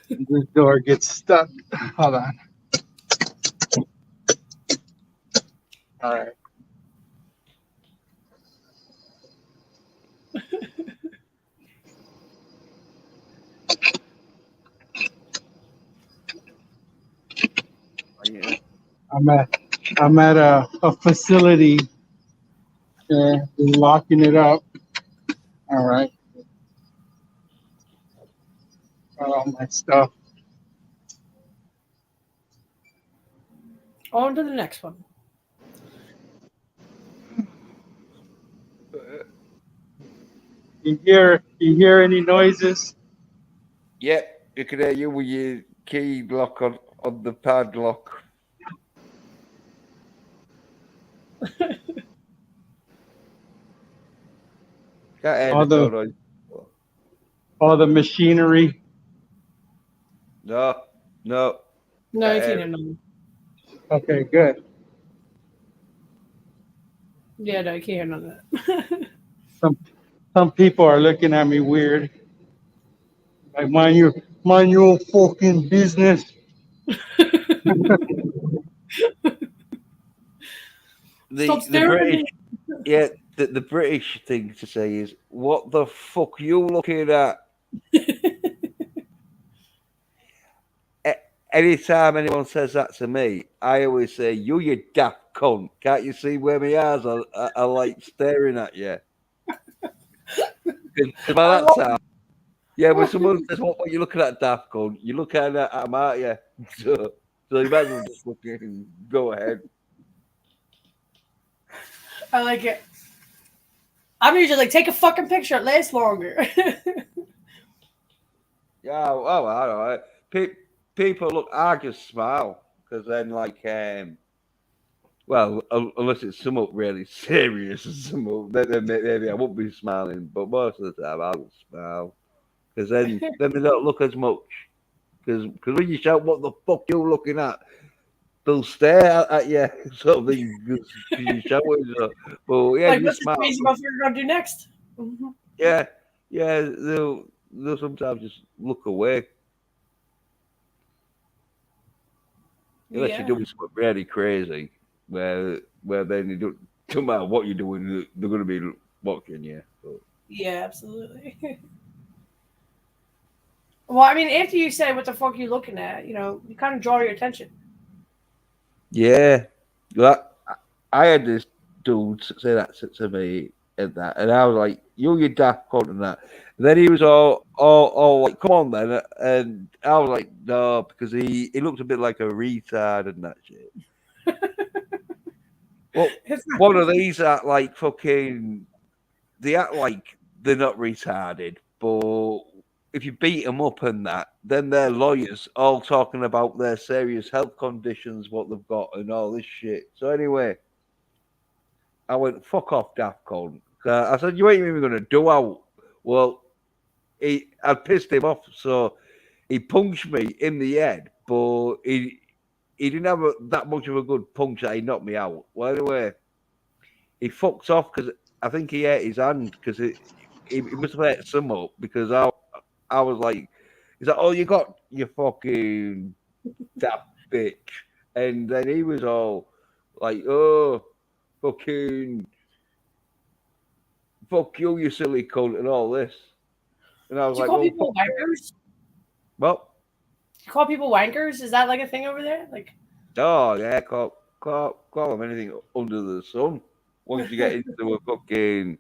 This door gets stuck. Hold on. All right. Yeah. I'm at a facility. Locking it up. All right. Got all my stuff. On to the next one. You hear any noises? Yeah, you can hear you with your key lock on the padlock. All the machinery. No. No, you can't hear nothing. Okay, good. Yeah, no, you can't hear none of that. Some people are looking at me weird. Like, mind your fucking business. Stop The staring British, the British thing to say is, "What the fuck you looking at?" Anytime anyone says that to me, I always say, you daft cunt. Can't you see where my eyes are like staring at you? Because by that time, yeah, when someone says, what are you looking at, daft cunt? You're looking at them, aren't you? So, So you might as well just fucking go ahead. I like it. I'm usually like, take a fucking picture. It lasts longer. Yeah, oh, I don't know. People look, I just smile because then, like, well, unless it's somewhat really serious or something, then maybe I won't be smiling. But most of the time, I'll smile because then they don't look as much. Because when you shout, "What the fuck you looking at?" They'll stare at you, sort of thing. Because you shout it. So, but yeah, Like, you what's this smile. crazy motherfucker gonna do next? Mhm. Yeah, yeah. They'll sometimes just look away. Unless you're Yeah. doing something really crazy, where then you don't matter what you're doing, they're going to be watching you. But, Yeah, absolutely. Well, I mean, after you say what the fuck you looking at, you kind of draw your attention. yeah, like, I had this dude say that to me and I was like, "You're your daft cunt and that." And then he was all like, "Come on then," and I was like, "No," because he looked a bit like a retard and that shit. Well, It's not- one of these act like fucking. They act like they're not retarded, but if you beat them up and that, then they're lawyers all talking about their serious health conditions, what they've got, and all this shit. So anyway, I went fuck off, Daft Con. I said you ain't even gonna do out. Well, I pissed him off, so he punched me in the head, but he didn't have that much of a good punch that he knocked me out. Well, anyway, he fucked off because I think he ate his hand because he must have ate some up because I was like, he's like, oh, you got your fucking that bitch, and then he was all like, oh, fucking fuck you, you silly cunt, and all this, and I was Do you like, call well, people wankers? well, Do you call people wankers? Is that like a thing over there? Like, oh yeah, call him anything under the sun. Once you get into a fucking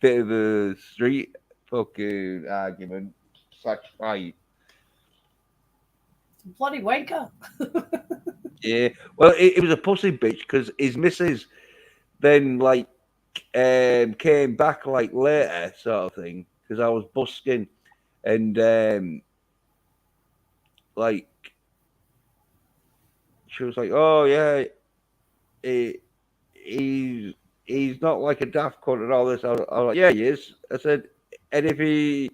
bit of a street fucking argument slash fight. bloody wanker. Yeah. Well, it was a pussy bitch because his missus then like came back like later sort of thing because I was busking and like she was like, oh yeah, he, he's not like a daft cunt and all this. I was like, yeah, he is. I said, and if he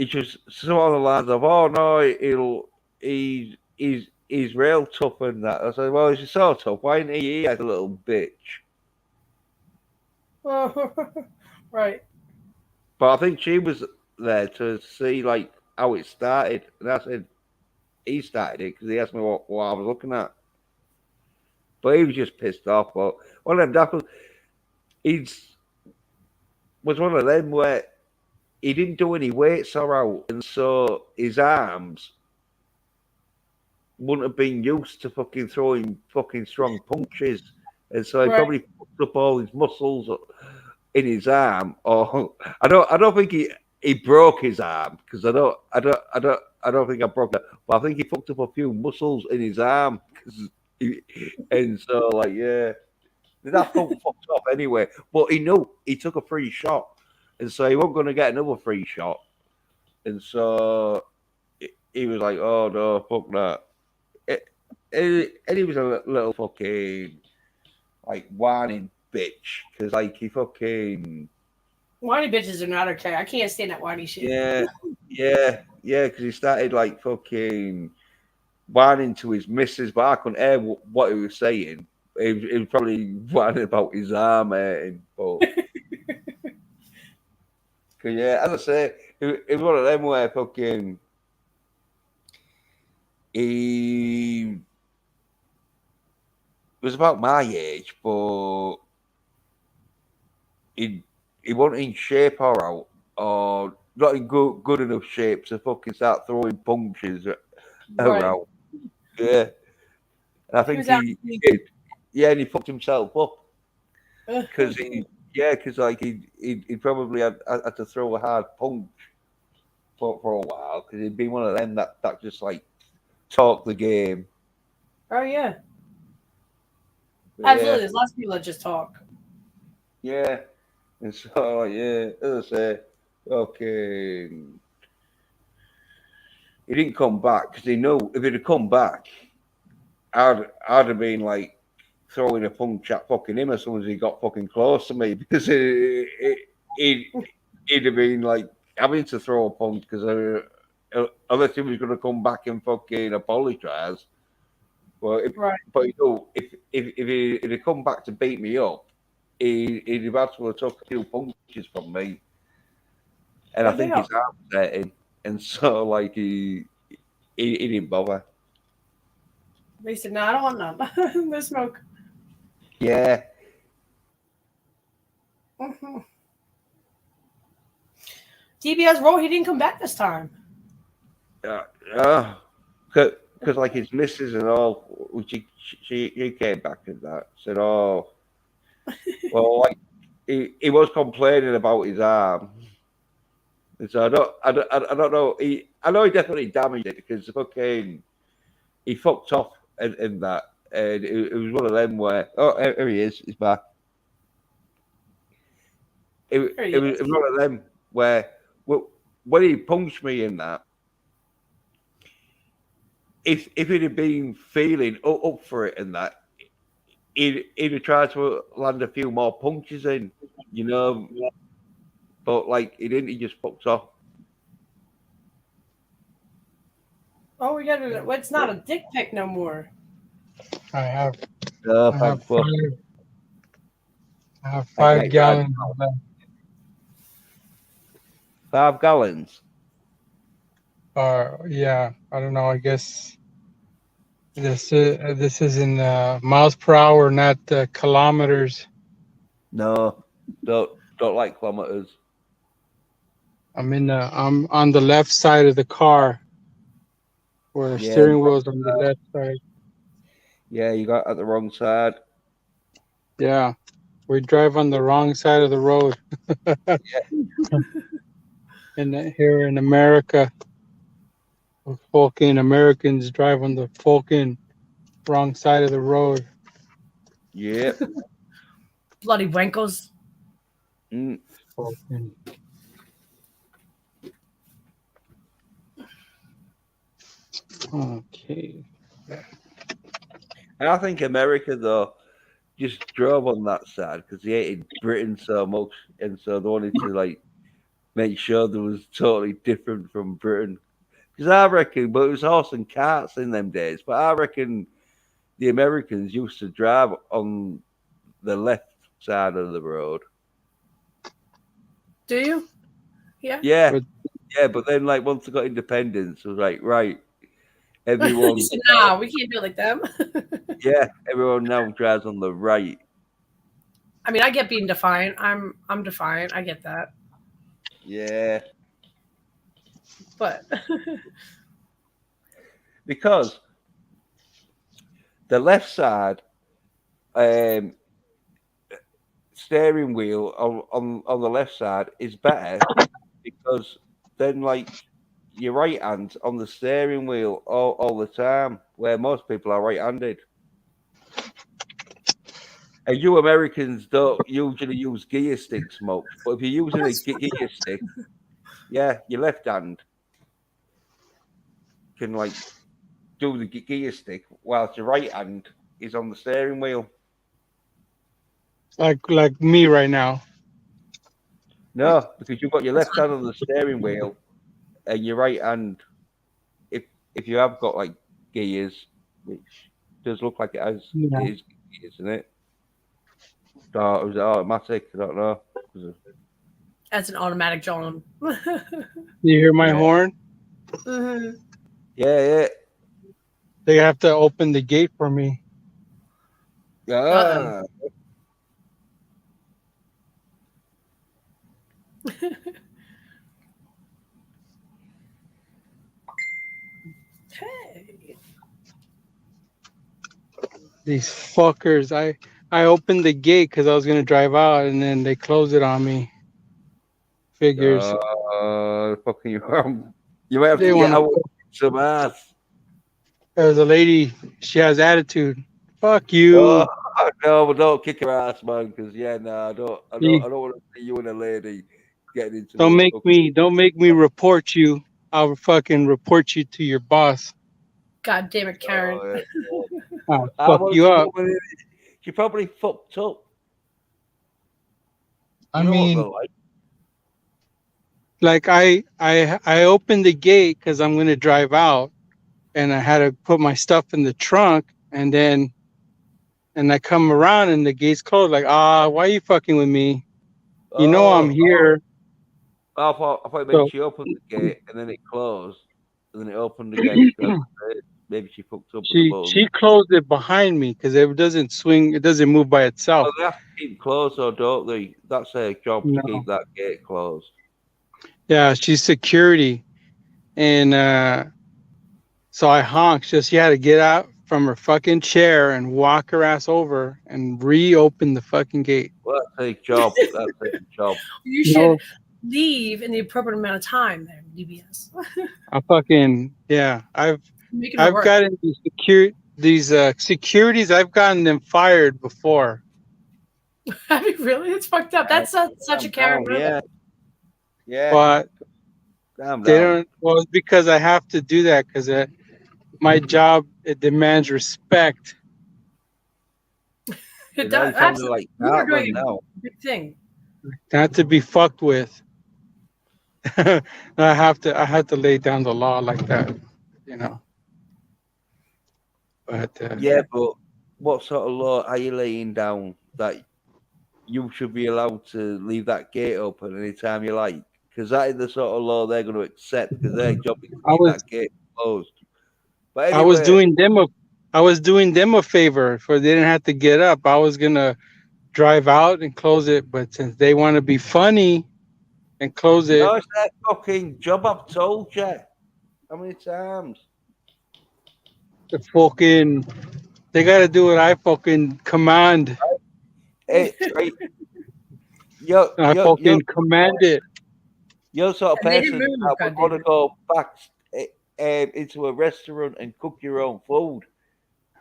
just some of the lines of, oh no, he's real tough and that. I said, well, he's so tough. Why ain't he like a little bitch? Right. But I think she was there to see like how it started, and I said he started it because he asked me what I was looking at. But he was just pissed off. But one of them daffers, he's was one of them where he didn't do any weights or out, and so his arms wouldn't have been used to fucking throwing fucking strong punches, and so he Right. probably fucked up all his muscles in his arm. Or I don't think he broke his arm because I don't think I broke it, but I think he fucked up a few muscles in his arm. And so like yeah, that fucked off anyway. But he knew he took a free shot, and so he wasn't going to get another free shot, and so he was like, oh no, fuck that. And he was a little fucking like whining bitch because like he fucking Whiny bitches are not okay. I can't stand that whiny shit. yeah because he started like fucking whining to his missus, but I couldn't hear what he was saying. He was probably whining about his arm hurting, but cause, yeah, as I say, it was one of them where fucking he was about my age, but he he wasn't in shape or out, or not in good enough shape to fucking start throwing punches Right. around. Yeah, and I He think was out. he did. Yeah, and he fucked himself up because like he probably had to throw a hard punch for a while because he'd been one of them that just like talk the game. Oh yeah, But absolutely. There's lots of people that just talk. Yeah. And so, yeah, as I say, okay. He didn't come back because he knew if he'd have come back, I'd have been like throwing a punch at fucking him as soon as he got fucking close to me because he'd have been like having to throw a punch because unless he was going to come back and fucking apologise. Well, Right. but you know, if he'd have come back to beat me up, he'd have had to have took a few punches from me, and I think his arm was hurting, and so like he didn't bother. They said, "No, I don't want none. No smoke." Yeah, Mm-hmm. DBS role, he didn't come back this time. because like his missus and all, which she came back and that said, "Oh, well, like he was complaining about his arm." And so I don't know. I know he definitely damaged it because fucking he fucked off in that, and it was one of them where here he is, he's back. It was one of them where when he punched me in that, if he'd have been feeling up for it and that, he'd have tried to land a few more punches in, you know. But like he didn't, he just fucked off. Oh, we got it. It's not a dick pic no more. I have Thankful. I have 5 gallons left. 5 gallons. Yeah, I don't know. I guess this is in miles per hour, not kilometers. No, don't like kilometers. I'm on the left side of the car, where the steering wheel's on the left side. Yeah, you got at the wrong side. Yeah, we drive on the wrong side of the road. And here in America, fucking Americans drive on the fucking wrong side of the road. Yeah. Bloody wankles. Mm. Fucking. Okay. And I think America though just drove on that side because they hated Britain so much, and so they wanted to like make sure there was totally different from Britain. Because I reckon, but it was horse and carts in them days. But I reckon the Americans used to drive on the left side of the road. Do you? Yeah. Yeah, yeah. But then, like, once they got independence, it was like, right, everyone. Said, nah, we can't do it like them. Yeah, everyone now drives on the right. I mean, I get being defiant. I'm defiant. I get that. Yeah, But because the left side steering wheel on the left side is better because then like your right hand's on the steering wheel all the time, where most people are right-handed. And you Americans don't usually use gear sticks much, but if you're using a gear stick, yeah, your left hand can like do the gear stick whilst your right hand is on the steering wheel. Like me right now. No, because you've got your left hand on the steering wheel and your right hand, if you have got like gears, which does look like it has, Yeah. it is gears, isn't it? Or was it automatic? I don't know. that's an automatic John. You hear my horn? Mhm. Yeah, They have to open the gate for me. yeah. Uh-oh. Hey. These fuckers. I opened the gate because I was gonna drive out, and then they closed it on me. Figures. Fucking you. You might have They to get wanna- out some ass. There's a lady. She has attitude. Fuck you. Oh, no, but don't kick her ass, man. Because no, I You- don't want to see you and a lady getting into. Don't a make fucking- me report you. I'll fucking report you to your boss. God damn it, Karen. Oh, yeah. I'll I fuck want you to up. know what she probably fucked up. I You know what mean, they're like. like I opened the gate because I'm gonna drive out, and I had to put my stuff in the trunk, and then I come around and the gate's closed. Like, why are you fucking with me? You know I'm here. I thought it So- meant she opened the gate and then it closed and then it opened again. Maybe she fucked up with the button. She closed it behind me because it doesn't swing. It doesn't move by itself. Well, they have to keep closed, though, don't they? That's their job No. to keep that gate closed. Yeah, she's security, and so I honked. She had to get out from her fucking chair and walk her ass over and reopen the fucking gate. Well, that's their job. That's their job. You should No. leave in the appropriate amount of time there, DBS. I fucking I've Making it work. gotten these securities. I've gotten them fired before. I mean, really? It's fucked up. That's such a Karen move. Yeah. Yeah. But Calm they down. don't. Well, it's because I have to do that because my job it demands respect. It Now does. you sound Absolutely. like You are Cartman doing now. a big thing. Not to be fucked with. I have to lay down the law like that, you know. But Yeah, but what sort of law are you laying down that you should be allowed to leave that gate open anytime you like? Because that is the sort of law they're going to accept because their job is to I keep was- that gate closed. But I was anyway, doing them a favor for they didn't have to get up. I was gonna drive out and close it, but since they want to be funny and close it, no, it's their fucking job. I've told you. How many times? the fucking they gotta do what I fucking command. Hey, right. You're Command it. the sort of And they didn't person move, that would goddamn want to it. go back into a restaurant and cook your own food.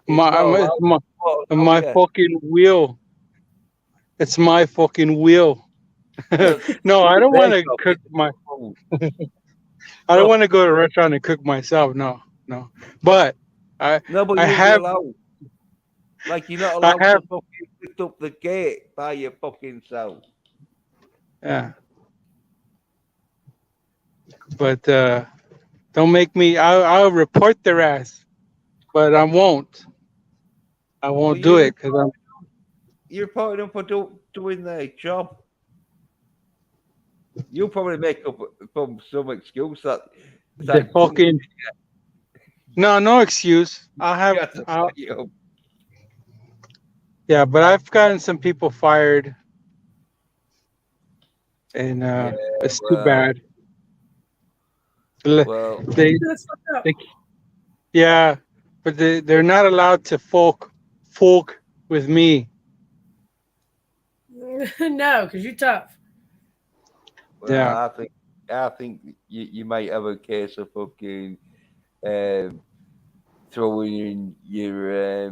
It's My not allowed. my Okay. fucking wheel. It's my fucking wheel. No, I don't want to cook my. I don't want to go to a restaurant and cook myself. No. But No, but I you're have- allowed. Like you're not allowed have- to fucking lift up the gate by your fucking self. yeah. But don't make me. I'll report their ass, but I won't. I won't do it because I'm. You're reporting them for doing their job. You'll probably make up some excuse that The fucking. No excuse. I'll you have. have to I'll, fuck it up. yeah, but I've gotten some people fired, and it's too well. bad. Well, They, That's fucked up. yeah, but they're not allowed to folk with me. No, because you're tough. Yeah. I think you might have a case of fucking throwing in your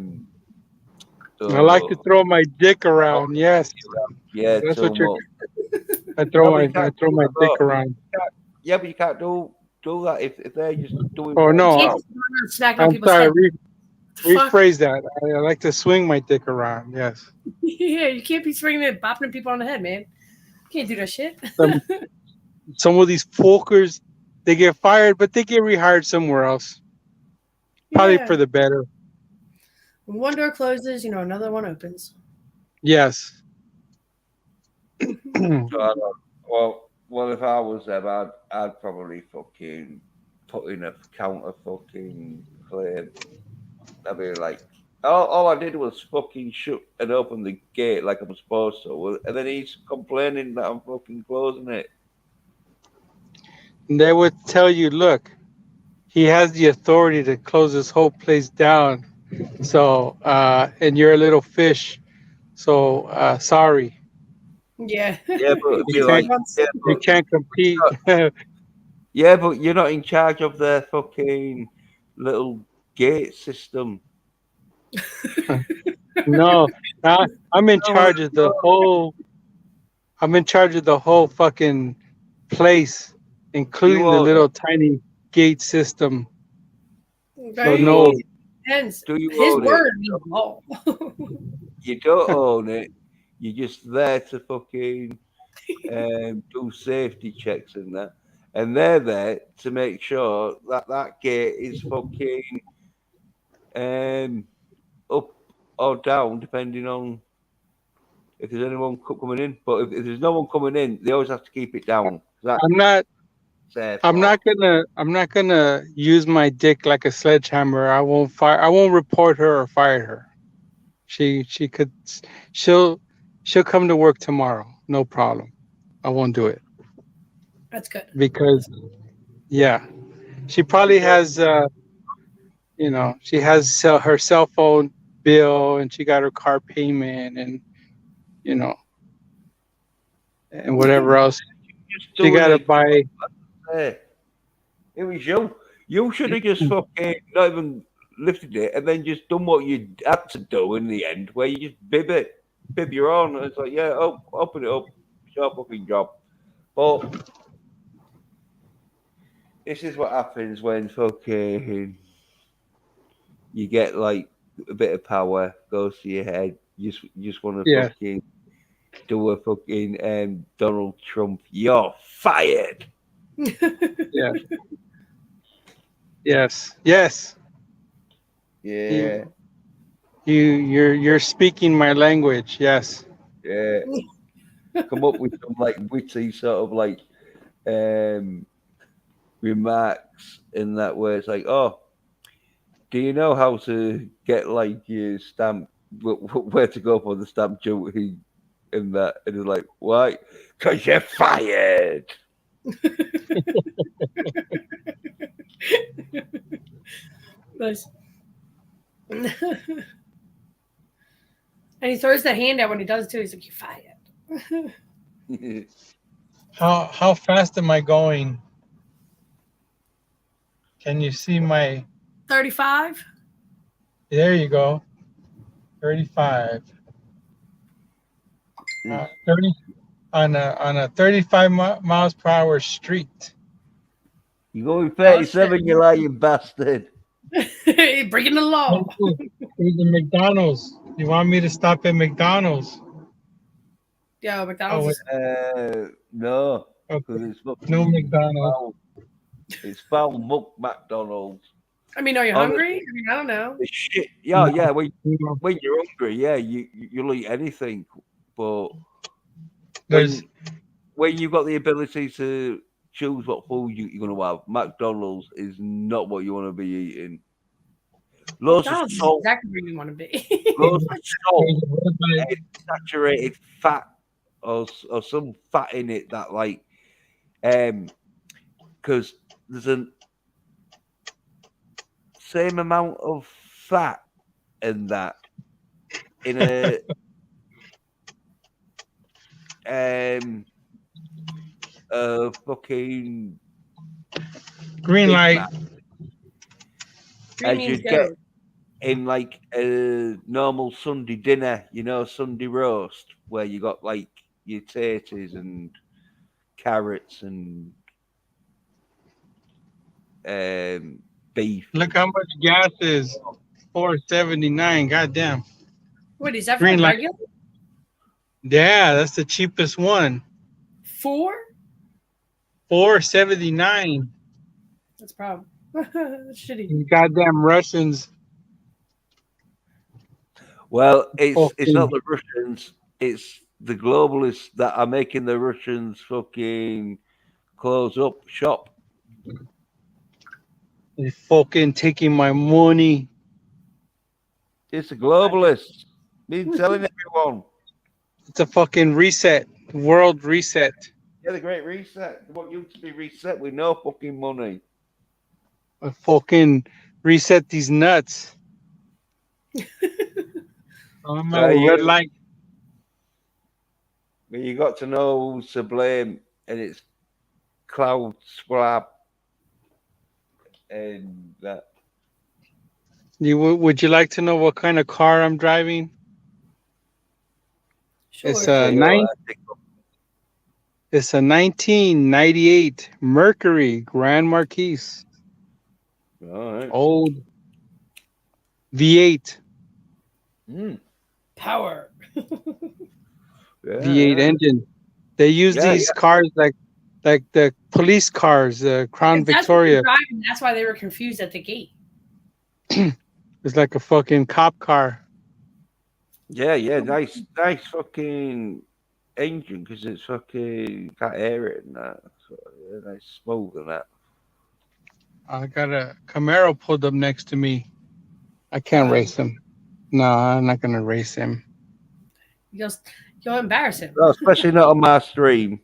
I like to throw my dick around. Yes, yeah, that's too what you're- much. I throw No, my but you can't do dick that. around. Yeah, but you can't do that if they're just doing. Oh, one no, You job. can't just run around smacking on I'm people's sorry. heads. Fuck. Rephrase that. I like to swing my dick around. Yes. Yeah, you can't be swinging and bopping people on the head, man. You can't do that shit. Some of these folkers, they get fired, but they get rehired somewhere else. Probably Yeah. for the better. When one door closes, another one opens. Yes. So I don't, well, if I was them, I'd probably fucking put in a counter fucking claim. I'd be like, all I did was fucking shut and open the gate like I'm supposed to, and then he's complaining that I'm fucking closing it. And they would tell you, look, he has the authority to close this whole place down. So, and you're a little fish. So, sorry. Yeah. Yeah, but it'd be You like, can't- yeah, You but, can't compete. yeah, but you're not in charge of their fucking little gate system. No, I'm in charge of the whole. I'm in charge of the whole fucking place, including the own little tiny gate system. So Right? no, Hence, Do you his own it? word means law. You don't own it. You're just there to fucking do safety checks and that, and they're there to make sure that that gate is fucking up or down depending on if there's anyone coming in. But if there's no one coming in, they always have to keep it down. That's I'm not. safe. I'm not gonna use my dick like a sledgehammer. I won't fire. I won't report her or fire her. She could. She'll come to work tomorrow. No problem. I won't do it That's good. because yeah, she probably has. She has her cell phone bill and she got her car payment and and whatever else Just she doing got to it. buy. Hey, it was you. You should have just fucking not even lifted it and then just done what you had to do in the end, where you just bib your own. And it's like, yeah, open it up. It's your fucking job. But this is what happens when fucking you get like a bit of power goes to your head. You just want to Yeah. fucking do a fucking Donald Trump. You're fired. Yeah. Yes. Yes. Yeah, You're speaking my language. Yes. yeah. Come up with some like witty sort of like remarks in that way. It's like, oh, do you know how to get like your stamp? Where to go for the stamp duty and that? And it's like, why? Because you're fired. Nice. And he throws the hand out when he does too. He's like, "You're fired." How fast am I going? Can you see my? 35. There you go. 35. 30 on a 35 miles per hour street. You're going 37, you lying bastard. Breaking the law. There's a McDonald's. You want me to stop at McDonald's? Yeah, McDonald's. No, Okay. because it's fucking No McDonald's. foul. It's foul muck McDonald's. I mean, are you hungry? I mean, I don't know. The shit. Yeah, No. yeah. When you're hungry, yeah, you'll eat anything. But There's when you've got the ability to choose what food you're going to have, McDonald's is not what you want to be eating. Loads of McDonald's is salt, exactly where you want to be. loads of salt, saturated fat, or some fat in it that like, because there's a same amount of fat in that in a fucking green Big light. Mac Green as means you get go. in like a normal Sunday dinner, Sunday roast, where you got like your taters and carrots and beef. Look how much gas is. $4.79. Goddamn. What is that Green for light. regular? Yeah, that's the cheapest one. 4? $4.79. That's a problem. That's shitty. You goddamn Russians. Well, it's Okay. not the Russians, it's the globalists that are making the Russians fucking close up shop. They fucking taking my money. It's the globalists. Been telling everyone. It's a fucking reset. World reset. Yeah, the Great Reset. They want you to be reset with no fucking money. I fucking reset these nuts. I'm at a red light. But you got to know who's to blame, and it's Cloud Swab and that. Would you like to know what kind of car I'm driving? Sure. It's a 1998 Mercury Grand Marquis, All right. old V8 Power. Yeah, V8 yeah. engine. They use Yeah, these cars like the police cars, Crown If that's what you're Victoria. driving, that's why they were confused at the gate. It's like a fucking cop car. Yeah, nice fucking engine because it's fucking can't air it and that. So yeah, nice smooth and that. I got a Camaro pulled up next to me. I can't race him. No, I'm not gonna race him. You'll embarrass him. No, especially not on my stream.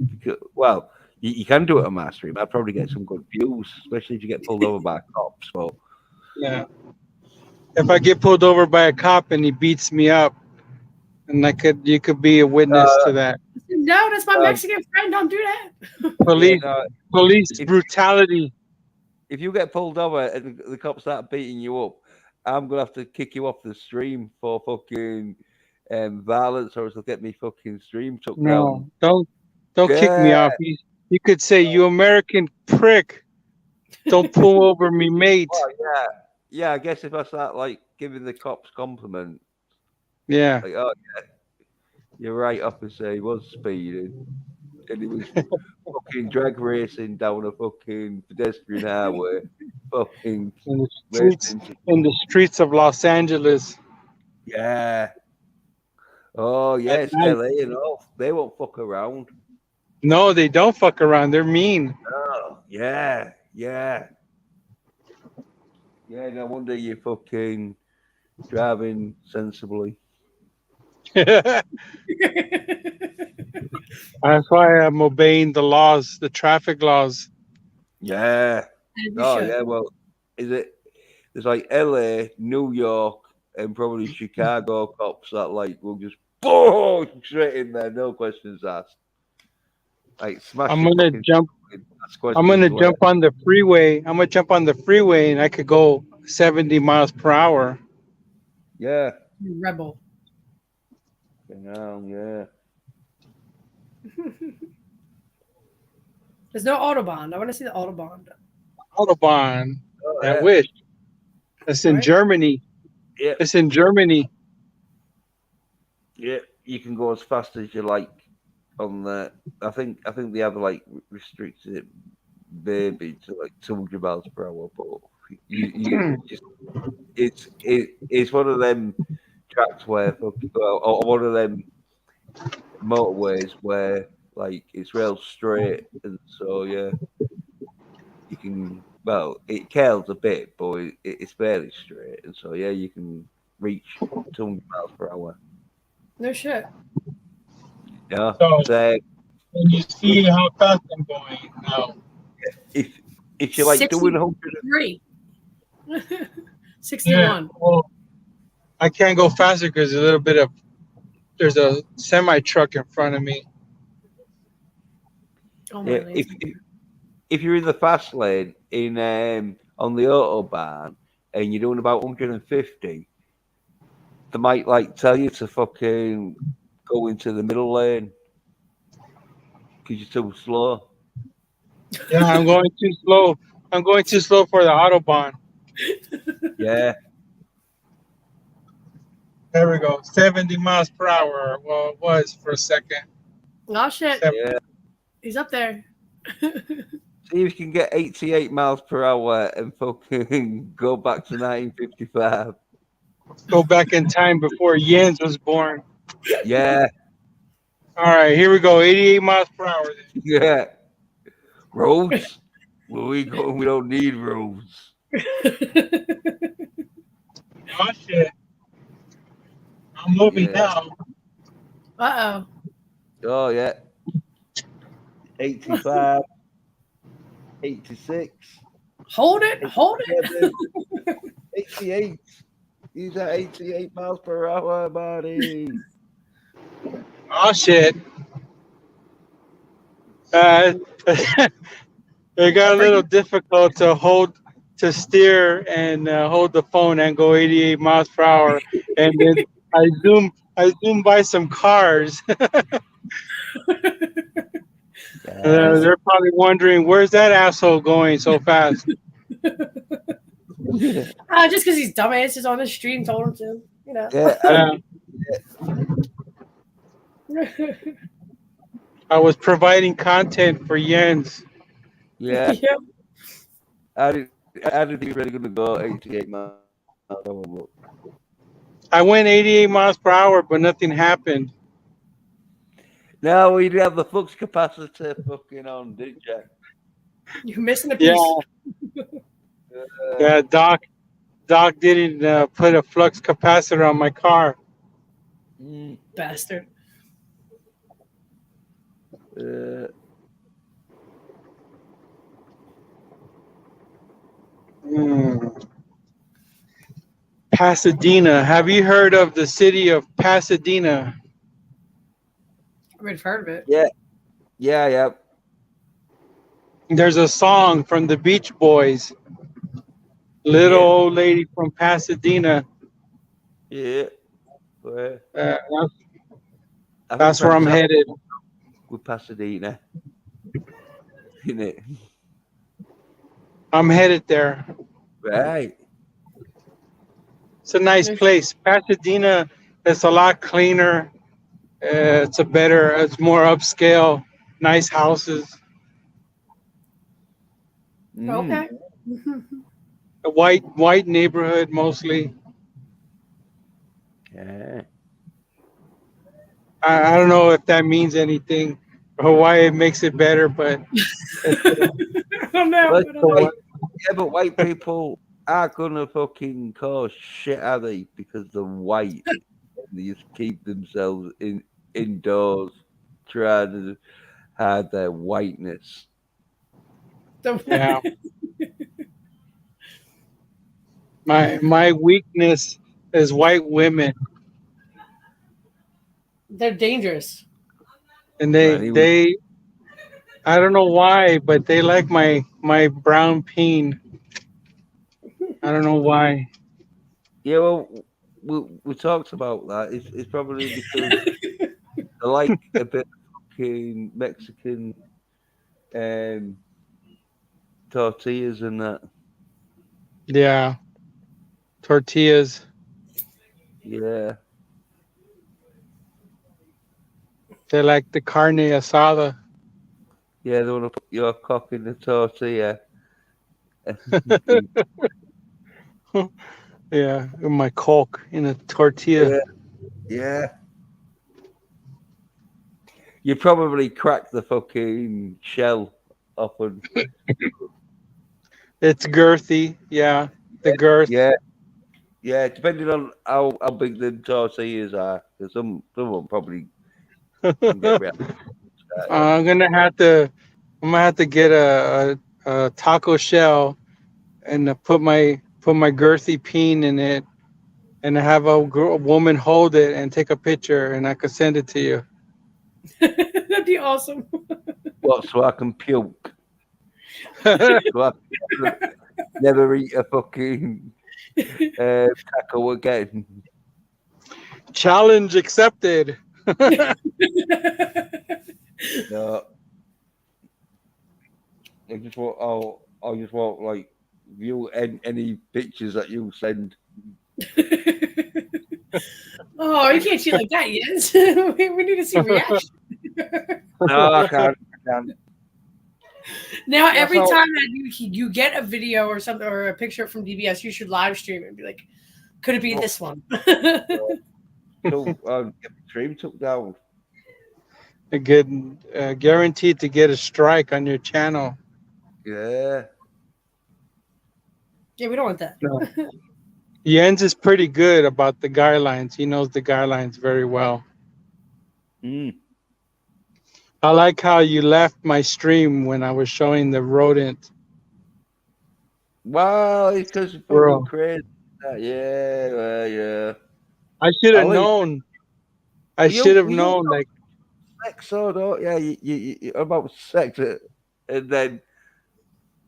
Well, you can do it on my stream. I'd probably get some good views, especially if you get pulled over by cops. So Yeah. If I get pulled over by a cop and he beats me up, and you could be a witness to that. No, that's my Mexican friend. Don't do that. Police brutality. if you get pulled over and the cops start beating you up, I'm gonna have to kick you off the stream for fucking violence, or it'll get me fucking stream took down. No, don't kick me off. You could say, "You American prick, don't pull over me, mate." Well, yeah. I guess if I start like giving the cops compliments, Yeah. like, oh yeah, you're right, officer. He was speeding, and he was fucking drag racing down a fucking pedestrian highway, fucking In the streets of Los Angeles. Yeah. Oh yeah, it's LA, you know. They won't fuck around. No, they don't fuck around. They're mean. Oh, yeah. No wonder you're fucking driving sensibly. That's why I'm obeying the laws, the traffic laws. Yeah. Oh yeah, well, there's like LA, New York, and probably Chicago cops that like will just boom straight in there, no questions asked. Like smash. I'm gonna jump on the freeway. I'm gonna jump on the freeway and I could go 70 miles per hour. Yeah. You rebel. Yeah. There's no Autobahn. I want to see the Autobahn. Autobahn. Oh, I yeah. wish. That's in Right? Germany. Yeah. It's in Germany. Yeah, you can go as fast as you like on that. I think they have like restricted it maybe to like 200 miles per hour, but you just it's one of them tracks where or one of them motorways where like it's real straight, and so yeah, you can it curls a bit, but it's fairly straight, and so yeah, you can reach 200 miles per hour. No shit. Yeah. So, and you see how fast I'm going now. If you're like doing 63. 61. Well, I can't go faster because there's a semi truck in front of me. Oh my yeah, if you're in the fast lane in on the autobahn and you're doing about 150, they might like tell you to fucking go into the middle lane because you're too slow. Yeah, I'm going too slow. I'm going too slow for the Autobahn. Yeah. There we go. 70 miles per hour. Well, it was for a second. Oh shit. Yeah. He's up there. See if you can get 88 miles per hour and fucking go back to 1955. Go back in time before Jens was born. Yeah. All right, here we go. 88 miles per hour. Yeah. Roads? Where we go? We don't need roads. Oh, shit. I'm moving now. Uh-oh. Oh, yeah. 85. 86. Hold it. 88. He's at 88 miles per hour, buddy. Oh, shit. It got a little difficult to hold to steer and hold the phone and go 88 miles per hour, and then I zoom by some cars. Yeah. They're probably wondering where's that asshole going so fast. Just because these dumbasses on the street and told him to, Uh, I was providing content for Jens. yeah. Yeah. I didn't think you were really going to go 88 miles an hour, but I went 88 miles per hour, but nothing happened. no, we didn't have the flux capacitor fucking on, did you? You're missing a piece. Yeah, yeah. Doc didn't put a flux capacitor on my car. Bastard. Pasadena. Have you heard of the city of Pasadena? I've heard of it. Yeah. There's a song from the Beach Boys. Little old lady from Pasadena. Yeah. Well, That's where I'm headed. with Pasadena. Isn't it? I'm headed there. Right. It's a nice place. Pasadena is a lot cleaner. It's more upscale, nice houses. Okay. A white neighborhood mostly. Yeah. I don't know if that means anything or why it makes it better, but I don't know. But white people are gonna fucking cause shit, are they? Because they're white. They just keep themselves indoors, trying to hide their whiteness. yeah. My weakness is white women, They're dangerous. and they I don't know why, but they like my brown peen. I don't know why. Yeah, well, we talked about that. It's probably because they like a bit of fucking Mexican tortillas and that. Yeah. Tortillas. Yeah. They like the carne asada. Yeah, they want to put your cock in the tortilla. Yeah, my Coke in a tortilla. Yeah. You probably crack the fucking shell off and It's girthy. Yeah, the girth. yeah, depending on how big the tortillas are, because some will probably can get rid of I'm gonna have to get a taco shell and put my girthy peen in it, and have a woman hold it and take a picture, and I could send it to you. That'd be awesome. what, so I can puke. So I can never eat a fucking taco again. Challenge accepted. No. I just want like view any pictures that you send. Oh, you can't cheat like that, yes. we need to see reaction. No, I can't. Now, every That's time that you get a video or something or a picture from DBS, you should live stream it and be like, could it be this one? So get the stream took down. Guaranteed to get a strike on your channel. Yeah. Yeah, we don't want that. No. Jens is pretty good about the guidelines. He knows the guidelines very well. I like how you left my stream when I was showing the rodent. Wow, it's because you're fucking crazy. Yeah. I should have known. I should have known. Like, sex or don't? Yeah, you about sex, and then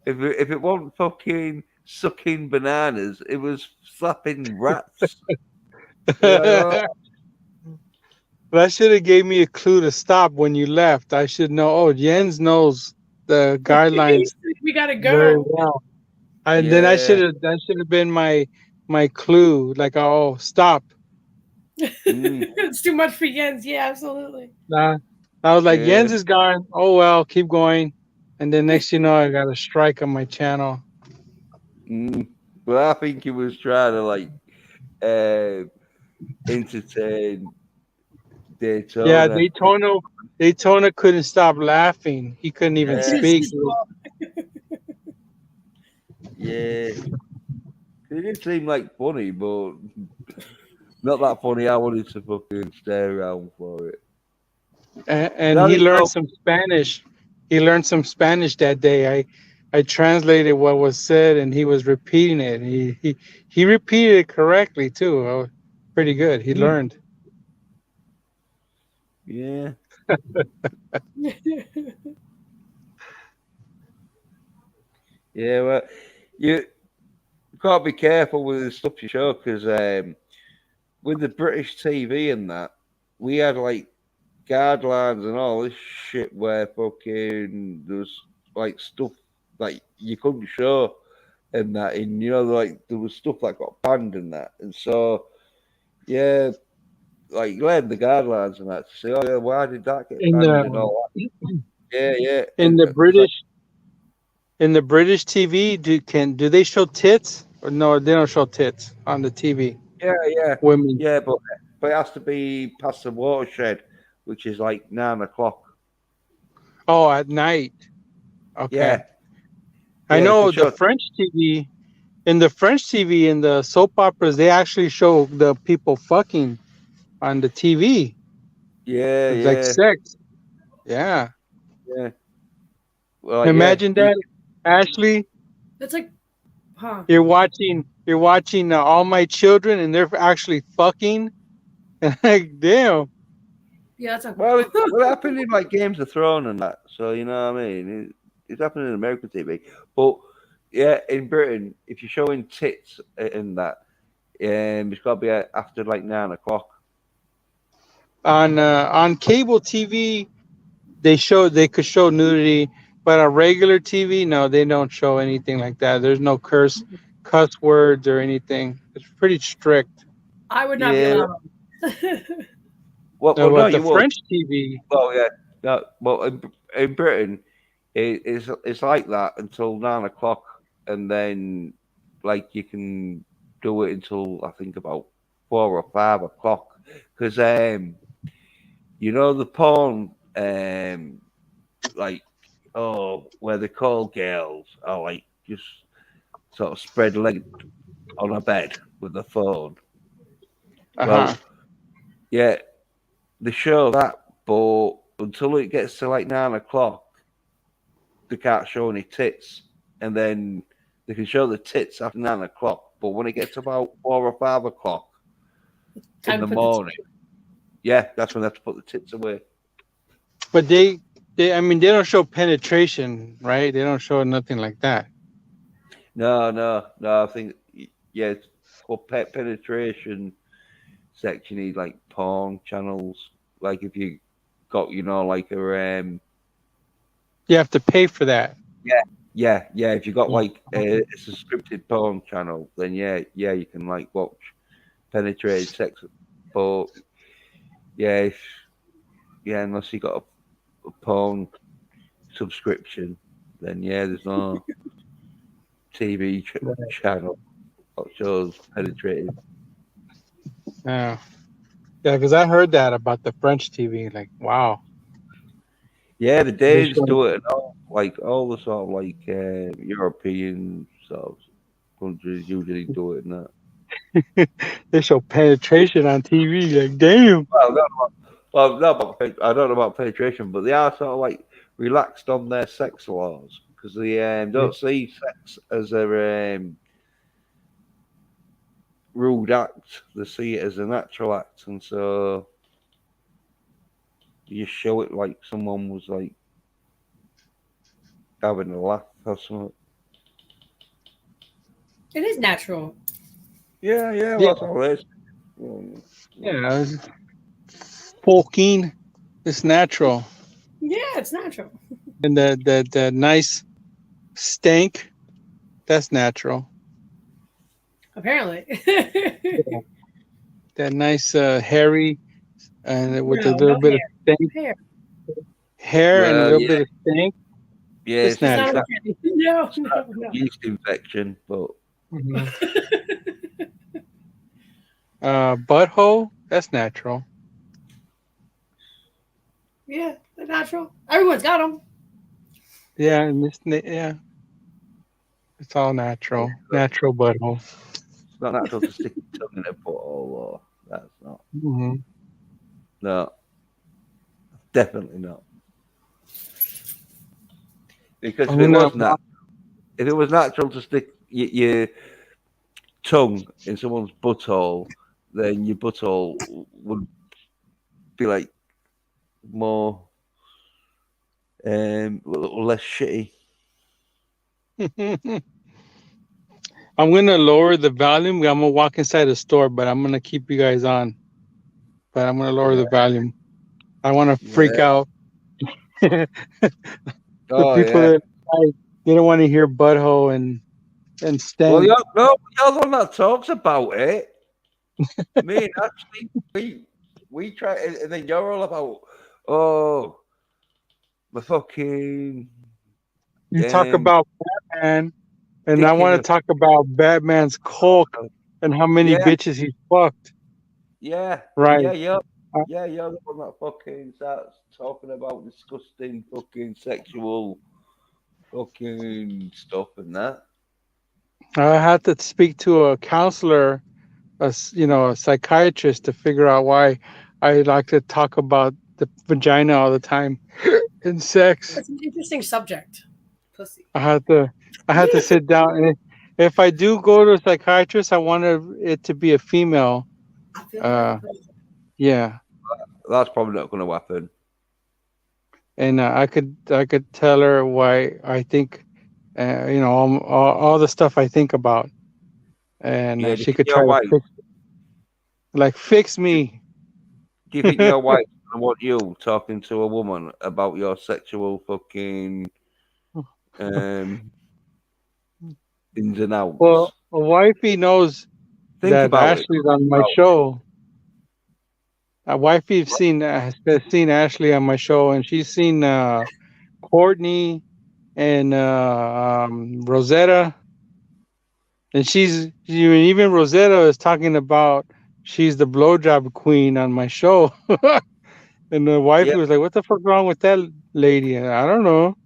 if it wasn't fucking sucking bananas. It was slapping rats. You're like, oh, That should have gave me a clue to stop when you left. I should know. Oh, Jens knows the guidelines We gotta very go. well. And then yeah. that should have been my clue. Like, oh, stop. Mm, It's too much for Jens. Yeah, absolutely. Nah. I was like, yeah. Jens is gone. Oh well, keep going. And then next you know, I got a strike on my channel. Mm. But I think he was trying to like entertain Yeah, Daytona. Daytona couldn't stop laughing. He couldn't even Yeah. speak. Yeah. It did seem like funny, but not that funny. I wanted to fucking stay around for it. And Now he that you learned know, some Spanish. He learned some Spanish that day. I translated what was said, and he was repeating it. He repeated it correctly too. Pretty good. He learned. yeah. Yeah, well, you gotta be careful with the stuff you show because with the British TV and that, we had like guidelines and all this shit where fucking there's like stuff like you couldn't show and that, and like there was stuff that got banned and that, and so yeah, like you learn the guidelines and that to say, oh yeah, why did that get In banned and the all that. Yeah, yeah, in and the it's like, British TV, do they show tits or no? They don't show tits on the TV. yeah, yeah, Women. yeah, but it has to be past the watershed, which is like 9 o'clock. Oh, at night. Okay. Yeah, I yeah, they can know the show. French TV. In the French TV, in the soap operas, they actually show the people fucking on the TV. Yeah, It's like yeah, sex. Yeah. yeah. Well, yeah, Imagine that, Ashley. That's like, huh? You're watching All My Children, and they're actually fucking. Like, damn. Yeah, that's well, like. it happened in like Games of Thrones and that. So you know what I mean. It's happening in American TV, but yeah, in Britain, if you're showing tits in that, it's got to be after like 9 o'clock. On cable TV, they could show nudity, but on regular TV, no, they don't show anything like that. There's no cuss words or anything. It's pretty strict. I would not be Yeah. allowed. Well, No, no, but the you would. French TV, Well, yeah, no, well, in Britain, it's like that until 9 o'clock, and then like you can do it until I think about 4 or 5 o'clock, because the porn like where the call girls are like just sort of spread legged on a bed with the phone. Well, yeah, they show that, but until it gets to like 9 o'clock, they can't show any tits, and then they can show the tits after 9 o'clock. But when it gets about 4 or 5 o'clock Time in to the put morning, yeah, that's when they have to put the tits away. but I mean, they don't show penetration, right? They don't show nothing like that. No. I think yeah, for pet penetration section, you need like porn channels. Like if you got like a You have to pay for that. yeah. If you got like a subscripted porn channel, then yeah, you can like watch penetrated sex. But yeah, unless you got a porn subscription, then yeah, there's no TV channel that shows penetrated. Yeah, because I heard that about the French TV. Like, wow. Yeah, the Danes show- do it, and all the sort of like European sort of countries usually do it. And that. They show penetration on TV. Like, damn. I don't know about penetration, but they are sort of like relaxed on their sex laws because they don't see sex as a rude act; they see it as a natural act, and so you show it like someone was like having a laugh or something. It is natural. Yeah, Yeah. well, that's all it is. Mm. Yeah, poking is natural, Yeah, it's natural. and the nice stank, that's natural. Apparently. Yeah. That nice hairy and with a No, little no bit of stank, hair. hair and a Well, little yeah, bit of stank, yeah, it's It's not natural. okay. No, it's no, natural no. yeast infection, but Mhm. Butthole, that's natural. Yeah, they're natural. Everyone's got them. Yeah, and yeah, it's all natural. Natural butthole. it's not natural to stick your tongue in a butthole. Or that's not. Hmm. No, definitely not. Because I'm gonna. if it was natural to stick your tongue in someone's butthole, then your butthole would be like more less shitty. I'm gonna lower the volume. I'm gonna walk inside the store, but I'm gonna keep you guys on. But I'm gonna lower Yeah, the volume. I want to freak yeah. out the Oh people yeah. that they don't want to hear butthole and Well, stank. you're the one that talks about it. Me and actually, we try, and then you're all about, oh, the fucking You talk um, about Batman, and I dick in want the to talk about Batman's cock and how many yeah, bitches he fucked. yeah, Right. yeah, yeah, Uh, yeah. You're the one that fucking starts talking about disgusting fucking sexual fucking stuff and that. I had to speak to a counselor, a psychiatrist, to figure out why I like to talk about the vagina all the time in sex. It's an interesting subject. Pussy. I had to I had to sit down, and if I do go to a psychiatrist, I want it to be a female. I feel Uh, like yeah, That's probably not going to happen. and I could tell her why I think, all the stuff I think about, and Yeah, do you she think could your try to wife? fix me. Do you think your wife gonna want you talking to a woman about your sexual fucking um ins and Well, outs? wifey knows Think that about it. Ashley's on my show. Wifey's has seen Ashley on my show, and she's seen Courtney and Rosetta, and even Rosetta is talking about she's the blowjob queen on my show, and the Yeah, wifey was like, "What the fuck wrong with that lady?" And I don't know.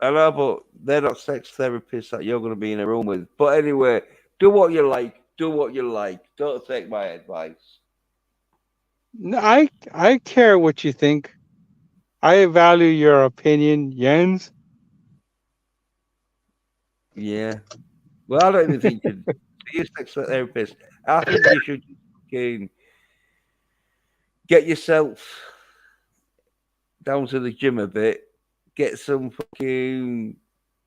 I know, but they're not sex therapists that you're gonna be in a room with. But anyway, do what you like. Do what you like. Don't take my advice. No, I care what you think. I value your opinion, Jens. Yeah. Well, I don't even think you see a sex therapist. I think you should fucking get yourself down to the gym a bit. Get some fucking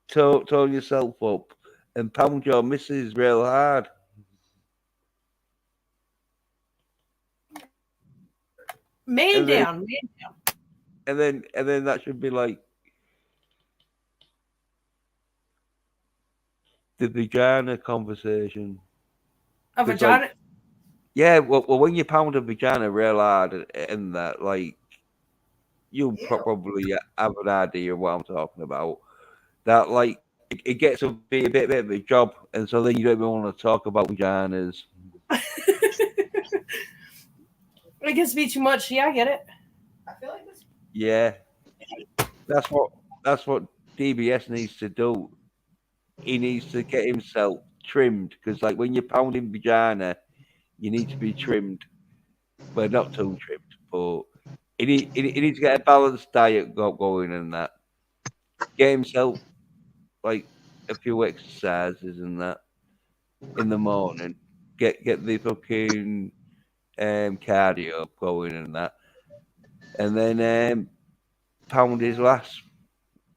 tone yourself up and pound your missus real hard. Man And then down. Man down. and then that should be like the vagina conversation. A Because like vagina. yeah, well when you pound a vagina real hard and that like you'll ew. probably have an idea of what I'm talking about. That like it gets to be a bit of a job, and so then you don't even want to talk about vaginas. It gets to be too much. Yeah, I get it. I feel like this. Yeah, that's what DBS needs to do. He needs to get himself trimmed because like when you're pounding vagina, you need to be trimmed, but not too trimmed. But he needs to get a balanced diet going and that. Get himself like a few exercises and that in the morning. Get the fucking cardio going and that, and then pound his last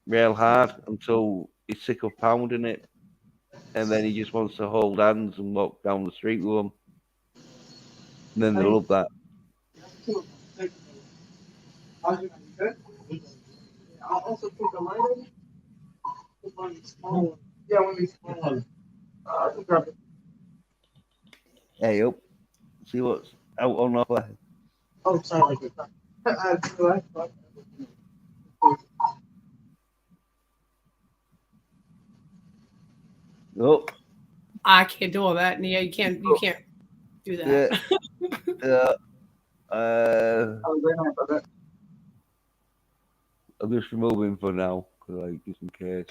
real hard until he's sick of pounding it. and then he just wants to hold hands and walk down the street with them. And then they love that. I'll also put the light in. Yeah, when it's small. I can grab it. Hey, up. See what's out on offer. Oh, sorry. Oh, I can't do all that. Yeah, you can't do that. yeah. I'm just removing for now, like just in case.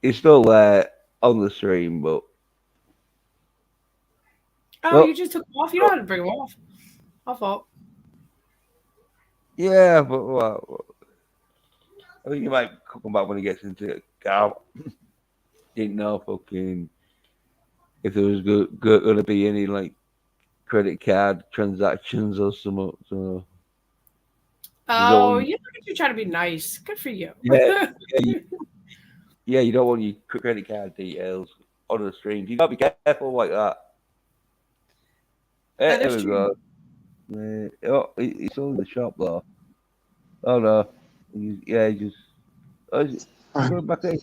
He's still there on the stream, but Oh, you just took them off. You don't have to bring them off. My fault. yeah, but well, I think you might come back when he gets into it. Didn't know if there was going to be any like credit card transactions or something. So Oh, you look at you trying to be nice. Good for you. Yeah, you don't want your credit card details on the stream. You gotta be careful like that. That There is we true. go. Oh, he's still in the shop though. Oh no. He just. Oh, he's going back in.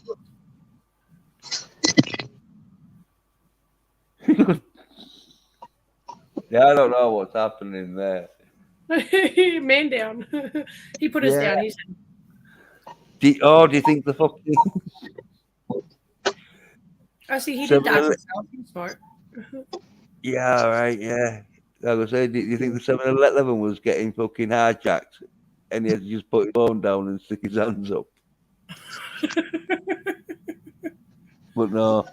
Yeah, I don't know what's happening there. Man down. He put us Yeah. down. He said, Do you think the fucking "I see he did dox 7-Eleven himself. He's smart." Yeah, right, yeah. I was saying, do you think the 7-Eleven was getting fucking hijacked and he had to just put his phone down and stick his hands up? But no,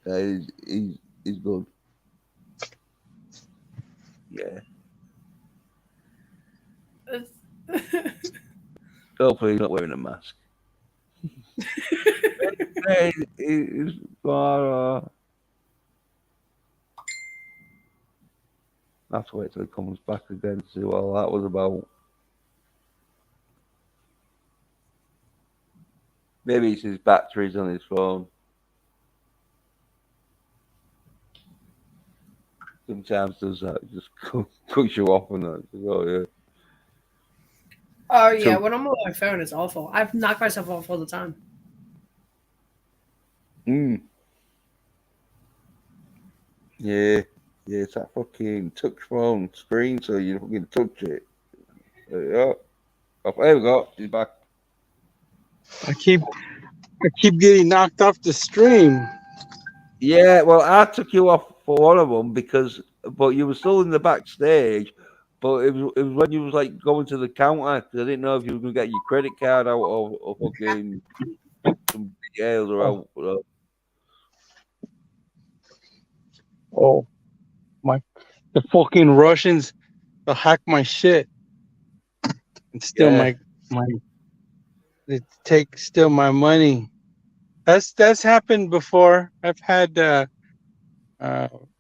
he's good. Yeah. Hopefully he's not wearing a mask. He's I have to wait till he comes back again to see what all that was about. Maybe it's his batteries on his phone. Sometimes does that. It just cuts you off and that. Oh yeah. Oh yeah, So- when I'm on my phone, it's awful. I've knocked myself off all the time. Yeah, it's that fucking touch phone screen, so you fucking touch it. There you go. Oh, there we go. He's back. I keep getting knocked off the stream. Yeah, well, I took you off for one of them but you were still in the backstage. But it was when you was like going to the counter because I didn't know if you were gonna get your credit card out or fucking some details or out. Oh, the fucking Russians, they'll hack my shit and steal Yeah. they steal my money. That's happened before. I've had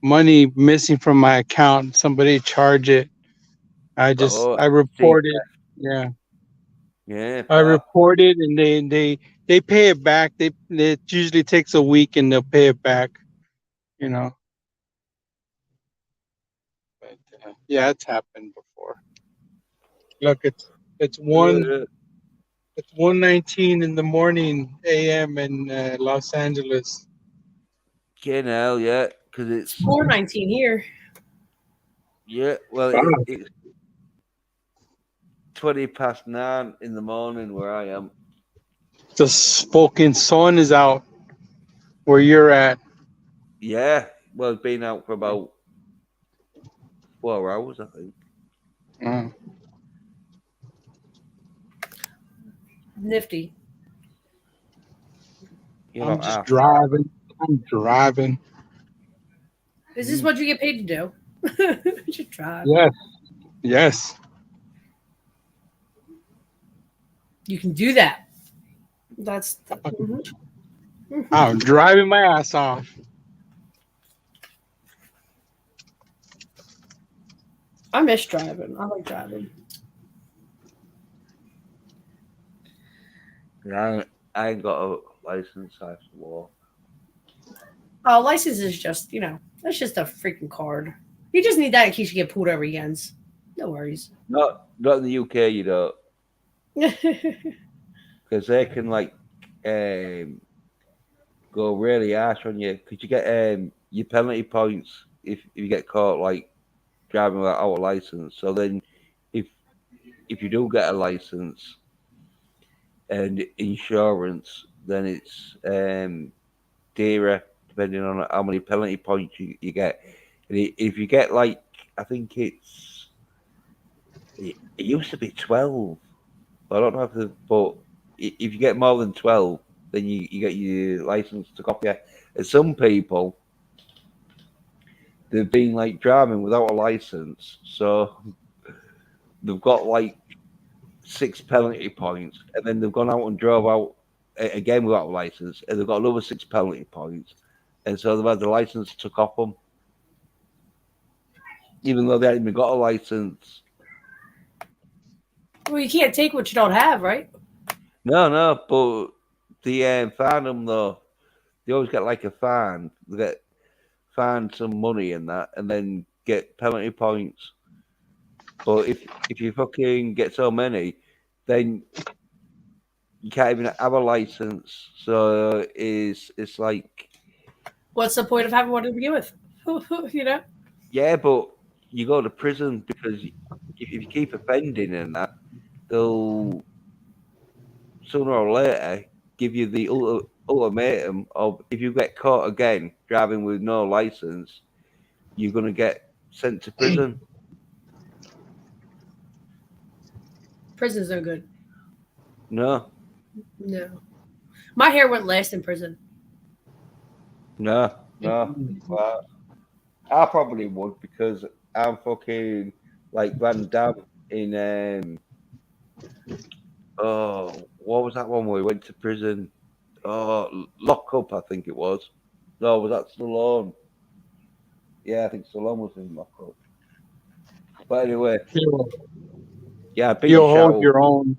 money missing from my account. Somebody charge it. I report it. Yeah. Yeah. I report it and they pay it back. It usually takes a week and they'll pay it back. You know. But yeah, it's happened before. Look, it's 1:19 in the morning a.m. in Los Angeles. Hell, yeah, because it's 4:19 here. yeah. Well, it's 9:20 in the morning where I am. The fucking sun is out where you're at. Yeah, well, it's been out for about 4 hours, I think. Nifty. I'm just driving. Is this what you get paid to do? Just drive. Yes. You can do that. I'm driving my ass off. I miss driving. I like driving. Yeah, I ain't got a license. I have to walk. Oh, license is just, that's just a freaking card. You just need that in case you get pulled over again. No worries. Not in the UK, you don't, because they can like go really harsh on you. Because you get your penalty points if you get caught like driving without a license. So then, if you do get a license and insurance, then it's dearer depending on how many penalty points you get. And if you get like, I think it used to be 12. I don't know but if you get more than 12, then you get your license to copy. And some people, they've been like driving without a license, so they've got like 6 penalty points, and then they've gone out and drove out again without a license, and they've got another 6 penalty points, and so they've had the license took off them, even though they hadn't even got a license. Well, you can't take what you don't have, right? No, but the fine them though. They always get like a fine. They get fined some money and that, and then get penalty points. But if you fucking get so many, then you can't even have a license. So it's like, What's the point of having one to begin with? yeah, but you go to prison because if you keep offending and that, they'll sooner or later give you the ultimatum of if you get caught again driving with no license, you're going to get sent to prison. Prison's no good. No. My hair wouldn't last in prison. No. Well, I probably would because I'm fucking like Van Damme in what was that one where we went to prison? Oh, Lock Up, I think it was. No, was that Stallone? Yeah, I think Stallone was in Lock Up. But anyway, yeah, You'll hold your own.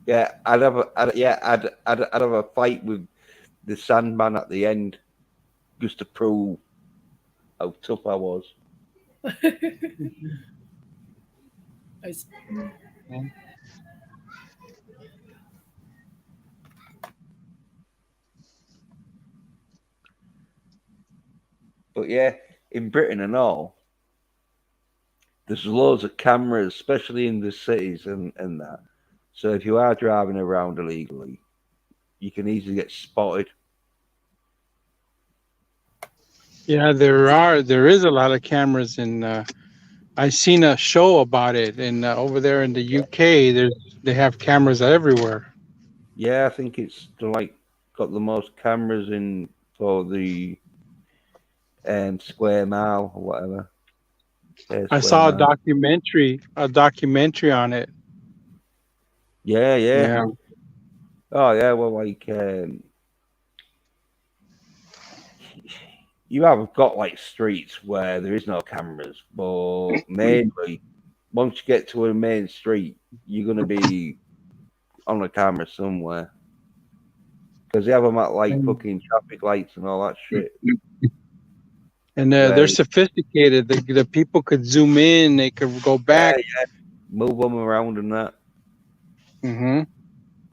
Yeah, I'd have a fight with the Sandman at the end, just to prove how tough I was. Nice. But yeah, in Britain and all, there's loads of cameras, especially in the cities and that. So if you are driving around illegally, you can easily get spotted. Yeah, there is a lot of cameras, and I seen a show about it, and over there in the UK, they have cameras everywhere. Yeah, I think it's like got the most cameras in for the square mile or whatever. Yeah, I saw a documentary on it. Yeah. Oh yeah, well, like you have got like streets where there is no cameras, but mainly once you get to a main street, you're gonna be on a camera somewhere because they have them at like fucking traffic lights and all that shit. And they're sophisticated. The people could zoom in, they could go back, move them around and that. Mm-hmm.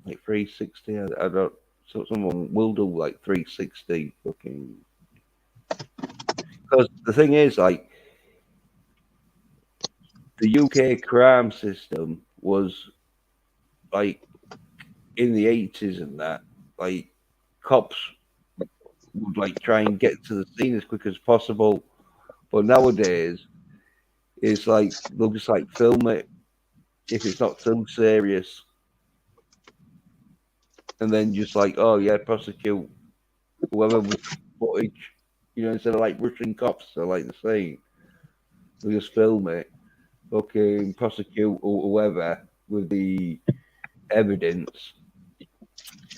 Like 360. I don't. So someone will do like 360 fucking. Because the thing is, like, the UK crime system was like in the 80s and that, like, cops would like try and get to the scene as quick as possible, but nowadays it's like they'll just like film it if it's not too serious, and then just like, oh yeah, prosecute whoever with footage, instead of like rushing cops to like the scene, they just film it, fucking prosecute whoever with the evidence,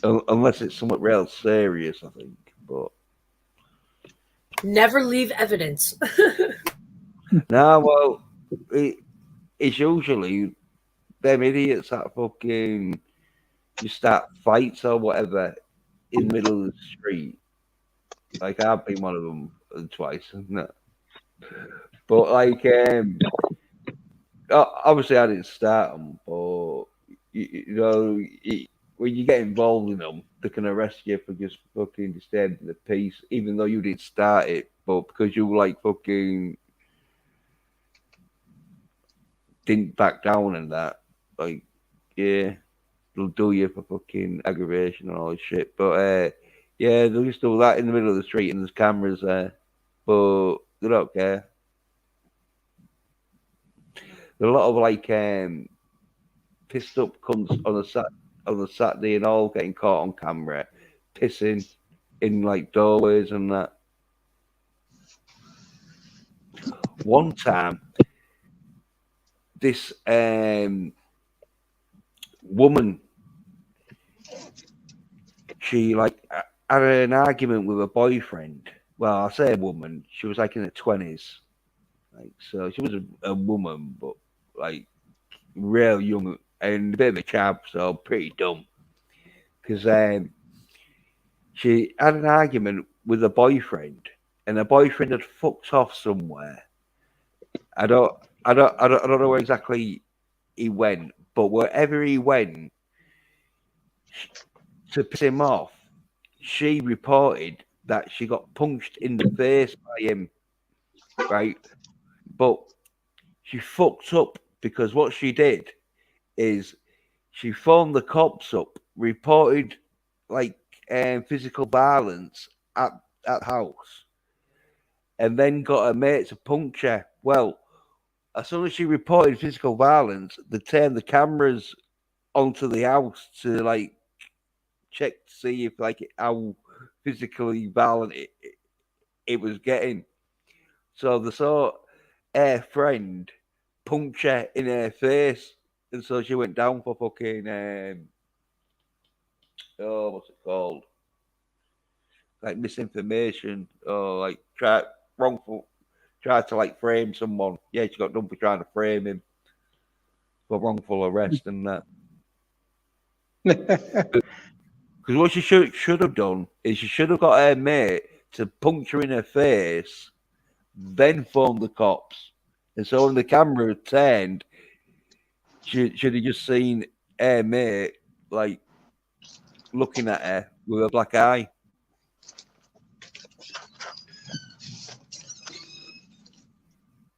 unless it's somewhat real serious, I think. But never leave evidence. no, well, it's usually them idiots that fucking you start fights or whatever in the middle of the street. Like I've been one of them twice, isn't it? But like, obviously I didn't start them, but when you get involved in them, they can arrest you for just fucking disturbing the peace, even though you didn't start it, but because you like fucking didn't back down and that, like, yeah, they'll do you for fucking aggravation and all this shit. But yeah, they'll just do that in the middle of the street and there's cameras there, but they don't care. There are a lot of like pissed up cunts on a Saturday and all getting caught on camera, pissing in like doorways and that. One time, this woman, she like had an argument with her boyfriend. Well, I say a woman, she was like in her 20s. Like, so she was a woman, but like real young and a bit of a chap, so pretty dumb. Because she had an argument with her boyfriend, and her boyfriend had fucked off somewhere. I don't know where exactly he went, but wherever he went, to piss him off, she reported that she got punched in the face by him, right? But she fucked up because what she did is she phoned the cops up, reported like physical violence at house, and then got her mate to puncture. Well, as soon as she reported physical violence, they turned the cameras onto the house to like check to see if like how physically violent it was getting. So they saw her friend puncture in her face, and so she went down for fucking what's it called? Like misinformation or like tried to like frame someone. Yeah, she got done for trying to frame him for wrongful arrest and that. Because what she should have done is she should have got her mate to puncture in her face, then phone the cops. And so when the camera turned, she should have just seen her mate like looking at her with a black eye.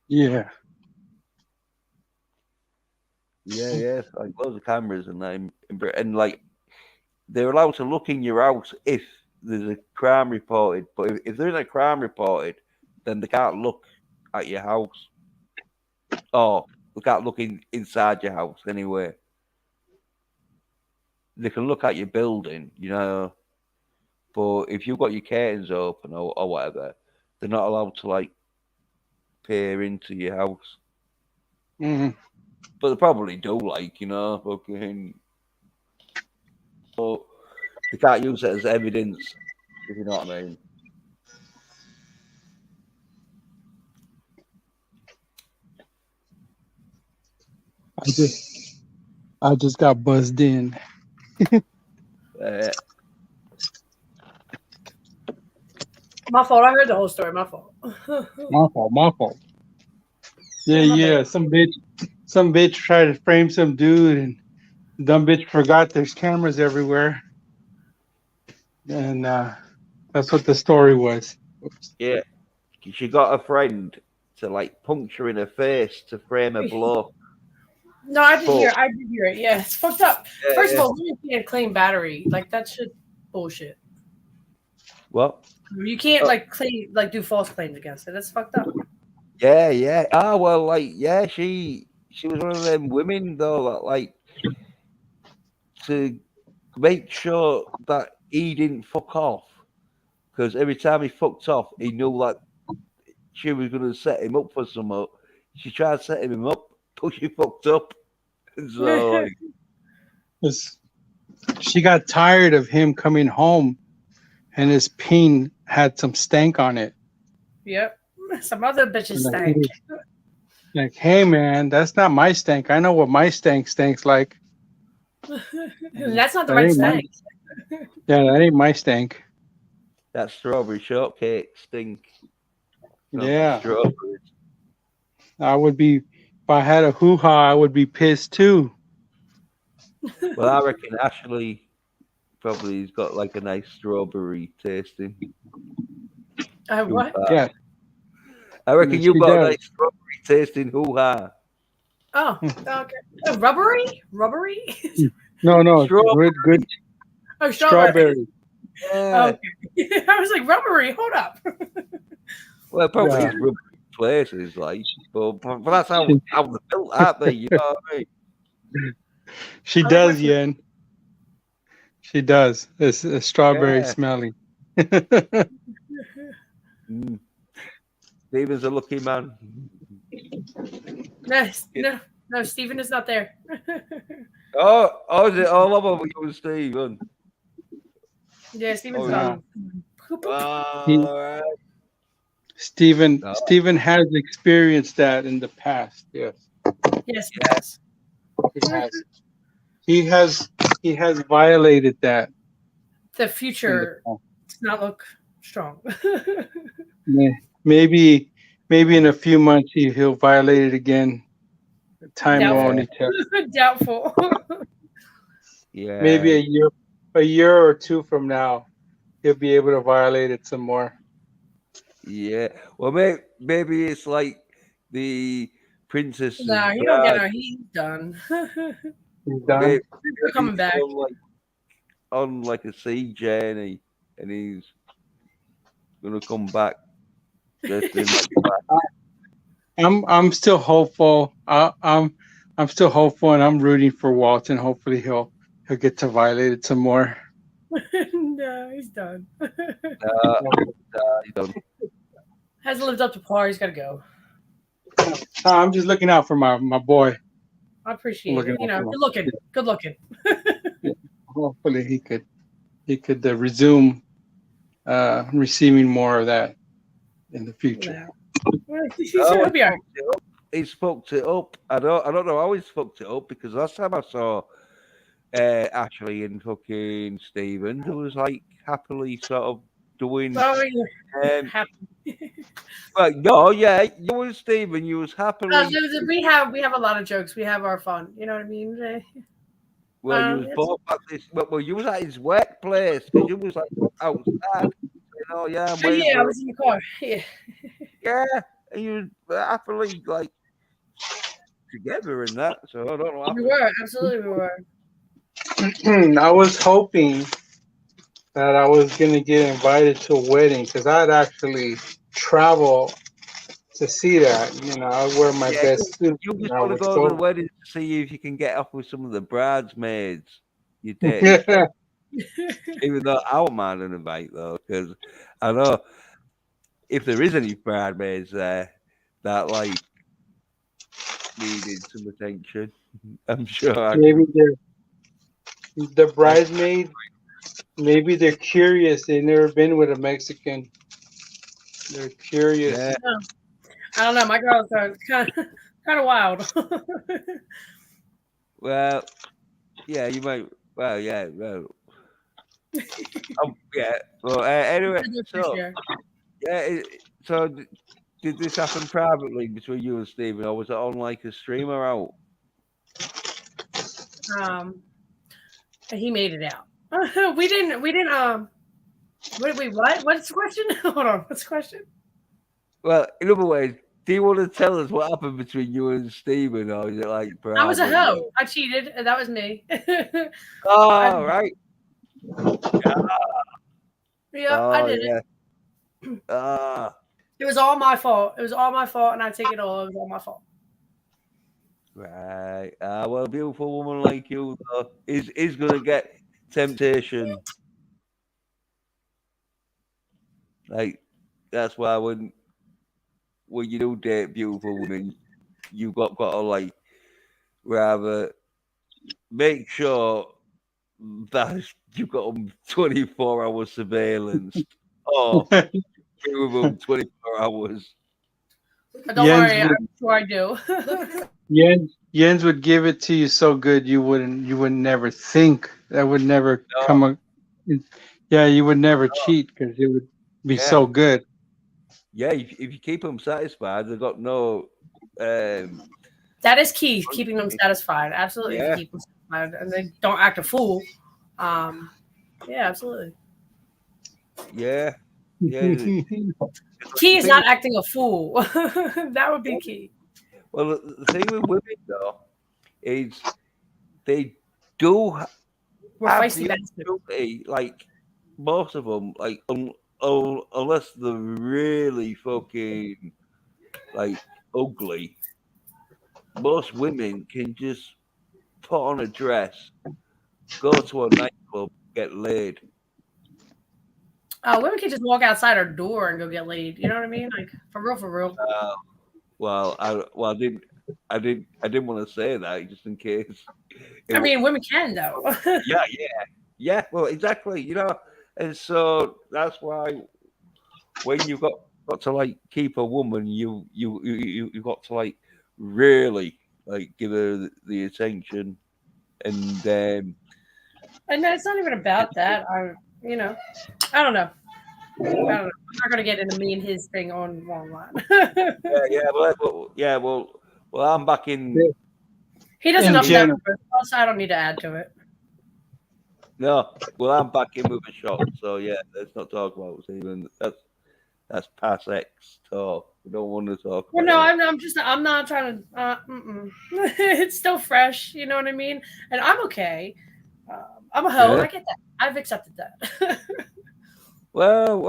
Yeah. Yeah. Like loads of cameras and that, and like they're allowed to look in your house if there's a crime reported. But if there isn't a crime reported, then they can't look at your house. Or they can't look inside your house anyway. They can look at your building, but if you've got your curtains open or whatever, they're not allowed to like peer into your house. Mm-hmm. But they probably do, like, fucking. But they can't use it as evidence, if you know what I mean. I just got buzzed in. My fault. I heard the whole story. My fault. My fault. Yeah. Some bitch tried to frame some dude, and dumb bitch forgot there's cameras everywhere. And that's what the story was. Oops. Yeah. She got a friend to like puncture in her face to frame a blow. No, I did hear it. Yeah, it's fucked up. Yeah, First of all, you can't claim battery. Like that shit bullshit. What? You can't do false claims against it. That's fucked up. Yeah. Ah, well, like, yeah, she was one of them women though that like to make sure that he didn't fuck off, because every time he fucked off, he knew that she was going to set him up for something. She tried to set him up, but she fucked up. So she got tired of him coming home, and his peen had some stank on it. Yep, some other bitches stank. Like, hey man, that's not my stank. I know what my stank stinks like. That's not the That right ain't mine. thing. Yeah, that ain't my stank. That strawberry shortcake stink. From Yeah. strawberries. I would be, if I had a hoo-ha, I would be pissed too. Well, I reckon Ashley probably has got like a nice strawberry tasting. What? hoo-ha. Yeah. I reckon Yes, you've she got a does. nice strawberry tasting hoo-ha. Oh, okay. Oh, rubbery? Rubbery? No, Strawberry. good Oh, strawberry. strawberry. Yeah. Okay. I was like, rubbery. Hold up. Well, it probably Yeah. is rubbery places, like, but that's how they're built, aren't they? You know what I mean? She I like does, my- Yen. She does. It's a strawberry Yeah. smelling. Mm. Stephen's a lucky man. No, Stephen is not there. Oh, is it all over you and Stephen? Yeah, Stephen's Oh, gone. All right. Stephen No. Stephen has experienced that in the past. Yes. Yes, yes. He has violated that. The in the future past. does not look strong. Yeah. Maybe in a few months he'll violate it again. Time will Doubtful. only tell. Doubtful. Yeah. Maybe a year or two from now, he'll be able to violate it some more. Yeah. Well, maybe it's like the Princess. No, he don't get no. He's done. He's done. Maybe We're coming he's back. on like a sea journey, and he's gonna come back. Destined to come back. I'm still hopeful. I'm still hopeful, and I'm rooting for Walton. Hopefully he'll get to violate it some more. No, he's done. He's done. Hasn't lived up to par. He's got to go. I'm just looking out for my boy. I appreciate Looking it. You know, out for good looking. Good looking. Hopefully he could resume receiving more of that in the future. Well, he'll be all right. He's fucked it up. I don't know how he's fucked it up, because last time I saw Ashley and fucking Stephen, who was like happily sort of doing. Oh, yeah. Um, Happy. Well, no, yeah, you and Stephen, you was happily. We have a lot of jokes. We have our fun. You know what I mean? Well, you was it's- both at this. Well, you was at his workplace, because you was like outside. You know, yeah, I'm Oh, waiting yeah, I for was in the car. Yeah. it. Yeah, and you was happily like together and that. So I don't know. What We happened. were. Absolutely, we were. I was hoping that I was gonna get invited to a wedding because I'd actually travel to see that. You know, I wear my Yeah, best suit. You just and I want to would go to the wedding to see if you can get off with some of the bridesmaids. You did, even though I won't mind an invite though, because I know if there is any bridesmaids there that like needed some attention, I'm sure. Maybe the bridesmaid. Maybe they're curious. They've never been with a Mexican. They're curious. Yeah. I don't know. My girls are kind of wild. Well, yeah, you might. Well, yeah, well, yeah. Well, anyway, so yeah, did this happen privately between you and Stephen, or was it on like a streamer out? He made it out. We didn't. Wait, what? What's the question? Hold on. What's the question? Well, in other words, do you want to tell us what happened between you and Stephen, or is it like private? I was a hoe. I cheated, and that was me. Oh, right. Yeah, I did it. It was all my fault. It was all my fault, and I take it all. It was all my fault. Right. Well, a beautiful woman like you though, is going to get temptation. Like, that's why when you do date beautiful women, you got to like rather make sure that you've got them 24-hour surveillance or minimum 24 hours. But don't Jens worry, would- I'm sure I do. Jens would give it to you so good you would never think that would never No. come up. Yeah, you would never cheat because it would be Yeah. so good. Yeah, if you keep them satisfied, they've got no. That is key, keeping them satisfied. Absolutely, Yeah. keep them satisfied, and they don't act a fool. Yeah, absolutely. Yeah, yeah. Key is not acting a fool. That would be key. Well, the thing with women though is they do We're have feisty the bastards. ability, like most of them, like unless they're really fucking like ugly, most women can just put on a dress, go to a nightclub, get laid. Women can just walk outside our door and go get laid. You know what I mean? Like for real, for real. I didn't want to say that just in case. I mean, women can though. Yeah. Well, exactly. You know, and so that's why when you've got to like keep a woman, you got to like really like give her the attention, and And it's not even about that. I don't know. I'm not gonna get into me and his thing on online. well, I'm back in. He does In enough of that general. for himself, so I don't need to add to it. No, well, I'm back in with a shot. So yeah, let's not talk about it even. That's past X talk. We don't want to talk. Well, about no, it. I'm not trying to. It's still fresh. You know what I mean? And I'm okay. I'm a hoe. Yeah. I get that. I've accepted that. Well,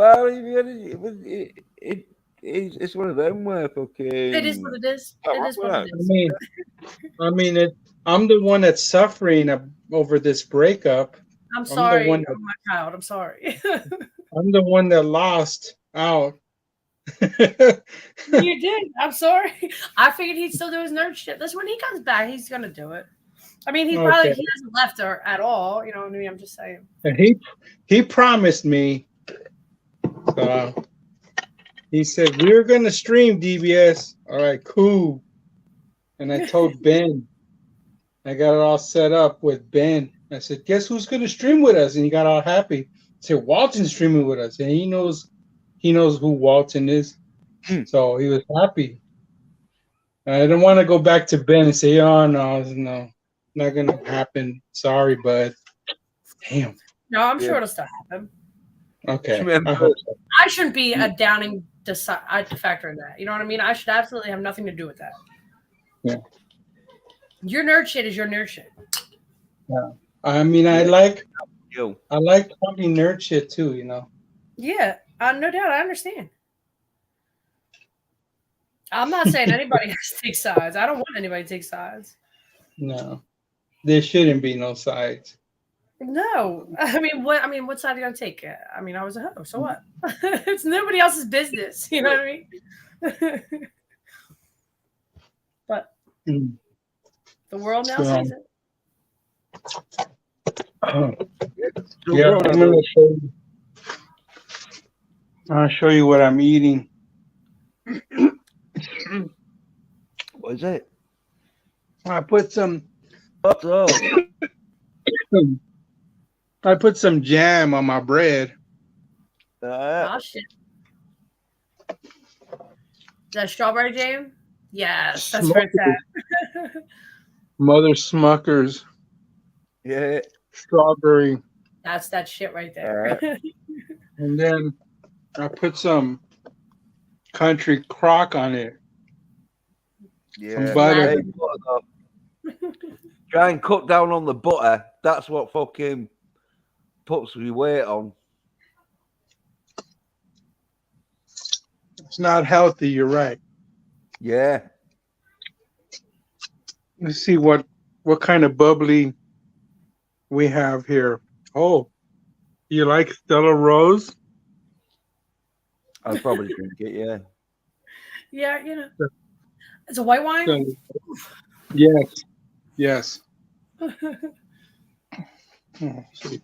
it's one of them where fucking. It is what it is. It is what it is. I'm the one that's suffering over this breakup. I'm the sorry. one Oh my child. I'm sorry. I'm the one that lost out. You did. I'm sorry. I figured he'd still do his nerd shit. Listen, when he comes back, he's gonna do it. I mean, he Okay. hasn't left her at all. You know what I mean? I'm just saying. And he promised me. So he said we're gonna stream DBS. All right, cool. And I told Ben, I got it all set up with Ben. I said, guess who's gonna stream with us? And he got all happy. I said, Walton's streaming with us, and he knows who Walton is. So he was happy. I didn't want to go back to Ben and say, oh no, not gonna happen. Sorry, bud. Damn. No, I'm sure it'll still happen. Okay. Remember- I hope so. I shouldn't be a downing factor in that. You know what I mean? I should absolutely have nothing to do with that. Yeah. Your nerd shit is your nerd shit. I mean, I like You. talking nerd shit too. You know. Yeah, no doubt. I understand. I'm not saying anybody has to take sides. I don't want anybody to take sides. No, there shouldn't be no sides. No, I mean, what side are you gonna take? I mean, I was a hoe, so what? It's nobody else's business. You know what I mean? But Mm. the world now sees it. Yeah, I'm gonna show you. I'll show you what I'm eating. What is it? I put some What's up? jam on my bread. Oh shit! Is that strawberry jam? Yes, that's where it's at. Mother Smuckers Yeah. strawberry, That's that shit right there. and then I put some country crock on it. Yeah. butter. Hey, butter though. Try and cut down on the butter. That's what fucking puts me weight on. It's not healthy. You're right. Yeah. Let's see what kind of bubbly we have here. Oh, you like Stella Rose? I'll probably drink it, yeah. Yeah, you know, it's a white wine. Yes. Oh, see.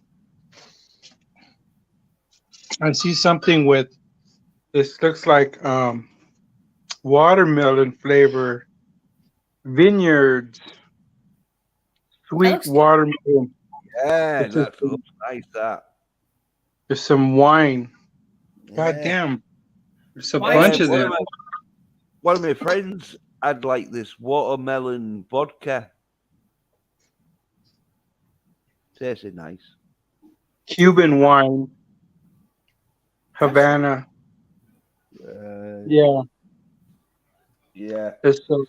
I see something with this. Looks like watermelon flavor. Vineyards, sweet looks good. watermelon. Yeah, It's just- that looks nice. That. There's some wine. God Yeah. damn. There's a Why bunch is of it- them. One of my friends had like this watermelon vodka. Tasted nice. Cuban wine. Havana. Yeah. Yeah. It's so.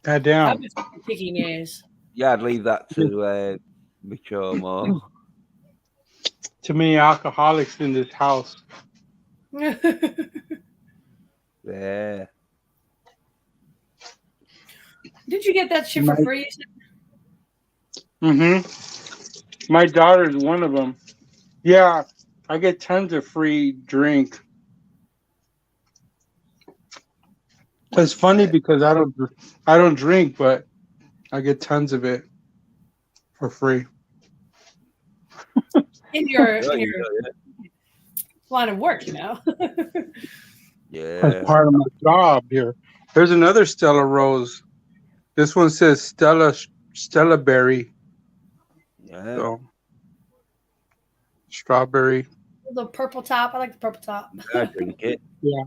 God damn. I'm picking ass. Yeah, I'd leave that to mature more. Too many alcoholics in this house. Yeah. Did you get that shit for free? Mm-hmm. My daughter's one of them. Yeah, I get tons of free drink. It's funny because I don't drink, but I get tons of it for free. In your Yeah, line of work, you know. yeah. As part of my job here. There's another Stella Rose. This one says Stella Berry. Yeah. So strawberry. The purple top. I like the purple top. I drink it. Yeah.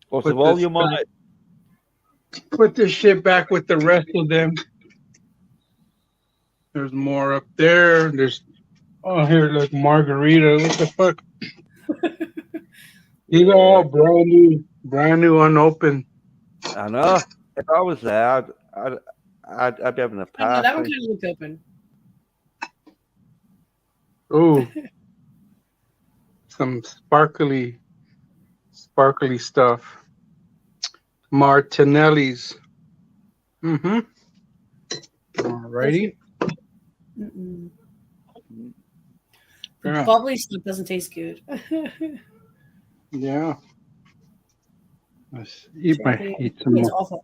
What's Put the volume this on back. it? Put this shit back with the rest of them. There's more up there. There's here, look, margarita. What the fuck? These are all brand new, unopened. I know. If I was there, I'd be having a I know, that one party. kind of looked open. Ooh, some sparkly stuff. Martinelli's. Mm-hmm. Alrighty. Mm-mm. The Yeah. bubbly stuff doesn't taste good. Yeah. Let's eat It's some more. awful.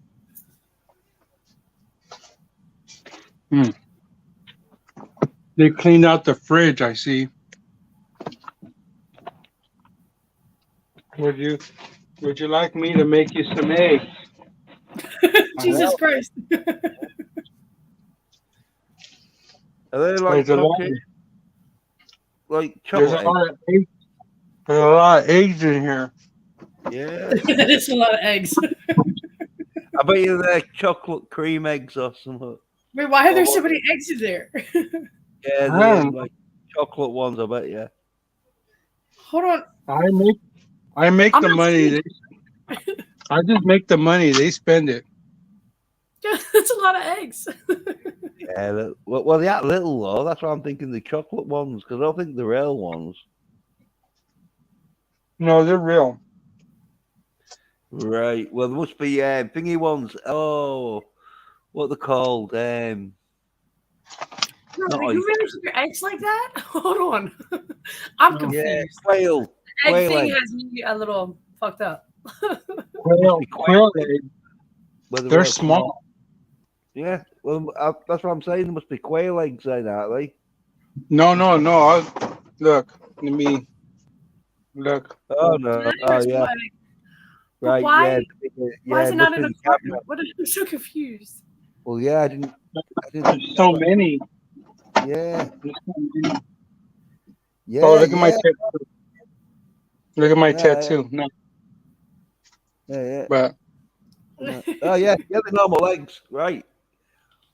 They cleaned out the fridge, I see. Would you like me to make you some eggs? Jesus Christ. Are they like There's a lot, chocolate? Like there's a chocolate? lot of eggs. There's a lot of eggs in here. Yeah. It's a lot of eggs. I bet you they're chocolate cream eggs or something. Wait, why are there so many eggs in there? Yeah, they're like chocolate ones, I bet you. Hold on. I make I'm the not money. I just make the money. They spend it. That's a lot of eggs. Yeah, well, they are little though. That's why I'm thinking the chocolate ones, because I don't think the real ones. No, they're real. Right. Well, there must be thingy ones. Oh, what they're called? No, Not you like- really keep your eggs like that? Hold on. I'm confused. Yeah, quail. Egg quail thing eggs. has me a little fucked up. Quail eggs. Whether They're real small. Yeah. Well, that's what I'm saying. There must be quail eggs in, aren't they? No. Look. Let me look. Oh no. Oh yeah. Right. why- Yeah. Why is it it not must in be a the camera. carton? What? I'm so confused. Well, yeah, I didn't. There's so many. Yeah. There's so many. Yeah. Oh, look at my yeah, tattoo. Look at my Yeah, tattoo. No, yeah. but Oh yeah, the normal eggs, right?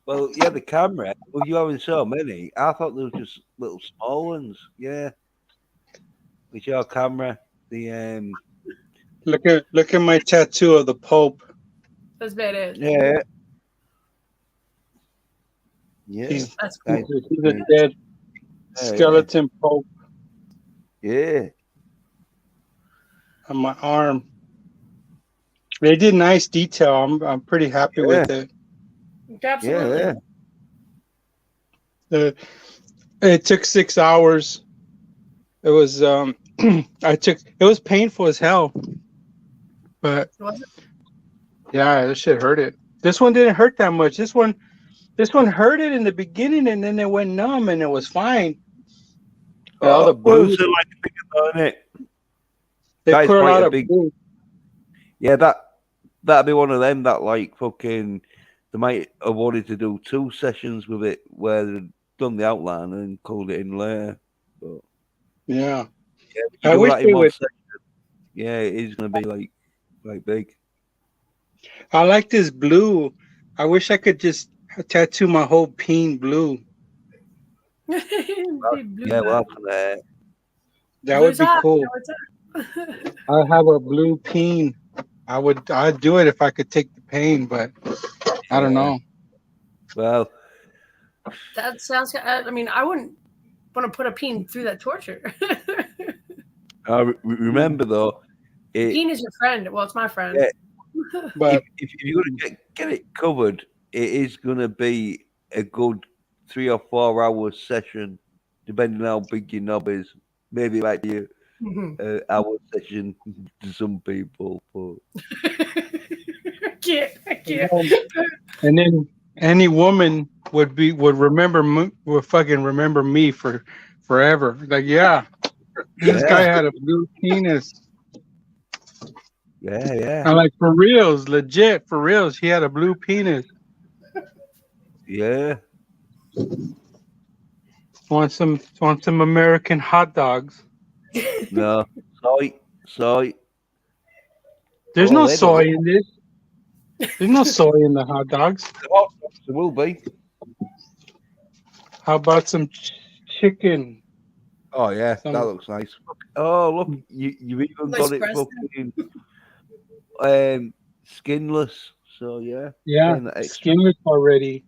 Well, yeah, the camera. With you having so many, I thought they were just little small ones. Yeah, with your camera, the look at my tattoo of the Pope. That's badass. yeah, yeah, He's, That's cool. Nice. he's a dead skeleton Pope yeah. on my arm. They did nice detail. I'm pretty happy with it. Absolutely. Yeah. It took 6 hours. It was it was painful as hell. But Was it? yeah, this shit hurt it. This one didn't hurt that much. This one hurt it in the beginning and then it went numb and it was fine. But all the Well, bruise, so like bigger than it. they that is put a quite lot a of big- bruise. Yeah, that'd be one of them that like fucking they might have wanted to do 2 sessions with it where they'd done the outline and called it in later. But Yeah. yeah, if I you do wish that they in one would. section, yeah, it is gonna be like big. I like this blue. I wish I could just tattoo my whole peen blue. Yeah, well, That would be cool. I have a blue peen. I'd do it if I could take the pain, but I don't Yeah. know. well, That sounds. I mean, I wouldn't want to put a peen through that torture. remember though, Peen is your friend. Well, it's my friend. Yeah. But if you're gonna get it covered, it is gonna be a good 3 or 4 hour session, depending on how big your knob is. Maybe like your Mhm. hour session to some people, but I can't. I can't. and then any woman would fucking remember me for forever. Like, yeah, this guy had a blue penis. yeah, I'm like, for reals, legit, for reals. He had a blue penis. yeah. Want some American hot dogs? No, soy. There's Oh, no they soy don't. in this. There's no soy in the hot dogs. There will be. How about some chicken? Oh yeah, Some- that looks nice. Oh look, you've even Nice got it breast. fucking skinless. So yeah, Yeah, getting that extra. skinless already.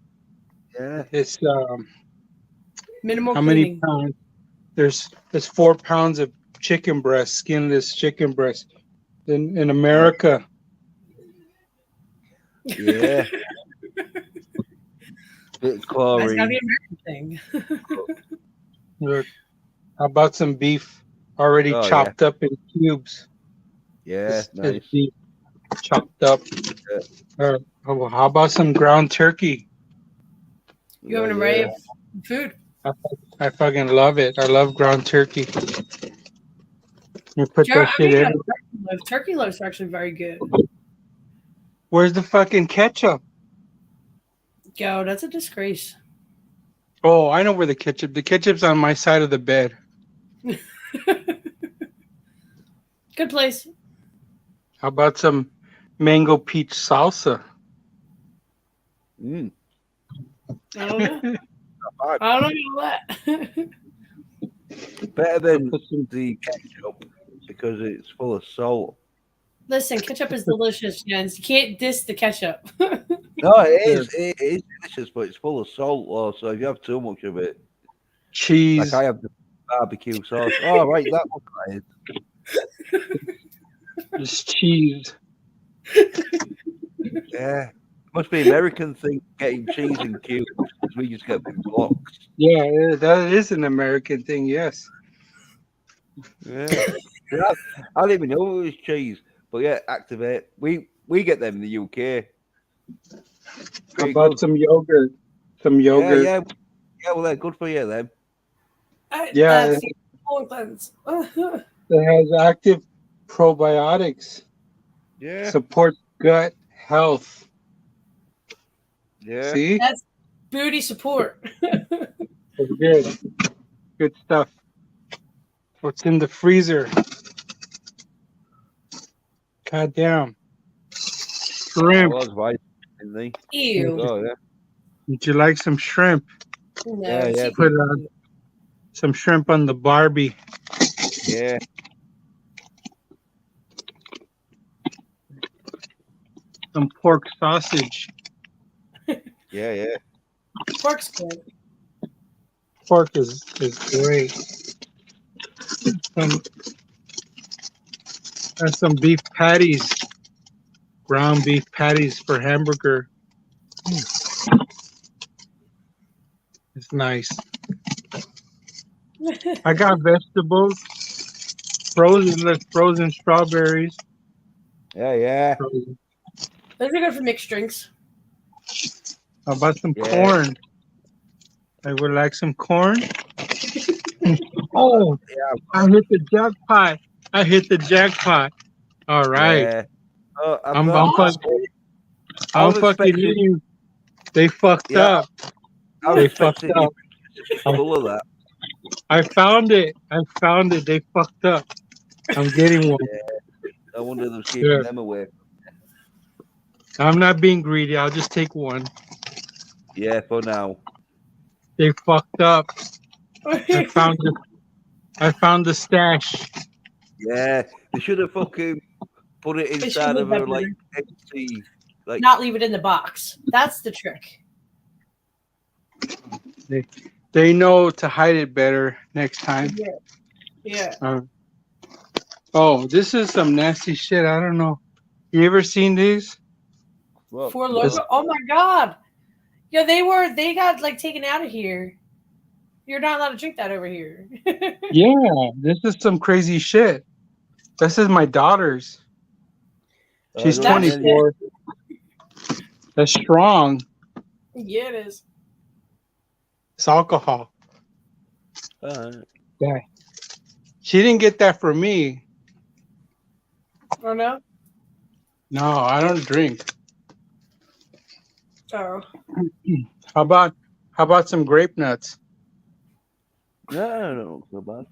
Yeah. It's Minimal how many cleaning. pounds? There's 4 pounds of chicken breast, skinless chicken breast in America. Yeah. Bit of That's chlorine. gotta be an American thing. Look, how about some beef already Oh, chopped up in cubes? Yeah, It's nice. beef chopped up. How about some ground turkey? You have an Yeah, array yeah. of food. I fucking love it. I love ground turkey. You put Jared, that I shit mean, in. turkey loaves are actually very good. Where's the fucking ketchup? Yo, that's a disgrace. Oh, I know where the ketchup. The ketchup's on my side of the bed. Good place. How about some mango peach salsa? Mm. I don't know. I don't know about that. Better than Put some- the ketchup because it's full of salt. Listen, ketchup is delicious, Jens. You can't diss the ketchup. No, it is. It is delicious, but it's full of salt. Or so if you have too much of it, cheese. like I have the barbecue sauce. Oh, right, that looks nice. It's cheese. Yeah, must be American thing getting cheese in cubes because we just get blocks. Yeah, that is an American thing. Yes. Yeah, I didn't even know it was cheese. But yeah, activate. We get them in the UK. How Pretty about good. some yogurt? Some yogurt. Yeah. Well, they're good for you, them. Yeah. That's full cleanse. It has active probiotics. Yeah, Supports gut health. yeah. See? That's booty support. It's good. Good stuff. What's in the freezer? God damn. Shrimp. Was right, didn't they? Ew. Oh yeah. Would you like some shrimp? No, Yeah. see, Put some shrimp on the Barbie. Yeah. Some pork sausage. Yeah. pork's good. Pork is great. And some beef patties. Ground beef patties for hamburger. It's nice. I got vegetables. Frozen strawberries. Yeah. Frozen. Those are good for mixed drinks. How about some Yeah. corn? I would like some corn. Oh, Yeah. I hit the jackpot. All right. Yeah. I'm not- fucking. I I'm was fucking expecting- eating. They fucked Yeah. up. I They was fucked expecting up. you full of that. I found it. They fucked up. I'm getting one. I wonder if they're keeping Yeah. them away. I'm not being greedy. I'll just take one. Yeah, for now. They fucked up. I found it. I found the stash. Yeah, they should have fucking put it should inside have of her done like empty. Like Not leave it in the box. That's the trick. They know to hide it better next time. Yeah. Oh, this is some nasty shit. I don't know. You ever seen these? well, For local. Oh my god. Yeah, they got like taken out of here. You're not allowed to drink that over here. Yeah, this is some crazy shit. This is my daughter's. She's I don't know. 24. That's strong. Yeah, it is. It's alcohol. Alright. Yeah. She didn't get that for me. Oh no? No, I don't drink. Oh. How about some grape nuts? No, so bad.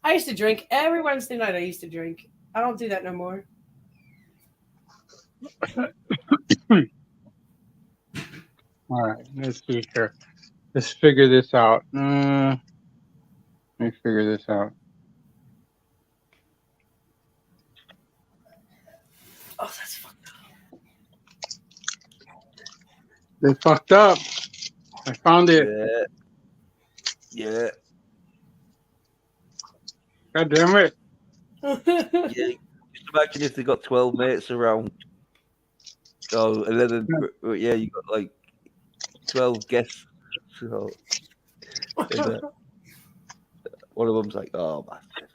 I used to drink every Wednesday night. I used to drink. I don't do that no more. All right, let's see here. Let's figure this out. Let me figure this out. Oh, that's fucked up. They fucked up. I found it. Yeah. God damn it. Yeah. Just imagine if they got 12 mates around. Oh, and then yeah, you got like 12 guests. So, and, one of them's like, "Oh, bastard."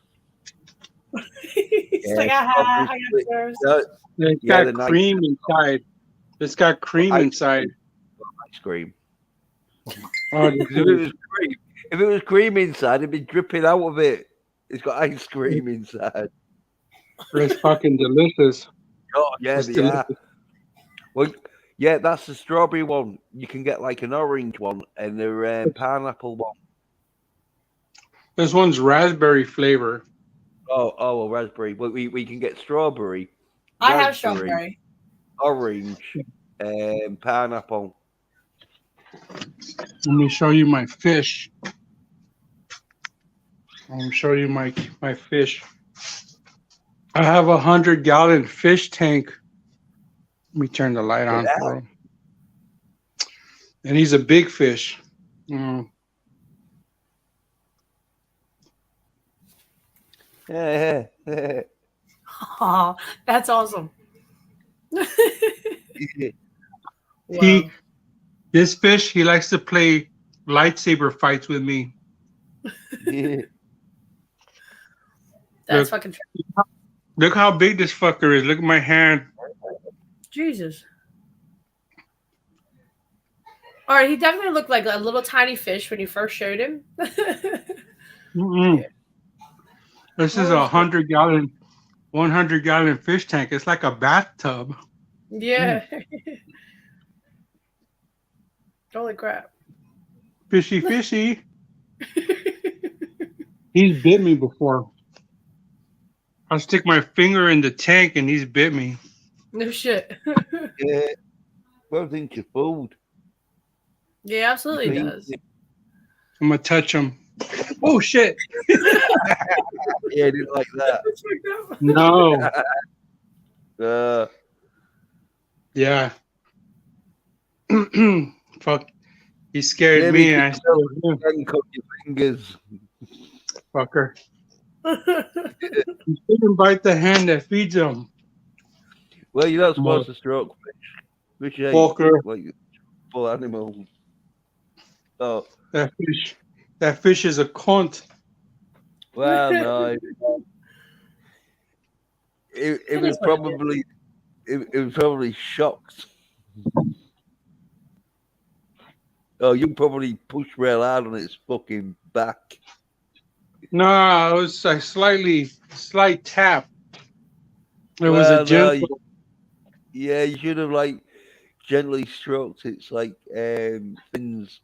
It's like, aha, I got yours. No, It's Yeah, got the night- cream inside. It's got cream inside. ice cream. Oh, If it was cream inside, it'd be dripping out of it. It's got ice cream inside. it's fucking delicious. Oh yeah, It's they are. delicious. Well, yeah, that's the strawberry one. You can get like an orange one and the pineapple one. This one's raspberry flavor. Oh, a raspberry. Well, we can get strawberry. I have raspberry, strawberry. orange, and pineapple. Let me show you my fish. Let me show you my fish. I have 100-gallon fish tank. Let me turn the light on for him. And he's a big fish. Yeah. Oh, that's awesome. He, this fish, he likes to play lightsaber fights with me. That's fucking tricky. Look how big this fucker is. Look at my hand. Jesus. All right, he definitely looked like a little tiny fish when you first showed him. Mm-mm. This is a 100-gallon fish tank. It's like a bathtub. Yeah. Holy crap. Fishy, fishy. He's bit me before. I stick my finger in the tank and he's bit me. No shit. Yeah. Well, into your food. Yeah, absolutely Please. does. I'm gonna touch him. Oh shit! Yeah, I didn't like that. No. Yeah. Fuck. He scared Yeah, me me and I scared him. Then cut your fingers. Fucker. You shouldn't bite the hand that feeds him. Well, you're not supposed to stroke fish. Fish ain't Fucker. like full animals. Oh, That fish is a cunt. well, no. It was probably it was probably shocked. Oh, you probably pushed real hard on its fucking back. No, it was a slight tap. It was a Well, no, gentle. yeah, you should have like gently stroked its like fins.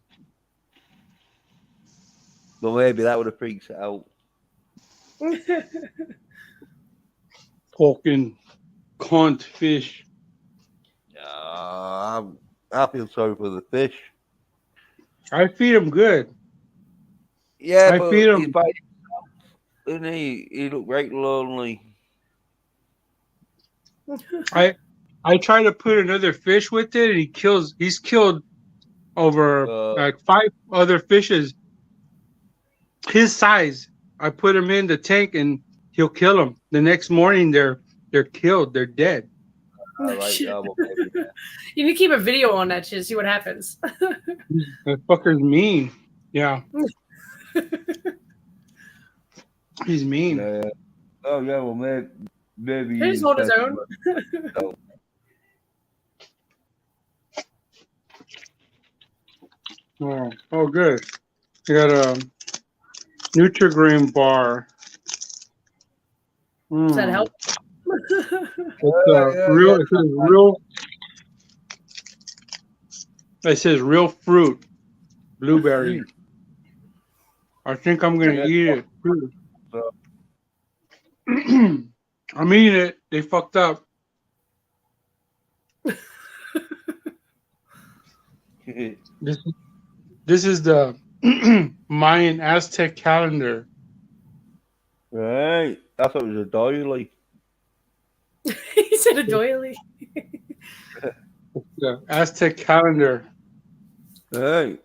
But maybe that would have freaked it out. Fucking cunt fish. I feel sorry for the fish. I feed him good. Yeah, I but feed he's him. by himself, and he looked right lonely. I try to put another fish with it, and he's killed over like 5 other fishes his size. I put him in the tank, and he'll kill them. The next morning, they're killed. They're dead. Well, maybe, yeah. You need to keep a video on that shit, see what happens. That fucker's mean. Yeah, he's mean. Yeah. Oh yeah, well maybe He just hold his own. Oh, good. I got a Nutri-Grain bar. Does that help? It's real. It says real. It says real fruit, blueberry. I think I'm gonna eat it. I'm eating it. They fucked up. This is the Mayan Aztec calendar. Right. I thought it was a doily. He said a doily. The Aztec calendar. Right.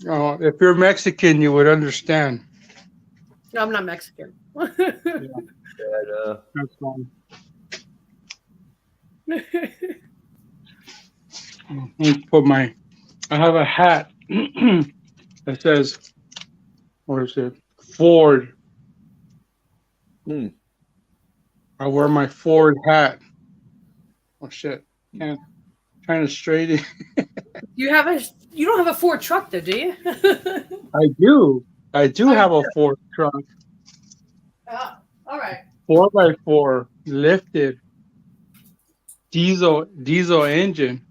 Oh, if you're Mexican, you would understand. No, I'm not Mexican. Yeah, That's fine. Let me put I have a hat that says, what is it? Ford. Hmm. I wear my Ford hat. Oh shit! Can't trying to straighten. You don't have a Ford truck though, do you? I do. I do have a Ford truck. Oh, all right. 4x4 lifted diesel engine,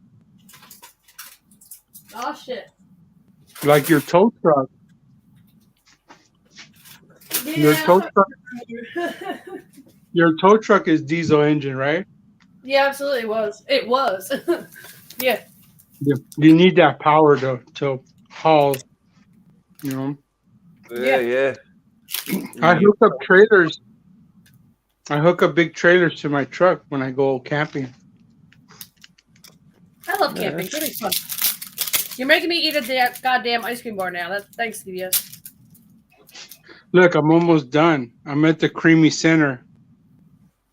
Oh shit. like your tow truck. Your Yeah. tow truck. Your tow truck is diesel engine, right? Yeah, absolutely it was. It was. Yeah. You need that power to haul. You know. yeah. I hook up trailers. I hook up big trailers to my truck when I go camping. I love camping. It's fun. You're making me eat a goddamn ice cream bar now. Thanks, CBS. Look, I'm almost done. I'm at the creamy center.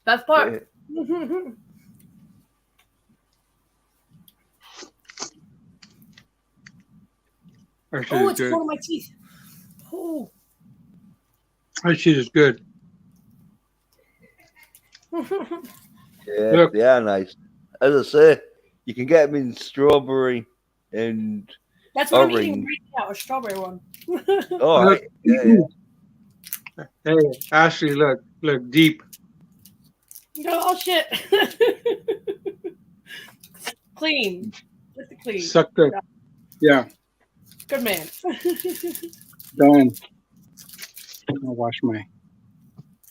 Best part. That shit Oh, is it's good. pulling my teeth. Oh. That shit is good. Yeah, Look. they are nice. As I say, you can get them in strawberry and That's what I'm eating orange. right now, a strawberry one. Oh, Look. yeah. Hey, Ashley, look deep. Oh shit. Clean. With the clean. Suck the. Yeah, Good man. done. I'll wash my.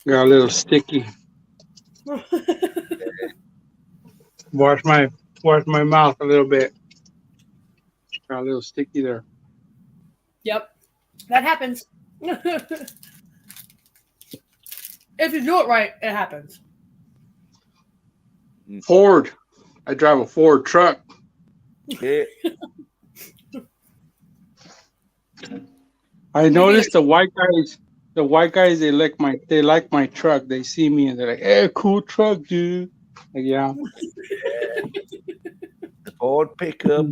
Got a little sticky. Wash my mouth a little bit. Got a little sticky there. Yep. That happens. If you do it right, it happens. Ford. I drive a Ford truck. Yeah. I noticed the white guys. The white guys, they like my truck. They see me and they're like, "Hey, cool truck, dude." Like, yeah. The Ford pickup.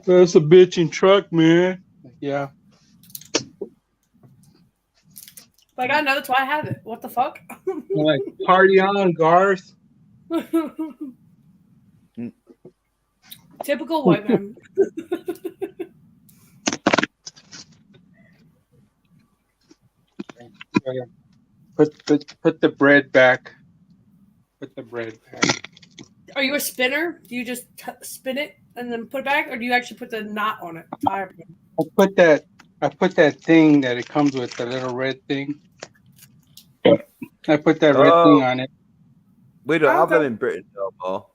That's a bitching truck, man. Like, yeah. Like, I know that's why I have it. What the fuck? I'm like, party on, Garth. Typical white man. Put the bread back. Put the bread back. Are you a spinner? Do you just spin it and then put it back, or do you actually put the knot on it? I put that thing that it comes with, the little red thing. I put that red thing on it. We don't have Okay. them in Britain no more.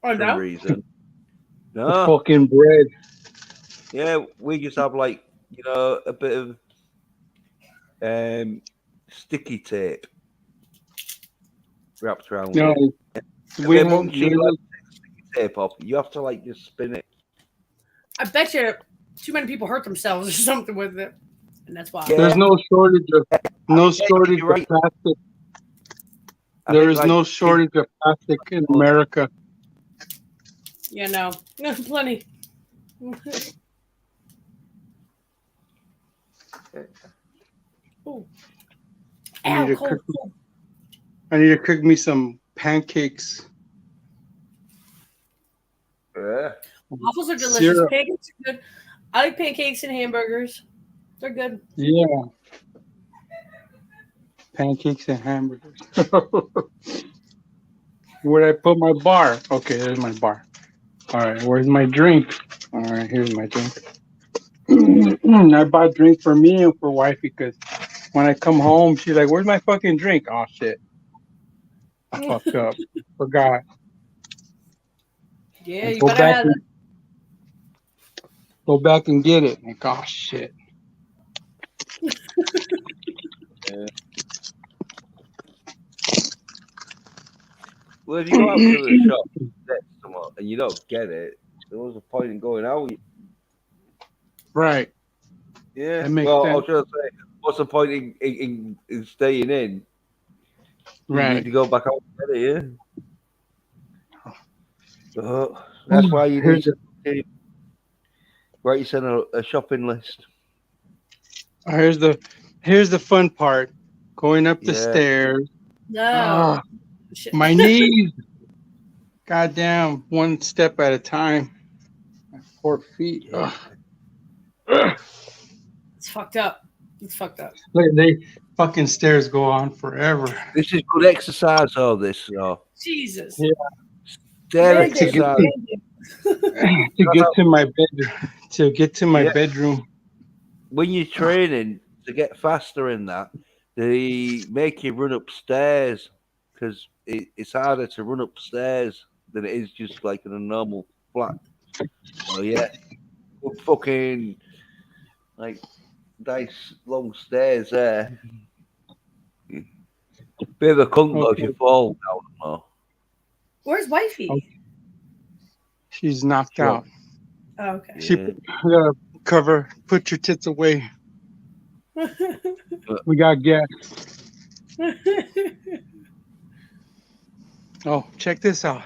Oh For some no. reason. The No. fucking bread. Yeah, we just have like, a bit of sticky tape wrapped around No, it. we And then have, once you like, take the sticky tape off, you have to like just spin it. I bet you too many people hurt themselves or something with it, and that's why. Yeah. there's no shortage of shortage you're right. of plastic. I There think, is like, no shortage of plastic in America. Yeah, no, plenty. Ooh. I Ow, need to cold, cook- cold. I need to cook me some pancakes. Yeah. Waffles are delicious. Syrup. Pancakes are good. I like pancakes and hamburgers. They're good. Yeah. Pancakes and hamburgers. Where'd I put my bar? Okay, there's my bar. All right, where's my drink? All right, here's my drink. I bought drink for me and for wife because when I come home, she's like, "Where's my fucking drink?" Oh shit, I fucked up. Forgot. Yeah, you Go better back have and- it. Go back and get it. Like, oh shit. Well, if you go out to the shop and get someone and you don't get it, there was a point in going out. Right. Yeah. That makes Well, I sense. was trying to say, what's the point in staying in? You Right. need to go back out and get it, yeah. So, that's why you need to write yourself a shopping list. Here's the fun part. Going up the Yeah. stairs. No. Ah, Shit. my knees. Goddamn, one step at a time. 4 feet. Yeah. Ugh. It's fucked up. It's fucked up. Look, they fucking stairs go on forever. This is good exercise, all this. So. Jesus. Yeah. Stair Band-Aid, exercise. Band-Aid. To get to my bed, to get to my Yeah. bedroom. When you're training to get faster in that, they make you run upstairs because it's harder to run upstairs than it is just like in a normal flat. So yeah, good fucking like nice long stairs there. Bit of a cunt though if you fall down though. Where's wifey? Okay. She's knocked Sure. out. Oh, okay. She Yeah. cover. Put your tits away. We got gas. Oh, check this out.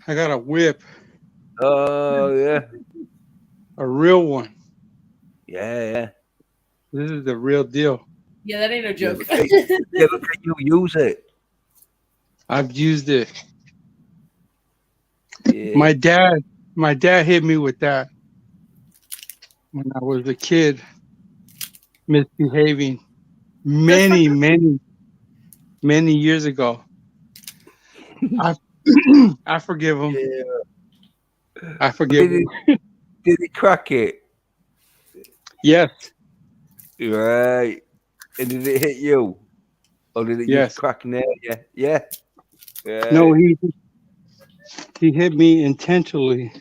I got a whip, Oh yeah, a real one. yeah. This is the real deal. Yeah, that ain't no joke. Yeah, look at you use it. I've used it. Yeah. My dad hit me with that when I was a kid, misbehaving many years ago. I forgive him. Yeah. I forgive him. Did it crack it? Yes. Right. And did it hit you? Or did it Yes. just crack near you? Yeah. Yeah. No, he hit me intentionally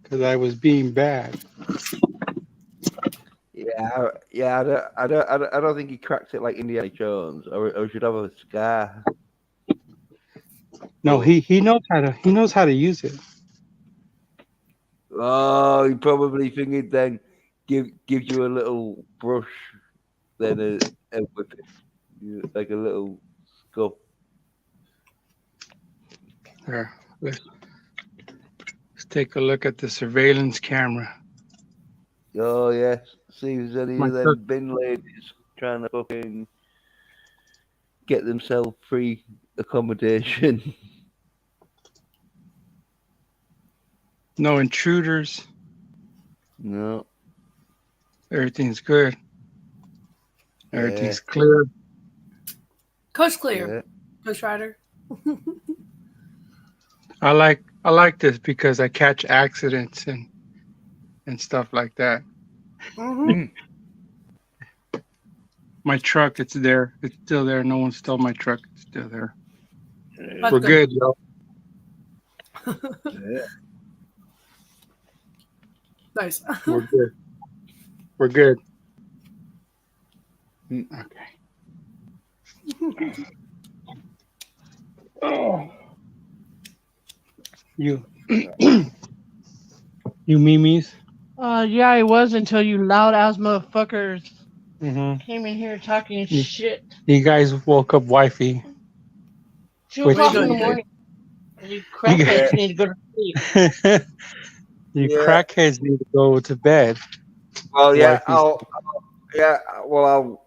because I was being bad. Yeah. I don't think he cracked it like Indiana Jones, or should have a scar. No, he knows how to use it. Oh, he probably figured then gives you a little brush, then a whip it, like a little scuff. Here, let's take a look at the surveillance camera. Oh yes. See if there's any My of them turkey. bin ladies trying to fucking get themselves free accommodation. No intruders. No. Everything's good. Everything's clear. Coast Clear, Yeah. Ghost Rider. I like this because I catch accidents and stuff like that. Mhm. My truck, it's there. It's still there. No one stole my truck. It's still there. That's We're good, yo. Yeah. Nice. We're good. We're good. Okay. Oh. You. You mimes? Yeah, I was until you loud ass motherfuckers Mm-hmm. came in here talking Yeah. shit. You guys woke up wifey. 2 Which o'clock in you the did. morning. You crackheads need to go to sleep. You Yeah. crackheads need to go to bed. Well, yeah, Wifey's-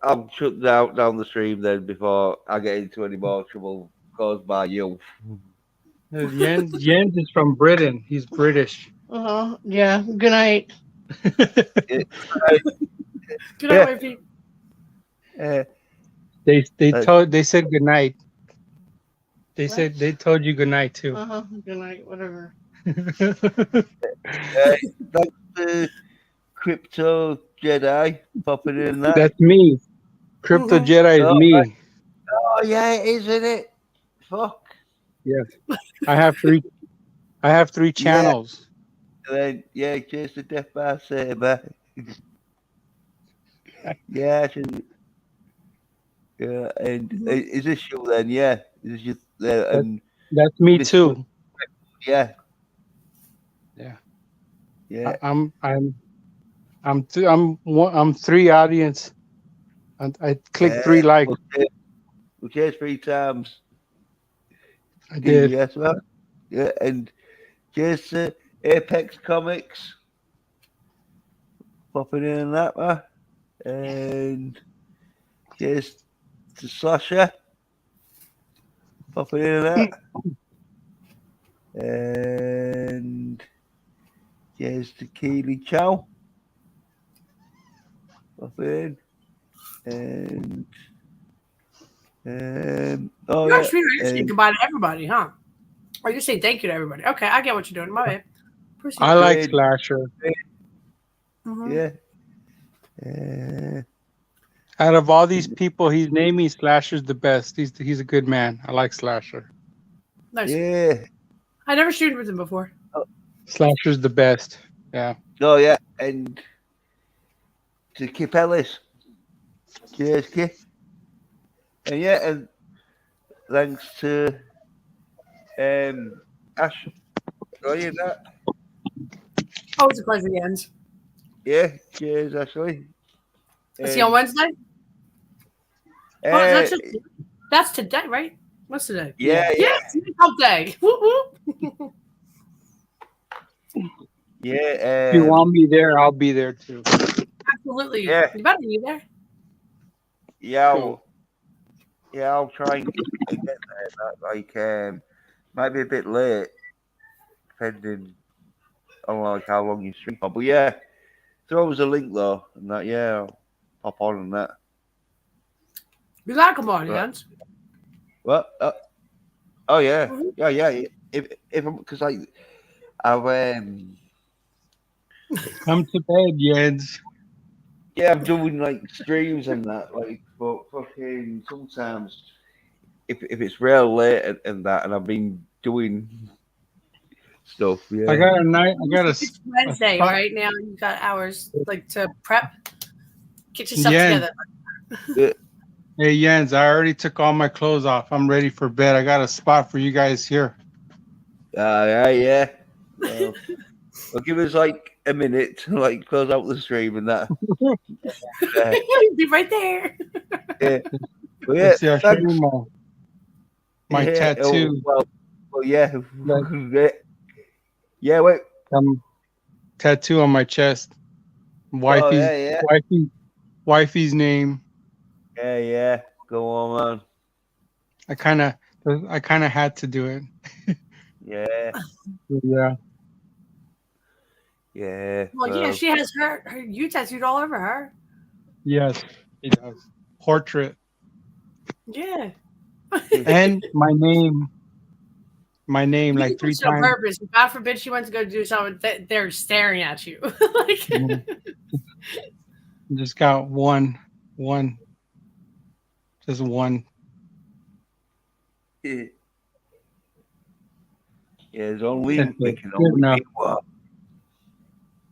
I'll shut down the stream then before I get into any more trouble caused by you. Jens is from Britain. He's British. Yeah. Good night. Good Yeah. night, Wavy. They said good night. They What? said they told you good night too. Good night. Whatever. Crypto Jedi popping in that. That's me. Crypto Mhm. Jedi is Oh, me. right. Oh yeah, it is, isn't it? Fuck. Yes. I have three channels. And then cheers to Death Bar Saber. Yeah, I should. Yeah, and is this you then? Yeah, is this you there? And That's me This too. yeah, Yeah. yeah. I'm three audience. And I clicked 3 likes. We cheers 3 times. I did. Yes, well. Yeah, and cheers to Apex Comics. Popping in and that, man. And cheers to Sasha. Popping in and that. And cheers to Keely Chow. Popping in. And oh You're yeah, actually saying and goodbye to everybody, huh? Or you're saying thank you to everybody. Okay, I get what you're doing. My bad. Proceed. I like Good. Slasher. Mhm. yeah. Out of all these people he's naming, Slasher's the best. He's a good man. I like Slasher. Nice. Yeah. I never streamed with him before. Slasher's the best. Yeah. Oh yeah, and to Kip Ellis. Cheers, Kip. And yeah, and thanks to Ash. Oh yeah, that. Oh, it's a pleasure, Jens. Yeah, cheers, Ashley. Is he on Wednesday? Uh, That's today, right? What's today? yeah, Yes, it's hump day. Whoop, whoop. yeah. If you want me there, I'll be there too. Absolutely. Yeah. You better be there. Yeah, Cool. I'll try and get there. That, might be a bit late, depending on how long you stream for. But yeah, throw us a link though, and that I'll pop on and that. You gotta come on, Right. Jens. What? Oh yeah, Mhm. yeah. If I'm because I've Come to bed, Jens. I'm doing like streams and that, like, but fucking sometimes if it's real late and that, and I've been doing stuff. Yeah, I got a It's Wednesday, spot- right now. You got hours like to prep, get yourself Jens. together. Hey Jens, I already took all my clothes off. I'm ready for bed. I got a spot for you guys here. yeah. Well, give us like a minute to like close out the stream and that. Be right there. Yeah. But yeah, Let's see, I'll show thanks. you my tattoo. Well, yeah. Like- Yeah, wait. Tattoo on my chest. Wifey's yeah. wifey's name. Yeah. Go on, man. I kind of had to do it. Yeah. Yeah. Well, yeah, she has her you tattooed all over her. Yes, he does. portrait Yeah. and my name like You 3 do it on times. purpose. God forbid she went to go do something. They're staring at you. Like, Mhm. Just got one, just one. Yeah, there's only That's there it. can Good only enough. be one.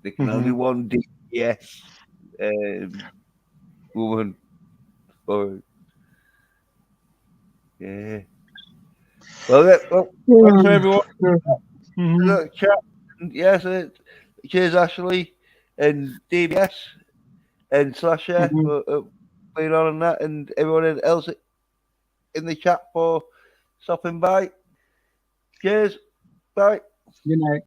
There can only one DPS woman for yeah. Well, thanks for everyone. Mhm. Chat. Yes, cheers, Ashley and DBS and Slasher Mhm. for being on and that, and everyone else in the chat for stopping by. Cheers. Bye. Good night.